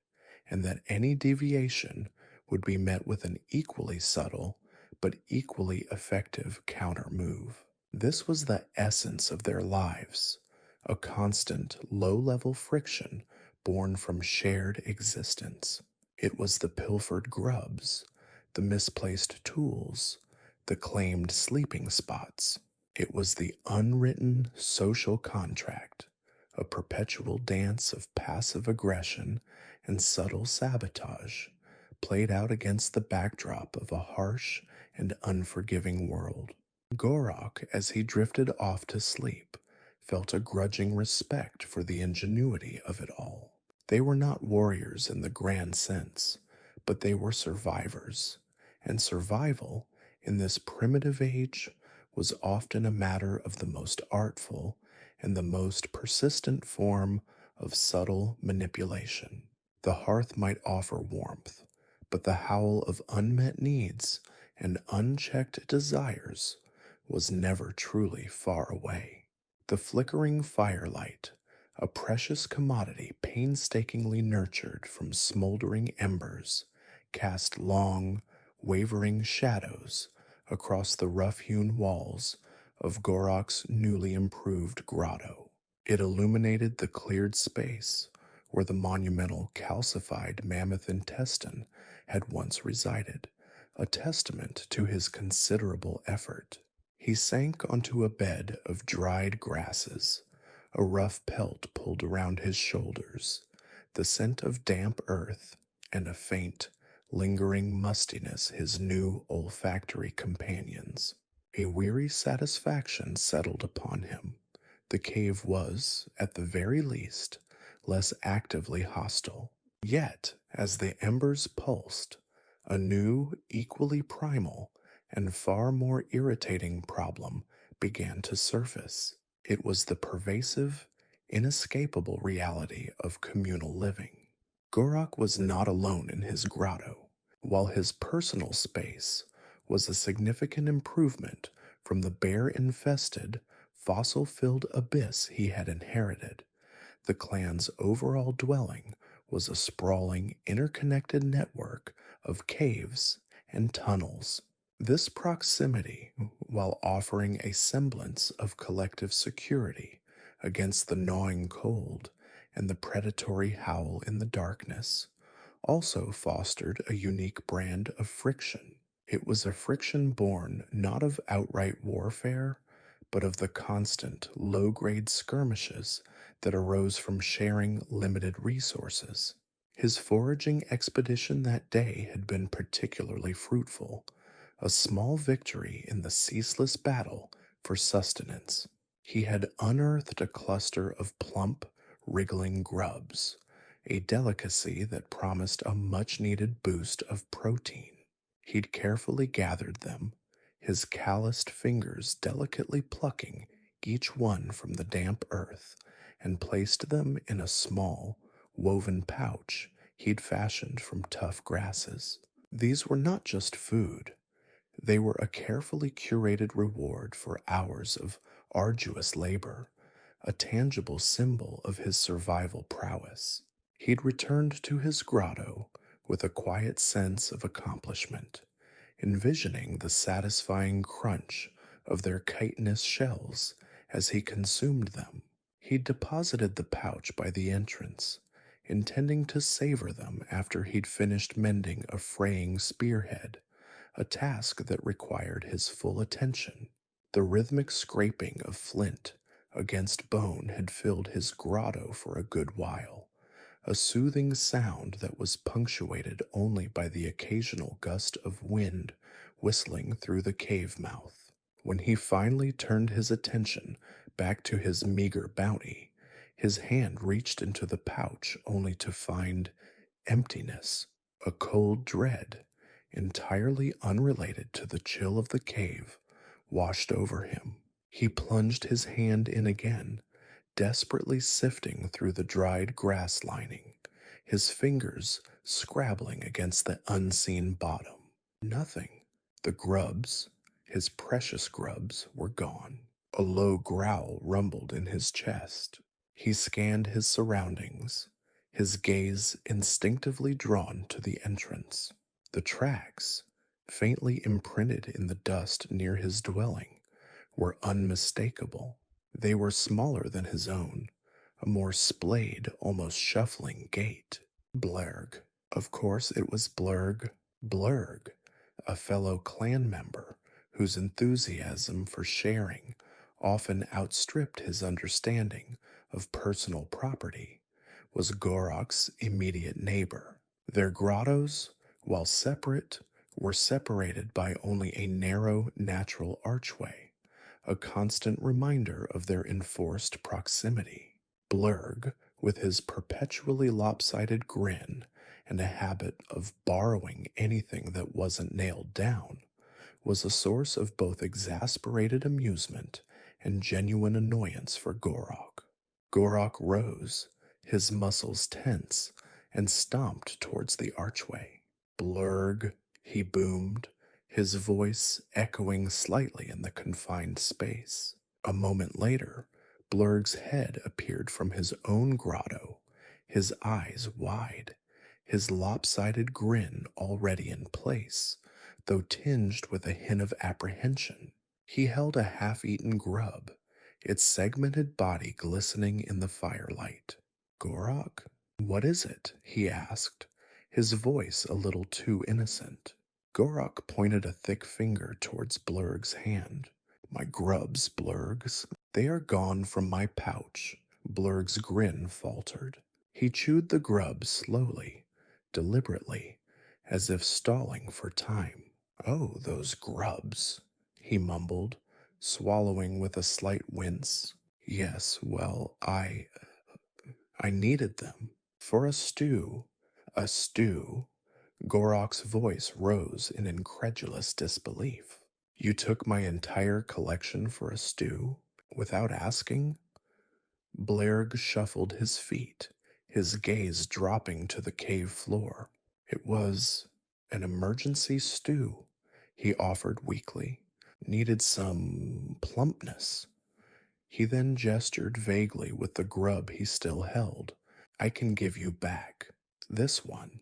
A: and that any deviation would be met with an equally subtle but equally effective counter move. This was the essence of their lives, a constant low level friction born from shared existence. It was the pilfered grubs, the misplaced tools, the claimed sleeping spots. It was the unwritten social contract, a perpetual dance of passive aggression and subtle sabotage, played out against the backdrop of a harsh and unforgiving world. Gorok, as he drifted off to sleep, felt a grudging respect for the ingenuity of it all. They were not warriors in the grand sense, but they were survivors, and survival in this primitive age was often a matter of the most artful and the most persistent form of subtle manipulation. The hearth might offer warmth, but the howl of unmet needs and unchecked desires was never truly far away. The flickering firelight, a precious commodity painstakingly nurtured from smoldering embers, cast long, wavering shadows across the rough-hewn walls of Gorok's newly improved grotto. It illuminated the cleared space where the monumental calcified mammoth intestine had once resided, a testament to his considerable effort. He sank onto a bed of dried grasses, a rough pelt pulled around his shoulders, the scent of damp earth, and a faint, lingering mustiness his new olfactory companions. A weary satisfaction settled upon him. The cave was, at the very least, less actively hostile. Yet, as the embers pulsed, a new, equally primal, and far more irritating problem began to surface. It was the pervasive, inescapable reality of communal living. Gorok was not alone in his grotto. While his personal space was a significant improvement from the bear-infested, fossil-filled abyss he had inherited, the clan's overall dwelling was a sprawling, interconnected network of caves and tunnels. This proximity, while offering a semblance of collective security against the gnawing cold and the predatory howl in the darkness, also fostered a unique brand of friction. It was a friction born not of outright warfare, but of the constant, low-grade skirmishes that arose from sharing limited resources. His foraging expedition that day had been particularly fruitful, a small victory in the ceaseless battle for sustenance. He had unearthed a cluster of plump, wriggling grubs, a delicacy that promised a much needed boost of protein. He'd carefully gathered them, his calloused fingers delicately plucking each one from the damp earth, and placed them in a small, woven pouch he'd fashioned from tough grasses. These were not just food, they were a carefully curated reward for hours of arduous labor, a tangible symbol of his survival prowess. He'd returned to his grotto with a quiet sense of accomplishment, envisioning the satisfying crunch of their chitinous shells as he consumed them. He'd deposited the pouch by the entrance, intending to savor them after he'd finished mending a fraying spearhead, a task that required his full attention. The rhythmic scraping of flint against bone had filled his grotto for a good while, a soothing sound that was punctuated only by the occasional gust of wind whistling through the cave mouth. When he finally turned his attention back to his meager bounty, his hand reached into the pouch only to find emptiness, a cold dread, entirely unrelated to the chill of the cave, washed over him. He plunged his hand in again, desperately sifting through the dried grass lining, his fingers scrabbling against the unseen bottom. Nothing. The grubs, his precious grubs, were gone. A low growl rumbled in his chest. He scanned his surroundings, his gaze instinctively drawn to the entrance. The tracks, faintly imprinted in the dust near his dwelling, were unmistakable. They were smaller than his own, a more splayed, almost shuffling gait. Blurg. Of course it was Blurg, a fellow clan member whose enthusiasm for sharing often outstripped his understanding of personal property, was Gorok's immediate neighbor. Their grottos, while separate, were separated by only a narrow natural archway, a constant reminder of their enforced proximity. Blurg, with his perpetually lopsided grin and a habit of borrowing anything that wasn't nailed down, was a source of both exasperated amusement and genuine annoyance for Gorok. Gorok rose, his muscles tense, and stomped towards the archway. Blurg, he boomed, his voice echoing slightly in the confined space. A moment later, Blurg's head appeared from his own grotto, his eyes wide, his lopsided grin already in place, though tinged with a hint of apprehension. He held a half-eaten grub, its segmented body glistening in the firelight. Gorok? What is it? He asked, his voice a little too innocent. Gorok pointed a thick finger towards Blurg's hand. My grubs, Blurgs. They are gone from my pouch. Blurg's grin faltered. He chewed the grub slowly, deliberately, as if stalling for time. Oh, those grubs, he mumbled, swallowing with a slight wince. Yes, well, I needed them. For a stew. A stew. Gorok's voice rose in incredulous disbelief. You took my entire collection for a stew? Without asking? Blurg shuffled his feet, his gaze dropping to the cave floor. It was an emergency stew, he offered weakly. Needed some plumpness. He then gestured vaguely with the grub he still held. I can give you back this one.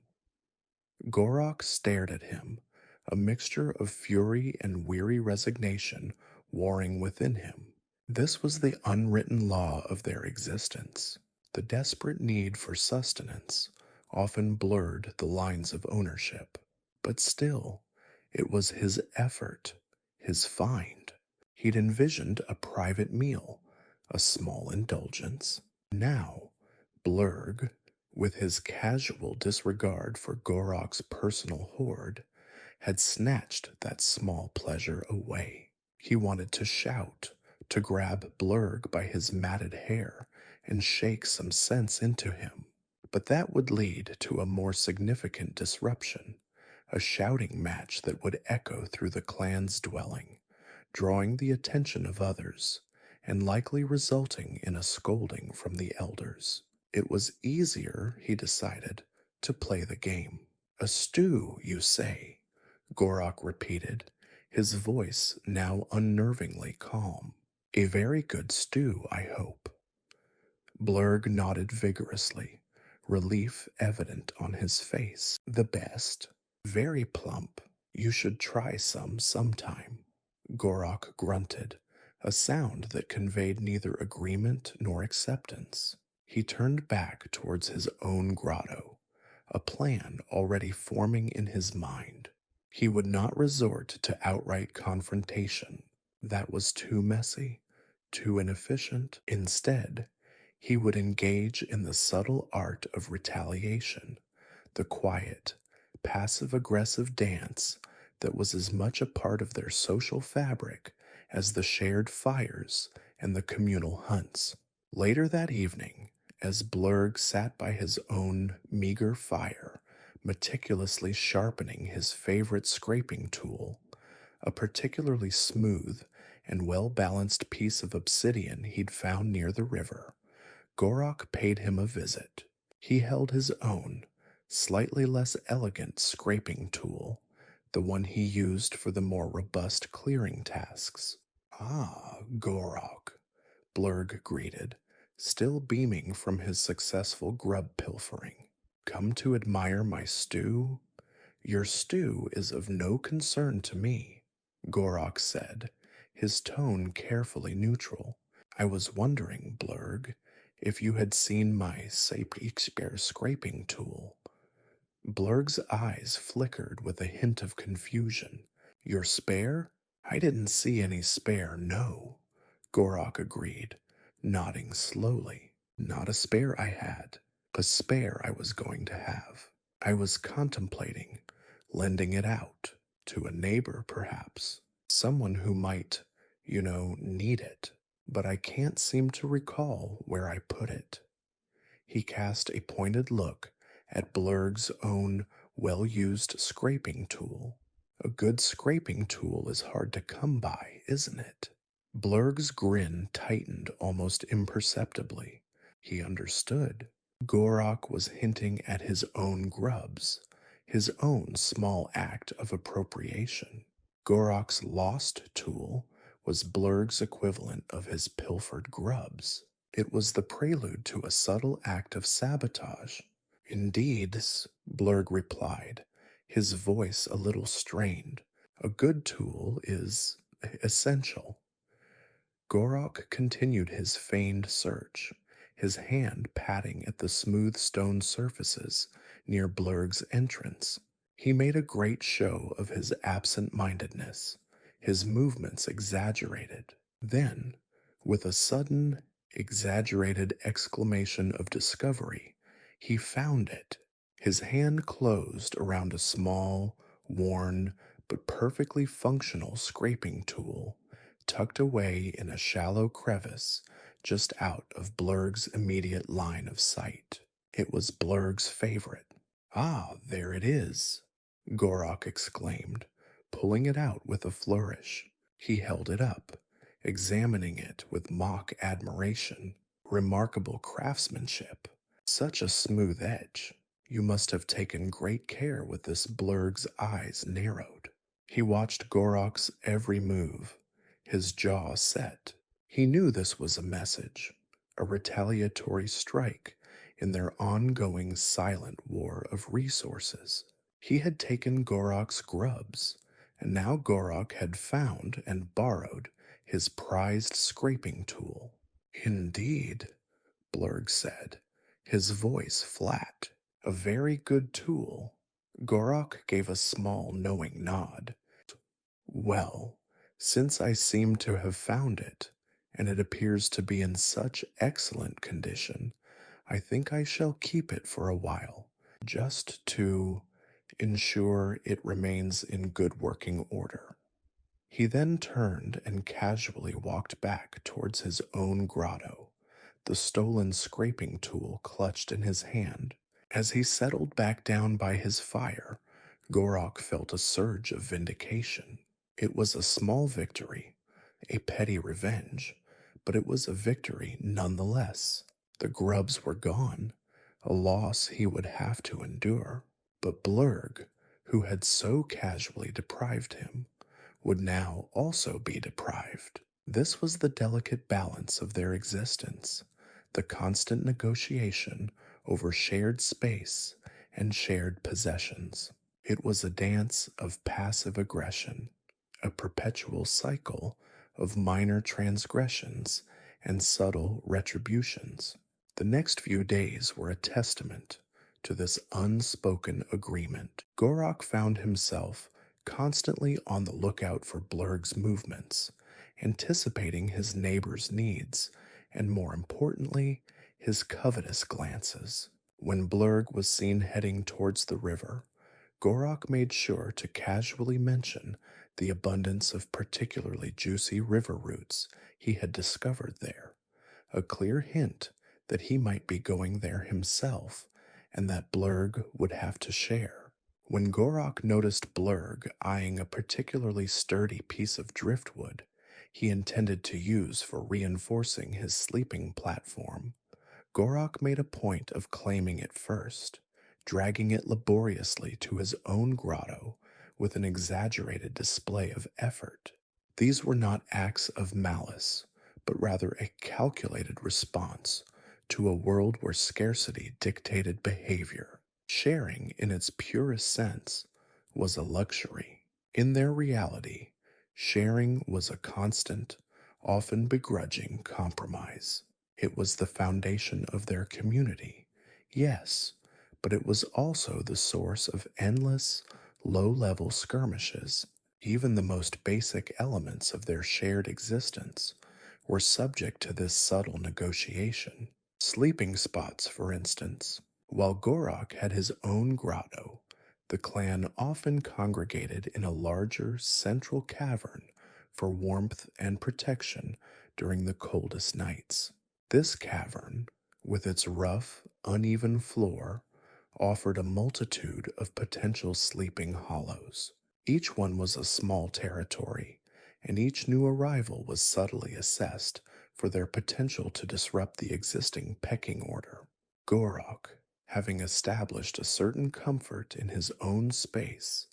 A: Gorok stared at him, a mixture of fury and weary resignation warring within him. This was the unwritten law of their existence. The desperate need for sustenance often blurred the lines of ownership, but still, it was his effort, his find. He'd envisioned a private meal, a small indulgence. Now, Blurg, with his casual disregard for Gorok's personal hoard, had snatched that small pleasure away. He wanted to shout, to grab Blurg by his matted hair and shake some sense into him. But that would lead to a more significant disruption, a shouting match that would echo through the clan's dwelling, drawing the attention of others, and likely resulting in a scolding from the elders. It was easier, he decided, to play the game. A stew, you say? Gorok repeated, his voice now unnervingly calm. A very good stew, I hope. Blurg nodded vigorously, relief evident on his face. The best. Very plump. You should try some sometime. Gorok grunted, a sound that conveyed neither agreement nor acceptance. He turned back towards his own grotto, a plan already forming in his mind. He would not resort to outright confrontation. That was too messy, too inefficient. Instead, he would engage in the subtle art of retaliation, the quiet, passive aggressive dance that was as much a part of their social fabric as the shared fires and the communal hunts. Later that evening, as Blurg sat by his own meager fire, meticulously sharpening his favorite scraping tool, a particularly smooth and well balanced piece of obsidian he'd found near the river, Gorok paid him a visit. He held his own, slightly less elegant scraping tool, the one he used for the more robust clearing tasks. Ah, Gorok, Blurg greeted, still beaming from his successful grub pilfering. Come to admire my stew? Your stew is of no concern to me, Gorok said, his tone carefully neutral. I was wondering, Blurg, if you had seen my Sapixper scraping tool. Blurg's eyes flickered with a hint of confusion. Your spare? I didn't see any spare, no, Gorok agreed, nodding slowly. Not a spare I had, a spare I was going to have. I was contemplating lending it out to a neighbor, perhaps, someone who might, need it, but I can't seem to recall where I put it. He cast a pointed look at Blurg's own well used scraping tool. A good scraping tool is hard to come by, isn't it? Blurg's grin tightened almost imperceptibly. He understood. Gorok was hinting at his own grubs, his own small act of appropriation. Gorok's lost tool was Blurg's equivalent of his pilfered grubs. It was the prelude to a subtle act of sabotage. Indeed, Blurg replied, his voice a little strained. A good tool is essential. Gorok continued his feigned search, his hand patting at the smooth stone surfaces near Blurg's entrance. He made a great show of his absent-mindedness, his movements exaggerated. Then, with a sudden, exaggerated exclamation of discovery, he found it. His hand closed around a small, worn, but perfectly functional scraping tool, tucked away in a shallow crevice just out of Blurg's immediate line of sight. It was Blurg's favorite. Ah, there it is, Gorok exclaimed, pulling it out with a flourish. He held it up, examining it with mock admiration. Remarkable craftsmanship. Such a smooth edge. You must have taken great care with this. Blurg's eyes narrowed. He watched Gorok's every move, his jaw set. He knew this was a message, a retaliatory strike in their ongoing silent war of resources. He had taken Gorok's grubs, and now Gorok had found and borrowed his prized scraping tool. Indeed, Blurg said, his voice flat. A very good tool. Gorok gave a small, knowing nod. Well, since I seem to have found it, and it appears to be in such excellent condition, I think I shall keep it for a while, just to ensure it remains in good working order. He then turned and casually walked back towards his own grotto, the stolen scraping tool clutched in his hand. As he settled back down by his fire, Gorok felt a surge of vindication. It was a small victory, a petty revenge, but it was a victory nonetheless. The grubs were gone, a loss he would have to endure. But Blurg, who had so casually deprived him, would now also be deprived. This was the delicate balance of their existence, the constant negotiation over shared space and shared possessions. It was a dance of passive aggression, a perpetual cycle of minor transgressions and subtle retributions. The next few days were a testament to this unspoken agreement. Gorok found himself constantly on the lookout for Blurg's movements, anticipating his neighbor's needs, and more importantly, his covetous glances. When Blurg was seen heading towards the river, Gorok made sure to casually mention the abundance of particularly juicy river roots he had discovered there, a clear hint that he might be going there himself and that Blurg would have to share. When Gorok noticed Blurg eyeing a particularly sturdy piece of driftwood he intended to use for reinforcing his sleeping platform, Gorok made a point of claiming it first, dragging it laboriously to his own grotto with an exaggerated display of effort. These were not acts of malice, but rather a calculated response to a world where scarcity dictated behavior. Sharing, in its purest sense, was a luxury. In their reality, sharing was a constant, often begrudging compromise. It was the foundation of their community, yes, but it was also the source of endless, low level skirmishes. Even the most basic elements of their shared existence were subject to this subtle negotiation. Sleeping spots, for instance. While Gorok had his own grotto, the clan often congregated in a larger central cavern for warmth and protection during the coldest nights. This cavern, with its rough, uneven floor, offered a multitude of potential sleeping hollows. Each one was a small territory, and each new arrival was subtly assessed for their potential to disrupt the existing pecking order. Gorok, having established a certain comfort in his own space,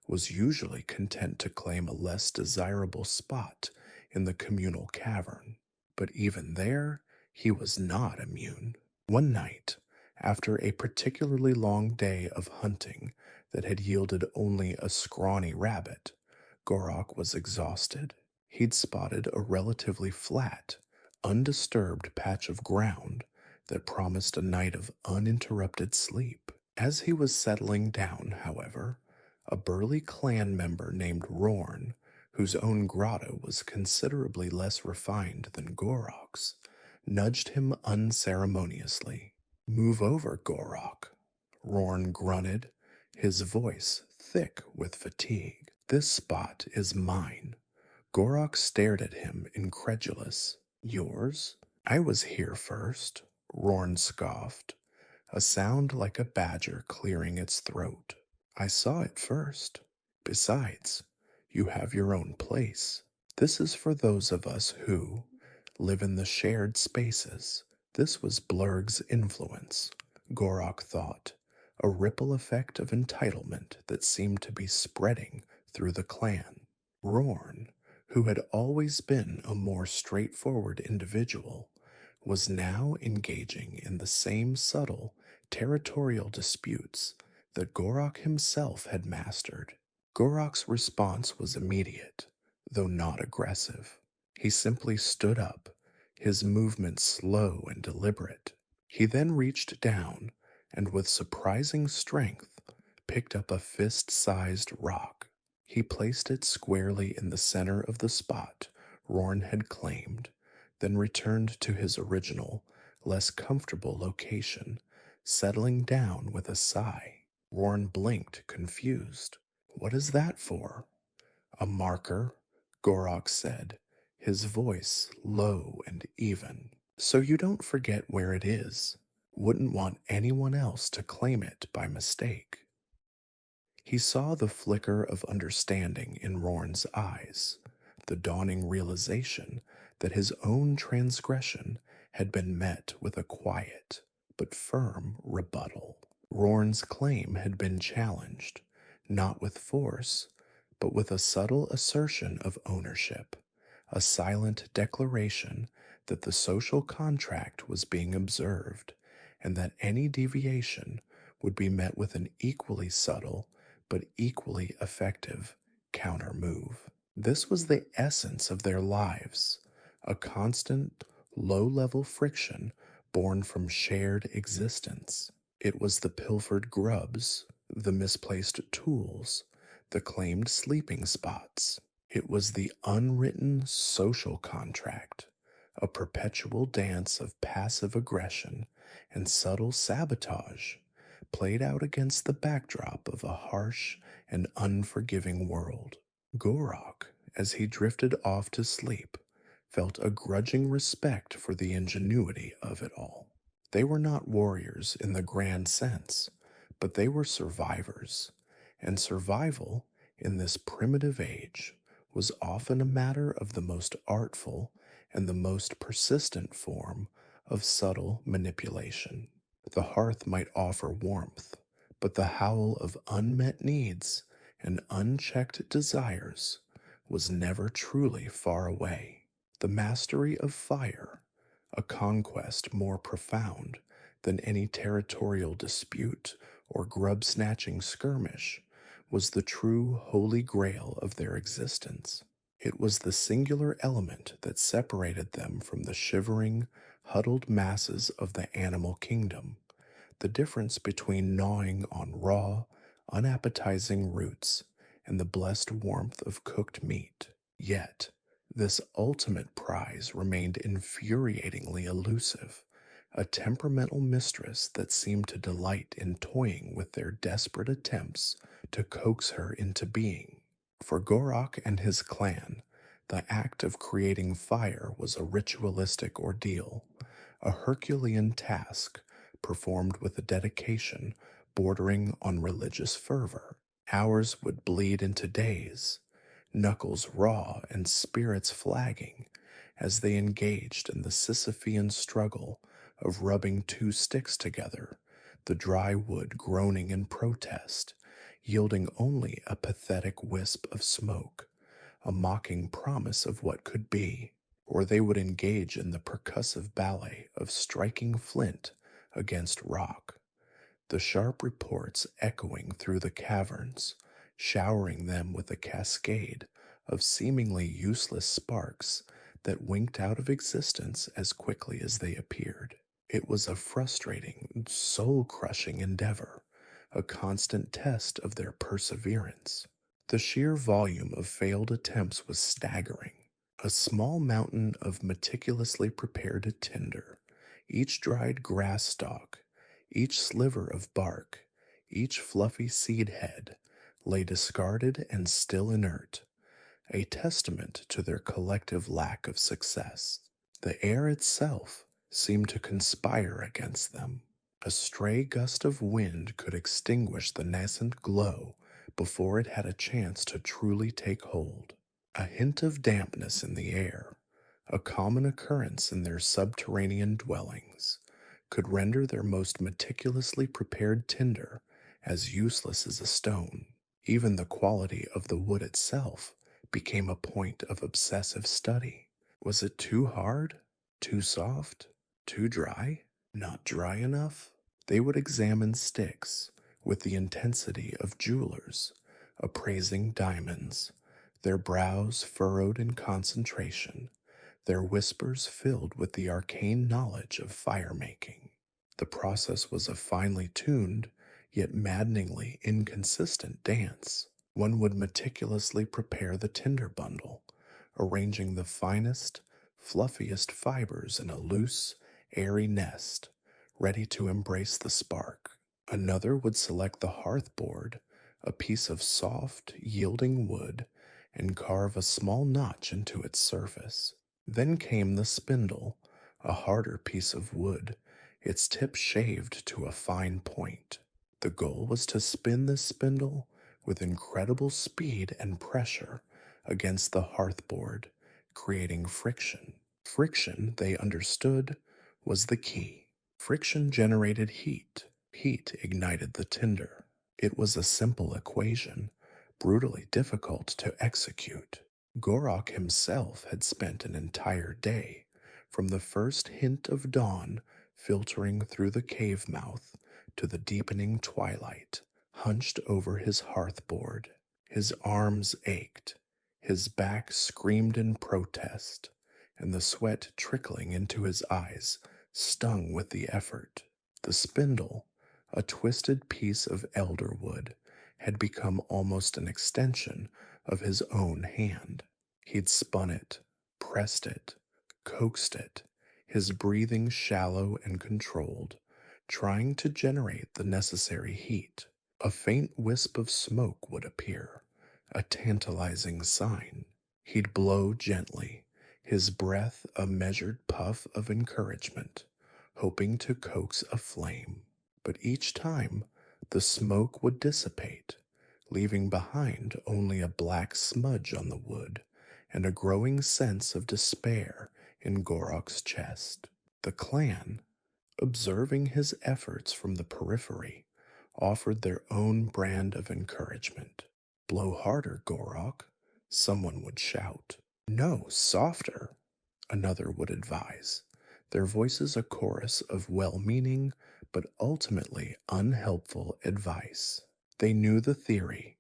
A: was usually content to claim a less desirable spot in the communal cavern. But even there, he was not immune. One night, after a particularly long day of hunting that had yielded only a scrawny rabbit, Gorok was exhausted. He'd spotted a relatively flat, undisturbed patch of ground that promised a night of uninterrupted sleep. As he was settling down, however, a burly clan member named Rorn, whose own grotto was considerably less refined than Gorok's, nudged him unceremoniously. "Move over, Gorok," Rorn grunted, his voice thick with fatigue. "This spot is mine." Gorok stared at him, incredulous. "Yours? I was here first," Rorn scoffed, a sound like a badger clearing its throat. "I saw it first. Besides, you have your own place. This is for those of us who live in the shared spaces." This was Blurg's influence, Gorok thought, a ripple effect of entitlement that seemed to be spreading through the clan. Rorn, who had always been a more straightforward individual, was now engaging in the same subtle, territorial disputes that Gorok himself had mastered. Gorok's response was immediate, though not aggressive. He simply stood up, his movements slow and deliberate. He then reached down and, with surprising strength, picked up a fist-sized rock. He placed it squarely in the center of the spot Rorn had claimed, then returned to his original, less comfortable location, settling down with a sigh. Rorn blinked, confused. "What is that for?" "A marker," Gorok said, his voice low and even. so you don't forget where it is. Wouldn't want anyone else to claim it by mistake. He saw the flicker of understanding in Rorn's eyes, the dawning realization that his own transgression had been met with a quiet but firm rebuttal. Rorn's claim had been challenged, not with force, but with a subtle assertion of ownership, a silent declaration that the social contract was being observed, and that any deviation would be met with an equally subtle but equally effective counter move. This was the essence of their lives, a constant, low level friction born from shared existence. It was the pilfered grubs, the misplaced tools, the claimed sleeping spots. It was the unwritten social contract, a perpetual dance of passive aggression and subtle sabotage played out against the backdrop of a harsh and unforgiving world. Gorok, as he drifted off to sleep, felt a grudging respect for the ingenuity of it all. They were not warriors in the grand sense, but they were survivors, and survival in this primitive age was often a matter of the most artful and the most persistent form of subtle manipulation. The hearth might offer warmth, but the howl of unmet needs and unchecked desires was never truly far away. The mastery of fire, a conquest more profound than any territorial dispute or grub snatching skirmish, was the true holy grail of their existence. It was the singular element that separated them from the shivering, huddled masses of the animal kingdom, the difference between gnawing on raw, unappetizing roots and the blessed warmth of cooked meat. Yet, this ultimate prize remained infuriatingly elusive, a temperamental mistress that seemed to delight in toying with their desperate attempts to coax her into being. For Gorok and his clan, the act of creating fire was a ritualistic ordeal, a Herculean task performed with a dedication bordering on religious fervor. Hours would bleed into days, knuckles raw and spirits flagging, as they engaged in the Sisyphean struggle of rubbing two sticks together, the dry wood groaning in protest, yielding only a pathetic wisp of smoke, a mocking promise of what could be. Or they would engage in the percussive ballet of striking flint against rock, the sharp reports echoing through the caverns, showering them with a cascade of seemingly useless sparks that winked out of existence as quickly as they appeared. It was a frustrating, soul crushing endeavor, a constant test of their perseverance. The sheer volume of failed attempts was staggering. A small mountain of meticulously prepared tinder, each dried grass stalk, each sliver of bark, each fluffy seed head, lay discarded and still inert, a testament to their collective lack of success. The air itself seemed to conspire against them. A stray gust of wind could extinguish the nascent glow before it had a chance to truly take hold. A hint of dampness in the air, a common occurrence in their subterranean dwellings, could render their most meticulously prepared tinder as useless as a stone. Even the quality of the wood itself became a point of obsessive study. Was it too hard? Too soft? Too dry? Not dry enough? They would examine sticks with the intensity of jewelers appraising diamonds, their brows furrowed in concentration, their whispers filled with the arcane knowledge of fire making. The process was a finely tuned, yet maddeningly inconsistent dance. One would meticulously prepare the tinder bundle, arranging the finest, fluffiest fibers in a loose, airy nest, ready to embrace the spark. Another would select the hearth board, a piece of soft, yielding wood, and carve a small notch into its surface. Then came the spindle, a harder piece of wood, its tip shaved to a fine point. The goal was to spin this spindle with incredible speed and pressure against the hearthboard, creating friction. Friction, they understood, was the key. Friction generated heat. Heat ignited the tinder. It was a simple equation, brutally difficult to execute. Gorok himself had spent an entire day, from the first hint of dawn filtering through the cave mouth to the deepening twilight, hunched over his hearthboard. His arms ached, his back screamed in protest, and the sweat trickling into his eyes stung with the effort. The spindle, a twisted piece of elder wood, had become almost an extension of his own hand. He'd spun it, pressed it, coaxed it, his breathing shallow and controlled, trying to generate the necessary heat. A faint wisp of smoke would appear, a tantalizing sign. He'd blow gently, his breath a measured puff of encouragement, hoping to coax a flame. But each time, the smoke would dissipate, leaving behind only a black smudge on the wood and a growing sense of despair in Gorok's chest. The clan, observing his efforts from the periphery, offered their own brand of encouragement. "Blow harder, Gorok," someone would shout. "No, softer," another would advise, their voices a chorus of well-meaning but ultimately unhelpful advice. They knew the theory,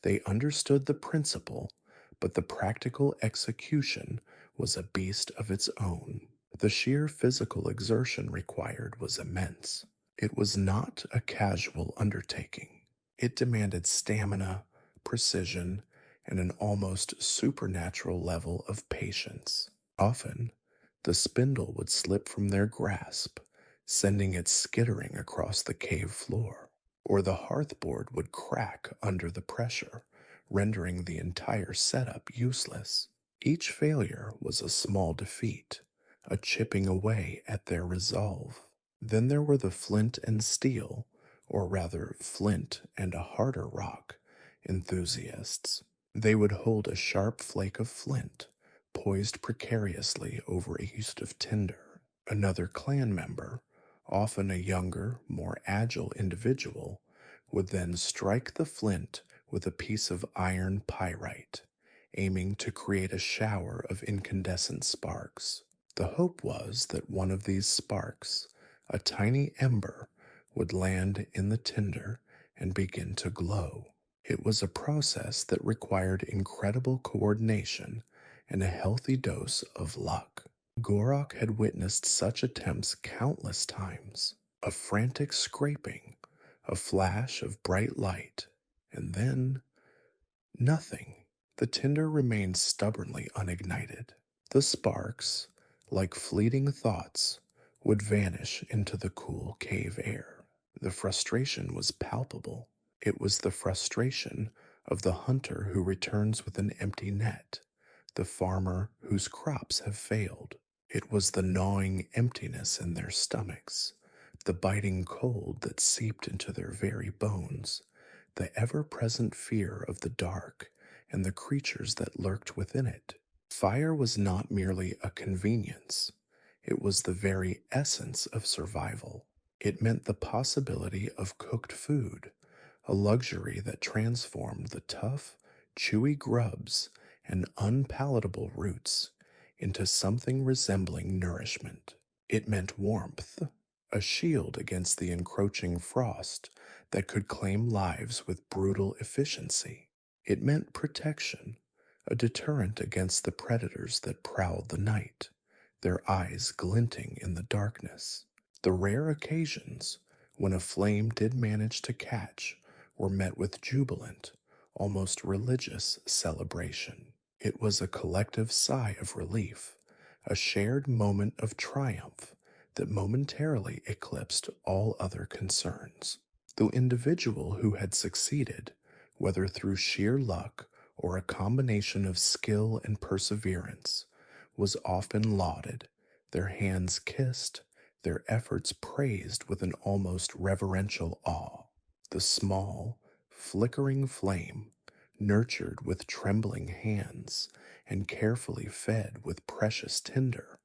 A: they understood the principle, but the practical execution was a beast of its own. The sheer physical exertion required was immense. It was not a casual undertaking. It demanded stamina, precision, and an almost supernatural level of patience. Often, the spindle would slip from their grasp, sending it skittering across the cave floor, or the hearthboard would crack under the pressure, rendering the entire setup useless. Each failure was a small defeat, a chipping away at their resolve. Then there were the flint and steel, or rather flint and a harder rock, enthusiasts. They would hold a sharp flake of flint, poised precariously over a heap of tinder. Another clan member, often a younger, more agile individual, would then strike the flint with a piece of iron pyrite, aiming to create a shower of incandescent sparks. The hope was that one of these sparks, a tiny ember, would land in the tinder and begin to glow. It was a process that required incredible coordination and a healthy dose of luck. Gorok had witnessed such attempts countless times. A frantic scraping, a flash of bright light, and then nothing. The tinder remained stubbornly unignited. The sparks, like fleeting thoughts, would vanish into the cool cave air. The frustration was palpable. It was the frustration of the hunter who returns with an empty net, the farmer whose crops have failed. It was the gnawing emptiness in their stomachs, the biting cold that seeped into their very bones, the ever-present fear of the dark and the creatures that lurked within it. Fire was not merely a convenience, it was the very essence of survival. It meant the possibility of cooked food, a luxury that transformed the tough, chewy grubs and unpalatable roots into something resembling nourishment. It meant warmth, a shield against the encroaching frost that could claim lives with brutal efficiency. It meant protection, a deterrent against the predators that prowled the night, their eyes glinting in the darkness. The rare occasions when a flame did manage to catch were met with jubilant, almost religious celebration. It was a collective sigh of relief, a shared moment of triumph that momentarily eclipsed all other concerns. The individual who had succeeded, whether through sheer luck or a combination of skill and perseverance, was often lauded, their hands kissed, their efforts praised with an almost reverential awe. The small, flickering flame, nurtured with trembling hands and carefully fed with precious tinder,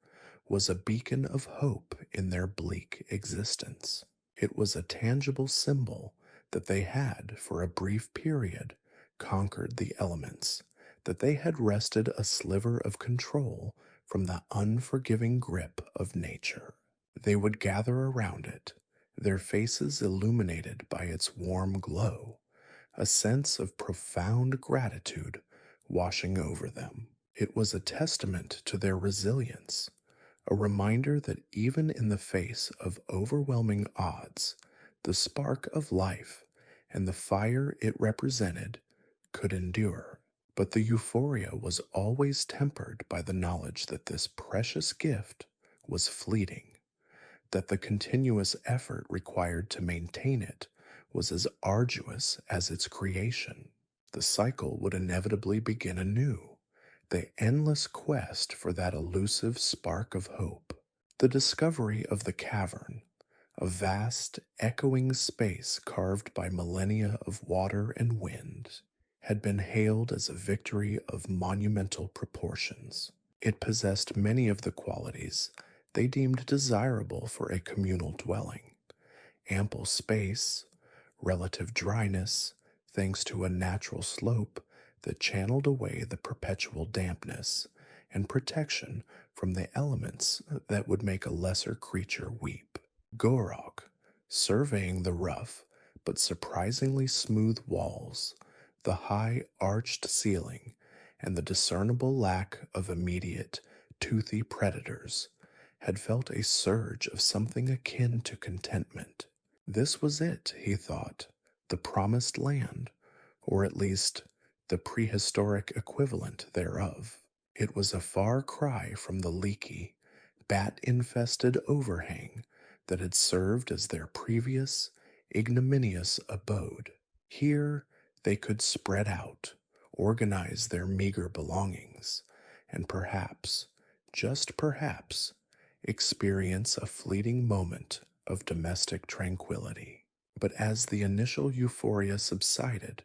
A: was a beacon of hope in their bleak existence. It was a tangible symbol that they had, for a brief period, conquered the elements, that they had wrested a sliver of control from the unforgiving grip of nature. They would gather around it, their faces illuminated by its warm glow, a sense of profound gratitude washing over them. It was a testament to their resilience, a reminder that even in the face of overwhelming odds, the spark of life and the fire it represented could endure. But the euphoria was always tempered by the knowledge that this precious gift was fleeting, that the continuous effort required to maintain it was as arduous as its creation. The cycle would inevitably begin anew, the endless quest for that elusive spark of hope. The discovery of the cavern, a vast, echoing space carved by millennia of water and wind, had been hailed as a victory of monumental proportions. It possessed many of the qualities they deemed desirable for a communal dwelling: ample space, relative dryness, thanks to a natural slope that channeled away the perpetual dampness, and protection from the elements that would make a lesser creature weep. Gorok, surveying the rough but surprisingly smooth walls, the high arched ceiling, and the discernible lack of immediate, toothy predators, had felt a surge of something akin to contentment. This was it, he thought, the promised land, or at least the prehistoric equivalent thereof. It was a far cry from the leaky, bat infested overhang that had served as their previous, ignominious abode. Here they could spread out, organize their meager belongings, and perhaps, just perhaps, experience a fleeting moment of domestic tranquility. But as the initial euphoria subsided,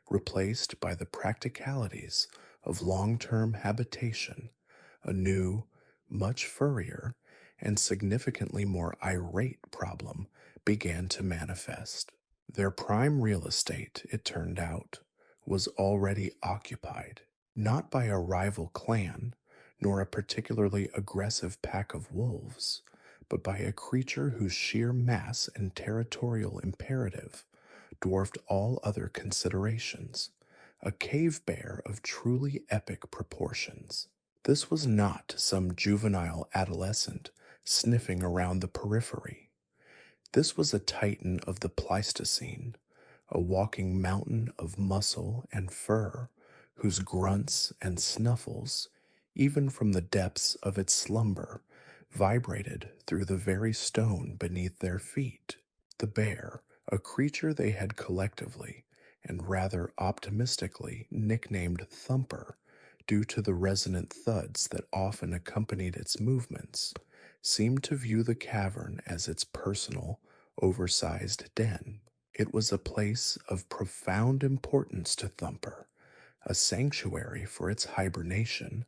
A: replaced by the practicalities of long term habitation, a new, much furrier, and significantly more irate problem began to manifest. Their prime real estate, it turned out, was already occupied, not by a rival clan, nor a particularly aggressive pack of wolves, but by a creature whose sheer mass and territorial imperative dwarfed all other considerations, a cave bear of truly epic proportions. This was not some juvenile adolescent sniffing around the periphery. This was a titan of the Pleistocene, a walking mountain of muscle and fur, whose grunts and snuffles, even from the depths of its slumber, vibrated through the very stone beneath their feet. The bear, a creature they had collectively, and rather optimistically, nicknamed Thumper, due to the resonant thuds that often accompanied its movements, seemed to view the cavern as its personal, oversized den. It was a place of profound importance to Thumper, a sanctuary for its hibernation,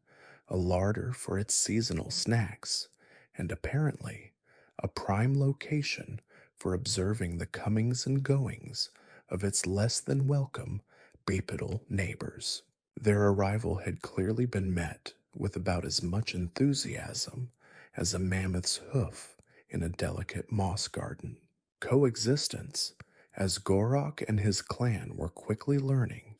A: a larder for its seasonal snacks, and apparently a prime location for observing the comings and goings of its less than welcome bipedal neighbors. Their arrival had clearly been met with about as much enthusiasm as a mammoth's hoof in a delicate moss garden. Coexistence, as Gorok and his clan were quickly learning,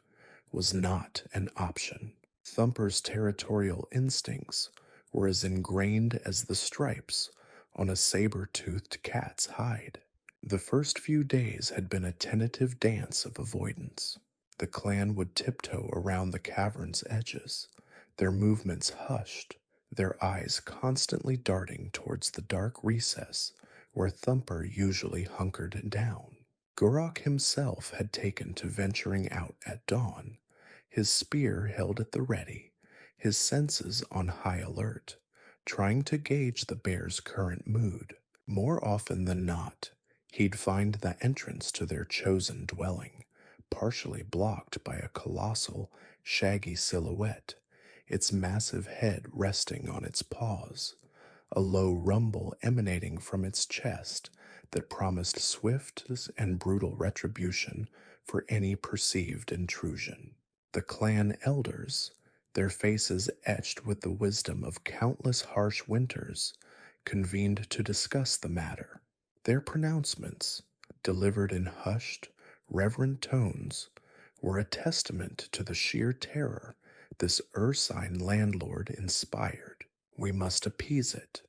A: was not an option. Thumper's territorial instincts were as ingrained as the stripes on a saber-toothed cat's hide. The first few days had been a tentative dance of avoidance. The clan would tiptoe around the cavern's edges, their movements hushed, their eyes constantly darting towards the dark recess where Thumper usually hunkered down. Gorok himself had taken to venturing out at dawn, his spear held at the ready, his senses on high alert, trying to gauge the bear's current mood. More often than not, he'd find the entrance to their chosen dwelling partially blocked by a colossal, shaggy silhouette, its massive head resting on its paws, a low rumble emanating from its chest that promised swift and brutal retribution for any perceived intrusion. The clan elders, their faces etched with the wisdom of countless harsh winters, convened to discuss the matter. Their pronouncements, delivered in hushed, reverent tones, were a testament to the sheer terror this ursine landlord inspired. "We must appease it,"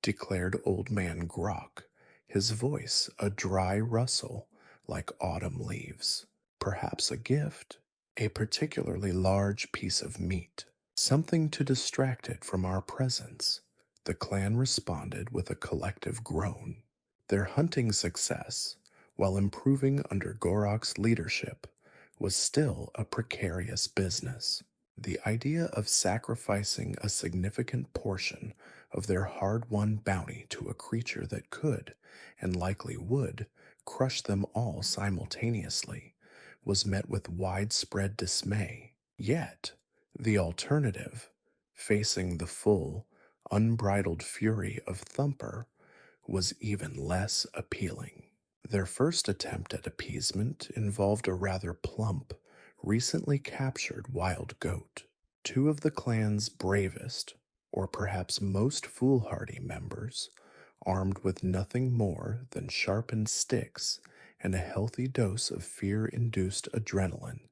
A: declared Old Man Grok, his voice a dry rustle like autumn leaves. "Perhaps a gift, a particularly large piece of meat, something to distract it from our presence." The clan responded with a collective groan. Their hunting success, while improving under Gorok's leadership, was still a precarious business. The idea of sacrificing a significant portion of their hard won bounty to a creature that could, and likely would, crush them all simultaneously was met with widespread dismay. Yet, the alternative, facing the full, unbridled fury of Thumper, was even less appealing. Their first attempt at appeasement involved a rather plump, recently captured wild goat. Two of the clan's bravest, or perhaps most foolhardy members, armed with nothing more than sharpened sticks and a healthy dose of fear induced adrenaline,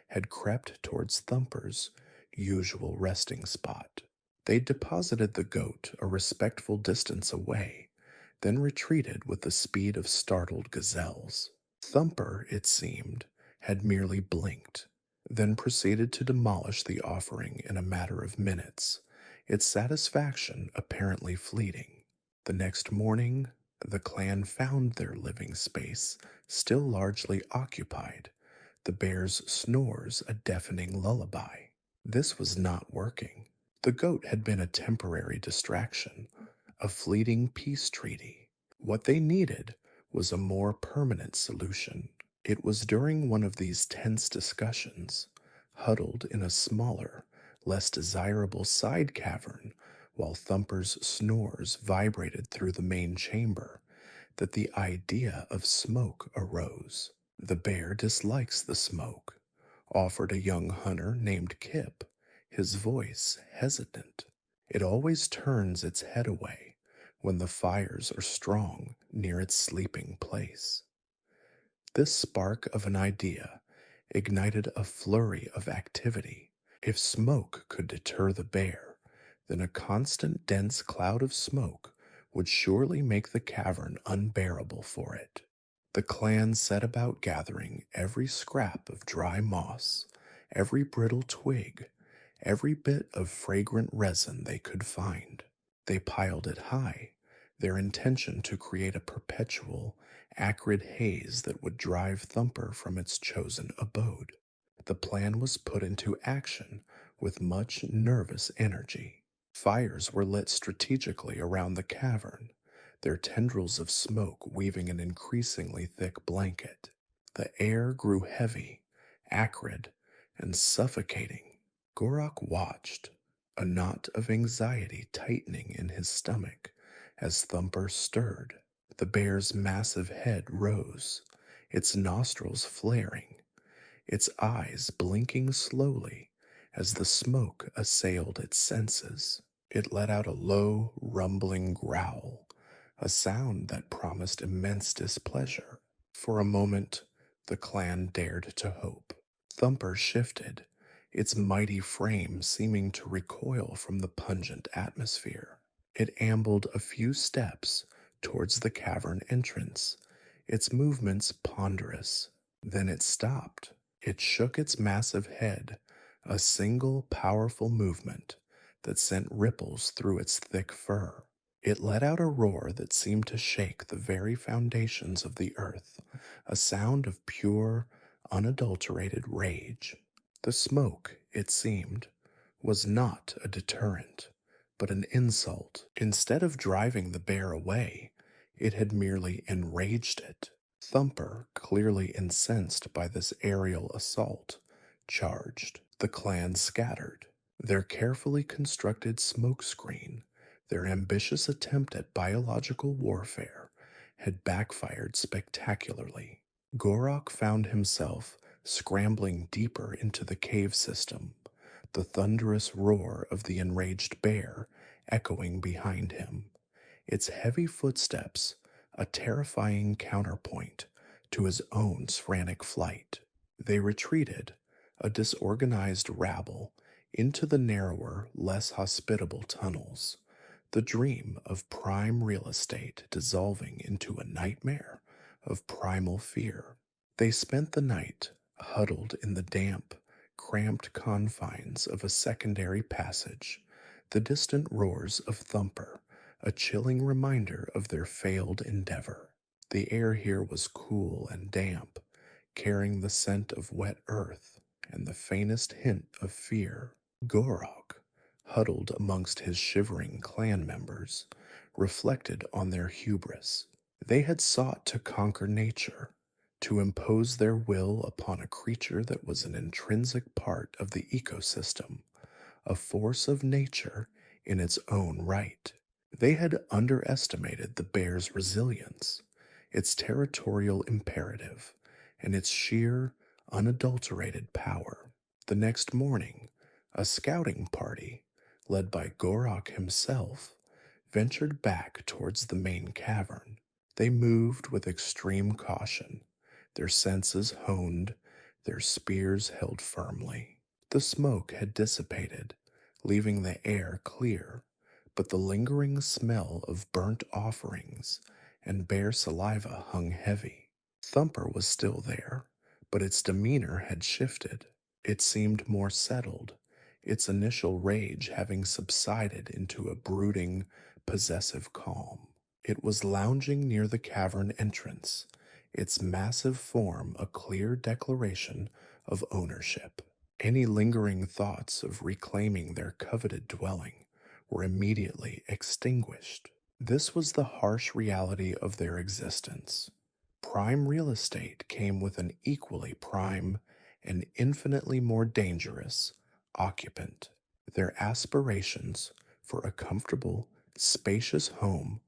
A: had crept towards Thumper's usual resting spot. They deposited the goat a respectful distance away, then retreated with the speed of startled gazelles. Thumper, it seemed, had merely blinked, then proceeded to demolish the offering in a matter of minutes, its satisfaction apparently fleeting. The next morning, the clan found their living space still largely occupied, the bear's snores a deafening lullaby. This was not working. The goat had been a temporary distraction, a fleeting peace treaty. What they needed was a more permanent solution. It was during one of these tense discussions, huddled in a smaller, less desirable side cavern while Thumper's snores vibrated through the main chamber, that the idea of smoke arose. "The bear dislikes the smoke," offered a young hunter named Kip, his voice hesitant. "It always turns its head away when the fires are strong near its sleeping place." This spark of an idea ignited a flurry of activity. If smoke could deter the bear, then a constant dense cloud of smoke would surely make the cavern unbearable for it. The clan set about gathering every scrap of dry moss, every brittle twig, every bit of fragrant resin they could find. They piled it high, their intention to create a perpetual, acrid haze that would drive Thumper from its chosen abode. The plan was put into action with much nervous energy. Fires were lit strategically around the cavern, their tendrils of smoke weaving an increasingly thick blanket. The air grew heavy, acrid, and suffocating. Gorok watched, a knot of anxiety tightening in his stomach as Thumper stirred. The bear's massive head rose, its nostrils flaring, its eyes blinking slowly as the smoke assailed its senses. It let out a low, rumbling growl, a sound that promised immense displeasure. For a moment, the clan dared to hope. Thumper shifted, its mighty frame seeming to recoil from the pungent atmosphere. It ambled a few steps towards the cavern entrance, its movements ponderous. Then it stopped. It shook its massive head, a single powerful movement that sent ripples through its thick fur. It let out a roar that seemed to shake the very foundations of the earth, a sound of pure, unadulterated rage. The smoke, it seemed, was not a deterrent, but an insult. Instead of driving the bear away, it had merely enraged it. Thumper, clearly incensed by this aerial assault, charged. The clan scattered. Their carefully constructed smokescreen, their ambitious attempt at biological warfare, had backfired spectacularly. Gorok found himself scrambling deeper into the cave system, the thunderous roar of the enraged bear echoing behind him, its heavy footsteps a terrifying counterpoint to his own frantic flight. They retreated, a disorganized rabble, into the narrower, less hospitable tunnels, the dream of prime real estate dissolving into a nightmare of primal fear. They spent the night huddled in the damp, cramped confines of a secondary passage, the distant roars of Thumper a chilling reminder of their failed endeavor. The air here was cool and damp, carrying the scent of wet earth and the faintest hint of fear. Gorok, huddled amongst his shivering clan members, reflected on their hubris. They had sought to conquer nature, to impose their will upon a creature that was an intrinsic part of the ecosystem, a force of nature in its own right. They had underestimated the bear's resilience, its territorial imperative, and its sheer, unadulterated power. The next morning, a scouting party, led by Gorok himself, ventured back towards the main cavern. They moved with extreme caution, their senses honed, their spears held firmly. The smoke had dissipated, leaving the air clear, but the lingering smell of burnt offerings and bear saliva hung heavy. Thumper was still there, but its demeanor had shifted. It seemed more settled, its initial rage having subsided into a brooding, possessive calm. It was lounging near the cavern entrance, its massive form a clear declaration of ownership. Any lingering thoughts of reclaiming their coveted dwelling were immediately extinguished. This was the harsh reality of their existence. Prime real estate came with an equally prime and infinitely more dangerous occupant. Their aspirations for a comfortable, spacious home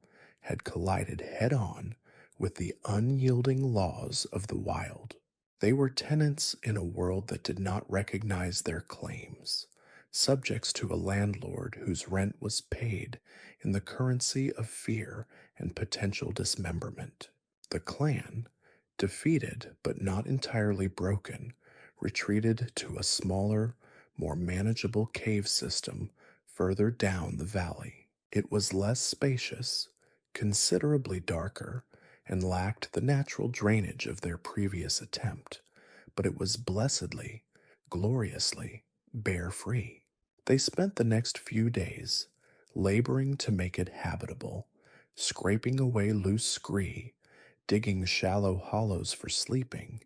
A: had collided head on with the unyielding laws of the wild. They were tenants in a world that did not recognize their claims, subjects to a landlord whose rent was paid in the currency of fear and potential dismemberment. The clan, defeated but not entirely broken, retreated to a smaller, more manageable cave system further down the valley. It was less spacious, considerably darker, and lacked the natural drainage of their previous attempt, but it was blessedly, gloriously bear-free. They spent the next few days laboring to make it habitable, scraping away loose scree, digging shallow hollows for sleeping,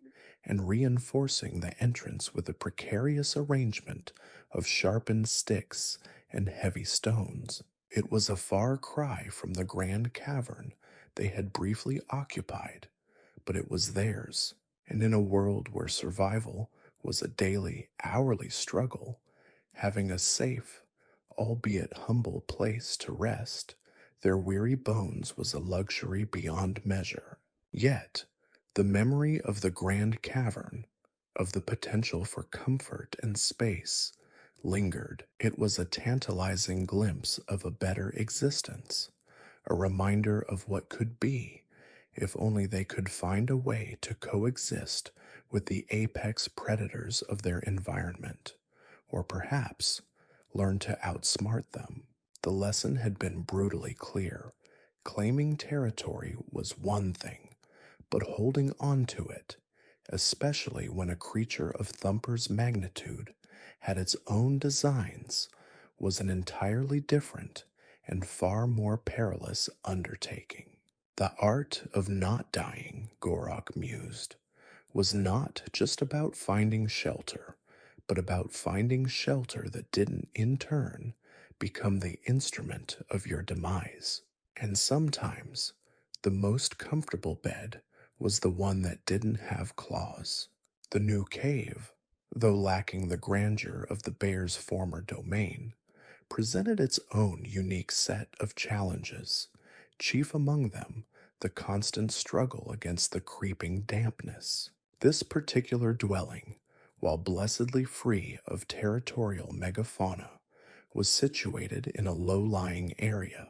A: and reinforcing the entrance with a precarious arrangement of sharpened sticks and heavy stones. It was a far cry from the grand cavern they had briefly occupied, but it was theirs, and in a world where survival was a daily, hourly struggle, having a safe, albeit humble place to rest, their weary bones was a luxury beyond measure. Yet, the memory of the grand cavern, of the potential for comfort and space, lingered. It was a tantalizing glimpse of a better existence, a reminder of what could be if only they could find a way to coexist with the apex predators of their environment, or perhaps learn to outsmart them. The lesson had been brutally clear. Claiming territory was one thing, but holding on to it, especially when a creature of Thumper's magnitude had its own designs, was an entirely different and far more perilous undertaking. The art of not dying, Gorok mused, was not just about finding shelter, but about finding shelter that didn't, in turn, become the instrument of your demise. And sometimes, the most comfortable bed was the one that didn't have claws. The new cave, though lacking the grandeur of the bear's former domain, presented its own unique set of challenges, chief among them the constant struggle against the creeping dampness. This particular dwelling, while blessedly free of territorial megafauna, was situated in a low lying area,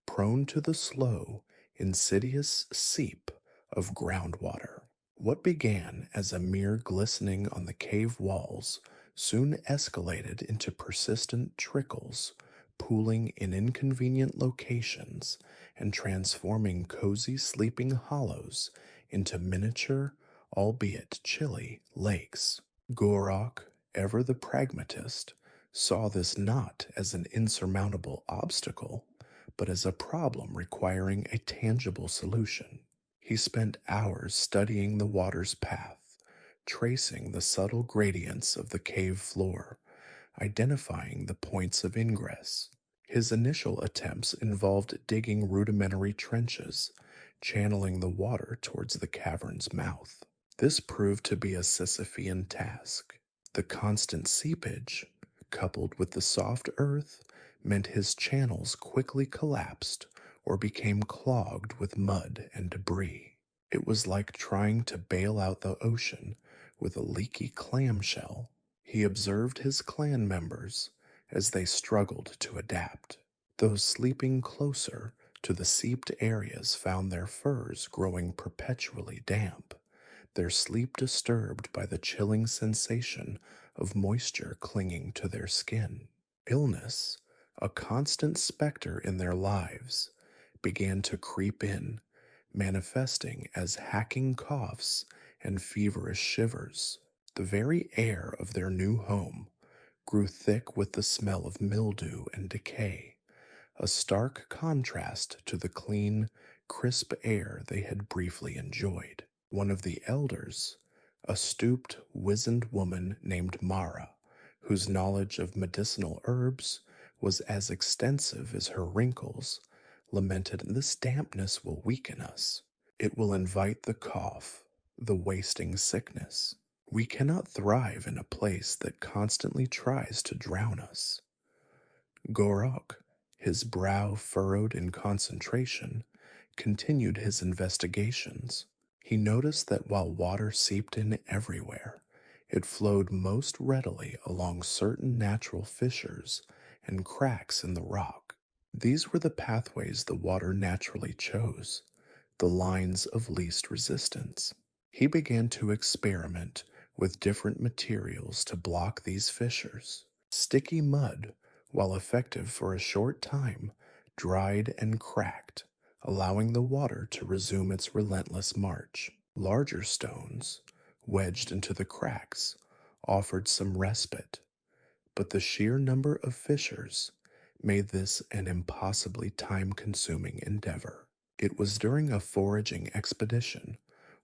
A: prone to the slow, insidious seep of groundwater. What began as a mere glistening on the cave walls soon escalated into persistent trickles, pooling in inconvenient locations and transforming cozy sleeping hollows into miniature, albeit chilly, lakes. Gorok, ever the pragmatist, saw this not as an insurmountable obstacle, but as a problem requiring a tangible solution. He spent hours studying the water's path, tracing the subtle gradients of the cave floor, identifying the points of ingress. His initial attempts involved digging rudimentary trenches, channeling the water towards the cavern's mouth. This proved to be a Sisyphean task. The constant seepage, coupled with the soft earth, meant his channels quickly collapsed or became clogged with mud and debris. It was like trying to bail out the ocean with a leaky clamshell. He observed his clan members as they struggled to adapt. Those sleeping closer to the seeped areas found their furs growing perpetually damp, their sleep disturbed by the chilling sensation of moisture clinging to their skin. Illness, a constant specter in their lives, began to creep in, manifesting as hacking coughs and feverish shivers. The very air of their new home grew thick with the smell of mildew and decay, a stark contrast to the clean, crisp air they had briefly enjoyed. One of the elders, a stooped, wizened woman named Mara, whose knowledge of medicinal herbs was as extensive as her wrinkles, lamented, "This dampness will weaken us. It will invite the cough, the wasting sickness. We cannot thrive in a place that constantly tries to drown us." Gorok, his brow furrowed in concentration, continued his investigations. He noticed that while water seeped in everywhere, it flowed most readily along certain natural fissures and cracks in the rock. These were the pathways the water naturally chose, the lines of least resistance. He began to experiment with different materials to block these fissures. Sticky mud, while effective for a short time, dried and cracked, allowing the water to resume its relentless march. Larger stones, wedged into the cracks, offered some respite, but the sheer number of fissures made this an impossibly time-consuming endeavor. It was during a foraging expedition,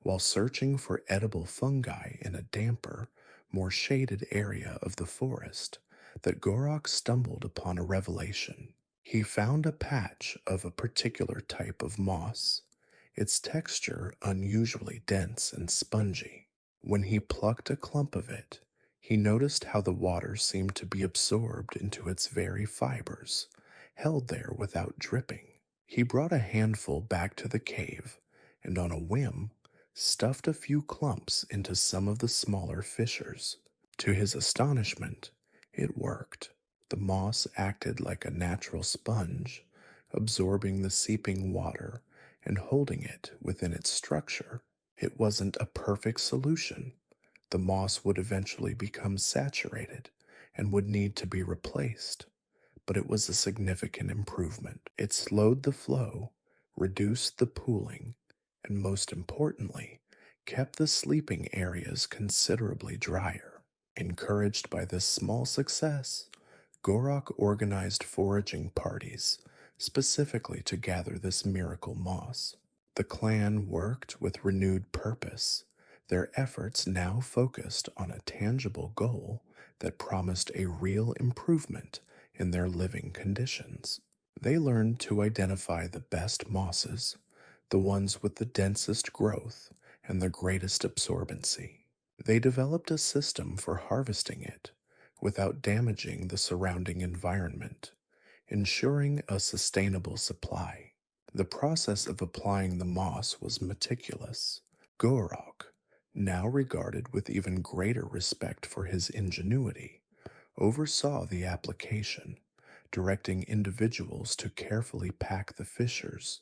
A: while searching for edible fungi in a damper, more shaded area of the forest, that Gorok stumbled upon a revelation. He found a patch of a particular type of moss, its texture unusually dense and spongy. When he plucked a clump of it, he noticed how the water seemed to be absorbed into its very fibers, held there without dripping. He brought a handful back to the cave, and on a whim, stuffed a few clumps into some of the smaller fissures. To his astonishment, it worked. The moss acted like a natural sponge, absorbing the seeping water and holding it within its structure. It wasn't a perfect solution. The moss would eventually become saturated and would need to be replaced, but it was a significant improvement. It slowed the flow, reduced the pooling, and most importantly, kept the sleeping areas considerably drier. Encouraged by this small success, Gorok organized foraging parties specifically to gather this miracle moss. The clan worked with renewed purpose, their efforts now focused on a tangible goal that promised a real improvement in their living conditions. They learned to identify the best mosses, the ones with the densest growth and the greatest absorbency. They developed a system for harvesting it without damaging the surrounding environment, ensuring a sustainable supply. The process of applying the moss was meticulous. Gorok, now regarded with even greater respect for his ingenuity, oversaw the application, directing individuals to carefully pack the fissures,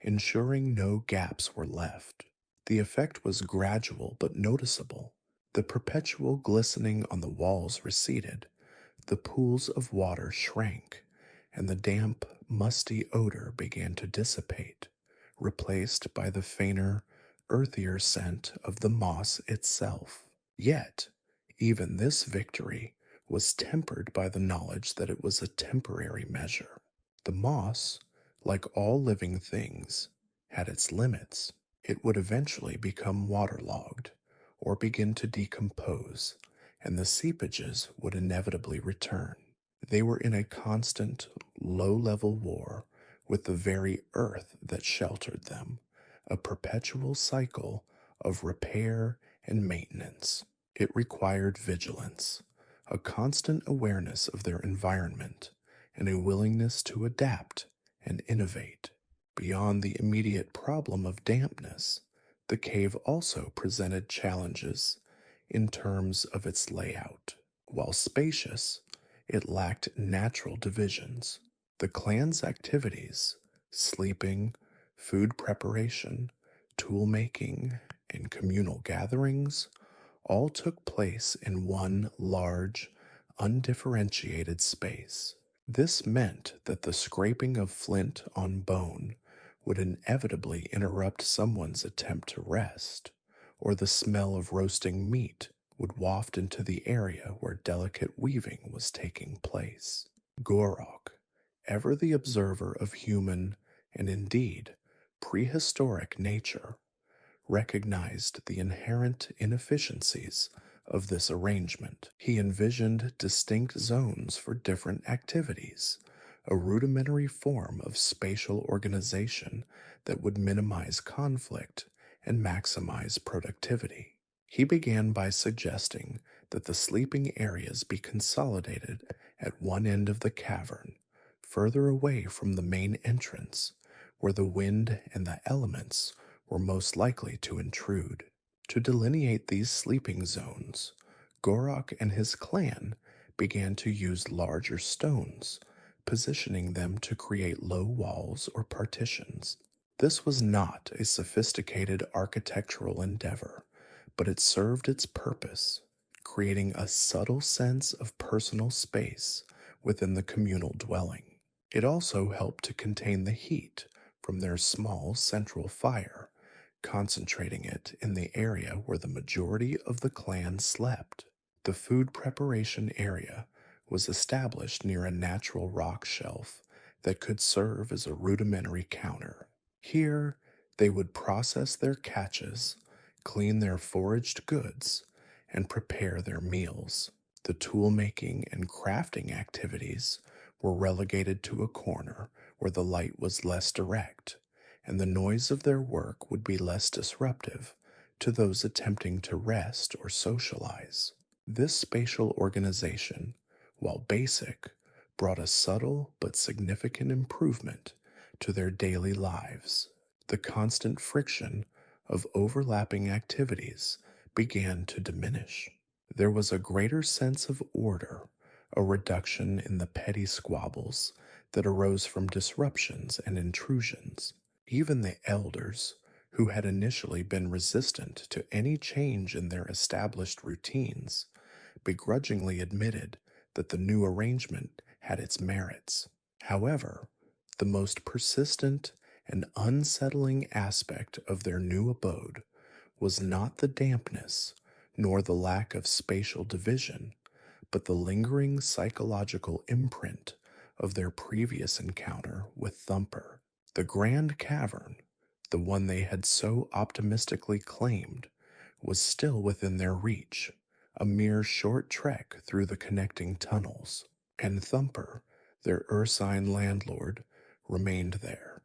A: ensuring no gaps were left. The effect was gradual but noticeable. The perpetual glistening on the walls receded, the pools of water shrank, and the damp, musty odor began to dissipate, replaced by the fainter, earthier scent of the moss itself. Yet, even this victory was tempered by the knowledge that it was a temporary measure. The moss, like all living things, had its limits. It would eventually become waterlogged or begin to decompose, and the seepages would inevitably return. They were in a constant, low level war with the very earth that sheltered them, a perpetual cycle of repair and maintenance. It required vigilance, a constant awareness of their environment, and a willingness to adapt and innovate. Beyond the immediate problem of dampness, the cave also presented challenges in terms of its layout. While spacious, it lacked natural divisions. The clan's activities, sleeping, food preparation, tool making, and communal gatherings, all took place in one large, undifferentiated space. This meant that the scraping of flint on bone would inevitably interrupt someone's attempt to rest, or the smell of roasting meat would waft into the area where delicate weaving was taking place. Gorok, ever the observer of human and indeed prehistoric nature, recognized the inherent inefficiencies of this arrangement. He envisioned distinct zones for different activities, a rudimentary form of spatial organization that would minimize conflict and maximize productivity. He began by suggesting that the sleeping areas be consolidated at one end of the cavern, further away from the main entrance, where the wind and the elements were most likely to intrude. To delineate these sleeping zones, Gorok and his clan began to use larger stones, positioning them to create low walls or partitions. This was not a sophisticated architectural endeavor, but it served its purpose, creating a subtle sense of personal space within the communal dwelling. It also helped to contain the heat from their small central fire, concentrating it in the area where the majority of the clan slept. The food preparation area was established near a natural rock shelf that could serve as a rudimentary counter. Here, they would process their catches, clean their foraged goods, and prepare their meals. The tool making and crafting activities were relegated to a corner where the light was less direct, and the noise of their work would be less disruptive to those attempting to rest or socialize. This spatial organization, while basic, brought a subtle but significant improvement to their daily lives. The constant friction of overlapping activities began to diminish. There was a greater sense of order, a reduction in the petty squabbles that arose from disruptions and intrusions. Even the elders, who had initially been resistant to any change in their established routines, begrudgingly admitted that the new arrangement had its merits. However, the most persistent and unsettling aspect of their new abode was not the dampness nor the lack of spatial division, but the lingering psychological imprint of their previous encounter with Thumper. The grand cavern, the one they had so optimistically claimed, was still within their reach, a mere short trek through the connecting tunnels, and Thumper, Their ursine landlord remained there,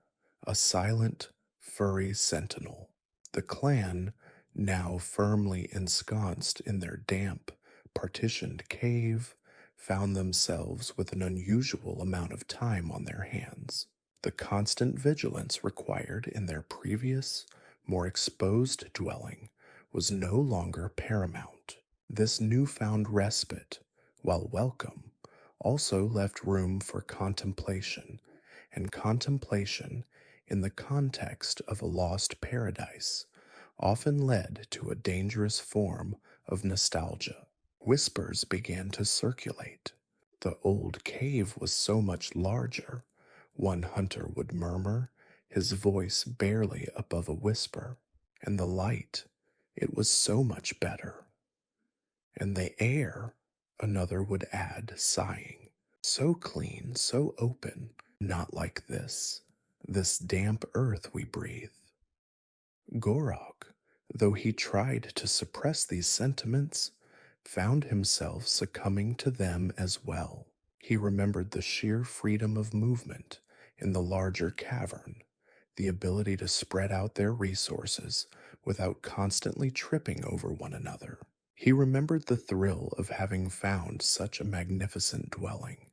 A: a silent, furry sentinel. The clan, now firmly ensconced in their damp, partitioned cave, found themselves with an unusual amount of time on their hands. The constant vigilance required in their previous, more exposed dwelling was no longer paramount. This newfound respite, while welcome, also left room for contemplation, and contemplation, in the context of a lost paradise, often led to a dangerous form of nostalgia. Whispers began to circulate. The old cave was so much larger, one hunter would murmur, his voice barely above a whisper, and the light, it was so much better. And the air, another would add, sighing. So clean, so open, not like this damp earth we breathe. Gorok, though he tried to suppress these sentiments, found himself succumbing to them as well. He remembered the sheer freedom of movement in the larger cavern, the ability to spread out their resources without constantly tripping over one another. He remembered the thrill of having found such a magnificent dwelling,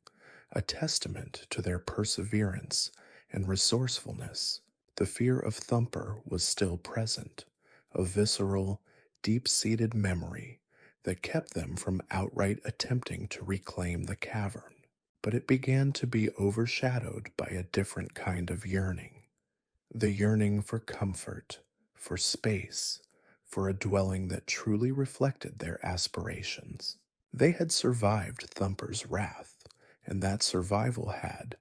A: a testament to their perseverance and resourcefulness. The fear of Thumper was still present, a visceral, deep seated memory that kept them from outright attempting to reclaim the cavern. But it began to be overshadowed by a different kind of yearning, the yearning for comfort, for space, for a dwelling that truly reflected their aspirations. They had survived Thumper's wrath, and that survival had,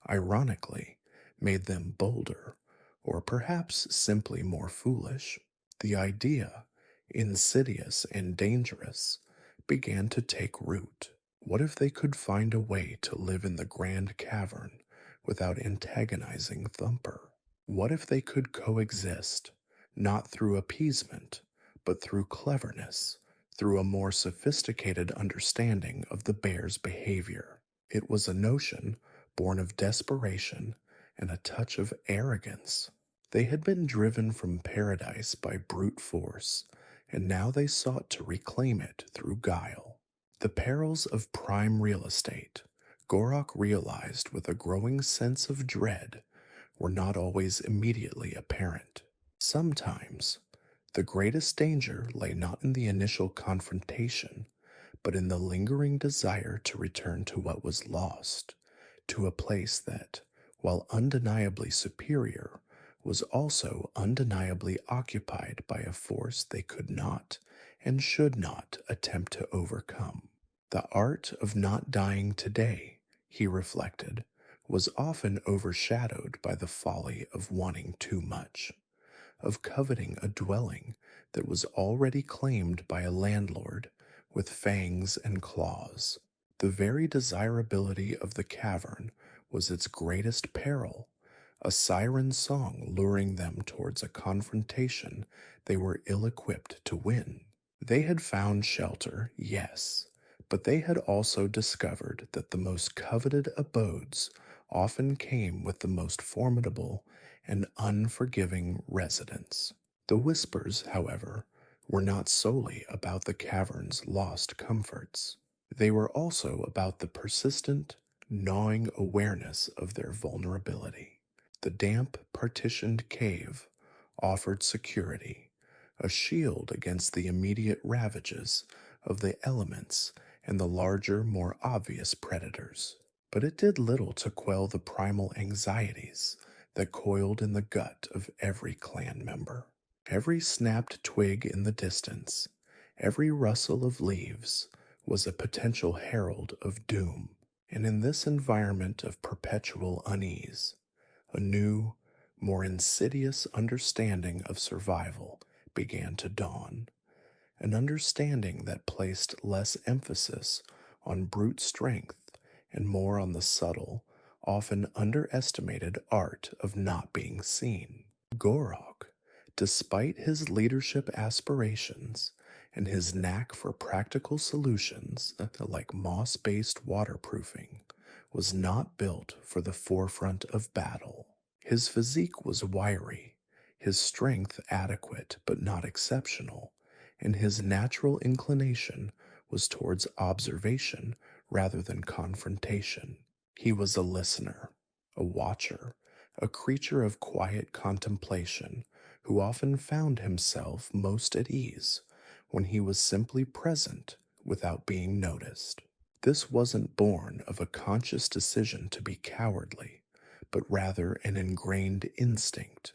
A: ironically, made them bolder, or perhaps simply more foolish. The idea, insidious and dangerous, began to take root. What if they could find a way to live in the grand cavern without antagonizing Thumper? What if they could coexist, not through appeasement, but through cleverness, through a more sophisticated understanding of the bear's behavior? It was a notion born of desperation and a touch of arrogance. They had been driven from paradise by brute force, and now they sought to reclaim it through guile. The perils of prime real estate, Gorok realized with a growing sense of dread, were not always immediately apparent. Sometimes, the greatest danger lay not in the initial confrontation, but in the lingering desire to return to what was lost, to a place that, while undeniably superior, was also undeniably occupied by a force they could not and should not attempt to overcome. The art of not dying today, he reflected, was often overshadowed by the folly of wanting too much, of coveting a dwelling that was already claimed by a landlord with fangs and claws. The very desirability of the cavern was its greatest peril, a siren song luring them towards a confrontation they were ill equipped to win. They had found shelter, yes, but they had also discovered that the most coveted abodes often came with the most formidable and unforgiving residents. The whispers, however, were not solely about the cavern's lost comforts. They were also about the persistent, gnawing awareness of their vulnerability. The damp, partitioned cave offered security, a shield against the immediate ravages of the elements and the larger, more obvious predators. But it did little to quell the primal anxieties that coiled in the gut of every clan member. Every snapped twig in the distance, every rustle of leaves, was a potential herald of doom. And in this environment of perpetual unease, a new, more insidious understanding of survival began to dawn, an understanding that placed less emphasis on brute strength and more on the subtle, often underestimated art of not being seen. Gorok, despite his leadership aspirations and his knack for practical solutions like moss-based waterproofing, was not built for the forefront of battle. His physique was wiry, his strength adequate but not exceptional, and his natural inclination was towards observation rather than confrontation. He was a listener, a watcher, a creature of quiet contemplation who often found himself most at ease when he was simply present without being noticed. This wasn't born of a conscious decision to be cowardly, but rather an ingrained instinct,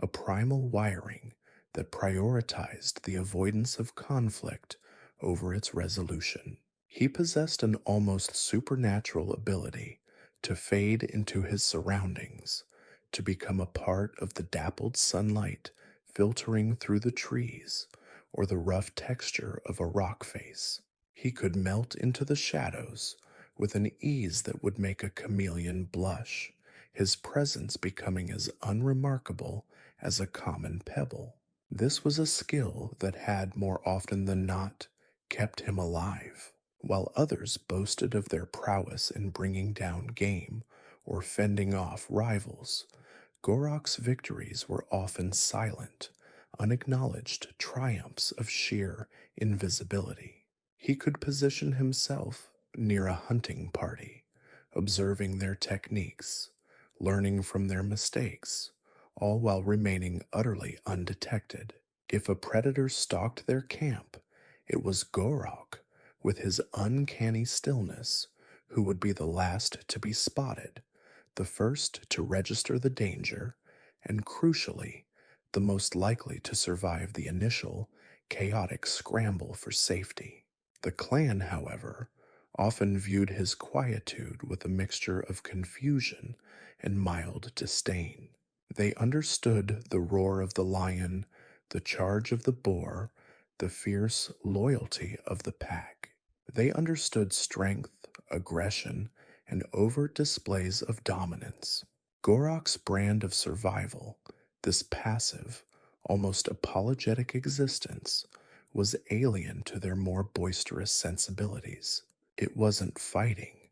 A: a primal wiring that prioritized the avoidance of conflict over its resolution. He possessed an almost supernatural ability to fade into his surroundings, to become a part of the dappled sunlight filtering through the trees or the rough texture of a rock face. He could melt into the shadows with an ease that would make a chameleon blush, his presence becoming as unremarkable as a common pebble. This was a skill that had, more often than not, kept him alive. While others boasted of their prowess in bringing down game or fending off rivals, Gorok's victories were often silent, unacknowledged triumphs of sheer invisibility. He could position himself near a hunting party, observing their techniques, learning from their mistakes, all while remaining utterly undetected. If a predator stalked their camp, it was Gorok, with his uncanny stillness, who would be the last to be spotted, the first to register the danger, and crucially, the most likely to survive the initial, chaotic scramble for safety. The clan, however, often viewed his quietude with a mixture of confusion and mild disdain. They understood the roar of the lion, the charge of the boar, the fierce loyalty of the pack. They understood strength, aggression, and overt displays of dominance. Gorok's brand of survival, this passive, almost apologetic existence, was alien to their more boisterous sensibilities. It wasn't fighting,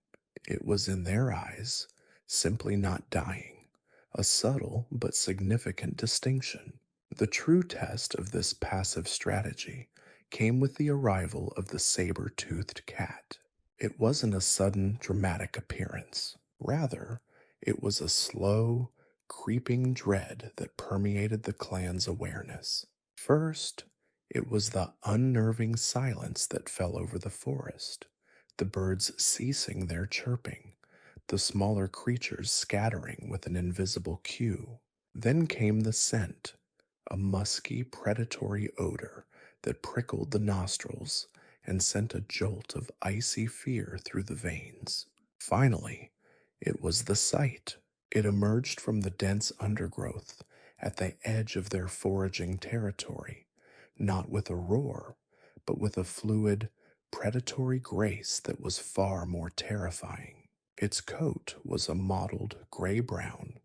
A: it was in their eyes simply not dying, a subtle but significant distinction. The true test of this passive strategy came with the arrival of the saber-toothed cat. It wasn't a sudden, dramatic appearance. Rather, it was a slow, creeping dread that permeated the clan's awareness. First, it was the unnerving silence that fell over the forest, the birds ceasing their chirping, the smaller creatures scattering with an invisible cue. Then came the scent, a musky, predatory odor that prickled the nostrils and sent a jolt of icy fear through the veins. Finally, it was the sight. It emerged from the dense undergrowth at the edge of their foraging territory, not with a roar, but with a fluid, predatory grace that was far more terrifying. Its coat was a mottled gray-brown,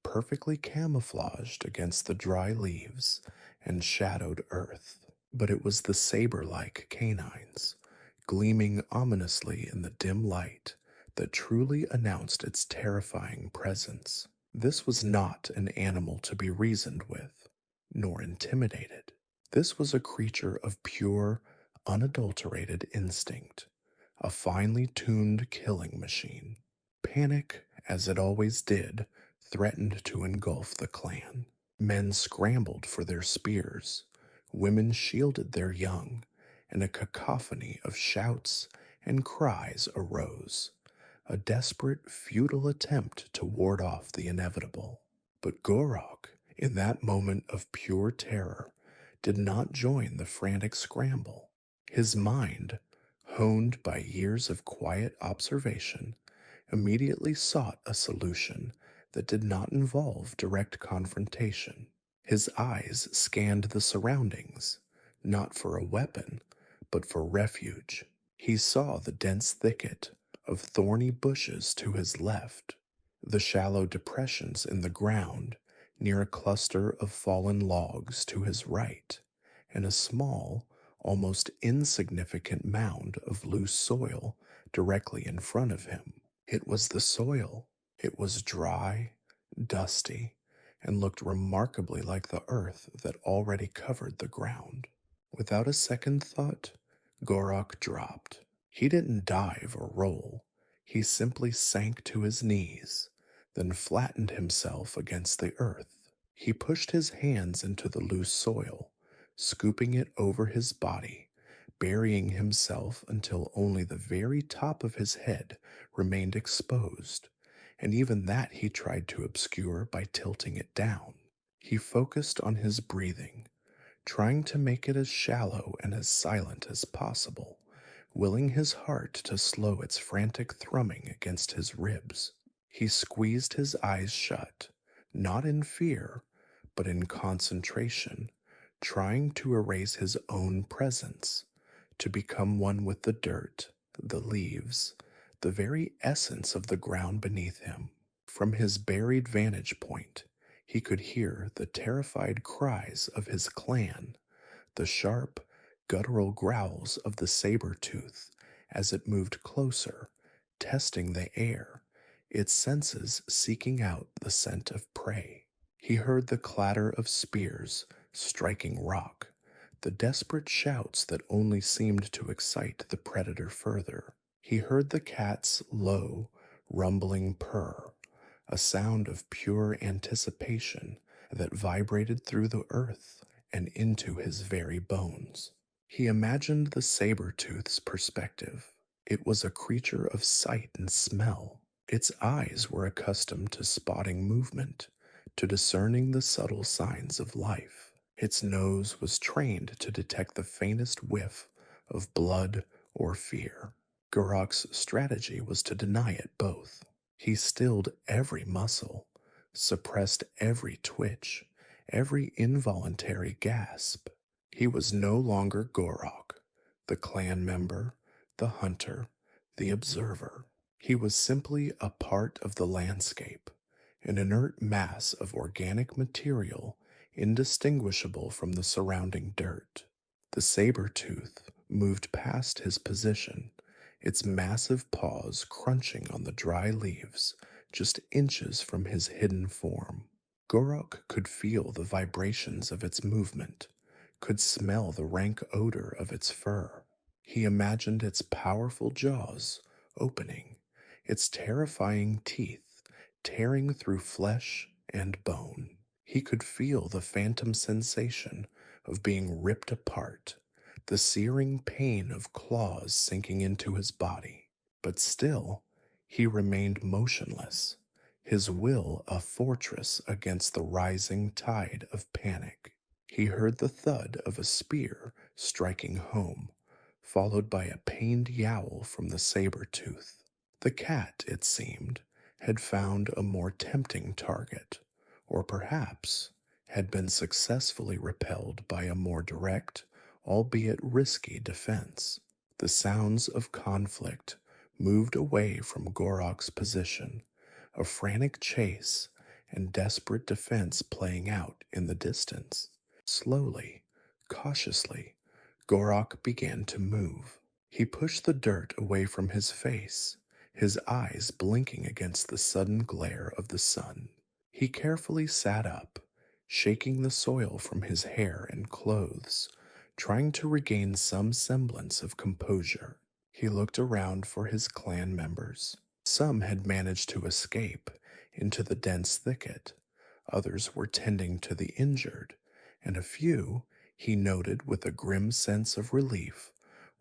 A: perfectly camouflaged against the dry leaves and shadowed earth. But it was the saber-like canines, gleaming ominously in the dim light, that truly announced its terrifying presence. This was not an animal to be reasoned with, nor intimidated. This was a creature of pure, unadulterated instinct, a finely tuned killing machine. Panic, as it always did, threatened to engulf the clan. Men scrambled for their spears, women shielded their young, and a cacophony of shouts and cries arose, a desperate, futile attempt to ward off the inevitable. But Gorok, in that moment of pure terror, did not join the frantic scramble. His mind, honed by years of quiet observation, immediately sought a solution that did not involve direct confrontation. His eyes scanned the surroundings, not for a weapon, but for refuge. He saw the dense thicket of thorny bushes to his left, the shallow depressions in the ground near a cluster of fallen logs to his right, and a small, almost insignificant mound of loose soil directly in front of him. It was the soil. It was dry, dusty, and looked remarkably like the earth that already covered the ground. Without a second thought, Gorok dropped. He didn't dive or roll. He simply sank to his knees, then flattened himself against the earth. He pushed his hands into the loose soil, scooping it over his body, burying himself until only the very top of his head remained exposed, and even that he tried to obscure by tilting it down. He focused on his breathing, trying to make it as shallow and as silent as possible, willing his heart to slow its frantic thrumming against his ribs. He squeezed his eyes shut, not in fear, but in concentration, trying to erase his own presence, to become one with the dirt, the leaves, the very essence of the ground beneath him. From his buried vantage point, he could hear the terrified cries of his clan, the sharp, guttural growls of the saber-tooth as it moved closer, testing the air, its senses seeking out the scent of prey. He heard the clatter of spears striking rock, the desperate shouts that only seemed to excite the predator further. He heard the cat's low, rumbling purr, a sound of pure anticipation that vibrated through the earth and into his very bones. He imagined the saber-tooth's perspective. It was a creature of sight and smell. Its eyes were accustomed to spotting movement, to discerning the subtle signs of life. Its nose was trained to detect the faintest whiff of blood or fear. Gurok's strategy was to deny it both. He stilled every muscle, suppressed every twitch, every involuntary gasp. He was no longer Gorok, the clan member, the hunter, the observer. He was simply a part of the landscape, an inert mass of organic material indistinguishable from the surrounding dirt. The saber-tooth moved past his position, its massive paws crunching on the dry leaves just inches from his hidden form. Gorok could feel the vibrations of its movement, could smell the rank odor of its fur. He imagined its powerful jaws opening, its terrifying teeth tearing through flesh and bone. He could feel the phantom sensation of being ripped apart, the searing pain of claws sinking into his body. But still, he remained motionless, his will a fortress against the rising tide of panic. He heard the thud of a spear striking home, followed by a pained yowl from the saber-tooth. The cat, it seemed, had found a more tempting target, or perhaps had been successfully repelled by a more direct, albeit risky defense. The sounds of conflict moved away from Gorok's position, a frantic chase and desperate defense playing out in the distance. Slowly, cautiously, Gorok began to move. He pushed the dirt away from his face, his eyes blinking against the sudden glare of the sun. He carefully sat up, shaking the soil from his hair and clothes, trying to regain some semblance of composure. He looked around for his clan members. Some had managed to escape into the dense thicket, others were tending to the injured, and a few, he noted with a grim sense of relief,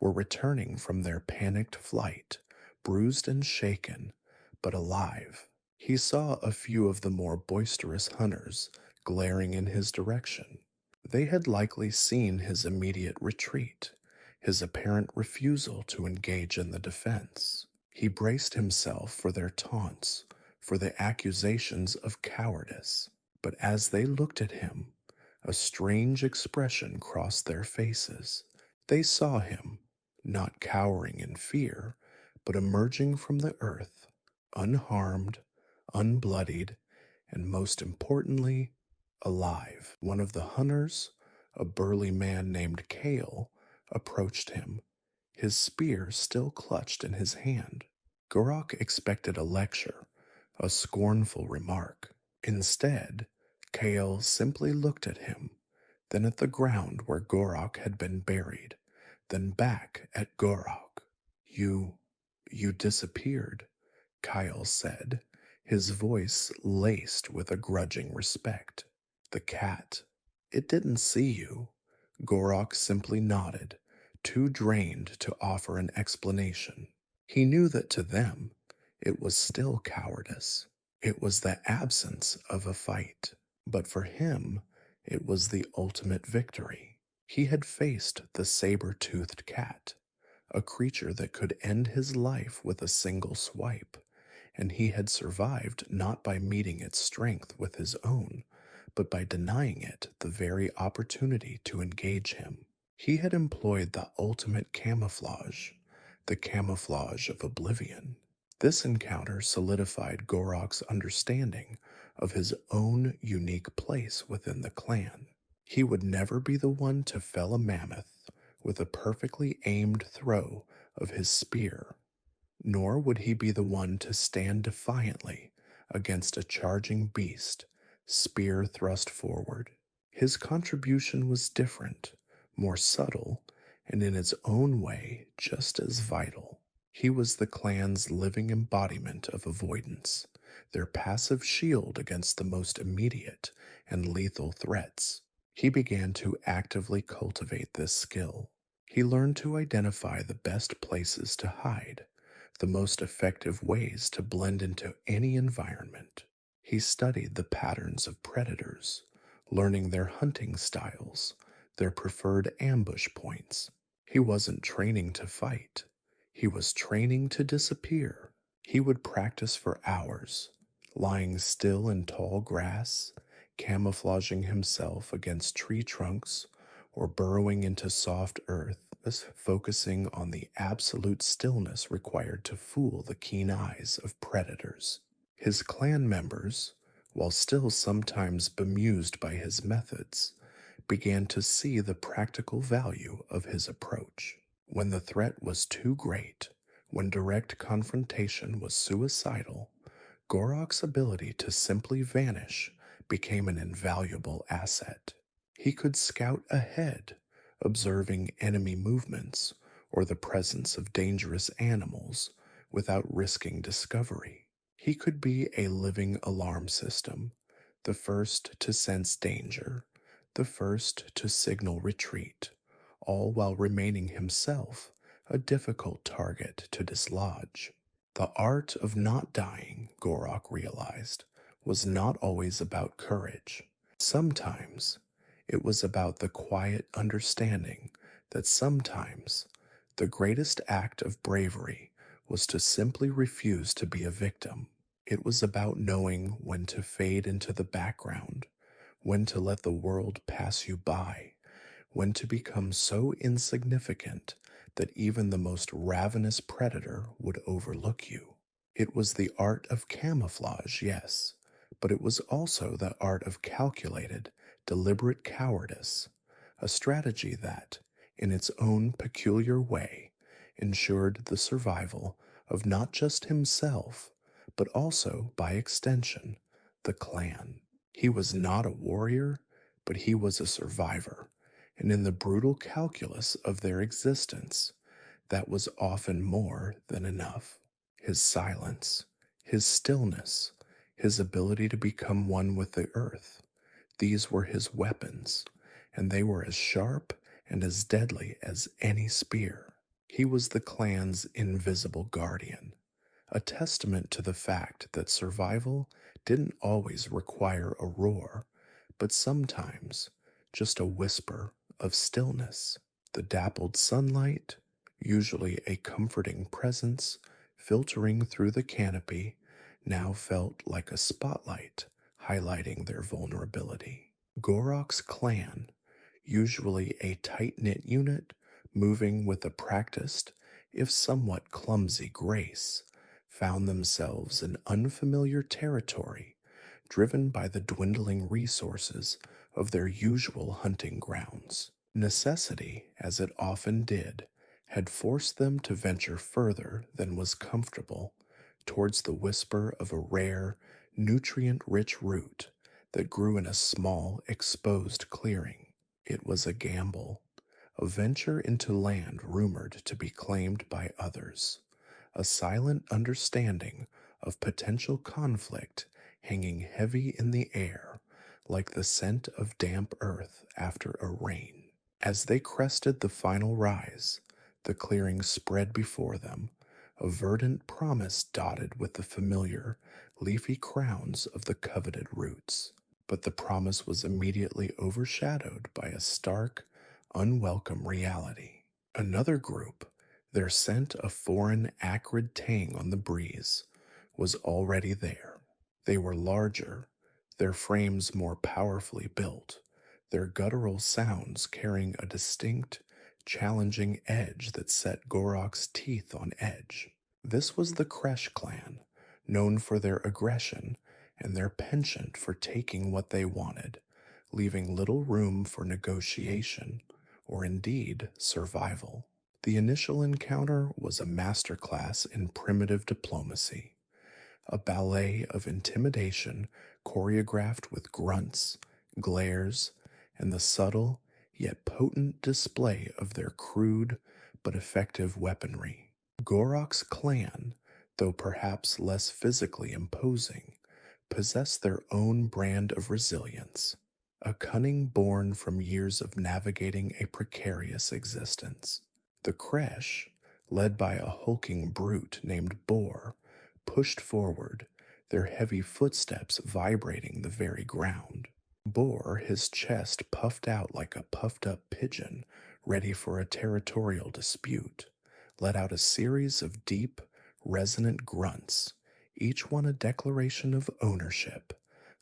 A: were returning from their panicked flight, bruised and shaken, but alive. He saw a few of the more boisterous hunters glaring in his direction. They had likely seen his immediate retreat, his apparent refusal to engage in the defense. He braced himself for their taunts, for the accusations of cowardice. But as they looked at him, a strange expression crossed their faces. They saw him, not cowering in fear, but emerging from the earth, unharmed, unbloodied, and most importantly, alive. One of the hunters, a burly man named Kale, approached him, his spear still clutched in his hand. Gorok expected a lecture, a scornful remark. Instead, Kael simply looked at him, then at the ground where Gorok had been buried, then back at Gorok. You, you disappeared, Kyle said, his voice laced with a grudging respect. The cat. It didn't see you. Gorok simply nodded, too drained to offer an explanation. He knew that to them, it was still cowardice. It was the absence of a fight. But for him, it was the ultimate victory. He had faced the saber-toothed cat, a creature that could end his life with a single swipe, and he had survived not by meeting its strength with his own, but by denying it the very opportunity to engage him. He had employed the ultimate camouflage, the camouflage of oblivion. This encounter solidified Gorok's understanding of his own unique place within the clan. He would never be the one to fell a mammoth with a perfectly aimed throw of his spear, nor would he be the one to stand defiantly against a charging beast, spear thrust forward. His contribution was different, more subtle, and in its own way just as vital. He was the clan's living embodiment of avoidance, their passive shield against the most immediate and lethal threats. He began to actively cultivate this skill. He learned to identify the best places to hide, the most effective ways to blend into any environment. He studied the patterns of predators, learning their hunting styles, their preferred ambush points. He wasn't training to fight. He was training to disappear. He would practice for hours, lying still in tall grass, camouflaging himself against tree trunks, or burrowing into soft earth, focusing on the absolute stillness required to fool the keen eyes of predators. His clan members, while still sometimes bemused by his methods, began to see the practical value of his approach. When the threat was too great, when direct confrontation was suicidal, Gorok's ability to simply vanish became an invaluable asset. He could scout ahead, observing enemy movements or the presence of dangerous animals without risking discovery. He could be a living alarm system, the first to sense danger, the first to signal retreat, all while remaining himself a difficult target to dislodge. The art of not dying, Gorok realized, was not always about courage. Sometimes it was about the quiet understanding that sometimes the greatest act of bravery was to simply refuse to be a victim. It was about knowing when to fade into the background, when to let the world pass you by, when to become so insignificant that even the most ravenous predator would overlook you. It was the art of camouflage, yes, but it was also the art of calculated, deliberate cowardice, a strategy that, in its own peculiar way, ensured the survival of not just himself, but also, by extension, the clan. He was not a warrior, but he was a survivor, and in the brutal calculus of their existence, that was often more than enough. His silence, his stillness, his ability to become one with the earth, these were his weapons, and they were as sharp and as deadly as any spear. He was the clan's invisible guardian, a testament to the fact that survival didn't always require a roar, but sometimes just a whisper of stillness. The dappled sunlight, usually a comforting presence, filtering through the canopy, now felt like a spotlight highlighting their vulnerability. Gorok's clan, usually a tight-knit unit moving with a practiced, if somewhat clumsy grace, found themselves in unfamiliar territory, driven by the dwindling resources of their usual hunting grounds. Necessity, as it often did, had forced them to venture further than was comfortable towards the whisper of a rare, nutrient rich root that grew in a small, exposed clearing. It was a gamble, a venture into land rumored to be claimed by others, a silent understanding of potential conflict hanging heavy in the air like the scent of damp earth after a rain. As they crested the final rise, the clearing spread before them, a verdant promise dotted with the familiar, leafy crowns of the coveted roots. But the promise was immediately overshadowed by a stark, unwelcome reality. Another group, their scent a foreign, acrid tang on the breeze, was already there. They were larger, their frames more powerfully built, their guttural sounds carrying a distinct, challenging edge that set Gorok's teeth on edge. This was the Kresh clan, known for their aggression and their penchant for taking what they wanted, leaving little room for negotiation or indeed survival. The initial encounter was a masterclass in primitive diplomacy, a ballet of intimidation choreographed with grunts, glares, and the subtle yet potent display of their crude but effective weaponry. Gorok's clan, though perhaps less physically imposing, possessed their own brand of resilience, a cunning born from years of navigating a precarious existence. The Kresh, led by a hulking brute named Boar, pushed forward, their heavy footsteps vibrating the very ground. Boar, his chest puffed out like a puffed up pigeon ready for a territorial dispute, let out a series of deep, resonant grunts, each one a declaration of ownership,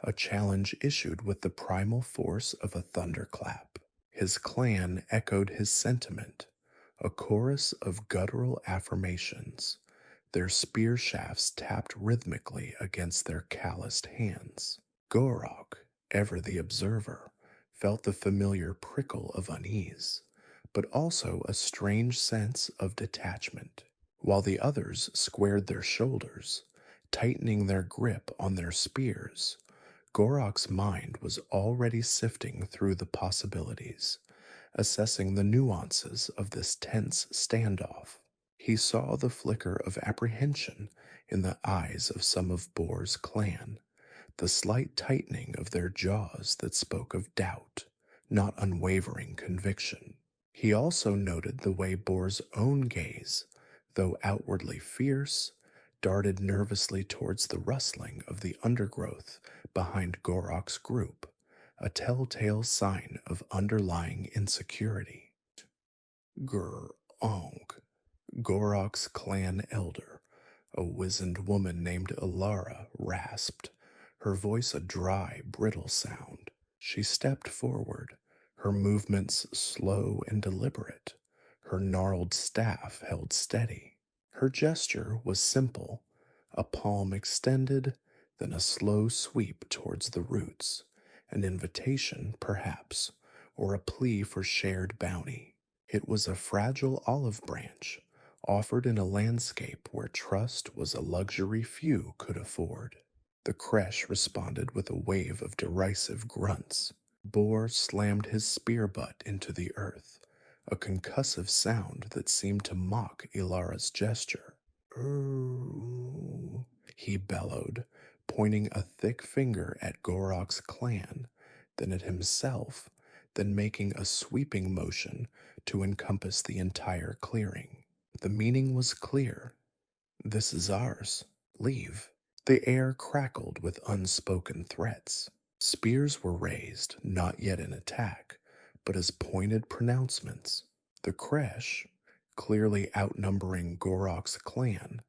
A: a challenge issued with the primal force of a thunderclap. His clan echoed his sentiment, a chorus of guttural affirmations, their spear shafts tapped rhythmically against their calloused hands. Gorok, ever the observer, felt the familiar prickle of unease, but also a strange sense of detachment. While the others squared their shoulders, tightening their grip on their spears, Gorok's mind was already sifting through the possibilities, assessing the nuances of this tense standoff. He saw the flicker of apprehension in the eyes of some of Boar's clan, the slight tightening of their jaws that spoke of doubt, not unwavering conviction. He also noted the way Boar's own gaze, though outwardly fierce, darted nervously towards the rustling of the undergrowth behind Gorok's group, a telltale sign of underlying insecurity. Grr-onk. Gorok's clan elder, a wizened woman named Ilara, rasped, her voice a dry, brittle sound. She stepped forward, her movements slow and deliberate, her gnarled staff held steady. Her gesture was simple, a palm extended, then a slow sweep towards the roots, an invitation, perhaps, or a plea for shared bounty. It was a fragile olive branch, offered in a landscape where trust was a luxury few could afford. The Kresh responded with a wave of derisive grunts. Boar slammed his spear butt into the earth, a concussive sound that seemed to mock Ilara's gesture. "Urgh," he bellowed, pointing a thick finger at Gorok's clan, then at himself, then making a sweeping motion to encompass the entire clearing. The meaning was clear. This is ours. Leave. The air crackled with unspoken threats. Spears were raised, not yet in attack, but as pointed pronouncements. The Kresh, clearly outnumbering Gorok's clan,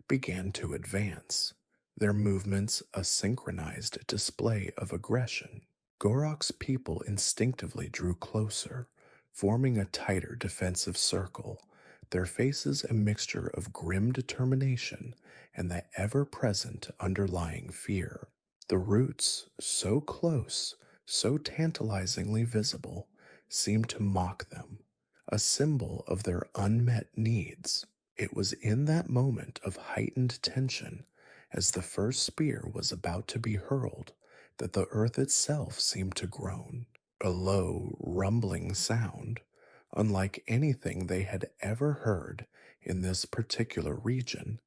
A: began to advance, their movements a synchronized display of aggression. Gorok's people instinctively drew closer, forming a tighter defensive circle, their faces a mixture of grim determination and the ever-present underlying fear. The roots, so close, so tantalizingly visible, seemed to mock them, a symbol of their unmet needs. It was in that moment of heightened tension, as the first spear was about to be hurled, that the earth itself seemed to groan. A low, rumbling sound, unlike anything they had ever heard in this particular region,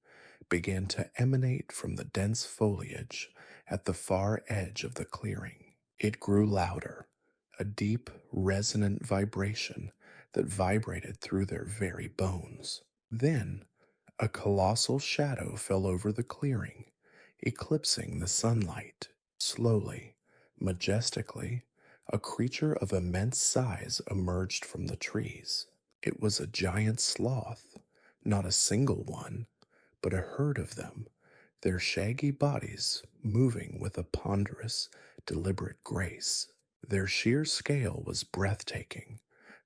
A: began to emanate from the dense foliage at the far edge of the clearing. It grew louder, a deep, resonant vibration that vibrated through their very bones. Then, a colossal shadow fell over the clearing, eclipsing the sunlight. Slowly, majestically, a creature of immense size emerged from the trees. It was a giant sloth, not a single one, but a herd of them, their shaggy bodies moving with a ponderous, deliberate grace. Their sheer scale was breathtaking,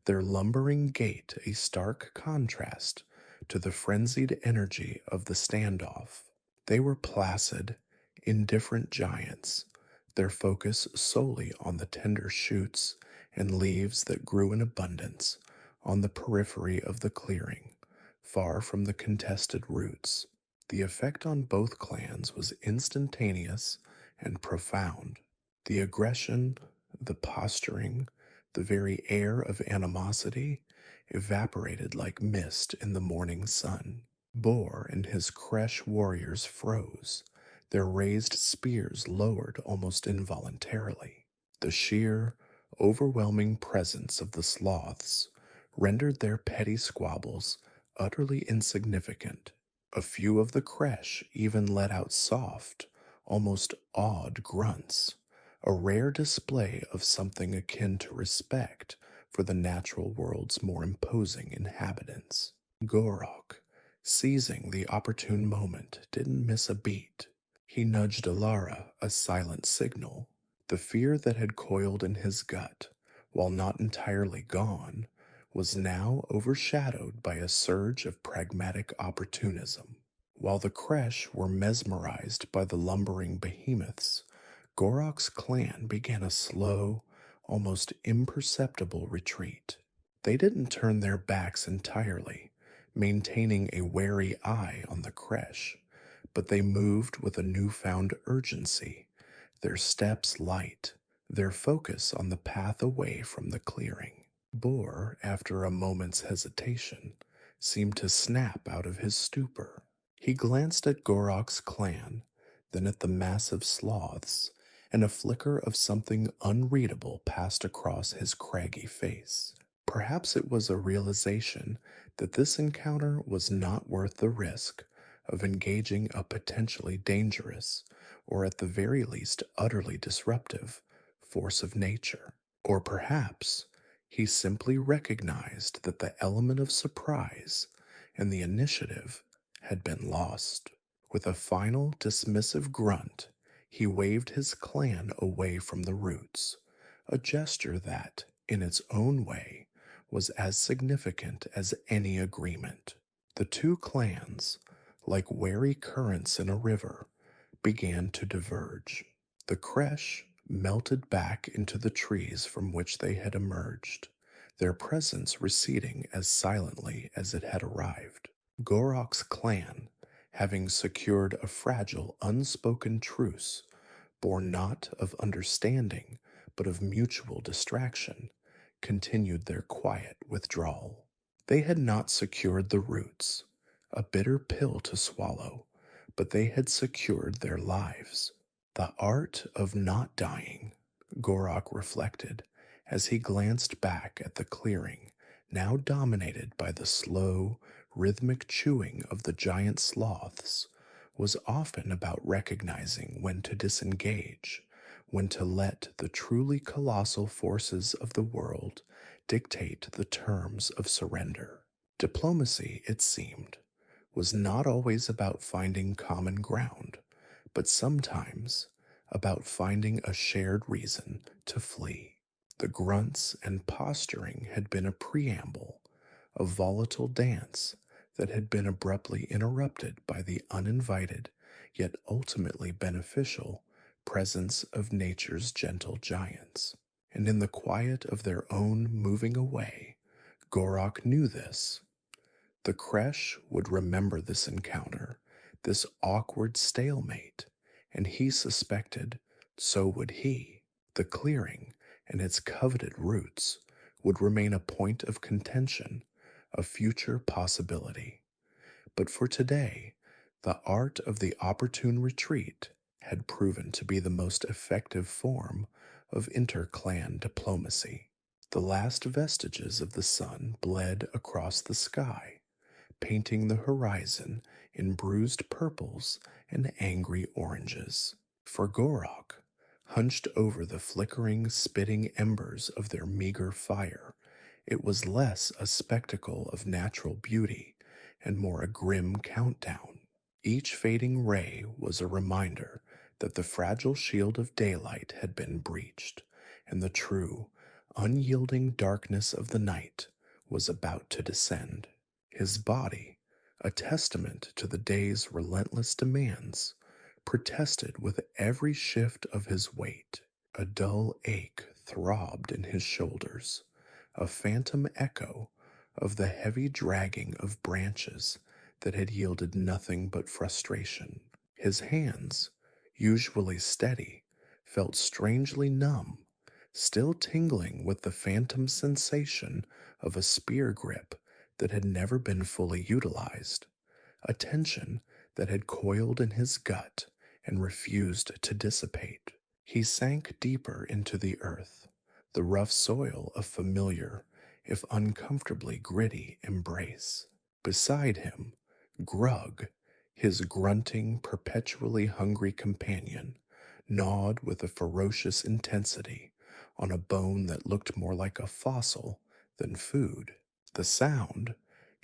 A: their lumbering gait a stark contrast to the frenzied energy of the standoff. They were placid, indifferent giants, their focus solely on the tender shoots and leaves that grew in abundance on the periphery of the clearing, far from the contested roots. The effect on both clans was instantaneous and profound. The aggression, the posturing, the very air of animosity evaporated like mist in the morning sun. Boar and his Kresh warriors froze, their raised spears lowered almost involuntarily. The sheer, overwhelming presence of the sloths rendered their petty squabbles utterly insignificant. A few of the Kresh even let out soft, almost awed grunts, a rare display of something akin to respect for the natural world's more imposing inhabitants. Gorok, seizing the opportune moment, didn't miss a beat. He nudged Alara a silent signal. The fear that had coiled in his gut, while not entirely gone, was now overshadowed by a surge of pragmatic opportunism. While the Kresh were mesmerized by the lumbering behemoths, Gorok's clan began a slow, almost imperceptible retreat. They didn't turn their backs entirely, maintaining a wary eye on the Kresh, but they moved with a newfound urgency, their steps light, their focus on the path away from the clearing. Boar, after a moment's hesitation, seemed to snap out of his stupor. He glanced at Gorok's clan, then at the massive sloths, and a flicker of something unreadable passed across his craggy face. Perhaps it was a realization that this encounter was not worth the risk of engaging a potentially dangerous, or at the very least utterly disruptive, force of nature. Or perhaps he simply recognized that the element of surprise and the initiative had been lost. With a final dismissive grunt, he waved his clan away from the roots, a gesture that, in its own way, was as significant as any agreement. The two clans, like wary currents in a river, began to diverge. The Kresh melted back into the trees from which they had emerged, their presence receding as silently as it had arrived. Gorok's clan, having secured a fragile, unspoken truce, born not of understanding, but of mutual distraction, continued their quiet withdrawal. They had not secured the roots, a bitter pill to swallow, but they had secured their lives. The art of not dying, Gorok reflected as he glanced back at the clearing, now dominated by the slow, rhythmic chewing of the giant sloths, was often about recognizing when to disengage, when to let the truly colossal forces of the world dictate the terms of surrender. Diplomacy, it seemed, was not always about finding common ground, but sometimes about finding a shared reason to flee. The grunts and posturing had been a preamble, a volatile dance that had been abruptly interrupted by the uninvited, yet ultimately beneficial, presence of nature's gentle giants. And in the quiet of their own moving away, Gorok knew this. The creche would remember this encounter, this awkward stalemate, and he suspected so would he. The clearing and its coveted roots would remain a point of contention, a future possibility. But for today, the art of the opportune retreat had proven to be the most effective form of interclan diplomacy. The last vestiges of the sun bled across the sky, painting the horizon in bruised purples and angry oranges. For Gorok, hunched over the flickering, spitting embers of their meager fire, it was less a spectacle of natural beauty and more a grim countdown. Each fading ray was a reminder that the fragile shield of daylight had been breached, and the true, unyielding darkness of the night was about to descend. His body, a testament to the day's relentless demands, protested with every shift of his weight. A dull ache throbbed in his shoulders, a phantom echo of the heavy dragging of branches that had yielded nothing but frustration. His hands, usually steady, felt strangely numb, still tingling with the phantom sensation of a spear grip that had never been fully utilized, a tension that had coiled in his gut and refused to dissipate. He sank deeper into the earth, the rough soil of familiar, if uncomfortably gritty, embrace. Beside him, Grug, his grunting, perpetually hungry companion, gnawed with a ferocious intensity on a bone that looked more like a fossil than food. The sound,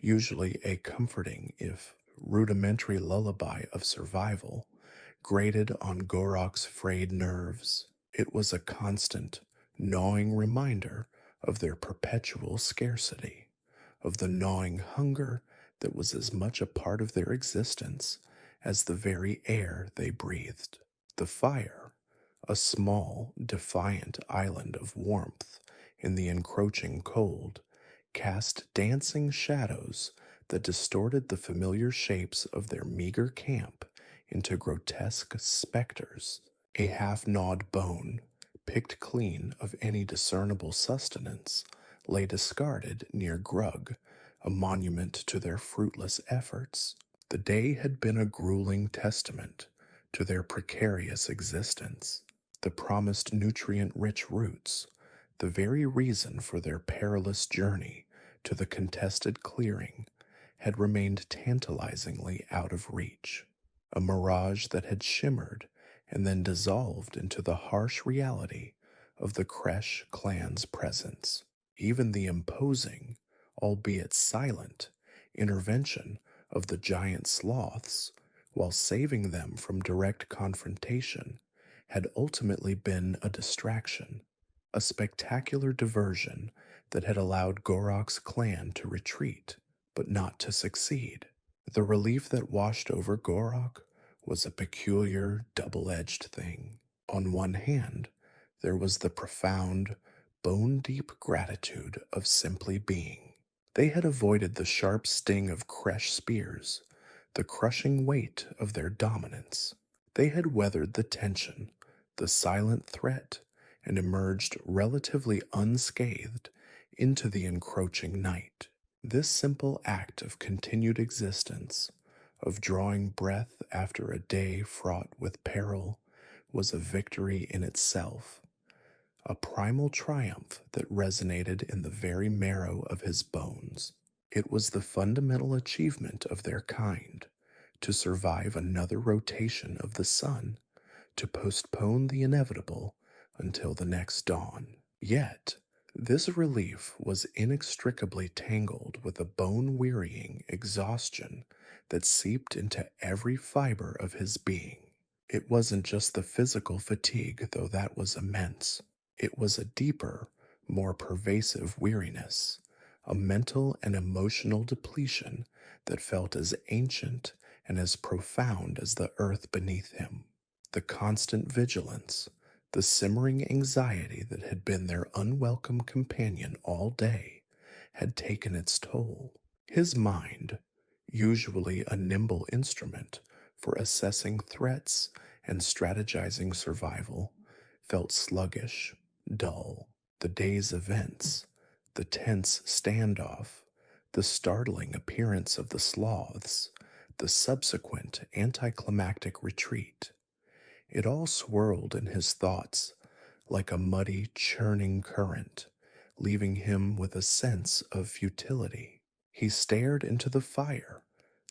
A: usually a comforting if rudimentary lullaby of survival, grated on Gorok's frayed nerves. It was a constant, gnawing reminder of their perpetual scarcity, of the gnawing hunger that was as much a part of their existence as the very air they breathed. The fire, a small, defiant island of warmth in the encroaching cold, cast dancing shadows that distorted the familiar shapes of their meager camp into grotesque specters. A half gnawed bone, picked clean of any discernible sustenance, lay discarded near Grug, a monument to their fruitless efforts. The day had been a grueling testament to their precarious existence. The promised nutrient rich roots, the very reason for their perilous journey to the contested clearing, had remained tantalizingly out of reach. A mirage that had shimmered and then dissolved into the harsh reality of the Kresh clan's presence. Even the imposing, albeit silent, intervention of the giant sloths, while saving them from direct confrontation, had ultimately been a distraction, a spectacular diversion that had allowed Gorok's clan to retreat, but not to succeed. The relief that washed over Gorok was a peculiar, double-edged thing. On one hand, there was the profound, bone-deep gratitude of simply being. They had avoided the sharp sting of Kresh spears, the crushing weight of their dominance. They had weathered the tension, the silent threat, and emerged relatively unscathed into the encroaching night. This simple act of continued existence, of drawing breath after a day fraught with peril, was a victory in itself, a primal triumph that resonated in the very marrow of his bones. It was the fundamental achievement of their kind, to survive another rotation of the sun, to postpone the inevitable until the next dawn. Yet, this relief was inextricably tangled with a bone-wearying exhaustion that seeped into every fiber of his being. It wasn't just the physical fatigue, though that was immense. It was a deeper, more pervasive weariness, a mental and emotional depletion that felt as ancient and as profound as the earth beneath him. The constant vigilance, the simmering anxiety that had been their unwelcome companion all day, had taken its toll. His mind, usually a nimble instrument for assessing threats and strategizing survival, felt sluggish, dull. The day's events, the tense standoff, the startling appearance of the sloths, the subsequent anticlimactic retreat, it all swirled in his thoughts like a muddy, churning current, leaving him with a sense of futility. He stared into the fire,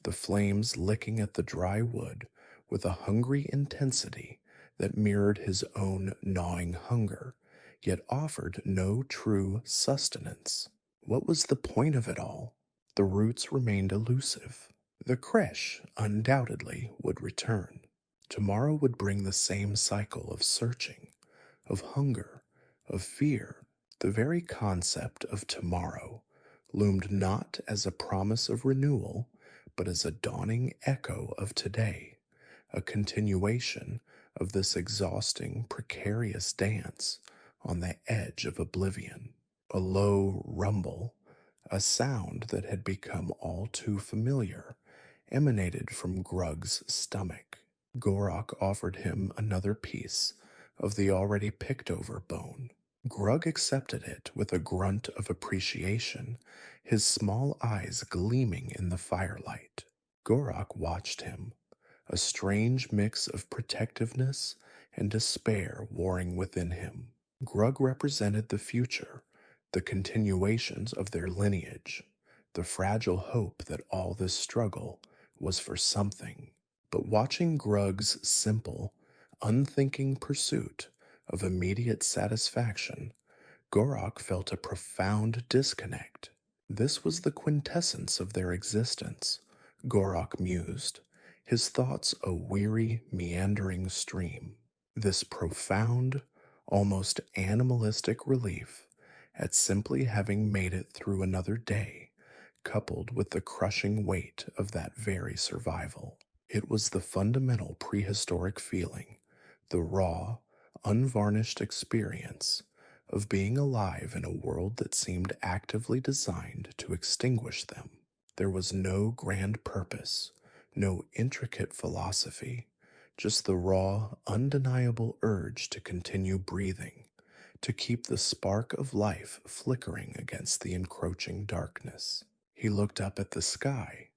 A: the flames licking at the dry wood with a hungry intensity that mirrored his own gnawing hunger, yet offered no true sustenance. What was the point of it all? The roots remained elusive. The creche undoubtedly would return. Tomorrow would bring the same cycle of searching, of hunger, of fear. The very concept of tomorrow loomed not as a promise of renewal, but as a dawning echo of today, a continuation of this exhausting, precarious dance on the edge of oblivion. A low rumble, a sound that had become all too familiar, emanated from Grug's stomach. Gorok offered him another piece of the already picked over bone. Grug accepted it with a grunt of appreciation, his small eyes gleaming in the firelight. Gorok watched him, a strange mix of protectiveness and despair warring within him. Grug represented the future, the continuations of their lineage, the fragile hope that all this struggle was for something. But watching Grug's simple, unthinking pursuit of immediate satisfaction, Gorok felt a profound disconnect. This was the quintessence of their existence, Gorok mused, his thoughts a weary, meandering stream. This profound, almost animalistic relief at simply having made it through another day, coupled with the crushing weight of that very survival. It was the fundamental prehistoric feeling, the raw, unvarnished experience of being alive in a world that seemed actively designed to extinguish them. There was no grand purpose, no intricate philosophy, just the raw, undeniable urge to continue breathing, to keep the spark of life flickering against the encroaching darkness. He looked up at the sky,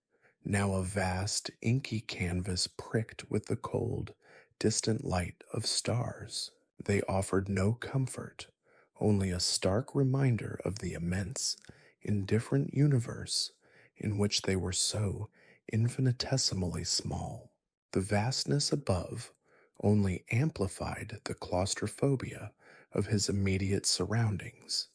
A: now a vast, inky canvas pricked with the cold, distant light of stars. They offered no comfort, only a stark reminder of the immense, indifferent universe in which they were so infinitesimally small. The vastness above only amplified the claustrophobia of his immediate surroundings,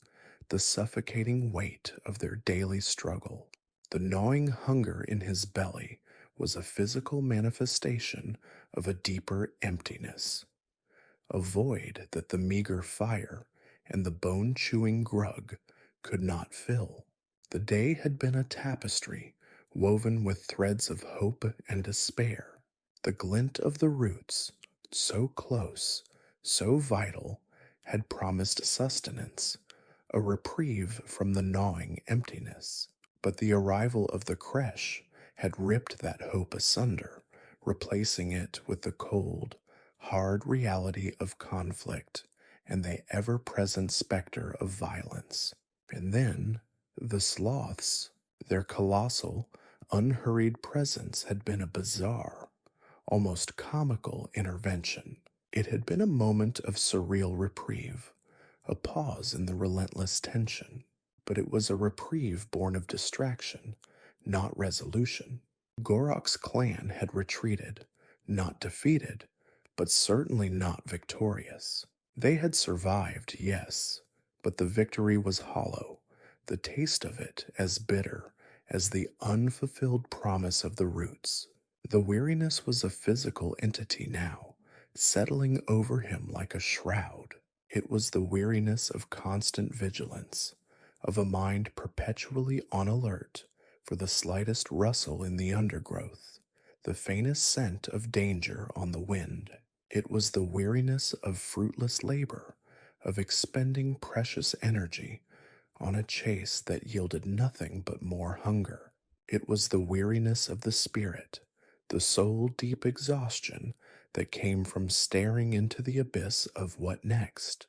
A: the suffocating weight of their daily struggle. The gnawing hunger in his belly was a physical manifestation of a deeper emptiness, a void that the meager fire and the bone-chewing Grug could not fill. The day had been a tapestry woven with threads of hope and despair. The glint of the roots, so close, so vital, had promised sustenance, a reprieve from the gnawing emptiness. But the arrival of the creche had ripped that hope asunder, replacing it with the cold, hard reality of conflict and the ever-present specter of violence. And then, the sloths, their colossal, unhurried presence had been a bizarre, almost comical intervention. It had been a moment of surreal reprieve, a pause in the relentless tension, but it was a reprieve born of distraction, not resolution. Gorok's clan had retreated, not defeated, but certainly not victorious. They had survived, yes, but the victory was hollow, the taste of it as bitter as the unfulfilled promise of the roots. The weariness was a physical entity now, settling over him like a shroud. It was the weariness of constant vigilance, of a mind perpetually on alert for the slightest rustle in the undergrowth, the faintest scent of danger on the wind. It was the weariness of fruitless labor, of expending precious energy on a chase that yielded nothing but more hunger. It was the weariness of the spirit, the soul deep exhaustion that came from staring into the abyss of what next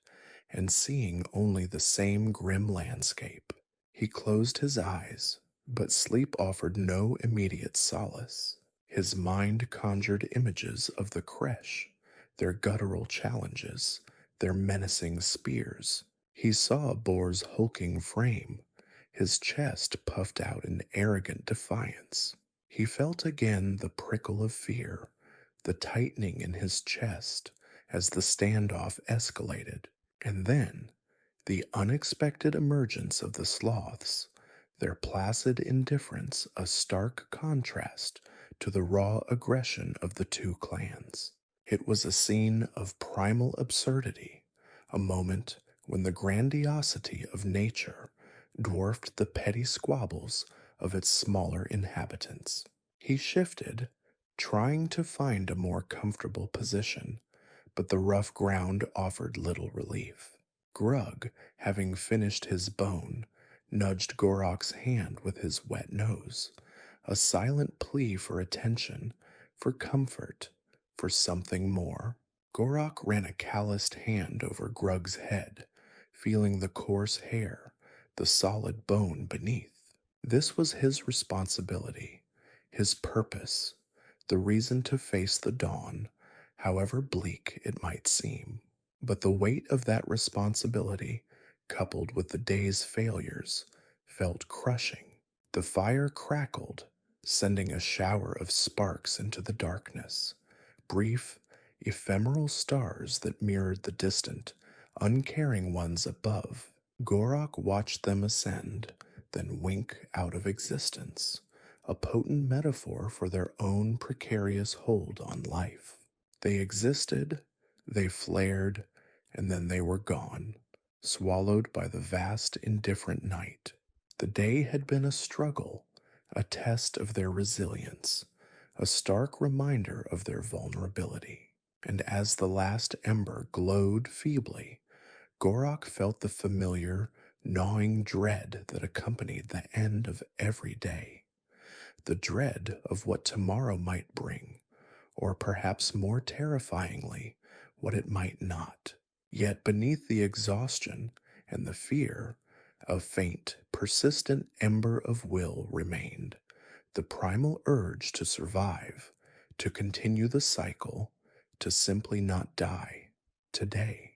A: and seeing only the same grim landscape. He closed his eyes, but sleep offered no immediate solace. His mind conjured images of the creche, their guttural challenges, their menacing spears. He saw a boar's hulking frame, his chest puffed out in arrogant defiance. He felt again the prickle of fear, the tightening in his chest as the standoff escalated, and then the unexpected emergence of the sloths, their placid indifference a stark contrast to the raw aggression of the two clans. It was a scene of primal absurdity, a moment when the grandiosity of nature dwarfed the petty squabbles of its smaller inhabitants. He shifted, trying to find a more comfortable position, but the rough ground offered little relief. Grug, having finished his bone, nudged Gorok's hand with his wet nose, a silent plea for attention, for comfort, for something more. Gorok ran a calloused hand over Grug's head, feeling the coarse hair, the solid bone beneath. This was his responsibility, his purpose, the reason to face the dawn, however bleak it might seem. But the weight of that responsibility, coupled with the day's failures, felt crushing. The fire crackled, sending a shower of sparks into the darkness, brief, ephemeral stars that mirrored the distant, uncaring ones above. Gorok watched them ascend, then wink out of existence, a potent metaphor for their own precarious hold on life. They existed, they flared, and then they were gone, swallowed by the vast, indifferent night. The day had been a struggle, a test of their resilience, a stark reminder of their vulnerability. And as the last ember glowed feebly, Gorok felt the familiar, gnawing dread that accompanied the end of every day. The dread of what tomorrow might bring, or perhaps more terrifyingly, what it might not. Yet beneath the exhaustion and the fear, a faint, persistent ember of will remained, the primal urge to survive, to continue the cycle, to simply not die today.